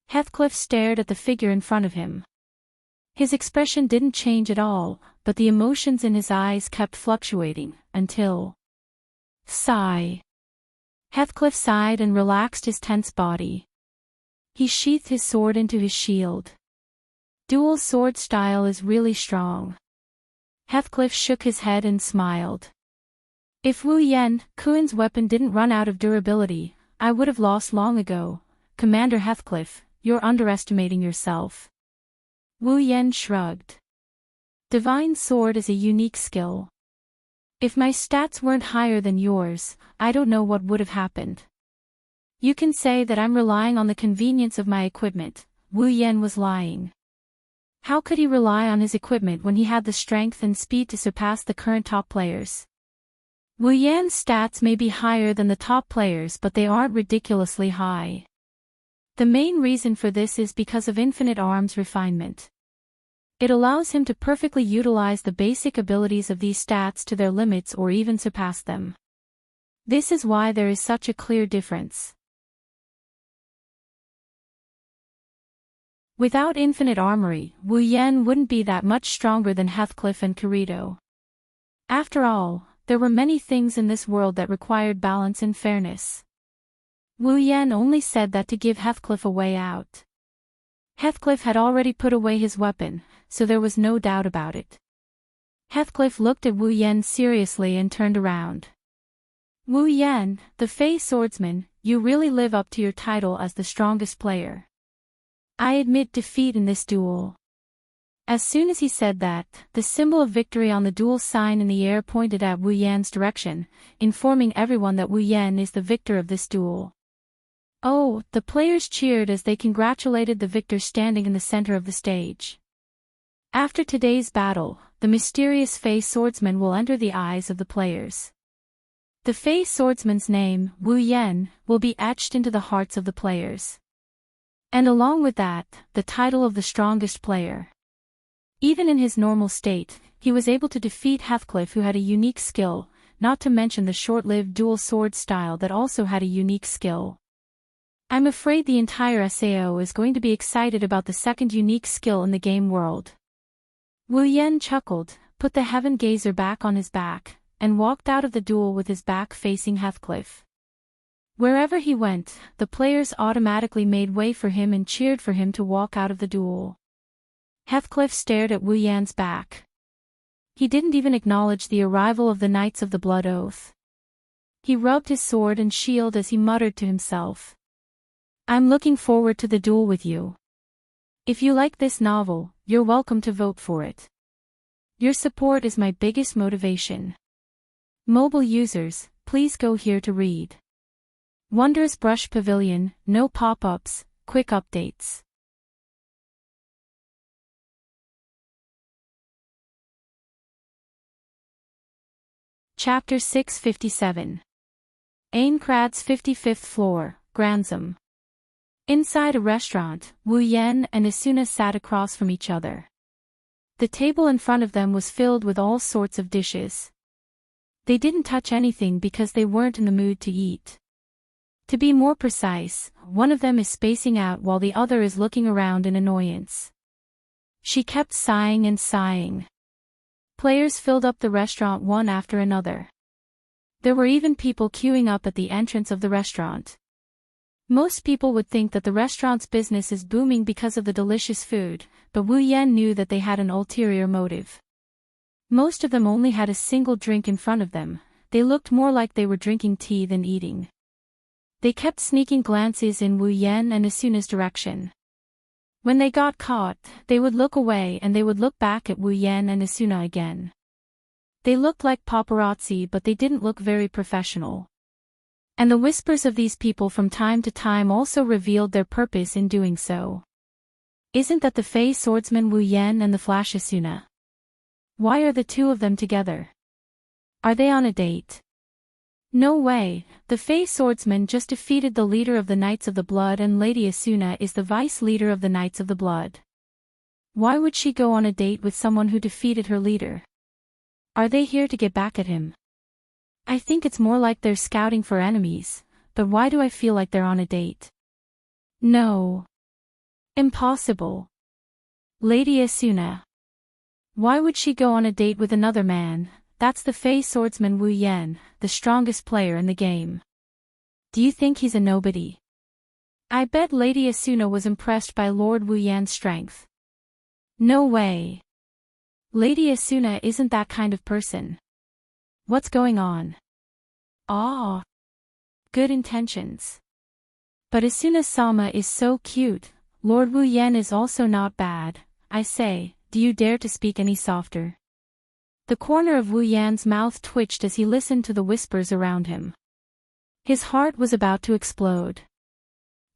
Heathcliff stared at the figure in front of him. His expression didn't change at all, but the emotions in his eyes kept fluctuating, until... Sigh. Heathcliff sighed and relaxed his tense body. He sheathed his sword into his shield. Dual sword style is really strong. Heathcliff shook his head and smiled. If Wu Yen, Kuen's weapon didn't run out of durability, I would have lost long ago. Commander Heathcliff, you're underestimating yourself. Wu Yen shrugged. Divine sword is a unique skill. If my stats weren't higher than yours, I don't know what would have happened. You can say that I'm relying on the convenience of my equipment. Wu Yen was lying. How could he rely on his equipment when he had the strength and speed to surpass the current top players? Wu Yan's stats may be higher than the top players, but they aren't ridiculously high. The main reason for this is because of Infinite Arm's refinement. It allows him to perfectly utilize the basic abilities of these stats to their limits or even surpass them. This is why there is such a clear difference. Without Infinite Armory, Wu Yen wouldn't be that much stronger than Heathcliff and Kirito. After all, there were many things in this world that required balance and fairness. Wu Yen only said that to give Heathcliff a way out. Heathcliff had already put away his weapon, so there was no doubt about it. Heathcliff looked at Wu Yen seriously and turned around. Wu Yen, the Fey swordsman, you really live up to your title as the strongest player. I admit defeat in this duel. As soon as he said that, the symbol of victory on the duel sign in the air pointed at Wu Yan's direction, informing everyone that Wu Yen is the victor of this duel. Oh, the players cheered as they congratulated the victor standing in the center of the stage. After today's battle, the mysterious Fey swordsman will enter the eyes of the players. The Fey swordsman's name, Wu Yen, will be etched into the hearts of the players. And along with that, the title of the strongest player. Even in his normal state, he was able to defeat Heathcliff, who had a unique skill, not to mention the short-lived dual sword style that also had a unique skill. I'm afraid the entire SAO is going to be excited about the second unique skill in the game world. Wu Yen chuckled, put the heaven gazer back on his back, and walked out of the duel with his back facing Heathcliff. Wherever he went, the players automatically made way for him and cheered for him to walk out of the duel. Heathcliff stared at Wu Yan's back. He didn't even acknowledge the arrival of the Knights of the Blood Oath. He rubbed his sword and shield as he muttered to himself. I'm looking forward to the duel with you. If you like this novel, you're welcome to vote for it. Your support is my biggest motivation. Mobile users, please go here to read. Wondrous Brush Pavilion, no pop-ups, quick updates. Chapter 657. Aincrad's 55th floor, Grantham. Inside a restaurant, Wu Yen and Asuna sat across from each other. The table in front of them was filled with all sorts of dishes. They didn't touch anything because they weren't in the mood to eat. To be more precise, one of them is spacing out while the other is looking around in annoyance. She kept sighing and sighing. Players filled up the restaurant one after another. There were even people queuing up at the entrance of the restaurant. Most people would think that the restaurant's business is booming because of the delicious food, but Wu Yen knew that they had an ulterior motive. Most of them only had a single drink in front of them. They looked more like they were drinking tea than eating. They kept sneaking glances in Wu Yen and Asuna's direction. When they got caught, they would look away and they would look back at Wu Yen and Asuna again. They looked like paparazzi, but they didn't look very professional. And the whispers of these people from time to time also revealed their purpose in doing so. Isn't that the Fey swordsman Wu Yen and the Flash Asuna? Why are the two of them together? Are they on a date? No way, the Fey swordsman just defeated the leader of the Knights of the Blood and Lady Asuna is the vice leader of the Knights of the Blood. Why would she go on a date with someone who defeated her leader? Are they here to get back at him? I think it's more like they're scouting for enemies, but why do I feel like they're on a date? No. Impossible. Lady Asuna. Why would she go on a date with another man? That's the Fey swordsman Wu Yan, the strongest player in the game. Do you think he's a nobody? I bet Lady Asuna was impressed by Lord Wu Yan's strength. No way. Lady Asuna isn't that kind of person. What's going on? Ah. Good intentions. But Asuna-sama is so cute. Lord Wu Yan is also not bad. I say, do you dare to speak any softer? The corner of Wu Yan's mouth twitched as he listened to the whispers around him. His heart was about to explode.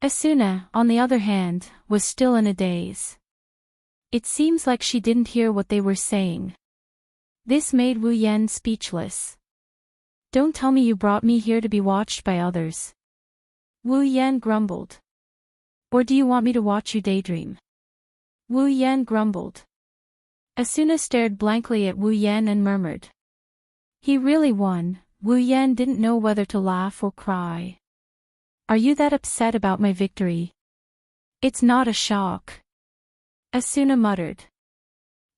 Asuna, on the other hand, was still in a daze. It seems like she didn't hear what they were saying. This made Wu Yan speechless. Don't tell me you brought me here to be watched by others. Wu Yan grumbled. Or do you want me to watch you daydream? Wu Yan grumbled. Asuna stared blankly at Wu Yan and murmured. He really won. Wu Yan didn't know whether to laugh or cry. Are you that upset about my victory? It's not a shock. Asuna muttered.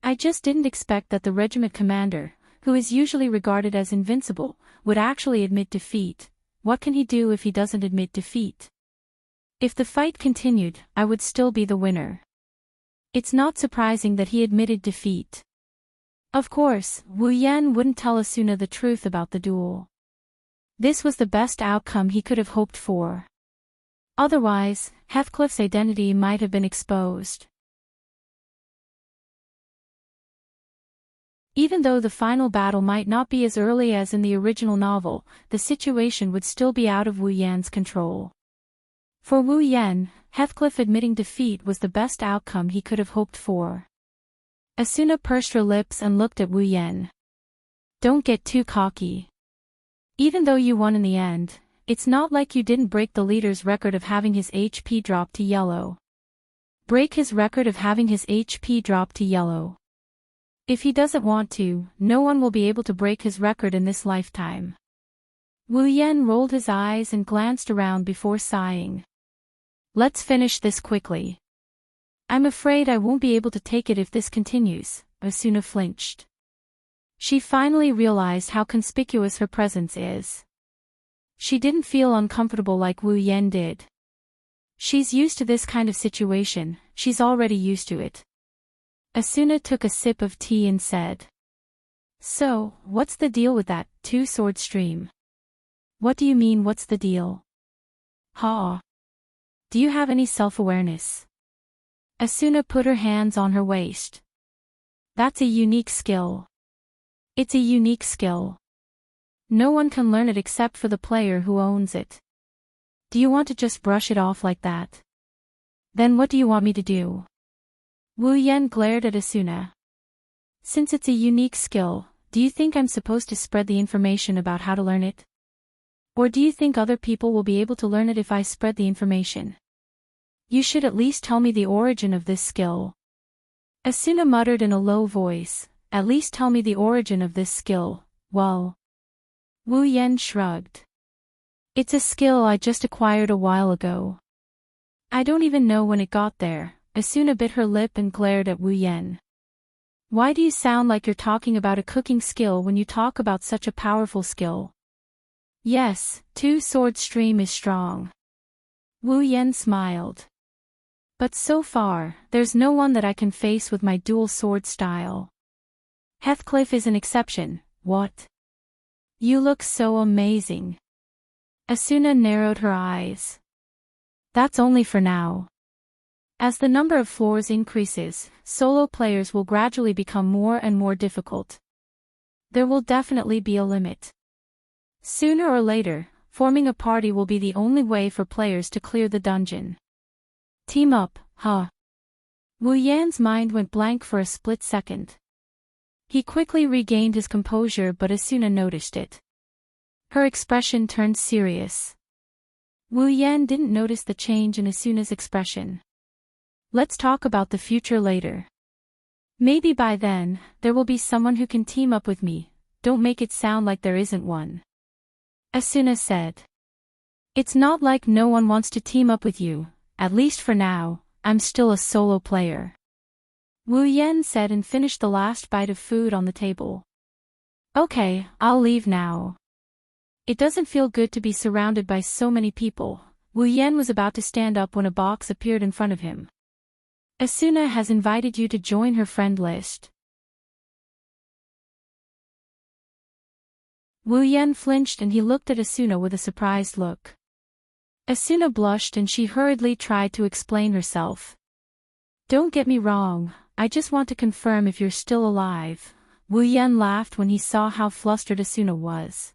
I just didn't expect that the regiment commander, who is usually regarded as invincible, would actually admit defeat. What can he do if he doesn't admit defeat? If the fight continued, I would still be the winner. It's not surprising that he admitted defeat. Of course, Wu Yan wouldn't tell Asuna the truth about the duel. This was the best outcome he could have hoped for. Otherwise, Heathcliff's identity might have been exposed. Even though the final battle might not be as early as in the original novel, the situation would still be out of Wu Yan's control. For Wu Yan, Heathcliff admitting defeat was the best outcome he could have hoped for. Asuna pursed her lips and looked at Wu Yan. Don't get too cocky. Even though you won in the end, it's not like you didn't break the leader's record of having his HP drop to yellow. Break his record of having his HP drop to yellow. If he doesn't want to, no one will be able to break his record in this lifetime. Wu Yan rolled his eyes and glanced around before sighing. Let's finish this quickly. I'm afraid I won't be able to take it if this continues, Asuna flinched. She finally realized how conspicuous her presence is. She didn't feel uncomfortable like Wu Yan did. She's used to this kind of situation, she's already used to it. Asuna took a sip of tea and said. So, what's the deal with that two-sword stream? What do you mean what's the deal? Ha! Do you have any self-awareness? Asuna put her hands on her waist. That's a unique skill. It's a unique skill. No one can learn it except for the player who owns it. Do you want to just brush it off like that? Then what do you want me to do? Wu Yan glared at Asuna. Since it's a unique skill, do you think I'm supposed to spread the information about how to learn it? Or do you think other people will be able to learn it if I spread the information? You should at least tell me the origin of this skill. Asuna muttered in a low voice, at least tell me the origin of this skill. Well. Wu Yan shrugged. It's a skill I just acquired a while ago. I don't even know when it got there. Asuna bit her lip and glared at Wu Yan. Why do you sound like you're talking about a cooking skill when you talk about such a powerful skill? Yes, two-sword stream is strong. Wu Yan smiled. But so far, there's no one that I can face with my dual sword style. Heathcliff is an exception. What? You look so amazing. Asuna narrowed her eyes. That's only for now. As the number of floors increases, solo players will gradually become more and more difficult. There will definitely be a limit. Sooner or later, forming a party will be the only way for players to clear the dungeon. Team up, huh? Wu Yan's mind went blank for a split second. He quickly regained his composure, but Asuna noticed it. Her expression turned serious. Wu Yan didn't notice the change in Asuna's expression. Let's talk about the future later. Maybe by then, there will be someone who can team up with me. Don't make it sound like there isn't one. Asuna said. It's not like no one wants to team up with you, at least for now. I'm still a solo player. Wu Yan said and finished the last bite of food on the table. Okay, I'll leave now. It doesn't feel good to be surrounded by so many people. Wu Yan was about to stand up when a box appeared in front of him. Asuna has invited you to join her friend list. Wu Yan flinched and he looked at Asuna with a surprised look. Asuna blushed and she hurriedly tried to explain herself. Don't get me wrong, I just want to confirm if you're still alive. Wu Yan laughed when he saw how flustered Asuna was.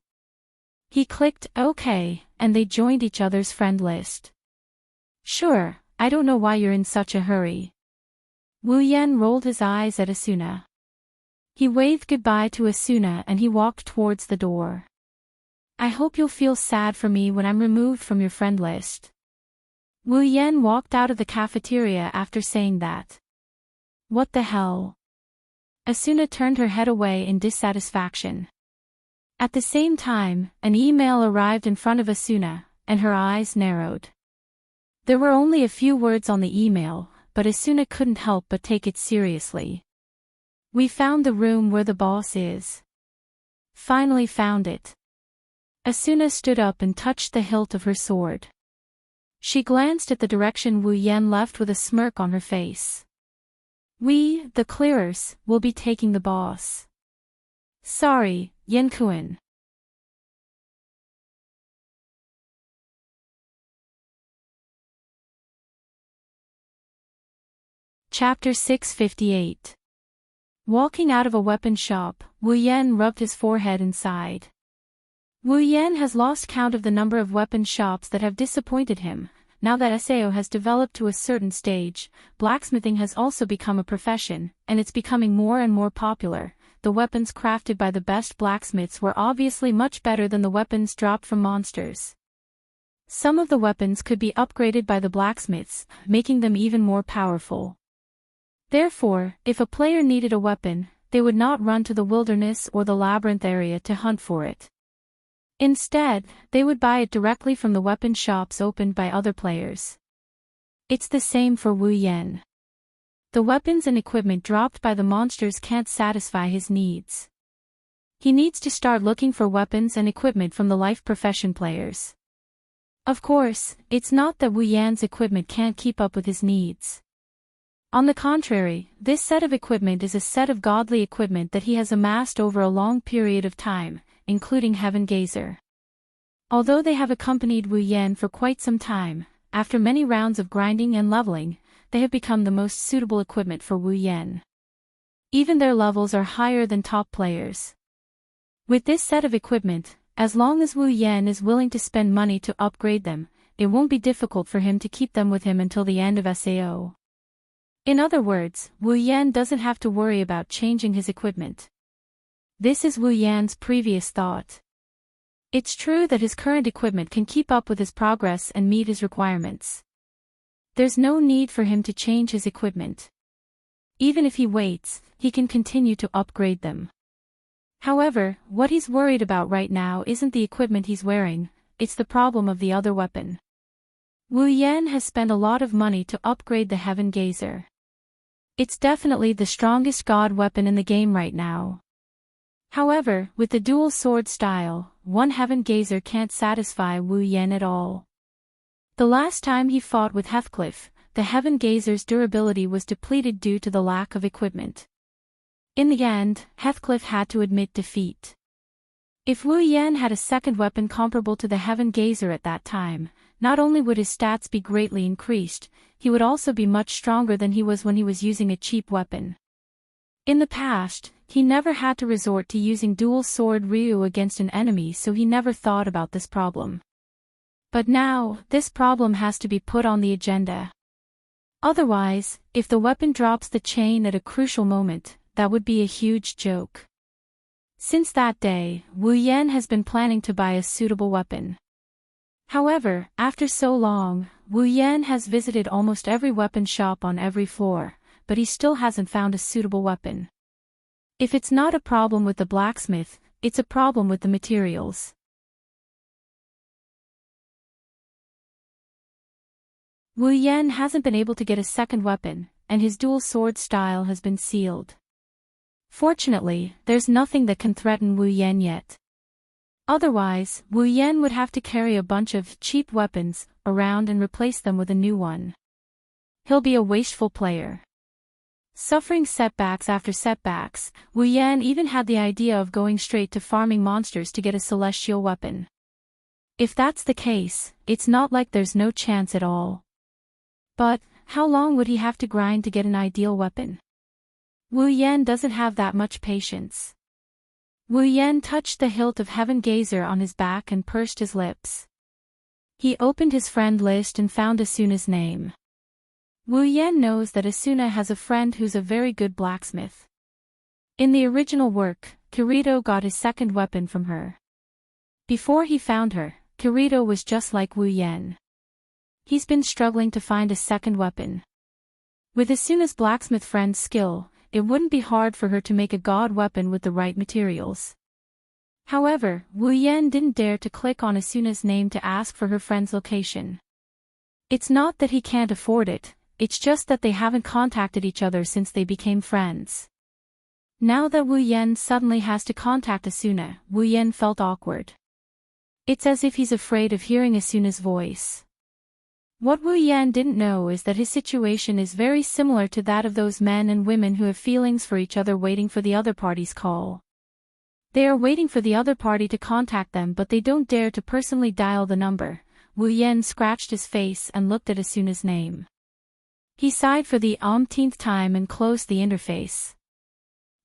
He clicked OK, and they joined each other's friend list. Sure, I don't know why you're in such a hurry. Wu Yan rolled his eyes at Asuna. He waved goodbye to Asuna and he walked towards the door. I hope you'll feel sad for me when I'm removed from your friend list. Wu Yan walked out of the cafeteria after saying that. What the hell? Asuna turned her head away in dissatisfaction. At the same time, an email arrived in front of Asuna, and her eyes narrowed. There were only a few words on the email, but Asuna couldn't help but take it seriously. We found the room where the boss is. Finally found it. Asuna stood up and touched the hilt of her sword. She glanced at the direction Wu Yan left with a smirk on her face. We, the clearers, will be taking the boss. Sorry, Yenkuen. Chapter 658. Walking out of a weapon shop, Wu Yan rubbed his forehead and sighed. Wu Yan has lost count of the number of weapon shops that have disappointed him. Now that SAO has developed to a certain stage, blacksmithing has also become a profession, and it's becoming more and more popular. The weapons crafted by the best blacksmiths were obviously much better than the weapons dropped from monsters. Some of the weapons could be upgraded by the blacksmiths, making them even more powerful. Therefore, if a player needed a weapon, they would not run to the wilderness or the labyrinth area to hunt for it. Instead, they would buy it directly from the weapon shops opened by other players. It's the same for Wu Yan. The weapons and equipment dropped by the monsters can't satisfy his needs. He needs to start looking for weapons and equipment from the life profession players. Of course, it's not that Wu Yan's equipment can't keep up with his needs. On the contrary, this set of equipment is a set of godly equipment that he has amassed over a long period of time, including Heaven Gazer. Although they have accompanied Wu Yan for quite some time, after many rounds of grinding and leveling, they have become the most suitable equipment for Wu Yan. Even their levels are higher than top players. With this set of equipment, as long as Wu Yan is willing to spend money to upgrade them, it won't be difficult for him to keep them with him until the end of SAO. In other words, Wu Yan doesn't have to worry about changing his equipment. This is Wu Yan's previous thought. It's true that his current equipment can keep up with his progress and meet his requirements. There's no need for him to change his equipment. Even if he waits, he can continue to upgrade them. However, what he's worried about right now isn't the equipment he's wearing, it's the problem of the other weapon. Wu Yan has spent a lot of money to upgrade the Heaven Gazer. It's definitely the strongest god weapon in the game right now. However, with the dual sword style, one Heaven Gazer can't satisfy Wu Yan at all. The last time he fought with Heathcliff, the Heaven Gazer's durability was depleted due to the lack of equipment. In the end, Heathcliff had to admit defeat. If Wu Yan had a second weapon comparable to the Heaven Gazer at that time, not only would his stats be greatly increased, he would also be much stronger than he was when he was using a cheap weapon. In the past, he never had to resort to using dual sword Ryu against an enemy, so he never thought about this problem. But now, this problem has to be put on the agenda. Otherwise, if the weapon drops the chain at a crucial moment, that would be a huge joke. Since that day, Wu Yan has been planning to buy a suitable weapon. However, after so long, Wu Yan has visited almost every weapon shop on every floor, but he still hasn't found a suitable weapon. If it's not a problem with the blacksmith, it's a problem with the materials. Wu Yan hasn't been able to get a second weapon, and his dual sword style has been sealed. Fortunately, there's nothing that can threaten Wu Yan yet. Otherwise, Wu Yan would have to carry a bunch of cheap weapons around and replace them with a new one. He'll be a wasteful player. Suffering setbacks after setbacks, Wu Yan even had the idea of going straight to farming monsters to get a celestial weapon. If that's the case, it's not like there's no chance at all. But, how long would he have to grind to get an ideal weapon? Wu Yan doesn't have that much patience. Wu Yan touched the hilt of Heaven Gazer on his back and pursed his lips. He opened his friend list and found Asuna's name. Wu Yan knows that Asuna has a friend who's a very good blacksmith. In the original work, Kirito got his second weapon from her. Before he found her, Kirito was just like Wu Yan. He's been struggling to find a second weapon. With Asuna's blacksmith friend's skill, it wouldn't be hard for her to make a god weapon with the right materials. However, Wu Yan didn't dare to click on Asuna's name to ask for her friend's location. It's not that he can't afford it, it's just that they haven't contacted each other since they became friends. Now that Wu Yan suddenly has to contact Asuna, Wu Yan felt awkward. It's as if he's afraid of hearing Asuna's voice. What Wu Yan didn't know is that his situation is very similar to that of those men and women who have feelings for each other waiting for the other party's call. They are waiting for the other party to contact them but they don't dare to personally dial the number. Wu Yan scratched his face and looked at Asuna's name. He sighed for the umpteenth time and closed the interface.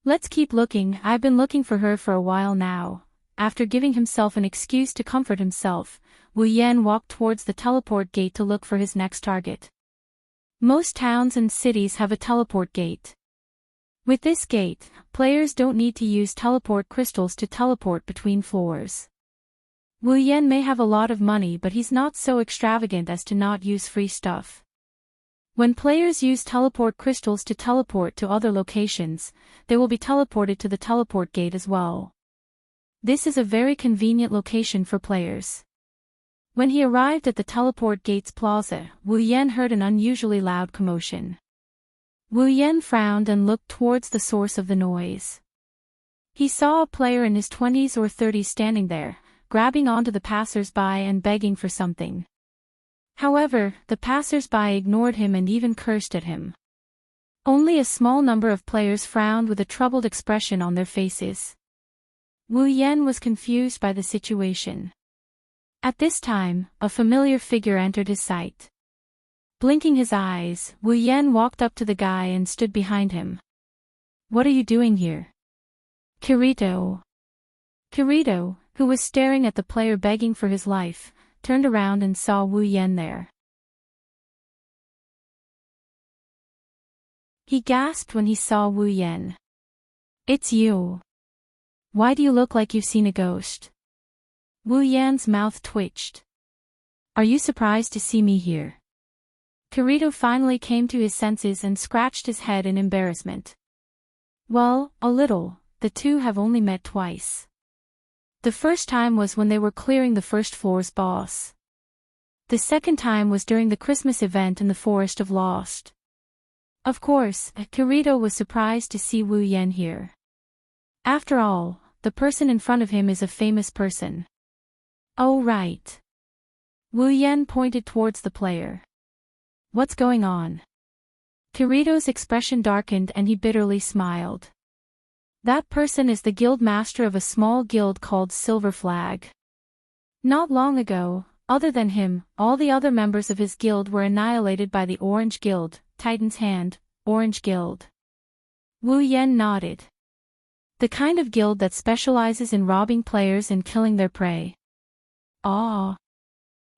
Let's keep looking, I've been looking for her for a while now. After giving himself an excuse to comfort himself, Wu Yan walked towards the teleport gate to look for his next target. Most towns and cities have a teleport gate. With this gate, players don't need to use teleport crystals to teleport between floors. Wu Yan may have a lot of money but he's not so extravagant as to not use free stuff. When players use teleport crystals to teleport to other locations, they will be teleported to the teleport gate as well. This is a very convenient location for players. When he arrived at the teleport gate's plaza, Wu Yan heard an unusually loud commotion. Wu Yan frowned and looked towards the source of the noise. He saw a player in his 20s or 30s standing there, grabbing onto the passers-by and begging for something. However, the passers-by ignored him and even cursed at him. Only a small number of players frowned with a troubled expression on their faces. Wu Yan was confused by the situation. At this time, a familiar figure entered his sight. Blinking his eyes, Wu Yan walked up to the guy and stood behind him. What are you doing here? Kirito. Kirito, who was staring at the player begging for his life, turned around and saw Wu Yan there. He gasped when he saw Wu Yan. It's you. Why do you look like you've seen a ghost? Wu Yan's mouth twitched. Are you surprised to see me here? Kirito finally came to his senses and scratched his head in embarrassment. Well, a little, the two have only met twice. The first time was when they were clearing the first floor's boss. The second time was during the Christmas event in the Forest of Lost. Of course, Kirito was surprised to see Wu Yan here. After all, the person in front of him is a famous person. Oh right. Wu Yan pointed towards the player. What's going on? Kirito's expression darkened and he bitterly smiled. That person is the guild master of a small guild called Silver Flag. Not long ago, other than him, all the other members of his guild were annihilated by the Orange Guild, Titan's Hand, Orange Guild. Wu Yan nodded. The kind of guild that specializes in robbing players and killing their prey. Ah.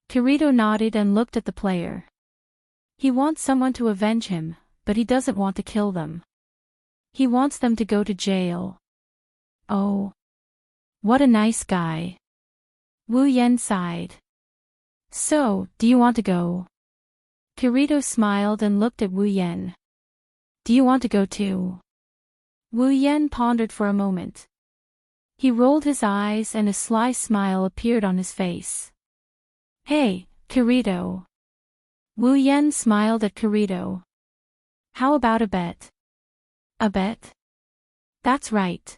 Kirito nodded and looked at the player. He wants someone to avenge him, but he doesn't want to kill them. He wants them to go to jail. Oh. What a nice guy. Wu Yen sighed. So, do you want to go? Kirito smiled and looked at Wu Yen. Do you want to go too? Wu Yen pondered for a moment. He rolled his eyes and a sly smile appeared on his face. Hey, Kirito. Wu Yen smiled at Kirito. How about a bet? A bet? That's right.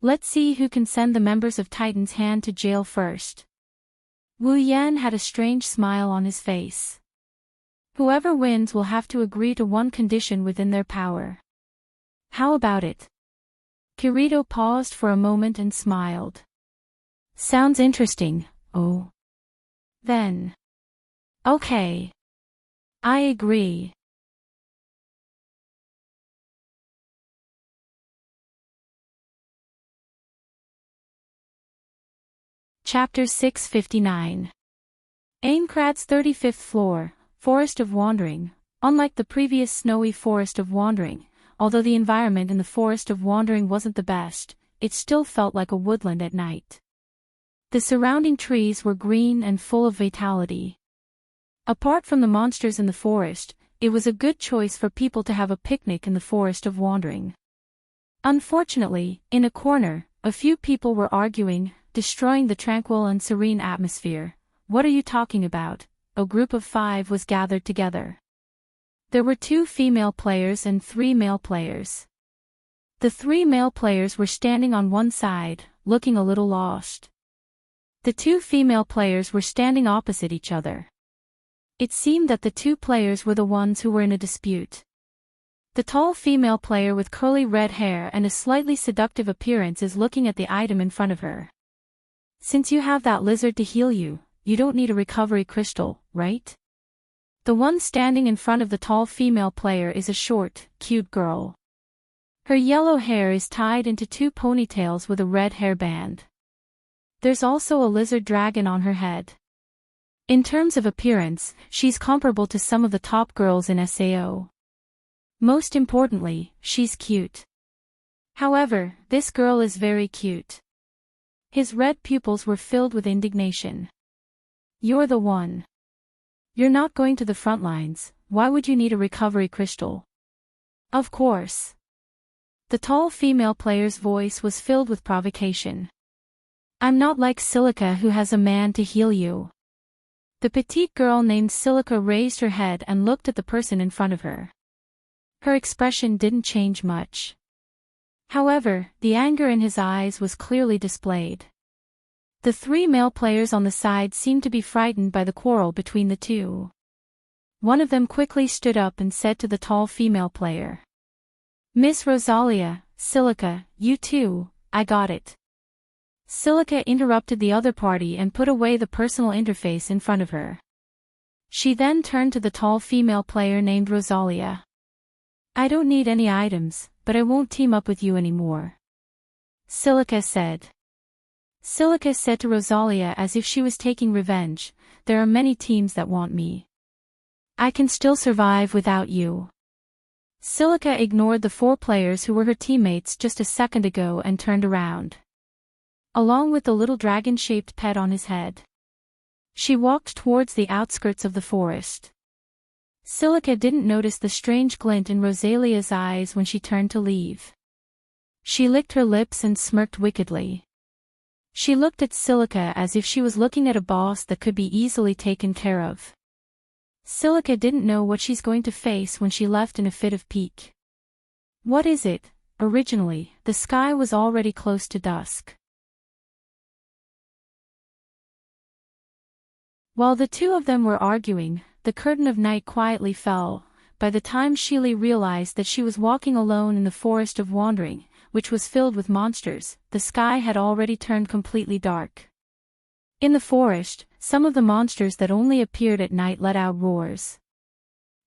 Let's see who can send the members of Titan's Hand to jail first. Wu Yen had a strange smile on his face. Whoever wins will have to agree to one condition within their power. How about it? Kirito paused for a moment and smiled. Sounds interesting, oh. Then. Okay. I agree. Chapter 659. Aincrad's 35th floor, Forest of Wandering. Unlike the previous snowy Forest of Wandering, although the environment in the Forest of Wandering wasn't the best, it still felt like a woodland at night. The surrounding trees were green and full of vitality. Apart from the monsters in the forest, it was a good choice for people to have a picnic in the Forest of Wandering. Unfortunately, in a corner, a few people were arguing, destroying the tranquil and serene atmosphere. What are you talking about? A group of 5 was gathered together. There were 2 female players and 3 male players. The 3 male players were standing on one side, looking a little lost. The 2 female players were standing opposite each other. It seemed that the 2 players were the ones who were in a dispute. The tall female player with curly red hair and a slightly seductive appearance is looking at the item in front of her. Since you have that lizard to heal you, you don't need a recovery crystal, right? The one standing in front of the tall female player is a short, cute girl. Her yellow hair is tied into 2 ponytails with a red hairband. There's also a lizard dragon on her head. In terms of appearance, she's comparable to some of the top girls in SAO. Most importantly, she's cute. However, this girl is very cute. His red pupils were filled with indignation. You're the one. You're not going to the front lines, why would you need a recovery crystal? Of course. The tall female player's voice was filled with provocation. I'm not like Silica who has a man to heal you. The petite girl named Silica raised her head and looked at the person in front of her. Her expression didn't change much. However, the anger in his eyes was clearly displayed. The 3 male players on the side seemed to be frightened by the quarrel between the 2. One of them quickly stood up and said to the tall female player. Miss Rosalia, Silica, you too, I got it. Silica interrupted the other party and put away the personal interface in front of her. She then turned to the tall female player named Rosalia. I don't need any items, but I won't team up with you anymore. Silica said. Silica said to Rosalia as if she was taking revenge, there are many teams that want me. I can still survive without you. Silica ignored the 4 players who were her teammates just a second ago and turned around. Along with the little dragon-shaped pet on his head. She walked towards the outskirts of the forest. Silica didn't notice the strange glint in Rosalia's eyes when she turned to leave. She licked her lips and smirked wickedly. She looked at Silica as if she was looking at a boss that could be easily taken care of. Silica didn't know what she's going to face when she left in a fit of pique. What is it? Originally, the sky was already close to dusk. While the 2 of them were arguing, the curtain of night quietly fell. By the time Sheely realized that she was walking alone in the Forest of Wandering, which was filled with monsters, the sky had already turned completely dark. In the forest, some of the monsters that only appeared at night let out roars.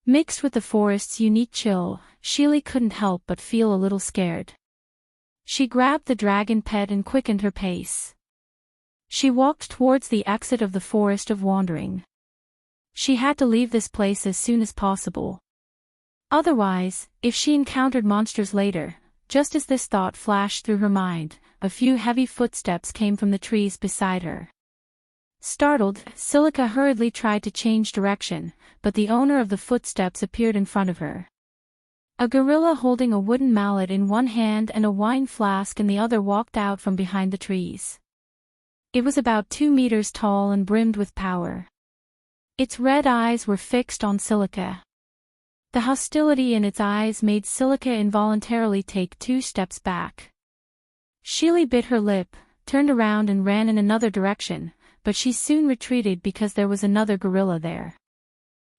Mixed with the forest's unique chill, Sheely couldn't help but feel a little scared. She grabbed the dragon pet and quickened her pace. She walked towards the exit of the Forest of Wandering. She had to leave this place as soon as possible. Otherwise, if she encountered monsters later, just as this thought flashed through her mind, a few heavy footsteps came from the trees beside her. Startled, Silica hurriedly tried to change direction, but the owner of the footsteps appeared in front of her. A gorilla holding a wooden mallet in one hand and a wine flask in the other walked out from behind the trees. It was about 2 meters tall and brimmed with power. Its red eyes were fixed on Silica. The hostility in its eyes made Silica involuntarily take 2 steps back. Sheely bit her lip, turned around and ran in another direction, but she soon retreated because there was another gorilla there.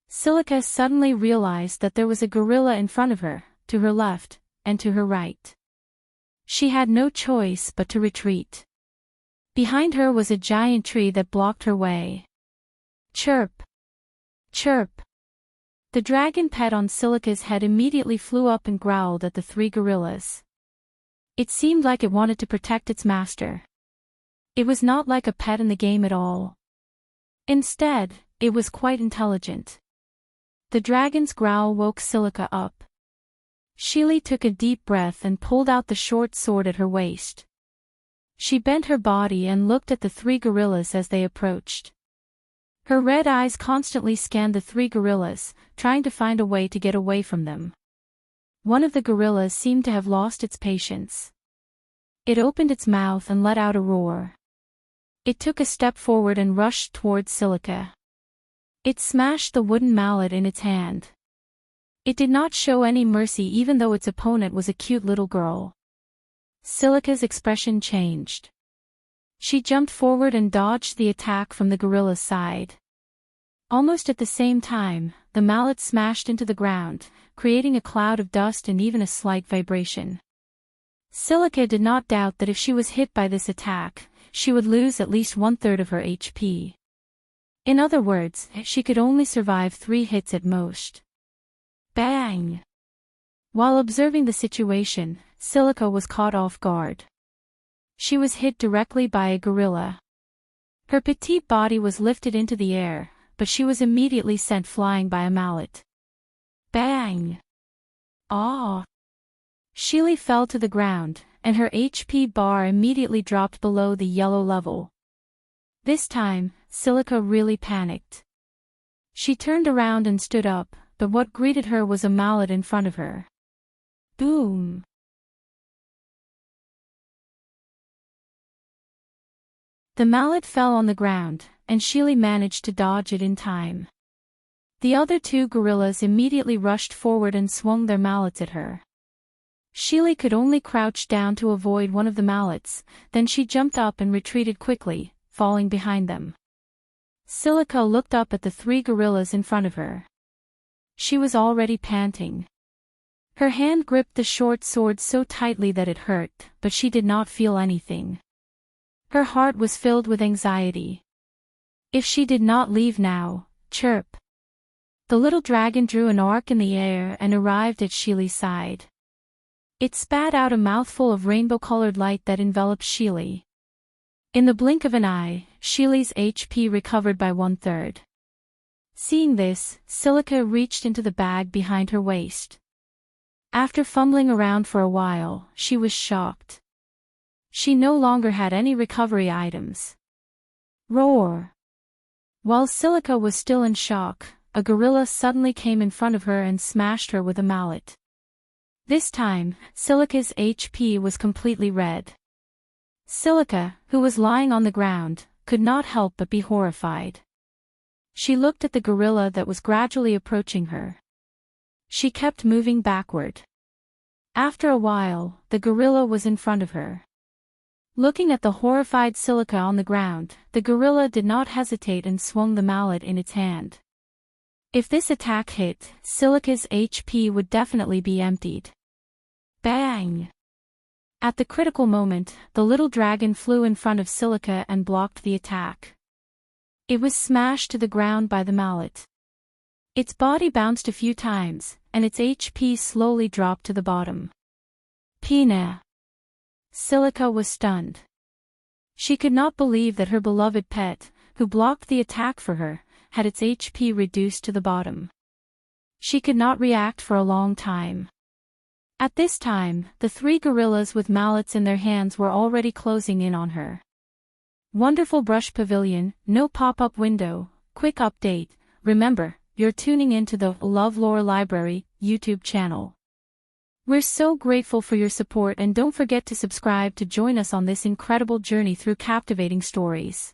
Silica suddenly realized that there was a gorilla in front of her, to her left, and to her right. She had no choice but to retreat. Behind her was a giant tree that blocked her way. Chirp! Chirp! The dragon pet on Silica's head immediately flew up and growled at the 3 gorillas. It seemed like it wanted to protect its master. It was not like a pet in the game at all. Instead, it was quite intelligent. The dragon's growl woke Silica up. Sheely took a deep breath and pulled out the short sword at her waist. She bent her body and looked at the 3 gorillas as they approached. Her red eyes constantly scanned the 3 gorillas, trying to find a way to get away from them. One of the gorillas seemed to have lost its patience. It opened its mouth and let out a roar. It took a step forward and rushed towards Silica. It smashed the wooden mallet in its hand. It did not show any mercy even though its opponent was a cute little girl. Silica's expression changed. She jumped forward and dodged the attack from the gorilla's side. Almost at the same time, the mallet smashed into the ground, creating a cloud of dust and even a slight vibration. Silica did not doubt that if she was hit by this attack, she would lose at least 1/3 of her HP. In other words, she could only survive 3 hits at most. Bang! While observing the situation, Silica was caught off guard. She was hit directly by a gorilla. Her petite body was lifted into the air, but she was immediately sent flying by a mallet. Bang! Ah! Sheely fell to the ground, and her HP bar immediately dropped below the yellow level. This time, Silica really panicked. She turned around and stood up, but what greeted her was a mallet in front of her. Boom! The mallet fell on the ground, and Sheely managed to dodge it in time. The other 2 gorillas immediately rushed forward and swung their mallets at her. Sheely could only crouch down to avoid one of the mallets, then she jumped up and retreated quickly, falling behind them. Silica looked up at the 3 gorillas in front of her. She was already panting. Her hand gripped the short sword so tightly that it hurt, but she did not feel anything. Her heart was filled with anxiety. If she did not leave now, chirp! The little dragon drew an arc in the air and arrived at Sheely's side. It spat out a mouthful of rainbow-colored light that enveloped Sheely. In the blink of an eye, Sheely's HP recovered by 1/3. Seeing this, Silica reached into the bag behind her waist. After fumbling around for a while, she was shocked. She no longer had any recovery items. Roar! While Silica was still in shock, a gorilla suddenly came in front of her and smashed her with a mallet. This time, Silica's HP was completely red. Silica, who was lying on the ground, could not help but be horrified. She looked at the gorilla that was gradually approaching her. She kept moving backward. After a while, the gorilla was in front of her. Looking at the horrified Silica on the ground, the gorilla did not hesitate and swung the mallet in its hand. If this attack hit, Silica's HP would definitely be emptied. Bang! At the critical moment, the little dragon flew in front of Silica and blocked the attack. It was smashed to the ground by the mallet. Its body bounced a few times, and its HP slowly dropped to the bottom. Pina! Silica was stunned. She could not believe that her beloved pet, who blocked the attack for her, had its HP reduced to the bottom. She could not react for a long time. At this time, the three gorillas with mallets in their hands were already closing in on her. Wonderful Brush Pavilion, no pop-up window, quick update, remember, you're tuning into the LoveLore Library YouTube channel. We're so grateful for your support and don't forget to subscribe to join us on this incredible journey through captivating stories.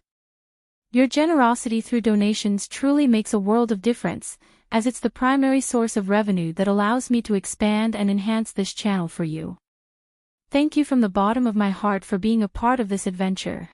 Your generosity through donations truly makes a world of difference, as it's the primary source of revenue that allows me to expand and enhance this channel for you. Thank you from the bottom of my heart for being a part of this adventure.